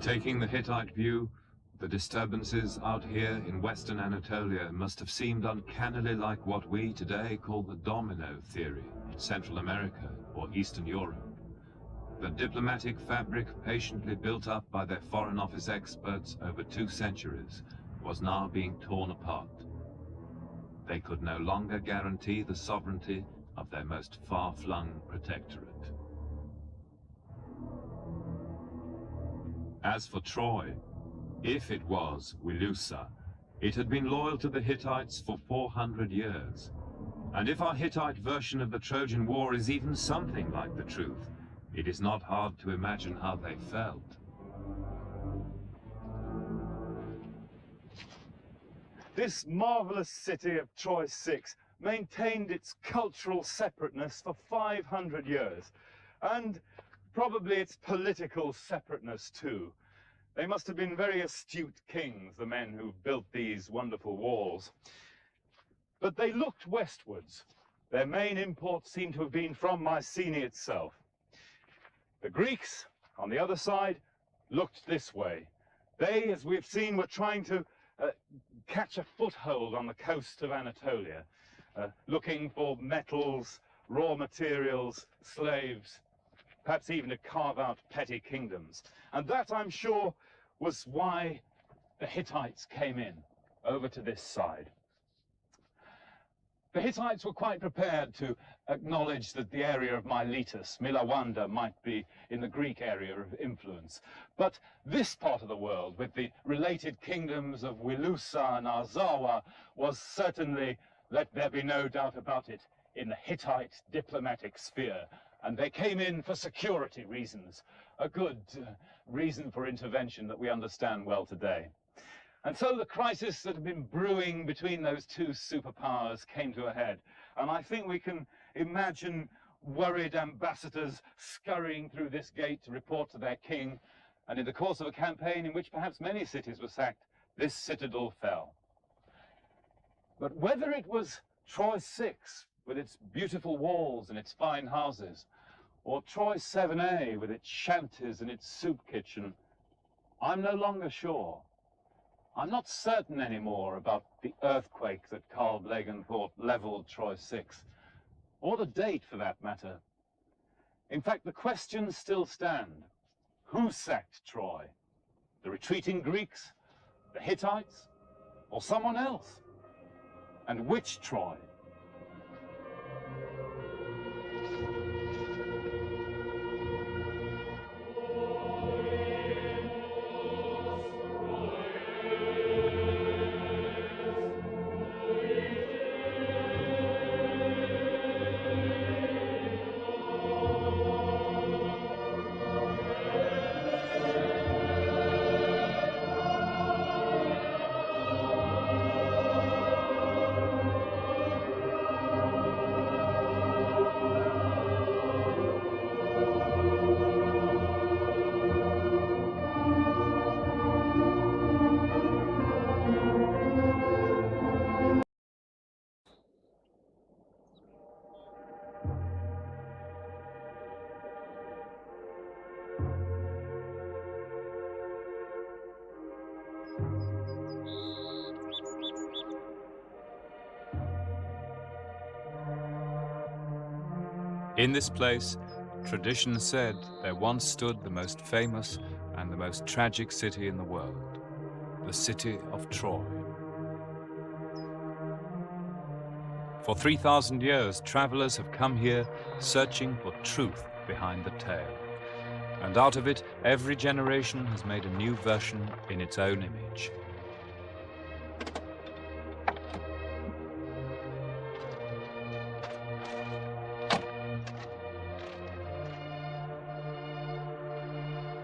Taking the Hittite view, the disturbances out here in Western Anatolia must have seemed uncannily like what we today call the domino theory in Central America or Eastern Europe. The diplomatic fabric patiently built up by their Foreign Office experts over 2 centuries was now being torn apart. They could no longer guarantee the sovereignty of their most far-flung protectorate. As for Troy, if it was Wilusa, it had been loyal to the Hittites for 400 years. And if our Hittite version of the Trojan War is even something like the truth, it is not hard to imagine how they felt. This marvelous city of Troy 6 maintained its cultural separateness for 500 years, and probably its political separateness too. They must have been very astute kings, the men who built these wonderful walls. But they looked westwards. Their main imports seem to have been from Mycenae itself. The Greeks, on the other side, looked this way. They, as we've seen, were trying to catch a foothold on the coast of Anatolia, looking for metals, raw materials, slaves, perhaps even to carve out petty kingdoms. And that, I'm sure, was why the Hittites came in, over to this side. The Hittites were quite prepared to acknowledge that the area of Miletus, Milawanda, might be in the Greek area of influence. But this part of the world, with the related kingdoms of Wilusa and Arzawa, was certainly, let there be no doubt about it, in the Hittite diplomatic sphere. and they came in for security reasons, a good reason for intervention that we understand well today. And so the crisis that had been brewing between those two superpowers came to a head. And I think we can imagine worried ambassadors scurrying through this gate to report to their king. And in the course of a campaign in which perhaps many cities were sacked, this citadel fell. But whether it was Troy 6 with its beautiful walls and its fine houses, or Troy 7A with its shanties and its soup kitchen, I'm no longer sure. I'm not certain anymore about the earthquake that Carl Blegen thought leveled Troy 6, or the date for that matter. In fact, the questions still stand. Who sacked Troy? The retreating Greeks, the Hittites, or someone else? And which Troy? In this place, tradition said there once stood the most famous and the most tragic city in the world, the city of Troy. For 3,000 years, travelers have come here searching for truth behind the tale. And out of it, every generation has made a new version in its own image.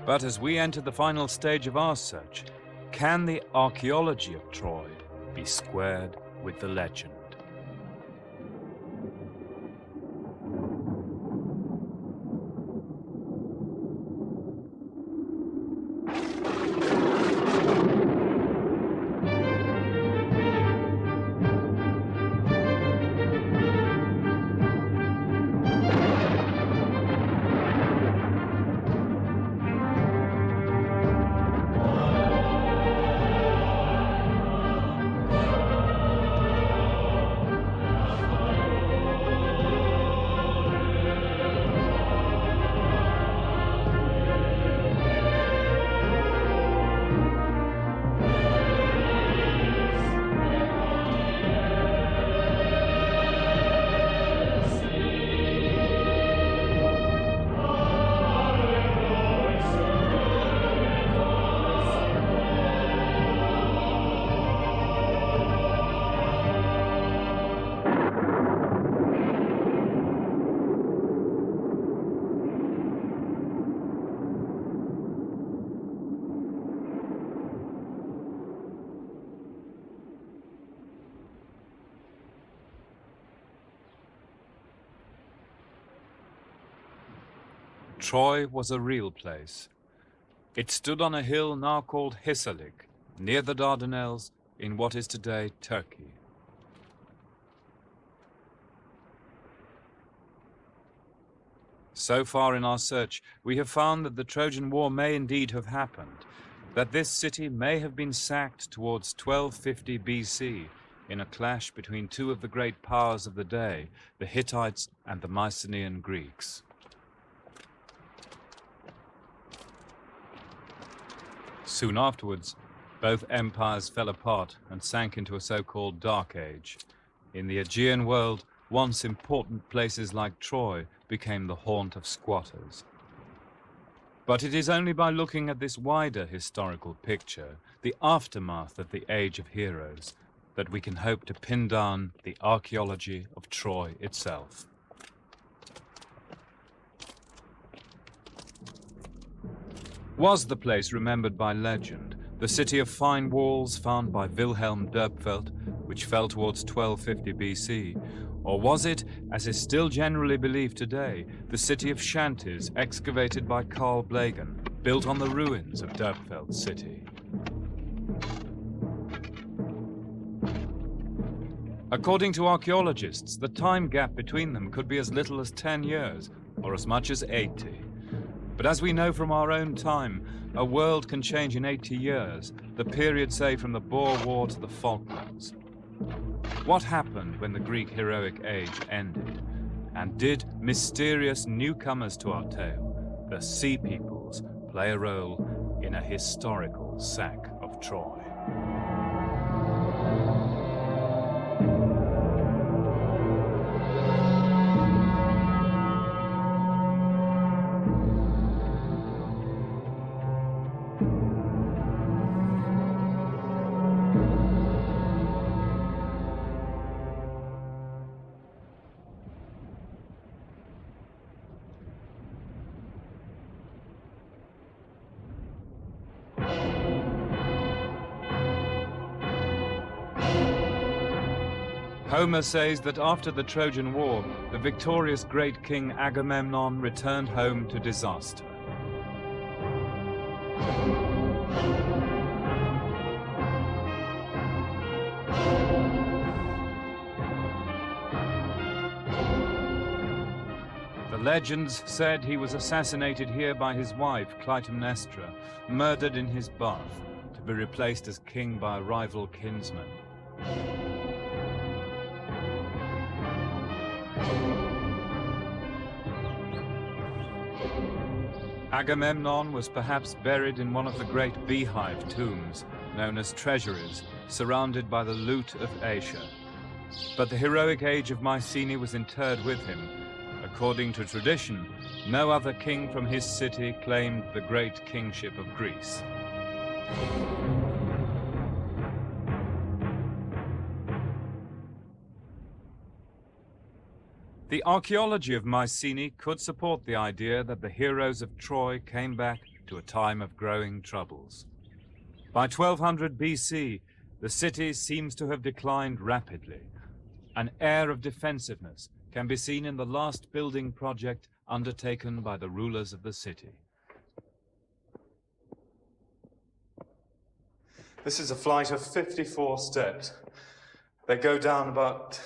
But as we enter the final stage of our search, can the archaeology of Troy be squared with the legend? Troy was a real place. It stood on a hill now called Hisarlik, near the Dardanelles, in what is today Turkey. So far in our search, we have found that the Trojan War may indeed have happened, that this city may have been sacked towards 1250 BC in a clash between two of the great powers of the day, the Hittites and the Mycenaean Greeks. Soon afterwards, both empires fell apart and sank into a so-called Dark Age. In the Aegean world, once important places like Troy became the haunt of squatters. But it is only by looking at this wider historical picture, the aftermath of the Age of Heroes, that we can hope to pin down the archaeology of Troy itself. Was the place remembered by legend, the city of fine walls found by Wilhelm Derpfeld, which fell towards 1250 BC? Or was it, as is still generally believed today, the city of shanties excavated by Carl Blegen, built on the ruins of Derpfeld's city? According to archaeologists, the time gap between them could be as little as 10 years, or as much as 80. But as we know from our own time, a world can change in 80 years, the period, say, from the Boer War to the Falklands. What happened when the Greek heroic age ended? And did mysterious newcomers to our tale, the Sea Peoples, play a role in a historical sack of Troy? Homer says that after the Trojan War, the victorious great king Agamemnon returned home to disaster. The legends said he was assassinated here by his wife, Clytemnestra, murdered in his bath, to be replaced as king by a rival kinsman. Agamemnon was perhaps buried in one of the great beehive tombs, known as treasuries, surrounded by the loot of Asia. But the heroic age of Mycenae was interred with him. According to tradition, no other king from his city claimed the great kingship of Greece. The archaeology of Mycenae could support the idea that the heroes of Troy came back to a time of growing troubles. By 1200 BC, the city seems to have declined rapidly. An air of defensiveness can be seen in the last building project undertaken by the rulers of the city. This is a flight of 54 steps. They go down about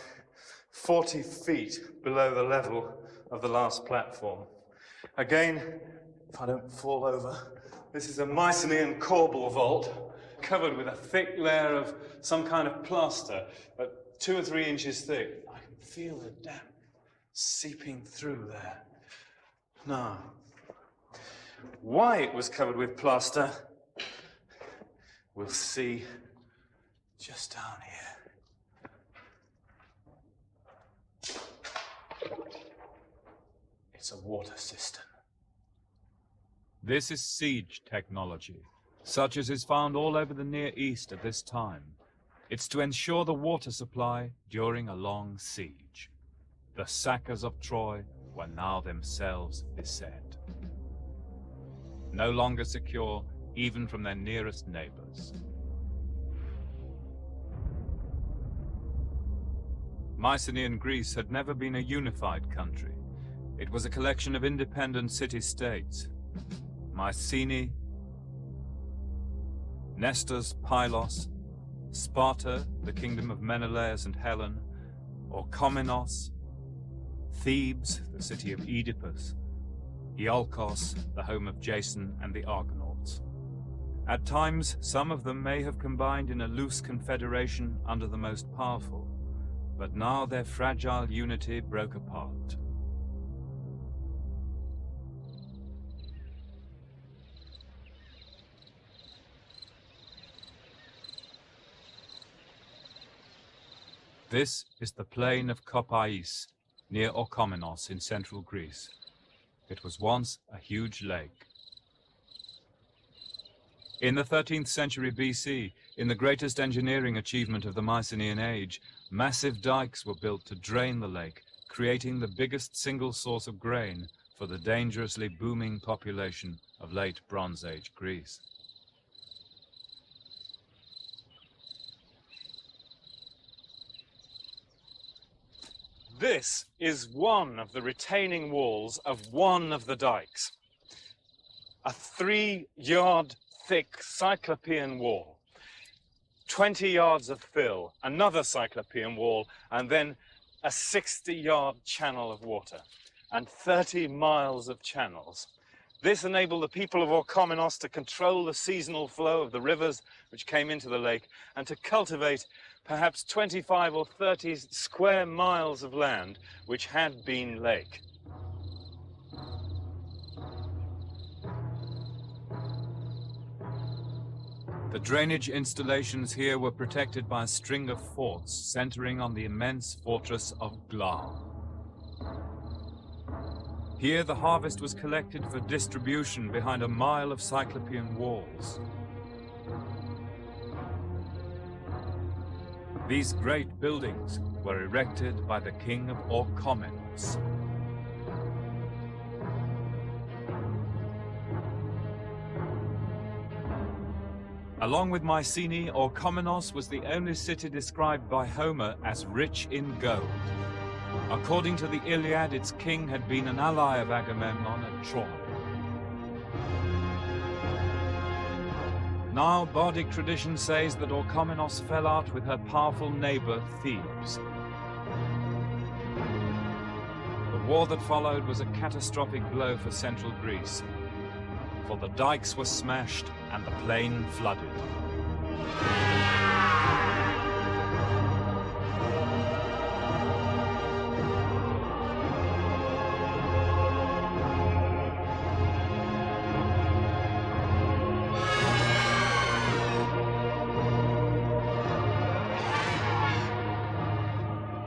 40 feet below the level of the last platform. Again, if I don't fall over, this is a Mycenaean corbel vault covered with a thick layer of some kind of plaster, 2 or 3 inches thick. I can feel the damp seeping through there. Now, why it was covered with plaster, we'll see just down here. It's a water cistern. This is siege technology, such as is found all over the Near East at this time. It's to ensure the water supply during a long siege. The sackers of Troy were now themselves beset. No longer secure even from their nearest neighbors. Mycenaean Greece had never been a unified country. It was a collection of independent city-states. Mycenae, Nestor's Pylos, Sparta, the kingdom of Menelaus and Helen, Orchomenos, Thebes, the city of Oedipus, Iolcos, the home of Jason and the Argonauts. At times, some of them may have combined in a loose confederation under the most powerful, but now their fragile unity broke apart. This is the plain of Kopais, near Orchomenos in central Greece. It was once a huge lake. In the 13th century BC, in the greatest engineering achievement of the Mycenaean age, massive dikes were built to drain the lake, creating the biggest single source of grain for the dangerously booming population of late Bronze Age Greece. This is one of the retaining walls of one of the dikes. A 3-yard thick cyclopean wall, 20 yards of fill, another cyclopean wall, and then a 60-yard channel of water, and 30 miles of channels. This enabled the people of Orchomenos to control the seasonal flow of the rivers which came into the lake and to cultivate perhaps 25 or 30 square miles of land which had been lake. The drainage installations here were protected by a string of forts centering on the immense fortress of Glar. Here the harvest was collected for distribution behind a mile of cyclopean walls. These great buildings were erected by the king of Orchomenos. Along with Mycenae, Orchomenos was the only city described by Homer as rich in gold. According to the Iliad, its king had been an ally of Agamemnon at Troy. Now, bardic tradition says that Orchomenos fell out with her powerful neighbor, Thebes. The war that followed was a catastrophic blow for central Greece, for the dikes were smashed and the plain flooded.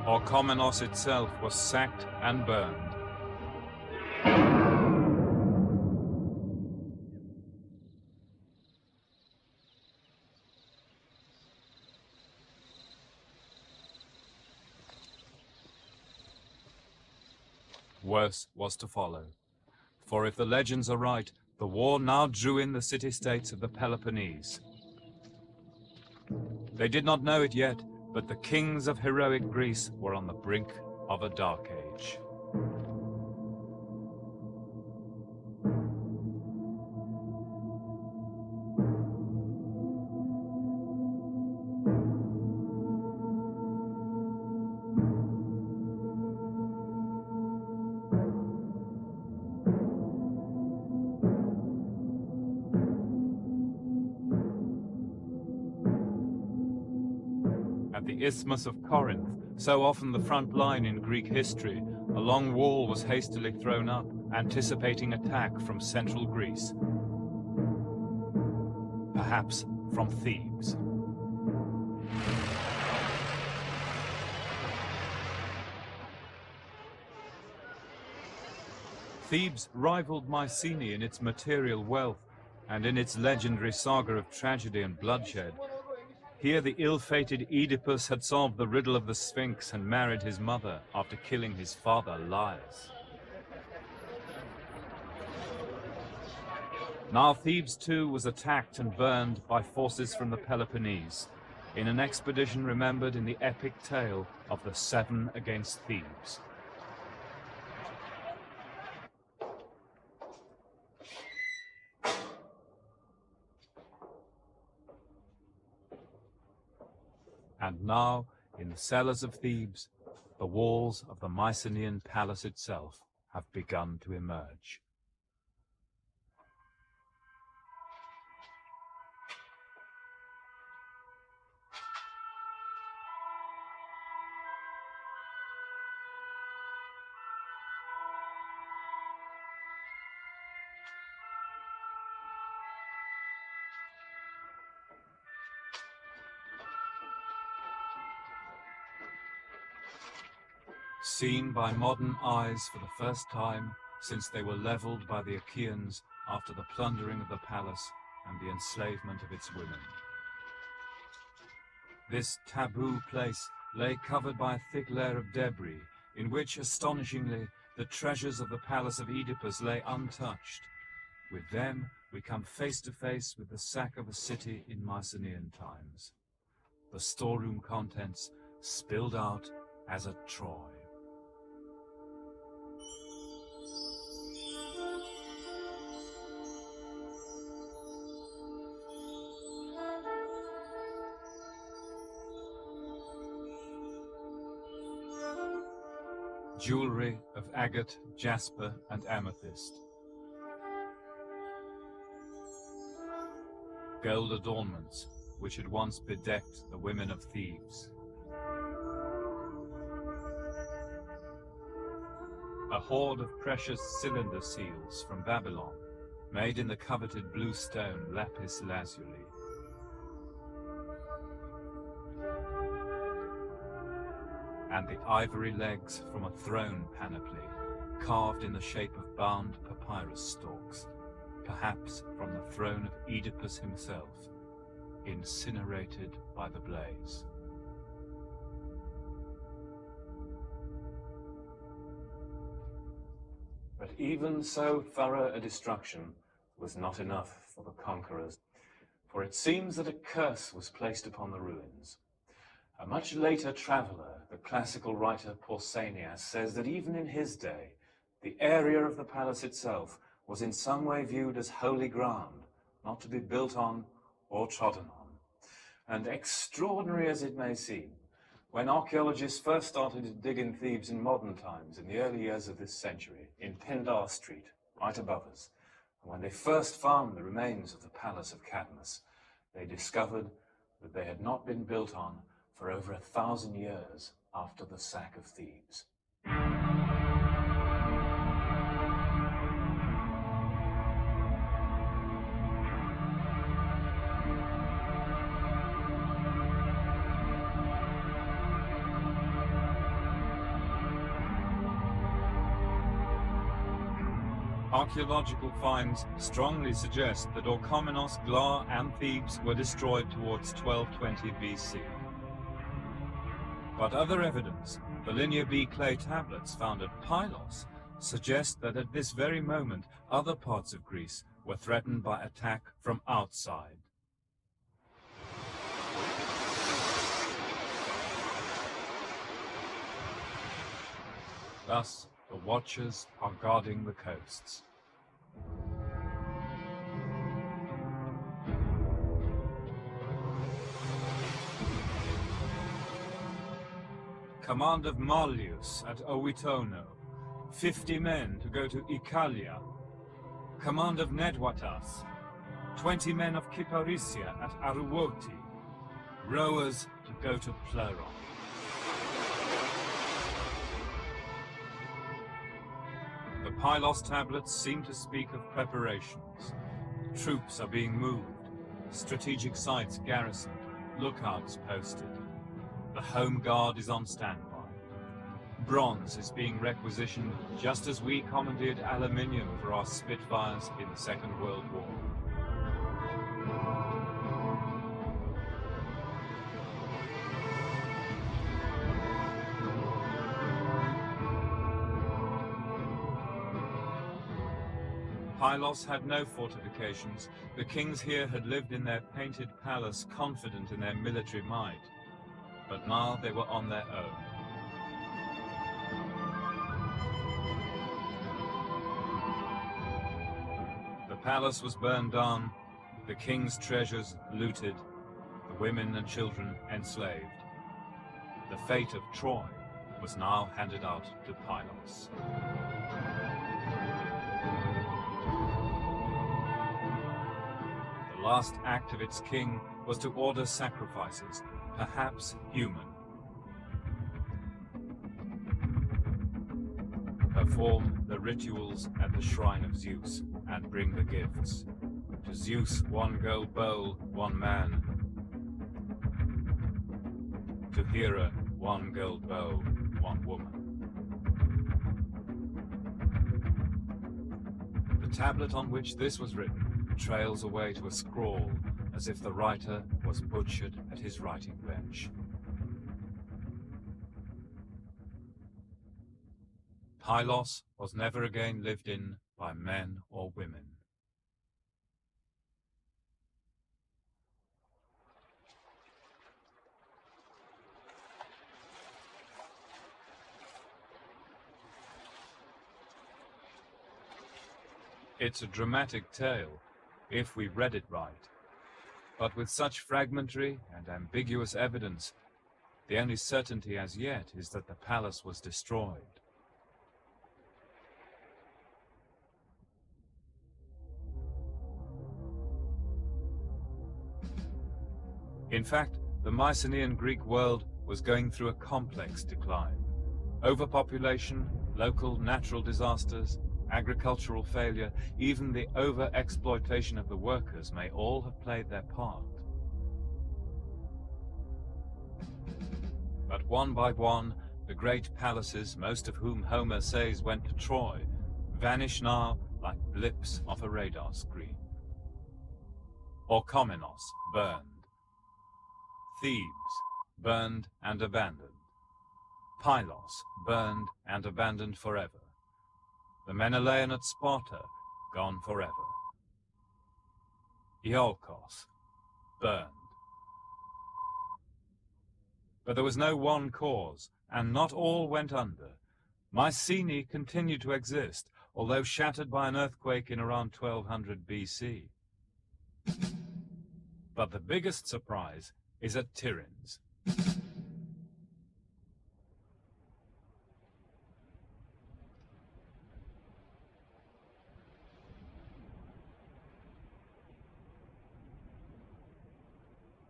Orchomenos itself was sacked and burned. Worse was to follow, for if the legends are right, the war now drew in the city-states of the Peloponnese. They did not know it yet, but the kings of heroic Greece were on the brink of a dark age. At the Isthmus of Corinth, so often the front line in Greek history, a long wall was hastily thrown up, anticipating attack from central Greece. Perhaps from Thebes. Thebes rivaled Mycenae in its material wealth and in its legendary saga of tragedy and bloodshed. Here the ill-fated Oedipus had solved the riddle of the Sphinx and married his mother after killing his father Laius. Now Thebes too was attacked and burned by forces from the Peloponnese, in an expedition remembered in the epic tale of the Seven against Thebes. And now, in the cellars of Thebes, the walls of the Mycenaean palace itself have begun to emerge. Seen by modern eyes for the first time since they were leveled by the Achaeans after the plundering of the palace and the enslavement of its women. This taboo place lay covered by a thick layer of debris, in which, astonishingly, the treasures of the palace of Oedipus lay untouched. With them, we come face to face with the sack of a city in Mycenaean times. The storeroom contents spilled out as at Troy. Jewelry of agate, jasper, and amethyst. Gold adornments, which had once bedecked the women of Thebes. A hoard of precious cylinder seals from Babylon, made in the coveted blue stone lapis lazuli. And the ivory legs from a throne panoply, carved in the shape of bound papyrus stalks, perhaps from the throne of Oedipus himself, incinerated by the blaze. But even so thorough a destruction was not enough for the conquerors, for it seems that a curse was placed upon the ruins. A much later traveller, the classical writer Pausanias, says that even in his day, the area of the palace itself was in some way viewed as holy ground, not to be built on or trodden on. And extraordinary as it may seem, when archaeologists first started to dig in Thebes in modern times, in the early years of this century, in Pindar Street, right above us, and when they first found the remains of the palace of Cadmus, they discovered that they had not been built on for over 1,000 years after the sack of Thebes. Archaeological finds strongly suggest that Orchomenos, Glar, and Thebes were destroyed towards 1220 BC. But other evidence, the Linear B clay tablets found at Pylos, suggest that at this very moment other parts of Greece were threatened by attack from outside. Thus, the watchers are guarding the coasts. Command of Mallius at Owitono, 50 men to go to Icalia. Command of Nedwatas, 20 men of Kyparissia at Aruoti. Rowers to go to Pleuron. The Pylos tablets seem to speak of preparations. Troops are being moved, strategic sites garrisoned, lookouts posted. The home guard is on standby. Bronze is being requisitioned just as we commandeered aluminium for our Spitfires in the Second World War. Pylos had no fortifications. The kings here had lived in their painted palace, confident in their military might. But now they were on their own. The palace was burned down, the king's treasures looted, the women and children enslaved. The fate of Troy was now handed out to Pylos. The last act of its king was to order sacrifices, perhaps human. Perform the rituals at the shrine of Zeus and bring the gifts. To Zeus, 1 gold bowl, 1 man. To Hera, 1 gold bowl, 1 woman. The tablet on which this was written trails away to a scrawl, as if the writer was butchered at his writing bench. Pylos was never again lived in by men or women. It's a dramatic tale, if we read it right. But with such fragmentary and ambiguous evidence, the only certainty as yet is that the palace was destroyed. In fact, the Mycenaean Greek world was going through a complex decline. Overpopulation, local natural disasters, agricultural failure, even the over-exploitation of the workers may all have played their part. But one by one, the great palaces, most of whom Homer says went to Troy, vanish now like blips off a radar screen. Orchomenos, burned. Thebes, burned and abandoned. Pylos, burned and abandoned forever. The Menelaean at Sparta, gone forever. Iolkos, burned. But there was no one cause, and not all went under. Mycenae continued to exist, although shattered by an earthquake in around 1200 BC. But the biggest surprise is at Tiryns.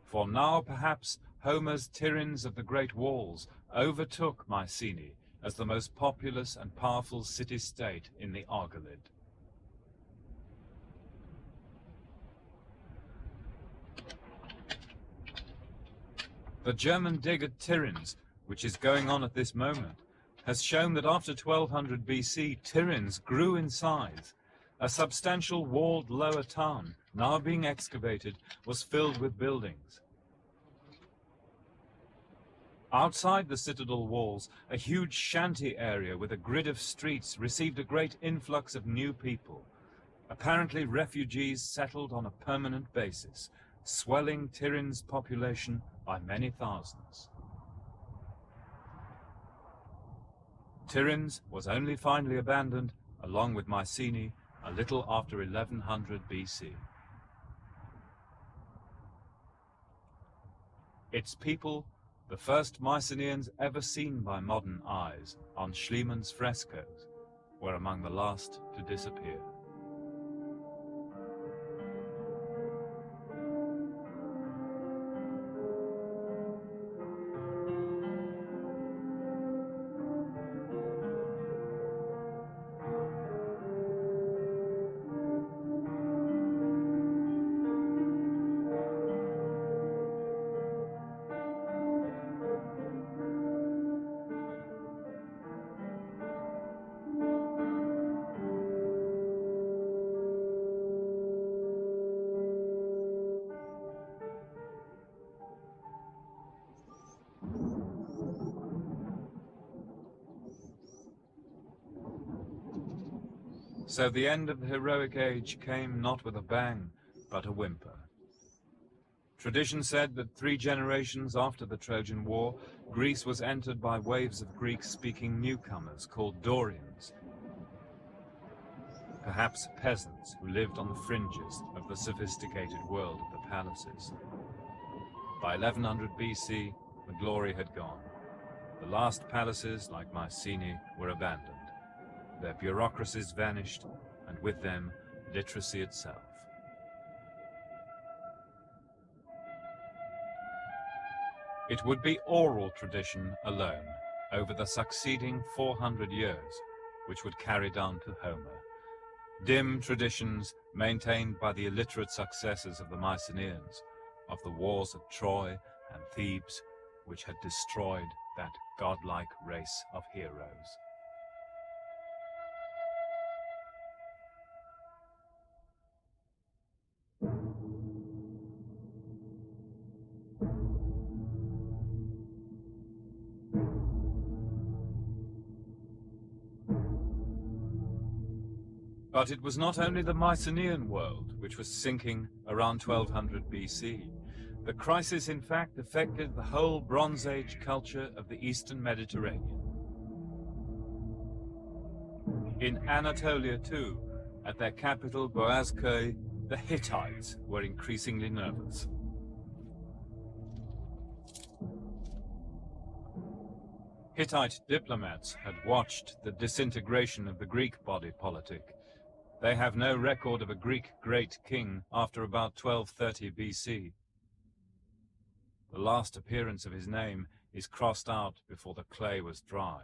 For now, perhaps, Homer's Tiryns of the Great Walls overtook Mycenae as the most populous and powerful city-state in the Argolid. The German dig at Tiryns, which is going on at this moment, has shown that after 1200 BC, Tiryns grew in size. A substantial walled lower town, now being excavated, was filled with buildings. Outside the citadel walls, a huge shanty area with a grid of streets received a great influx of new people. Apparently refugees settled on a permanent basis, swelling Tiryns' population by many thousands. Tiryns was only finally abandoned, along with Mycenae, a little after 1100 BC. Its people, the first Mycenaeans ever seen by modern eyes on Schliemann's frescoes, were among the last to disappear. So the end of the heroic age came not with a bang, but a whimper. Tradition said that 3 generations after the Trojan War, Greece was entered by waves of Greek-speaking newcomers called Dorians. Perhaps peasants who lived on the fringes of the sophisticated world of the palaces. By 1100 BC, the glory had gone. The last palaces, like Mycenae, were abandoned. Their bureaucracies vanished, and with them, literacy itself. It would be oral tradition alone, over the succeeding 400 years, which would carry down to Homer. Dim traditions maintained by the illiterate successors of the Mycenaeans, of the wars of Troy and Thebes, which had destroyed that godlike race of heroes. But it was not only the Mycenaean world which was sinking around 1200 BC. The crisis, in fact, affected the whole Bronze Age culture of the Eastern Mediterranean. In Anatolia, too, At their capital, Boazköy, the Hittites were increasingly nervous. Hittite diplomats had watched the disintegration of the Greek body politic. They have no record of a Greek great king after about 1230 BC. The last appearance of his name is crossed out before the clay was dry.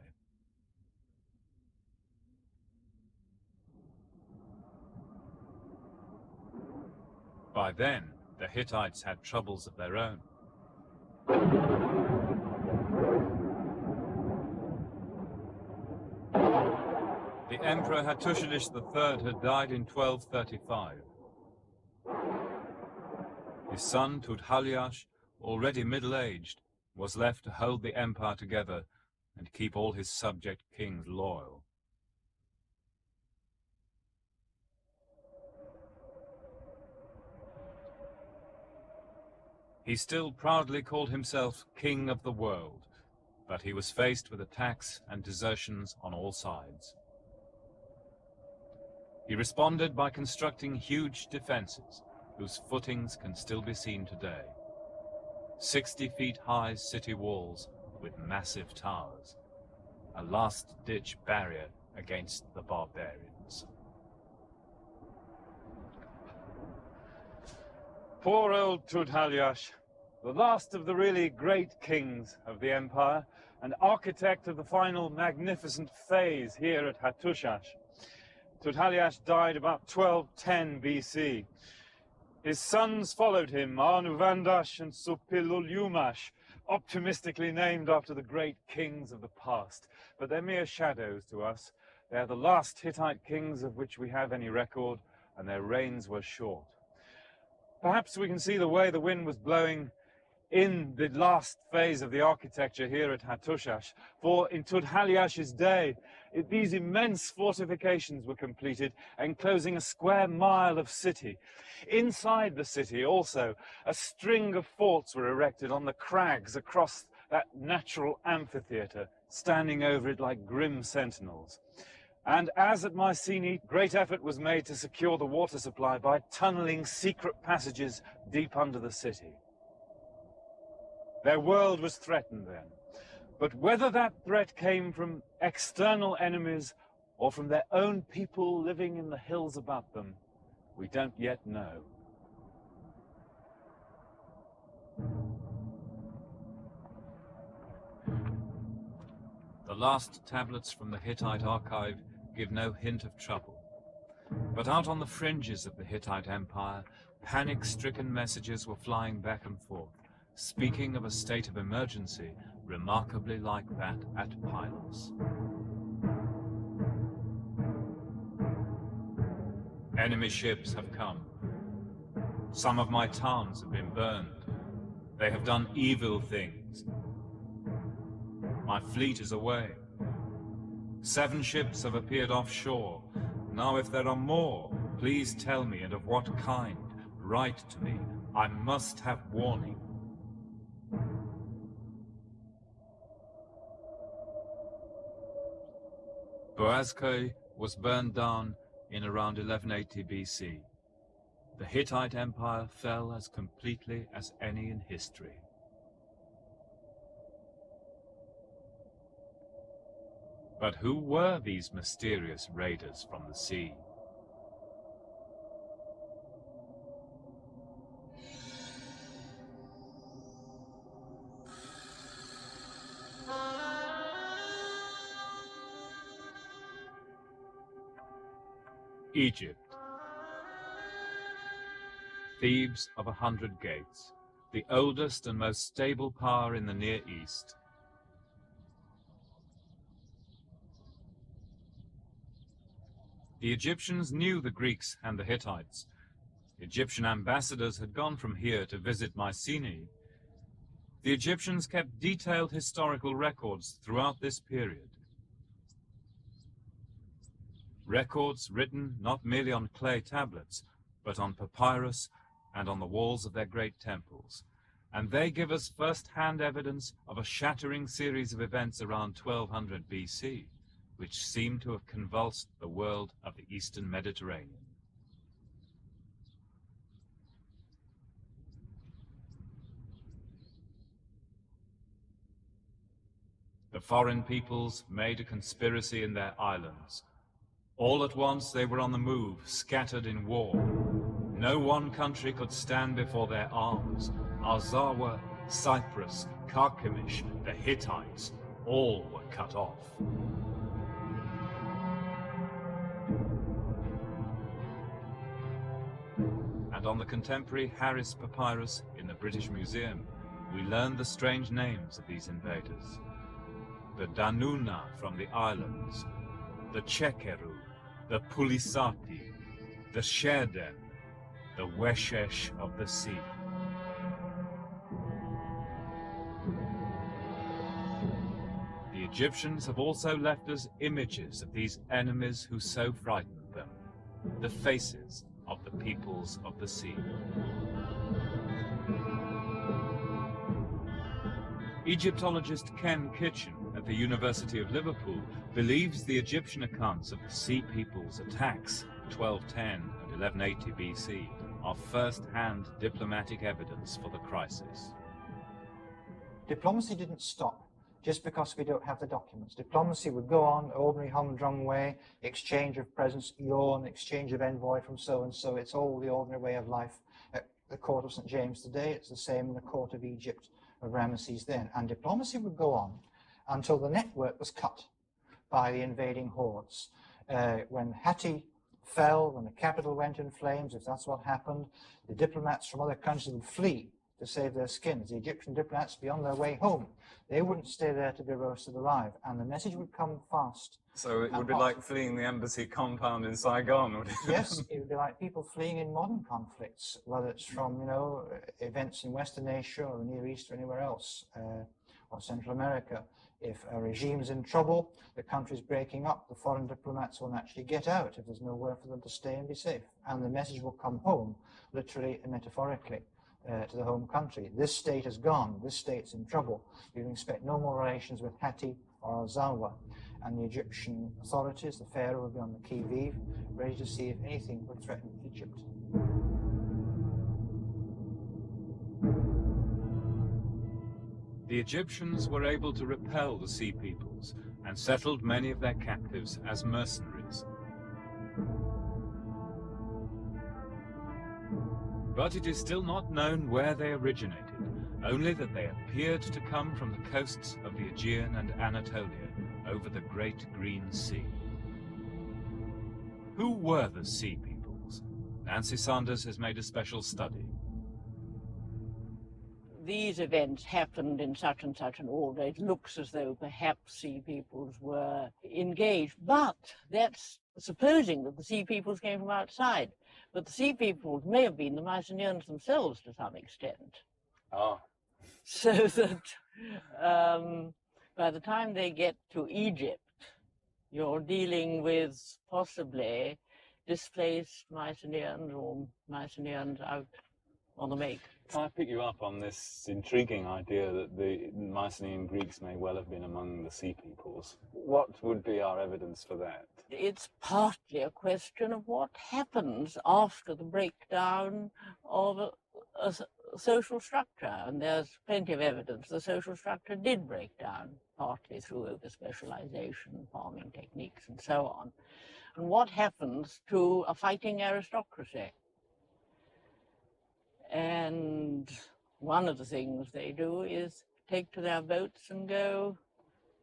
By then, the Hittites had troubles of their own. The Emperor Hattusilish III had died in 1235. His son Tudhaliash, already middle-aged, was left to hold the empire together and keep all his subject kings loyal. He still proudly called himself King of the World, but he was faced with attacks and desertions on all sides. He responded by constructing huge defenses, whose footings can still be seen today. 60 feet high city walls with massive towers, a last-ditch barrier against the barbarians. Poor old Tudhaliash, the last of the really great kings of the empire, and architect of the final magnificent phase here at Hattushash. Tudhaliash died about 1210 BC. His sons followed him, Arnuvandash and Suppiluliumash, optimistically named after the great kings of the past. But they're mere shadows to us. They're the last Hittite kings of which we have any record, and their reigns were short. Perhaps we can see the way the wind was blowing in the last phase of the architecture here at Hattushash, for in Tudhaliash's day, these immense fortifications were completed, enclosing a square mile of city. Inside the city also, a string of forts were erected on the crags across that natural amphitheatre, standing over it like grim sentinels. And as at Mycenae, great effort was made to secure the water supply by tunneling secret passages deep under the city. Their world was threatened then, but whether that threat came from external enemies or from their own people living in the hills about them, we don't yet know. The last tablets from the Hittite archive give no hint of trouble. But out on the fringes of the Hittite Empire, panic-stricken messages were flying back and forth, speaking of a state of emergency remarkably like that at Pylos. Enemy ships have come. Some of my towns have been burned. They have done evil things. My fleet is away. 7 ships have appeared offshore. Now if there are more, please tell me, and of what kind. Write to me. I must have warning. Boazköy was burned down in around 1180 BC. The Hittite Empire fell as completely as any in history. But who were these mysterious raiders from the sea? Egypt. Thebes of 100 gates, the oldest and most stable power in the Near East. The Egyptians knew the Greeks and the Hittites. Egyptian ambassadors had gone from here to visit Mycenae. The Egyptians kept detailed historical records throughout this period. Records written not merely on clay tablets, but on papyrus and on the walls of their great temples. And they give us first-hand evidence of a shattering series of events around 1200 BC, which seem to have convulsed the world of the Eastern Mediterranean. The foreign peoples made a conspiracy in their islands. All at once they were on the move, scattered in war. No one country could stand before their arms. Arzawa, Cyprus, Carchemish, the Hittites, all were cut off. And on the contemporary Harris papyrus in the British Museum, we learn the strange names of these invaders. The Danuna from the islands, the Chekeru, the Pulisati, the Sherden, the Weshesh of the sea. The Egyptians have also left us images of these enemies who so frightened them, the faces of the peoples of the sea. Egyptologist Ken Kitchen at the University of Liverpool believes the Egyptian accounts of the Sea People's attacks 1210 and 1180 BC are first-hand diplomatic evidence for the crisis. Diplomacy didn't stop just because we don't have the documents. Diplomacy would go on, ordinary humdrum way, exchange of presents, yawn, exchange of envoy from so-and-so. It's all the ordinary way of life at the court of St. James today. It's the same in the court of Egypt of Ramesses then. And diplomacy would go on until the network was cut by the invading hordes. When Hatti fell, when the capital went in flames, if that's what happened, the diplomats from other countries would flee to save their skins. The Egyptian diplomats would be on their way home. They wouldn't stay there to be roasted alive, and the message would come fast. So it would be like fleeing the embassy compound in Saigon, would it? Yes, it would be like people fleeing in modern conflicts, whether it's from, events in Western Asia or the Near East or anywhere else, or Central America. If a regime's in trouble, the country's breaking up, the foreign diplomats will naturally get out if there's nowhere for them to stay and be safe. And the message will come home, literally and metaphorically, to the home country. This state is gone, this state's in trouble. You can expect no more relations with Hatti or Al-Zawa. And the Egyptian authorities, the pharaoh, will be on the qui-vive, ready to see if anything would threaten Egypt. The Egyptians were able to repel the Sea Peoples and settled many of their captives as mercenaries. But it is still not known where they originated, only that they appeared to come from the coasts of the Aegean and Anatolia over the Great Green Sea. Who were the Sea Peoples? Nancy Sanders has made a special study. These events happened in such and such an order. It looks as though perhaps Sea Peoples were engaged, but that's supposing that the Sea Peoples came from outside. But the Sea Peoples may have been the Mycenaeans themselves to some extent. Oh. So that by the time they get to Egypt, you're dealing with possibly displaced Mycenaeans or Mycenaeans out on the make. Can I pick you up on this intriguing idea that the Mycenaean Greeks may well have been among the Sea Peoples? What would be our evidence for that? It's partly a question of what happens after the breakdown of a social structure, and there's plenty of evidence the social structure did break down, partly through over-specialization, farming techniques, and so on. And what happens to a fighting aristocracy? And one of the things they do is take to their boats and go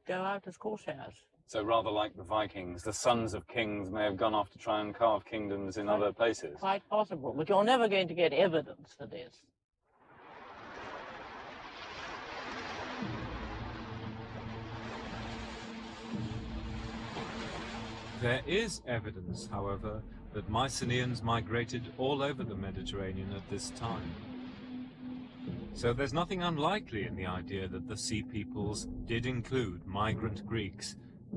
out as corsairs. So rather like the Vikings, the sons of kings may have gone off to try and carve kingdoms in other places. Quite possible, but you're never going to get evidence for this. There is evidence, however, that Mycenaeans migrated all over the Mediterranean at this time. So there's nothing unlikely in the idea that the Sea Peoples did include migrant Greeks,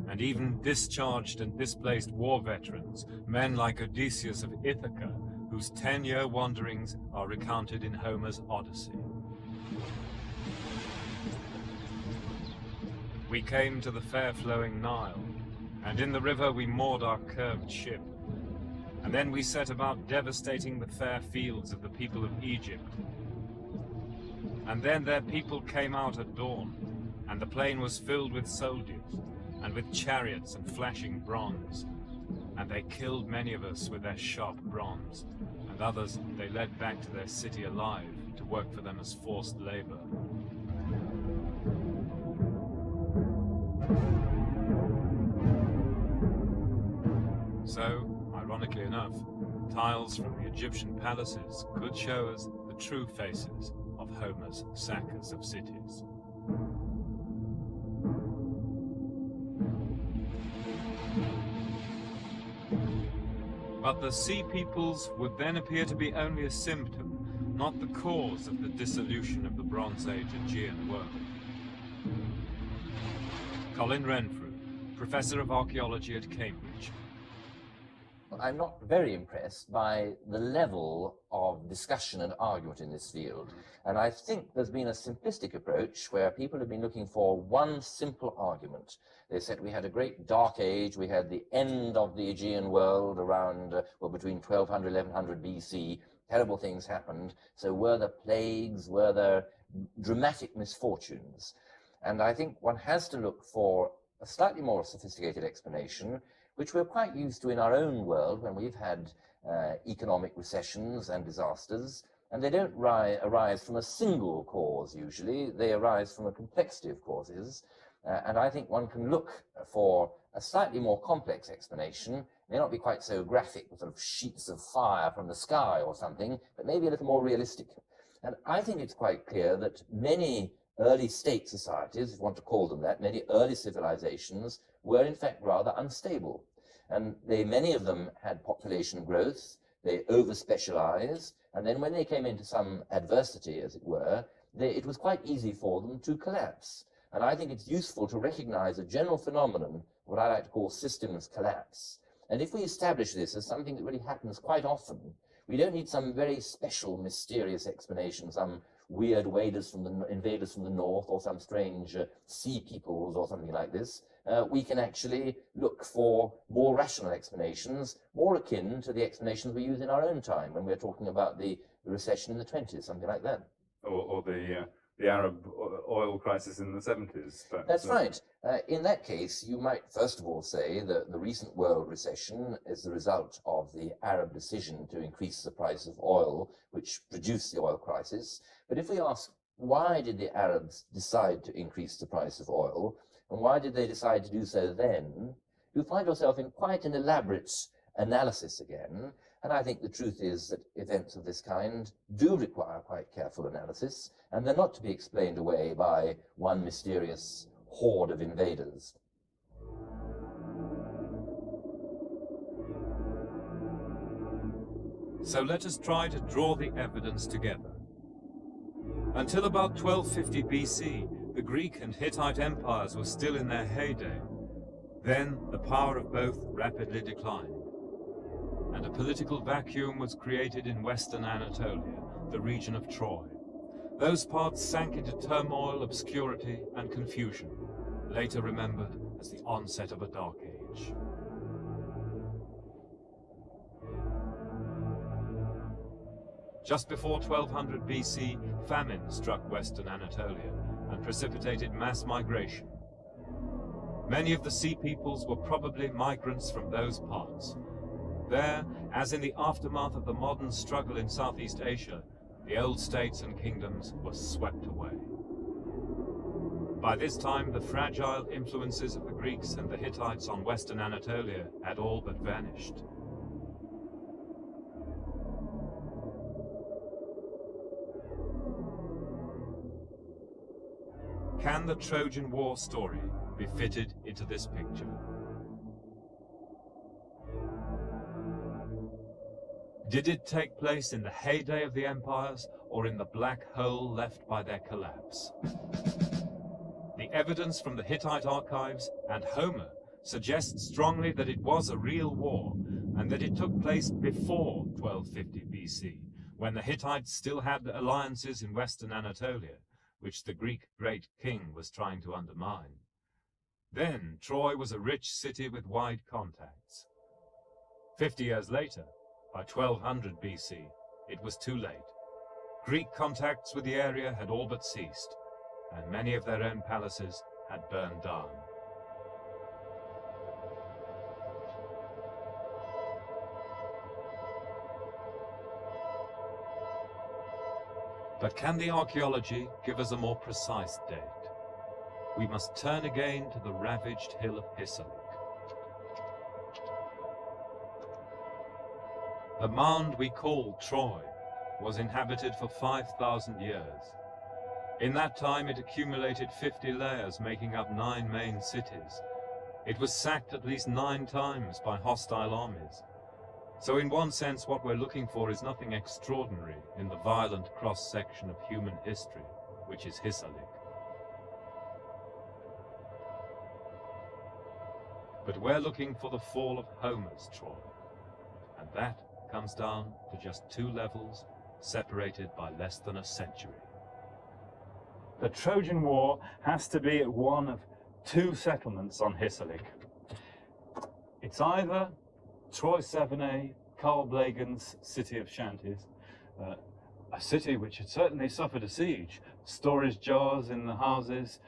and even discharged and displaced war veterans, men like Odysseus of Ithaca, whose 10-year wanderings are recounted in Homer's Odyssey. We came to the fair-flowing Nile, And in the river we moored our curved ship. And then we set about devastating the fair fields of the people of Egypt. And then their people came out at dawn, and the plain was filled with soldiers, and with chariots and flashing bronze. And they killed many of us with their sharp bronze, and others they led back to their city alive to work for them as forced labor. So, ironically enough, tiles from the Egyptian palaces could show us the true faces of Homer's sackers of cities. But the sea peoples would then appear to be only a symptom, not the cause of the dissolution of the Bronze Age Aegean world. Colin Renfrew, Professor of Archaeology at Cambridge. I'm not very impressed by the level of discussion and argument in this field. And I think there's been a simplistic approach where people have been looking for one simple argument. They said we had a great dark age, we had the end of the Aegean world around, between 1200, 1100 BC. Terrible things happened. So were there plagues, were there dramatic misfortunes? And I think one has to look for a slightly more sophisticated explanation, which we're quite used to in our own world when we've had economic recessions and disasters, and they don't arise from a single cause usually, they arise from a complexity of causes, and I think one can look for a slightly more complex explanation, may not be quite so graphic with sort of sheets of fire from the sky or something, but maybe a little more realistic. And I think it's quite clear that many early state societies, if you want to call them that, many early civilizations were in fact rather unstable. And many of them had population growth, they over-specialized, and then when they came into some adversity, as it were, it was quite easy for them to collapse. And I think it's useful to recognize a general phenomenon, what I like to call systems collapse. And if we establish this as something that really happens quite often, we don't need some very special, mysterious explanation, some weird invaders from the north, or some strange sea peoples, or something like this. We can actually look for more rational explanations, more akin to the explanations we use in our own time when we're talking about the recession in the 20s, something like that. Or the Arab oil crisis in the 70s. That's right. In that case, you might first of all say that the recent world recession is the result of the Arab decision to increase the price of oil, which produced the oil crisis. But if we ask, why did the Arabs decide to increase the price of oil, and why did they decide to do so then, you find yourself in quite an elaborate analysis again. And I think the truth is that events of this kind do require quite careful analysis, and they're not to be explained away by one mysterious horde of invaders. So let us try to draw the evidence together. Until about 1250 BC, the Greek and Hittite empires were still in their heyday. Then the power of both rapidly declined, and a political vacuum was created in western Anatolia, the region of Troy. Those parts sank into turmoil, obscurity, and confusion, later remembered as the onset of a dark age. Just before 1200 BC, famine struck western Anatolia and precipitated mass migration. Many of the sea peoples were probably migrants from those parts. There, as in the aftermath of the modern struggle in Southeast Asia, the old states and kingdoms were swept away. By this time, the fragile influences of the Greeks and the Hittites on western Anatolia had all but vanished. Can the Trojan War story be fitted into this picture? Did it take place in the heyday of the empires or in the black hole left by their collapse? The evidence from the Hittite archives and Homer suggests strongly that it was a real war and that it took place before 1250 BC, when the Hittites still had alliances in western Anatolia, which the Greek great king was trying to undermine. Then Troy was a rich city with wide contacts. 50 years later, by 1200 BC, it was too late. Greek contacts with the area had all but ceased, and many of their own palaces had burned down. But can the archaeology give us a more precise date? We must turn again to the ravaged hill of Hissarlik. The mound we call Troy was inhabited for 5,000 years. In that time it accumulated 50 layers making up 9 main cities. It was sacked at least 9 times by hostile armies. So in one sense what we're looking for is nothing extraordinary in the violent cross-section of human history, which is Hissarlik. But we're looking for the fall of Homer's Troy, and that comes down to just 2 levels separated by less than a century. The Trojan War has to be at one of 2 settlements on Hissarlik. It's either Troy 7a, Carl Blagan's city of shanties, a city which had certainly suffered a siege, storage jars in the houses,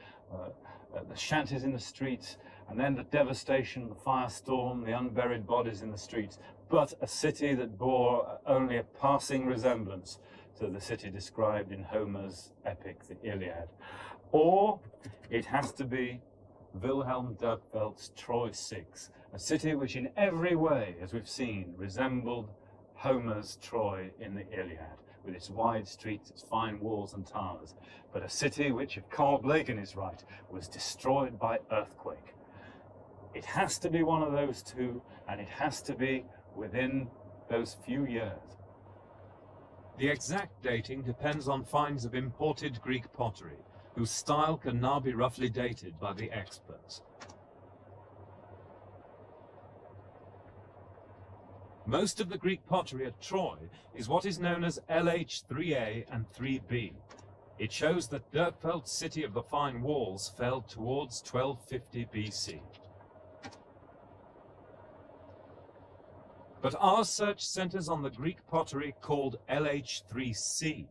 the shanties in the streets, and then the devastation, the firestorm, the unburied bodies in the streets, but a city that bore only a passing resemblance to the city described in Homer's epic, the Iliad. Or it has to be Wilhelm Dörpfeldt's Troy 6, a city which in every way, as we've seen, resembled Homer's Troy in the Iliad, with its wide streets, its fine walls and towers, but a city which, if Carl Blagan is right, was destroyed by earthquake. It has to be one of those 2, and it has to be within those few years. The exact dating depends on finds of imported Greek pottery, whose style can now be roughly dated by the experts. Most of the Greek pottery at Troy is what is known as LH3A and 3B. It shows that Dörpfeldt's city of the fine walls fell towards 1250 BC. But our search centers on the Greek pottery called LH3C,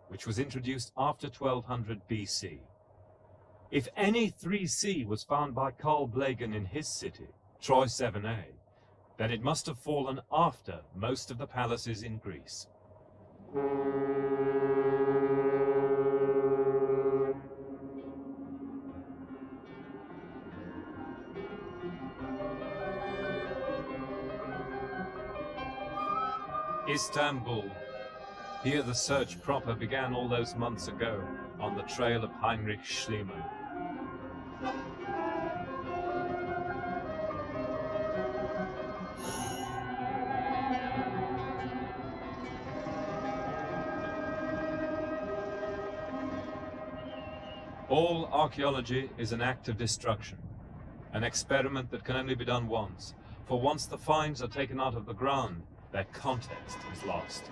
which was introduced after 1200 BC. If any 3C was found by Carl Blagan in his city, Troy 7a, then it must have fallen after most of the palaces in Greece. Istanbul. Here the search proper began all those months ago on the trail of Heinrich Schliemann. All archaeology is an act of destruction, an experiment that can only be done once, for once the finds are taken out of the ground, their context is lost.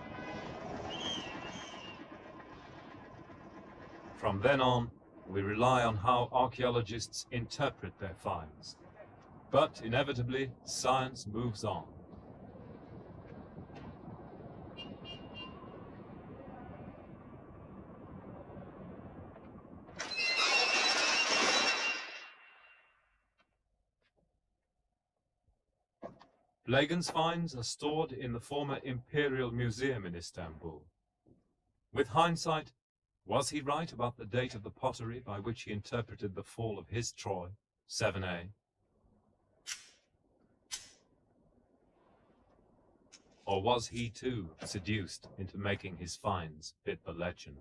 From then on, we rely on how archaeologists interpret their finds. But inevitably, science moves on. Blagan's finds are stored in the former Imperial Museum in Istanbul. With hindsight, was he right about the date of the pottery by which he interpreted the fall of his Troy, 7a? Or was he too seduced into making his finds fit the legend?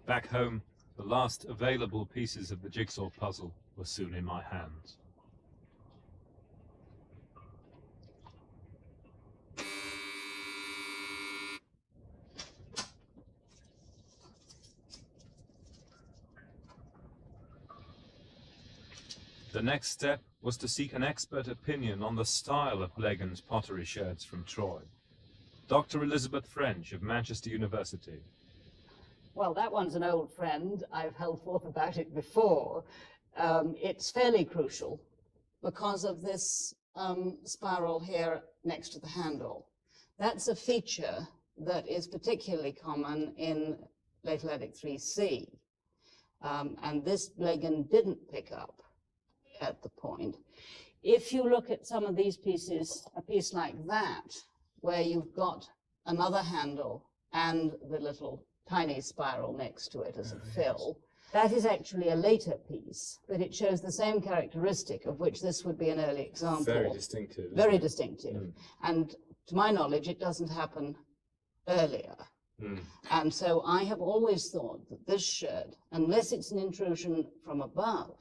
Back home, the last available pieces of the jigsaw puzzle were soon in my hands. The next step was to seek an expert opinion on the style of Blegen's pottery sherds from Troy. Dr. Elizabeth French of Manchester University. Well, that one's an old friend. I've held forth about it before. It's fairly crucial because of this spiral here next to the handle. That's a feature that is particularly common in late Atlantic 3C. And this Blegen didn't pick up at the point. If you look at some of these pieces, a piece like that, where you've got another handle and the little tiny spiral next to it as a fill, that is actually a later piece, but it shows the same characteristic of which this would be an early example. Very distinctive. Very distinctive. And to my knowledge, it doesn't happen earlier. And so I have always thought that this sherd, unless it's an intrusion from above,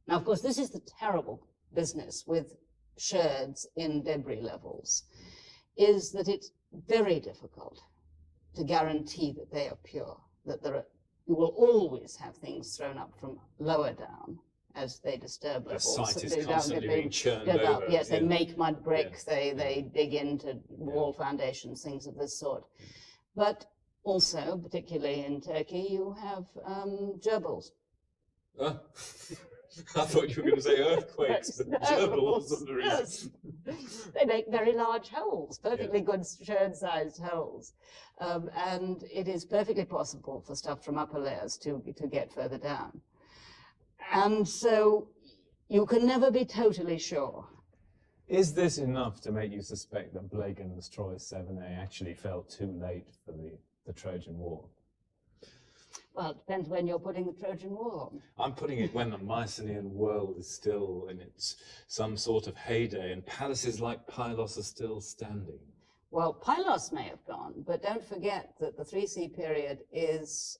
now of course this is the terrible business with sherds in debris levels, is that it's very difficult to guarantee that they are pure, that you will always have things thrown up from lower down as they disturb levels. The site is constantly being churned over. Yes, they make mud bricks, they dig into wall foundations, things of this sort. But also, particularly in Turkey, you have gerbils. I thought you were going to say earthquakes, but gerbils are the reason. Yes. They make very large holes, perfectly good sherd-sized holes. And it is perfectly possible for stuff from upper layers to get further down. And so you can never be totally sure. Is this enough to make you suspect that Blegen's Troy 7A actually fell too late for the Trojan War? Well, it depends when you're putting the Trojan War on. I'm putting it when the Mycenaean world is still in its some sort of heyday and palaces like Pylos are still standing. Well, Pylos may have gone, but don't forget that the 3C period is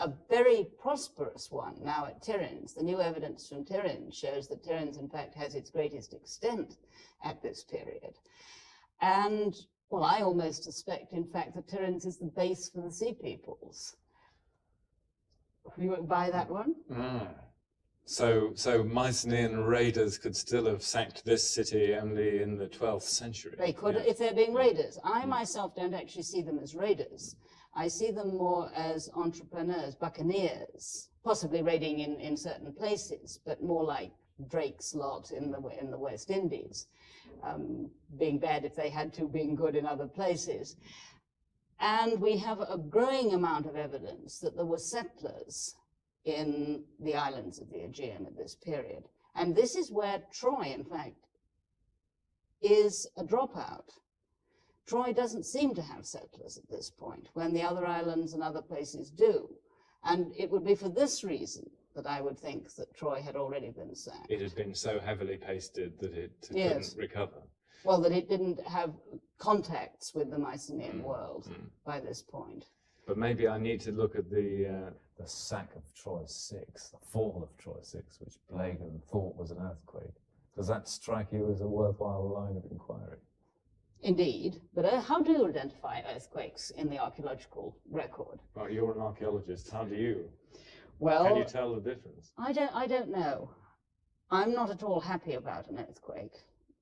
a very prosperous one now at Tiryns. The new evidence from Tiryns shows that Tiryns, in fact, has its greatest extent at this period. And, well, I almost suspect, in fact, that Tiryns is the base for the Sea Peoples. You won't buy that one? So Mycenaean raiders could still have sacked this city only in the 12th century. They could, if they're being raiders. I myself don't actually see them as raiders. I see them more as entrepreneurs, buccaneers, possibly raiding in certain places, but more like Drake's lot in the West Indies, being bad if they had to, being good in other places. And we have a growing amount of evidence that there were settlers in the islands of the Aegean at this period. And this is where Troy, in fact, is a dropout. Troy doesn't seem to have settlers at this point, when the other islands and other places do. And it would be for this reason that I would think that Troy had already been sacked. It had been so heavily pasted that it couldn't recover. Well, that it didn't have contacts with the Mycenaean world by this point. But maybe I need to look at the sack of Troy 6, the fall of Troy 6, which Blegen thought was an earthquake. Does that strike you as a worthwhile line of inquiry? Indeed, but how do you identify earthquakes in the archaeological record? Well, you're an archaeologist. How do you? Well, can you tell the difference? I don't know. I'm not at all happy about an earthquake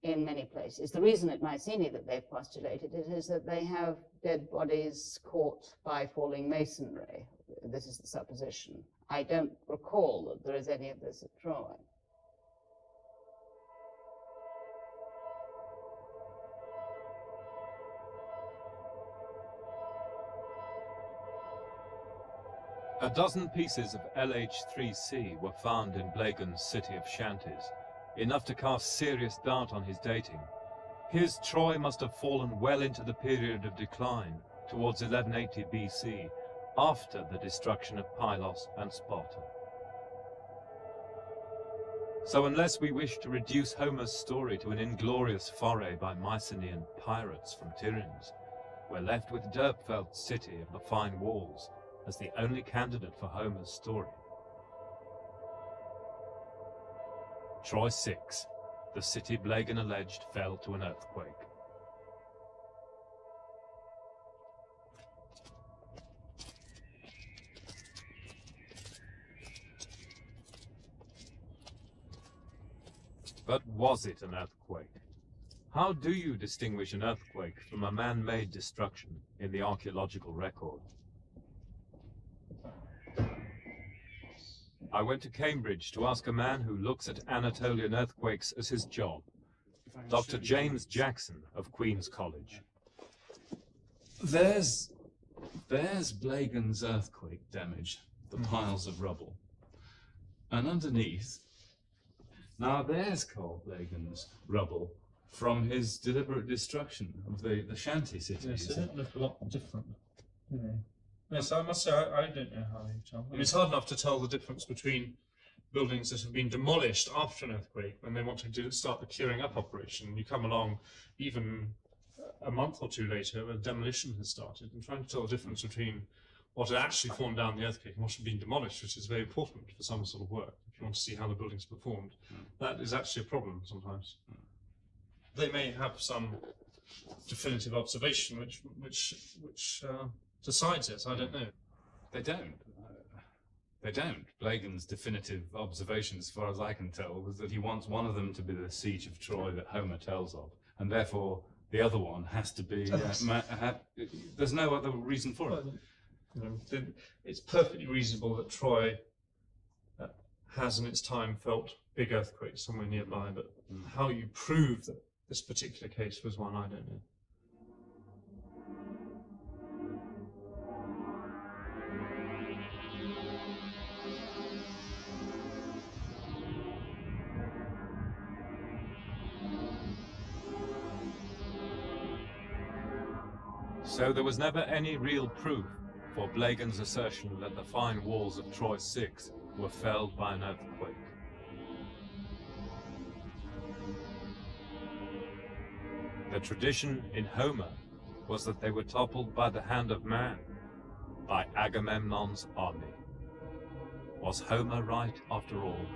in many places. The reason at Mycenae that they've postulated it is that they have dead bodies caught by falling masonry. This is the supposition. I don't recall that there is any of this at Troy. A dozen pieces of LH3C were found in Blegen's city of Shanties, enough to cast serious doubt on his dating. His Troy must have fallen well into the period of decline, towards 1180 BC, after the destruction of Pylos and Sparta. So unless we wish to reduce Homer's story to an inglorious foray by Mycenaean pirates from Tiryns, we're left with Dörpfeld's city of the fine walls as the only candidate for Homer's story. Troy 6, the city Blegen alleged fell to an earthquake. But was it an earthquake? How do you distinguish an earthquake from a man-made destruction in the archaeological record? I went to Cambridge to ask a man who looks at Anatolian earthquakes as his job, Dr. James Jackson of Queen's College. There's Blagan's earthquake damage, the piles of rubble. And underneath, now there's Carl Blagan's rubble from his deliberate destruction of the shanty cities. Yes, they don't look a lot different, do they? Yes, I must say, I don't know how you tell. I mean, it's hard enough to tell the difference between buildings that have been demolished after an earthquake when they want to start the curing up operation. You come along even a month or two later when demolition has started, and trying to tell the difference between what had actually fallen down the earthquake and what had been demolished, which is very important for some sort of work, if you want to see how the buildings performed. That is actually a problem sometimes. They may have some definitive observation which decides it. I don't know. They don't. They don't. Blagan's definitive observation, as far as I can tell, was that he wants one of them to be the siege of Troy that Homer tells of, and therefore the other one has to be. There's no other reason for it. You know, it's perfectly reasonable that Troy has in its time felt big earthquakes somewhere nearby, but how you prove that this particular case was one, I don't know. So there was never any real proof for Blagan's assertion that the fine walls of Troy 6 were felled by an earthquake. The tradition in Homer was that they were toppled by the hand of man, by Agamemnon's army. Was Homer right after all?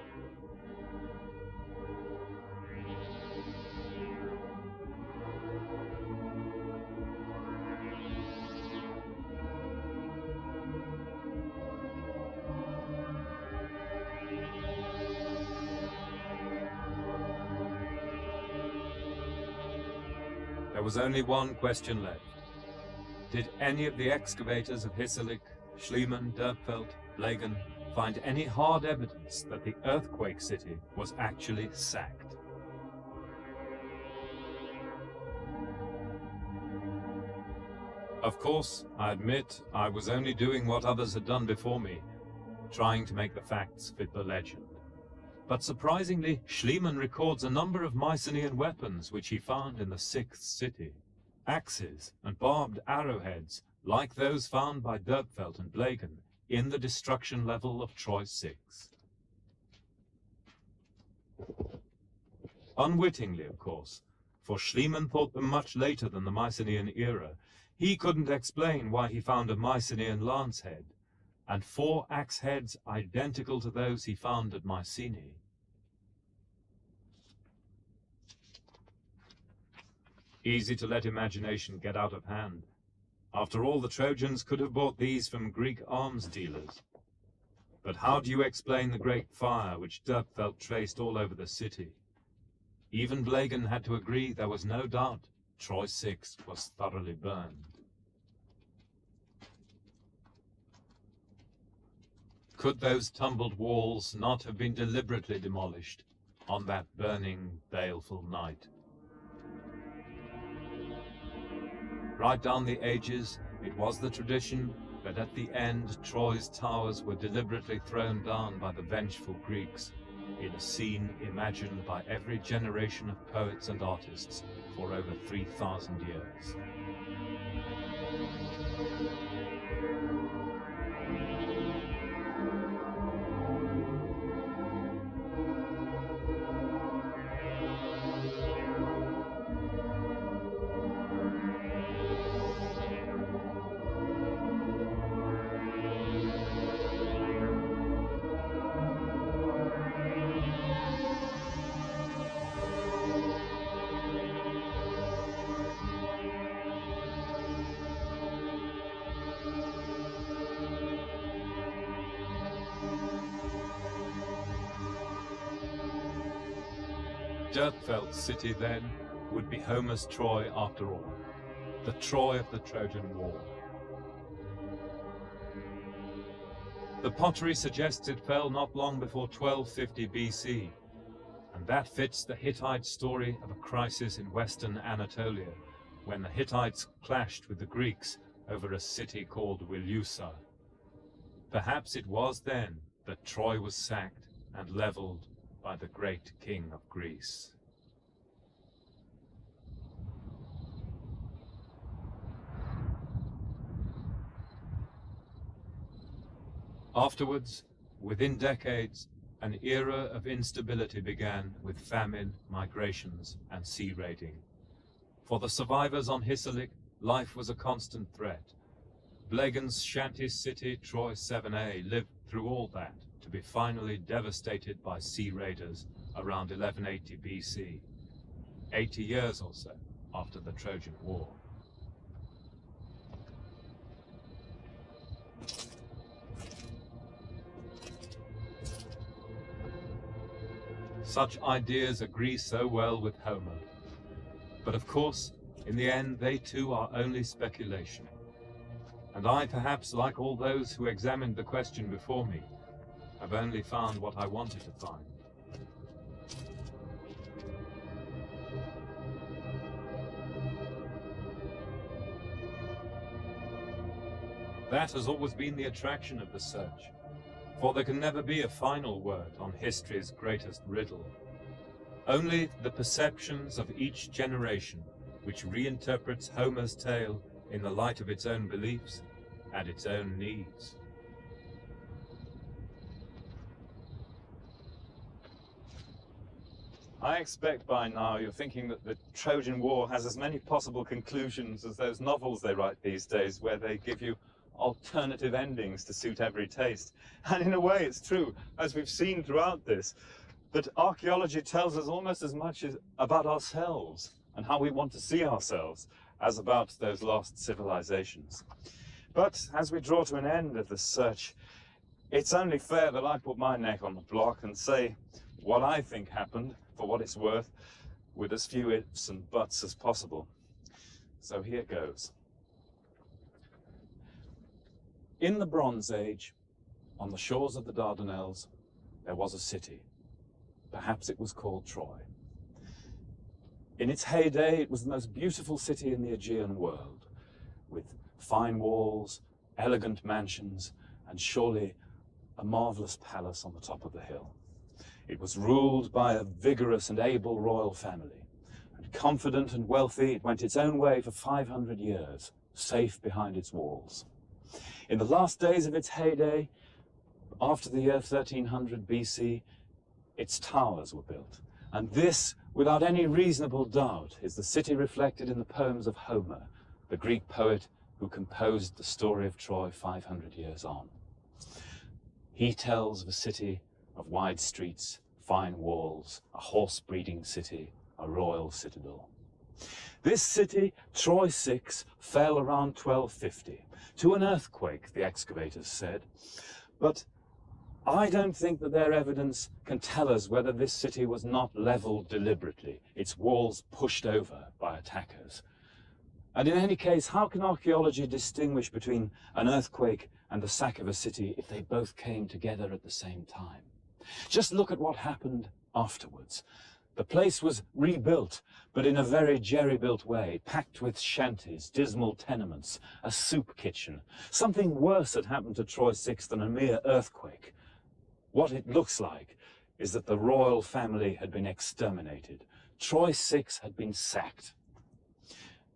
There was only one question left. Did any of the excavators of Hisarlik, Schliemann, Dörpfeld, Blagan find any hard evidence that the earthquake city was actually sacked? Of course, I admit I was only doing what others had done before me, trying to make the facts fit the legend. But surprisingly, Schliemann records a number of Mycenaean weapons which he found in the 6th city. Axes and barbed arrowheads, like those found by Dörpfeld and Blagan in the destruction level of Troy 6. Unwittingly, of course, for Schliemann thought them much later than the Mycenaean era. He couldn't explain why he found a Mycenaean lance head, and 4 axe heads identical to those he found at Mycenae. Easy to let imagination get out of hand. After all, the Trojans could have bought these from Greek arms dealers. But how do you explain the great fire which Dörpfeld traced all over the city? Even Blagan had to agree there was no doubt Troy 6 was thoroughly burned. Could those tumbled walls not have been deliberately demolished on that burning, baleful night? Right down the ages, it was the tradition that at the end Troy's towers were deliberately thrown down by the vengeful Greeks in a scene imagined by every generation of poets and artists for over 3,000 years. dirt-felt city then would be Homer's Troy after all, the Troy of the Trojan War. The pottery suggests it fell not long before 1250 BC, and that fits the Hittite story of a crisis in western Anatolia, when the Hittites clashed with the Greeks over a city called Wilusa. Perhaps it was then that Troy was sacked and leveled by the great king of Greece. Afterwards, within decades, an era of instability began with famine, migrations, and sea raiding. For the survivors on Hisarlik, life was a constant threat. Blegen's shanty city, Troy 7a, lived through all that to be finally devastated by sea raiders around 1180 BC, 80 years or so after the Trojan War. Such ideas agree so well with Homer. But of course, in the end, they too are only speculation. And I, perhaps like all those who examined the question before me, have only found what I wanted to find. That has always been the attraction of the search, for there can never be a final word on history's greatest riddle. Only the perceptions of each generation, which reinterprets Homer's tale in the light of its own beliefs and its own needs. I expect by now you're thinking that the Trojan War has as many possible conclusions as those novels they write these days, where they give you alternative endings to suit every taste. And in a way it's true, as we've seen throughout this, that archaeology tells us almost as much about ourselves and how we want to see ourselves as about those lost civilizations. But as we draw to an end of the search, it's only fair that I put my neck on the block and say what I think happened, for what it's worth, with as few ifs and buts as possible. So here goes. In the Bronze Age, on the shores of the Dardanelles, there was a city. Perhaps it was called Troy. In its heyday, it was the most beautiful city in the Aegean world, with fine walls, elegant mansions, and surely a marvelous palace on the top of the hill. It was ruled by a vigorous and able royal family, and confident and wealthy, it went its own way for 500 years, safe behind its walls. In the last days of its heyday, after the year 1300 BC, its towers were built. And this, without any reasonable doubt, is the city reflected in the poems of Homer, the Greek poet who composed the story of Troy 500 years on. He tells of a city of wide streets, fine walls, a horse-breeding city, a royal citadel. This city, Troy 6, fell around 1250, to an earthquake, the excavators said. But I don't think that their evidence can tell us whether this city was not leveled deliberately, its walls pushed over by attackers. And in any case, how can archaeology distinguish between an earthquake and the sack of a city if they both came together at the same time? Just look at what happened afterwards. The place was rebuilt, but in a very jerry-built way, packed with shanties, dismal tenements, a soup kitchen. Something worse had happened to Troy 6 than a mere earthquake. What it looks like is that the royal family had been exterminated. Troy 6 had been sacked.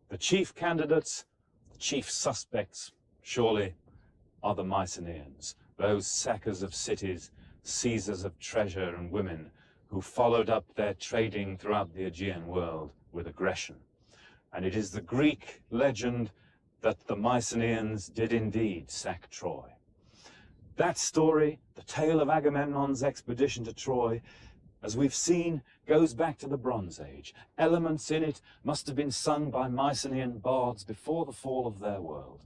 The chief candidates, the chief suspects, surely, are the Mycenaeans, those sackers of cities, seizers of treasure and women, who followed up their trading throughout the Aegean world with aggression. And it is the Greek legend that the Mycenaeans did indeed sack Troy. That story, the tale of Agamemnon's expedition to Troy, as we've seen, goes back to the Bronze Age. Elements in it must have been sung by Mycenaean bards before the fall of their world.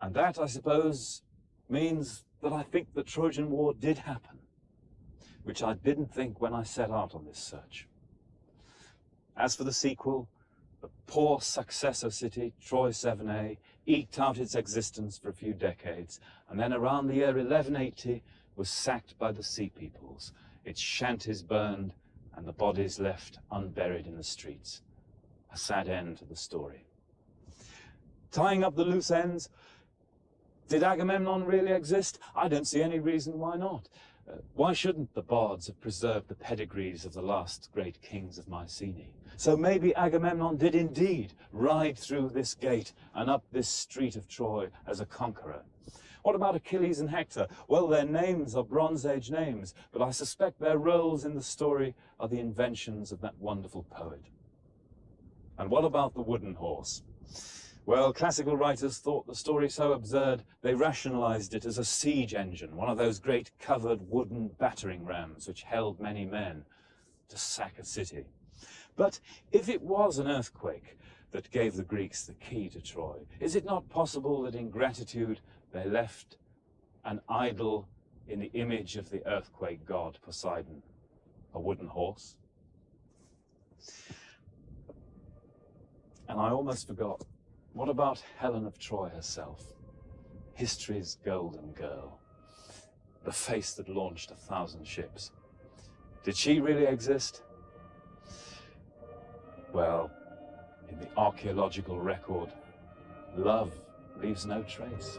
And that, I suppose, means that I think the Trojan War did happen. which I didn't think when I set out on this search. As for the sequel, the poor successor city, Troy 7a, eked out its existence for a few decades, and then around the year 1180 was sacked by the Sea Peoples, its shanties burned, and the bodies left unburied in the streets. A sad end to the story. Tying up the loose ends, did Agamemnon really exist? I don't see any reason why not. Why shouldn't the bards have preserved the pedigrees of the last great kings of Mycenae? So maybe Agamemnon did indeed ride through this gate and up this street of Troy as a conqueror. What about Achilles and Hector? Well, their names are Bronze Age names, but I suspect their roles in the story are the inventions of that wonderful poet. And what about the wooden horse? Well, classical writers thought the story so absurd, they rationalized it as a siege engine, one of those great covered wooden battering rams which held many men to sack a city. But if it was an earthquake that gave the Greeks the key to Troy, is it not possible that in gratitude they left an idol in the image of the earthquake god Poseidon, a wooden horse? And I almost forgot. What about Helen of Troy herself? History's golden girl. The face that launched 1,000 ships. Did she really exist? Well, in the archeological record, love leaves no trace.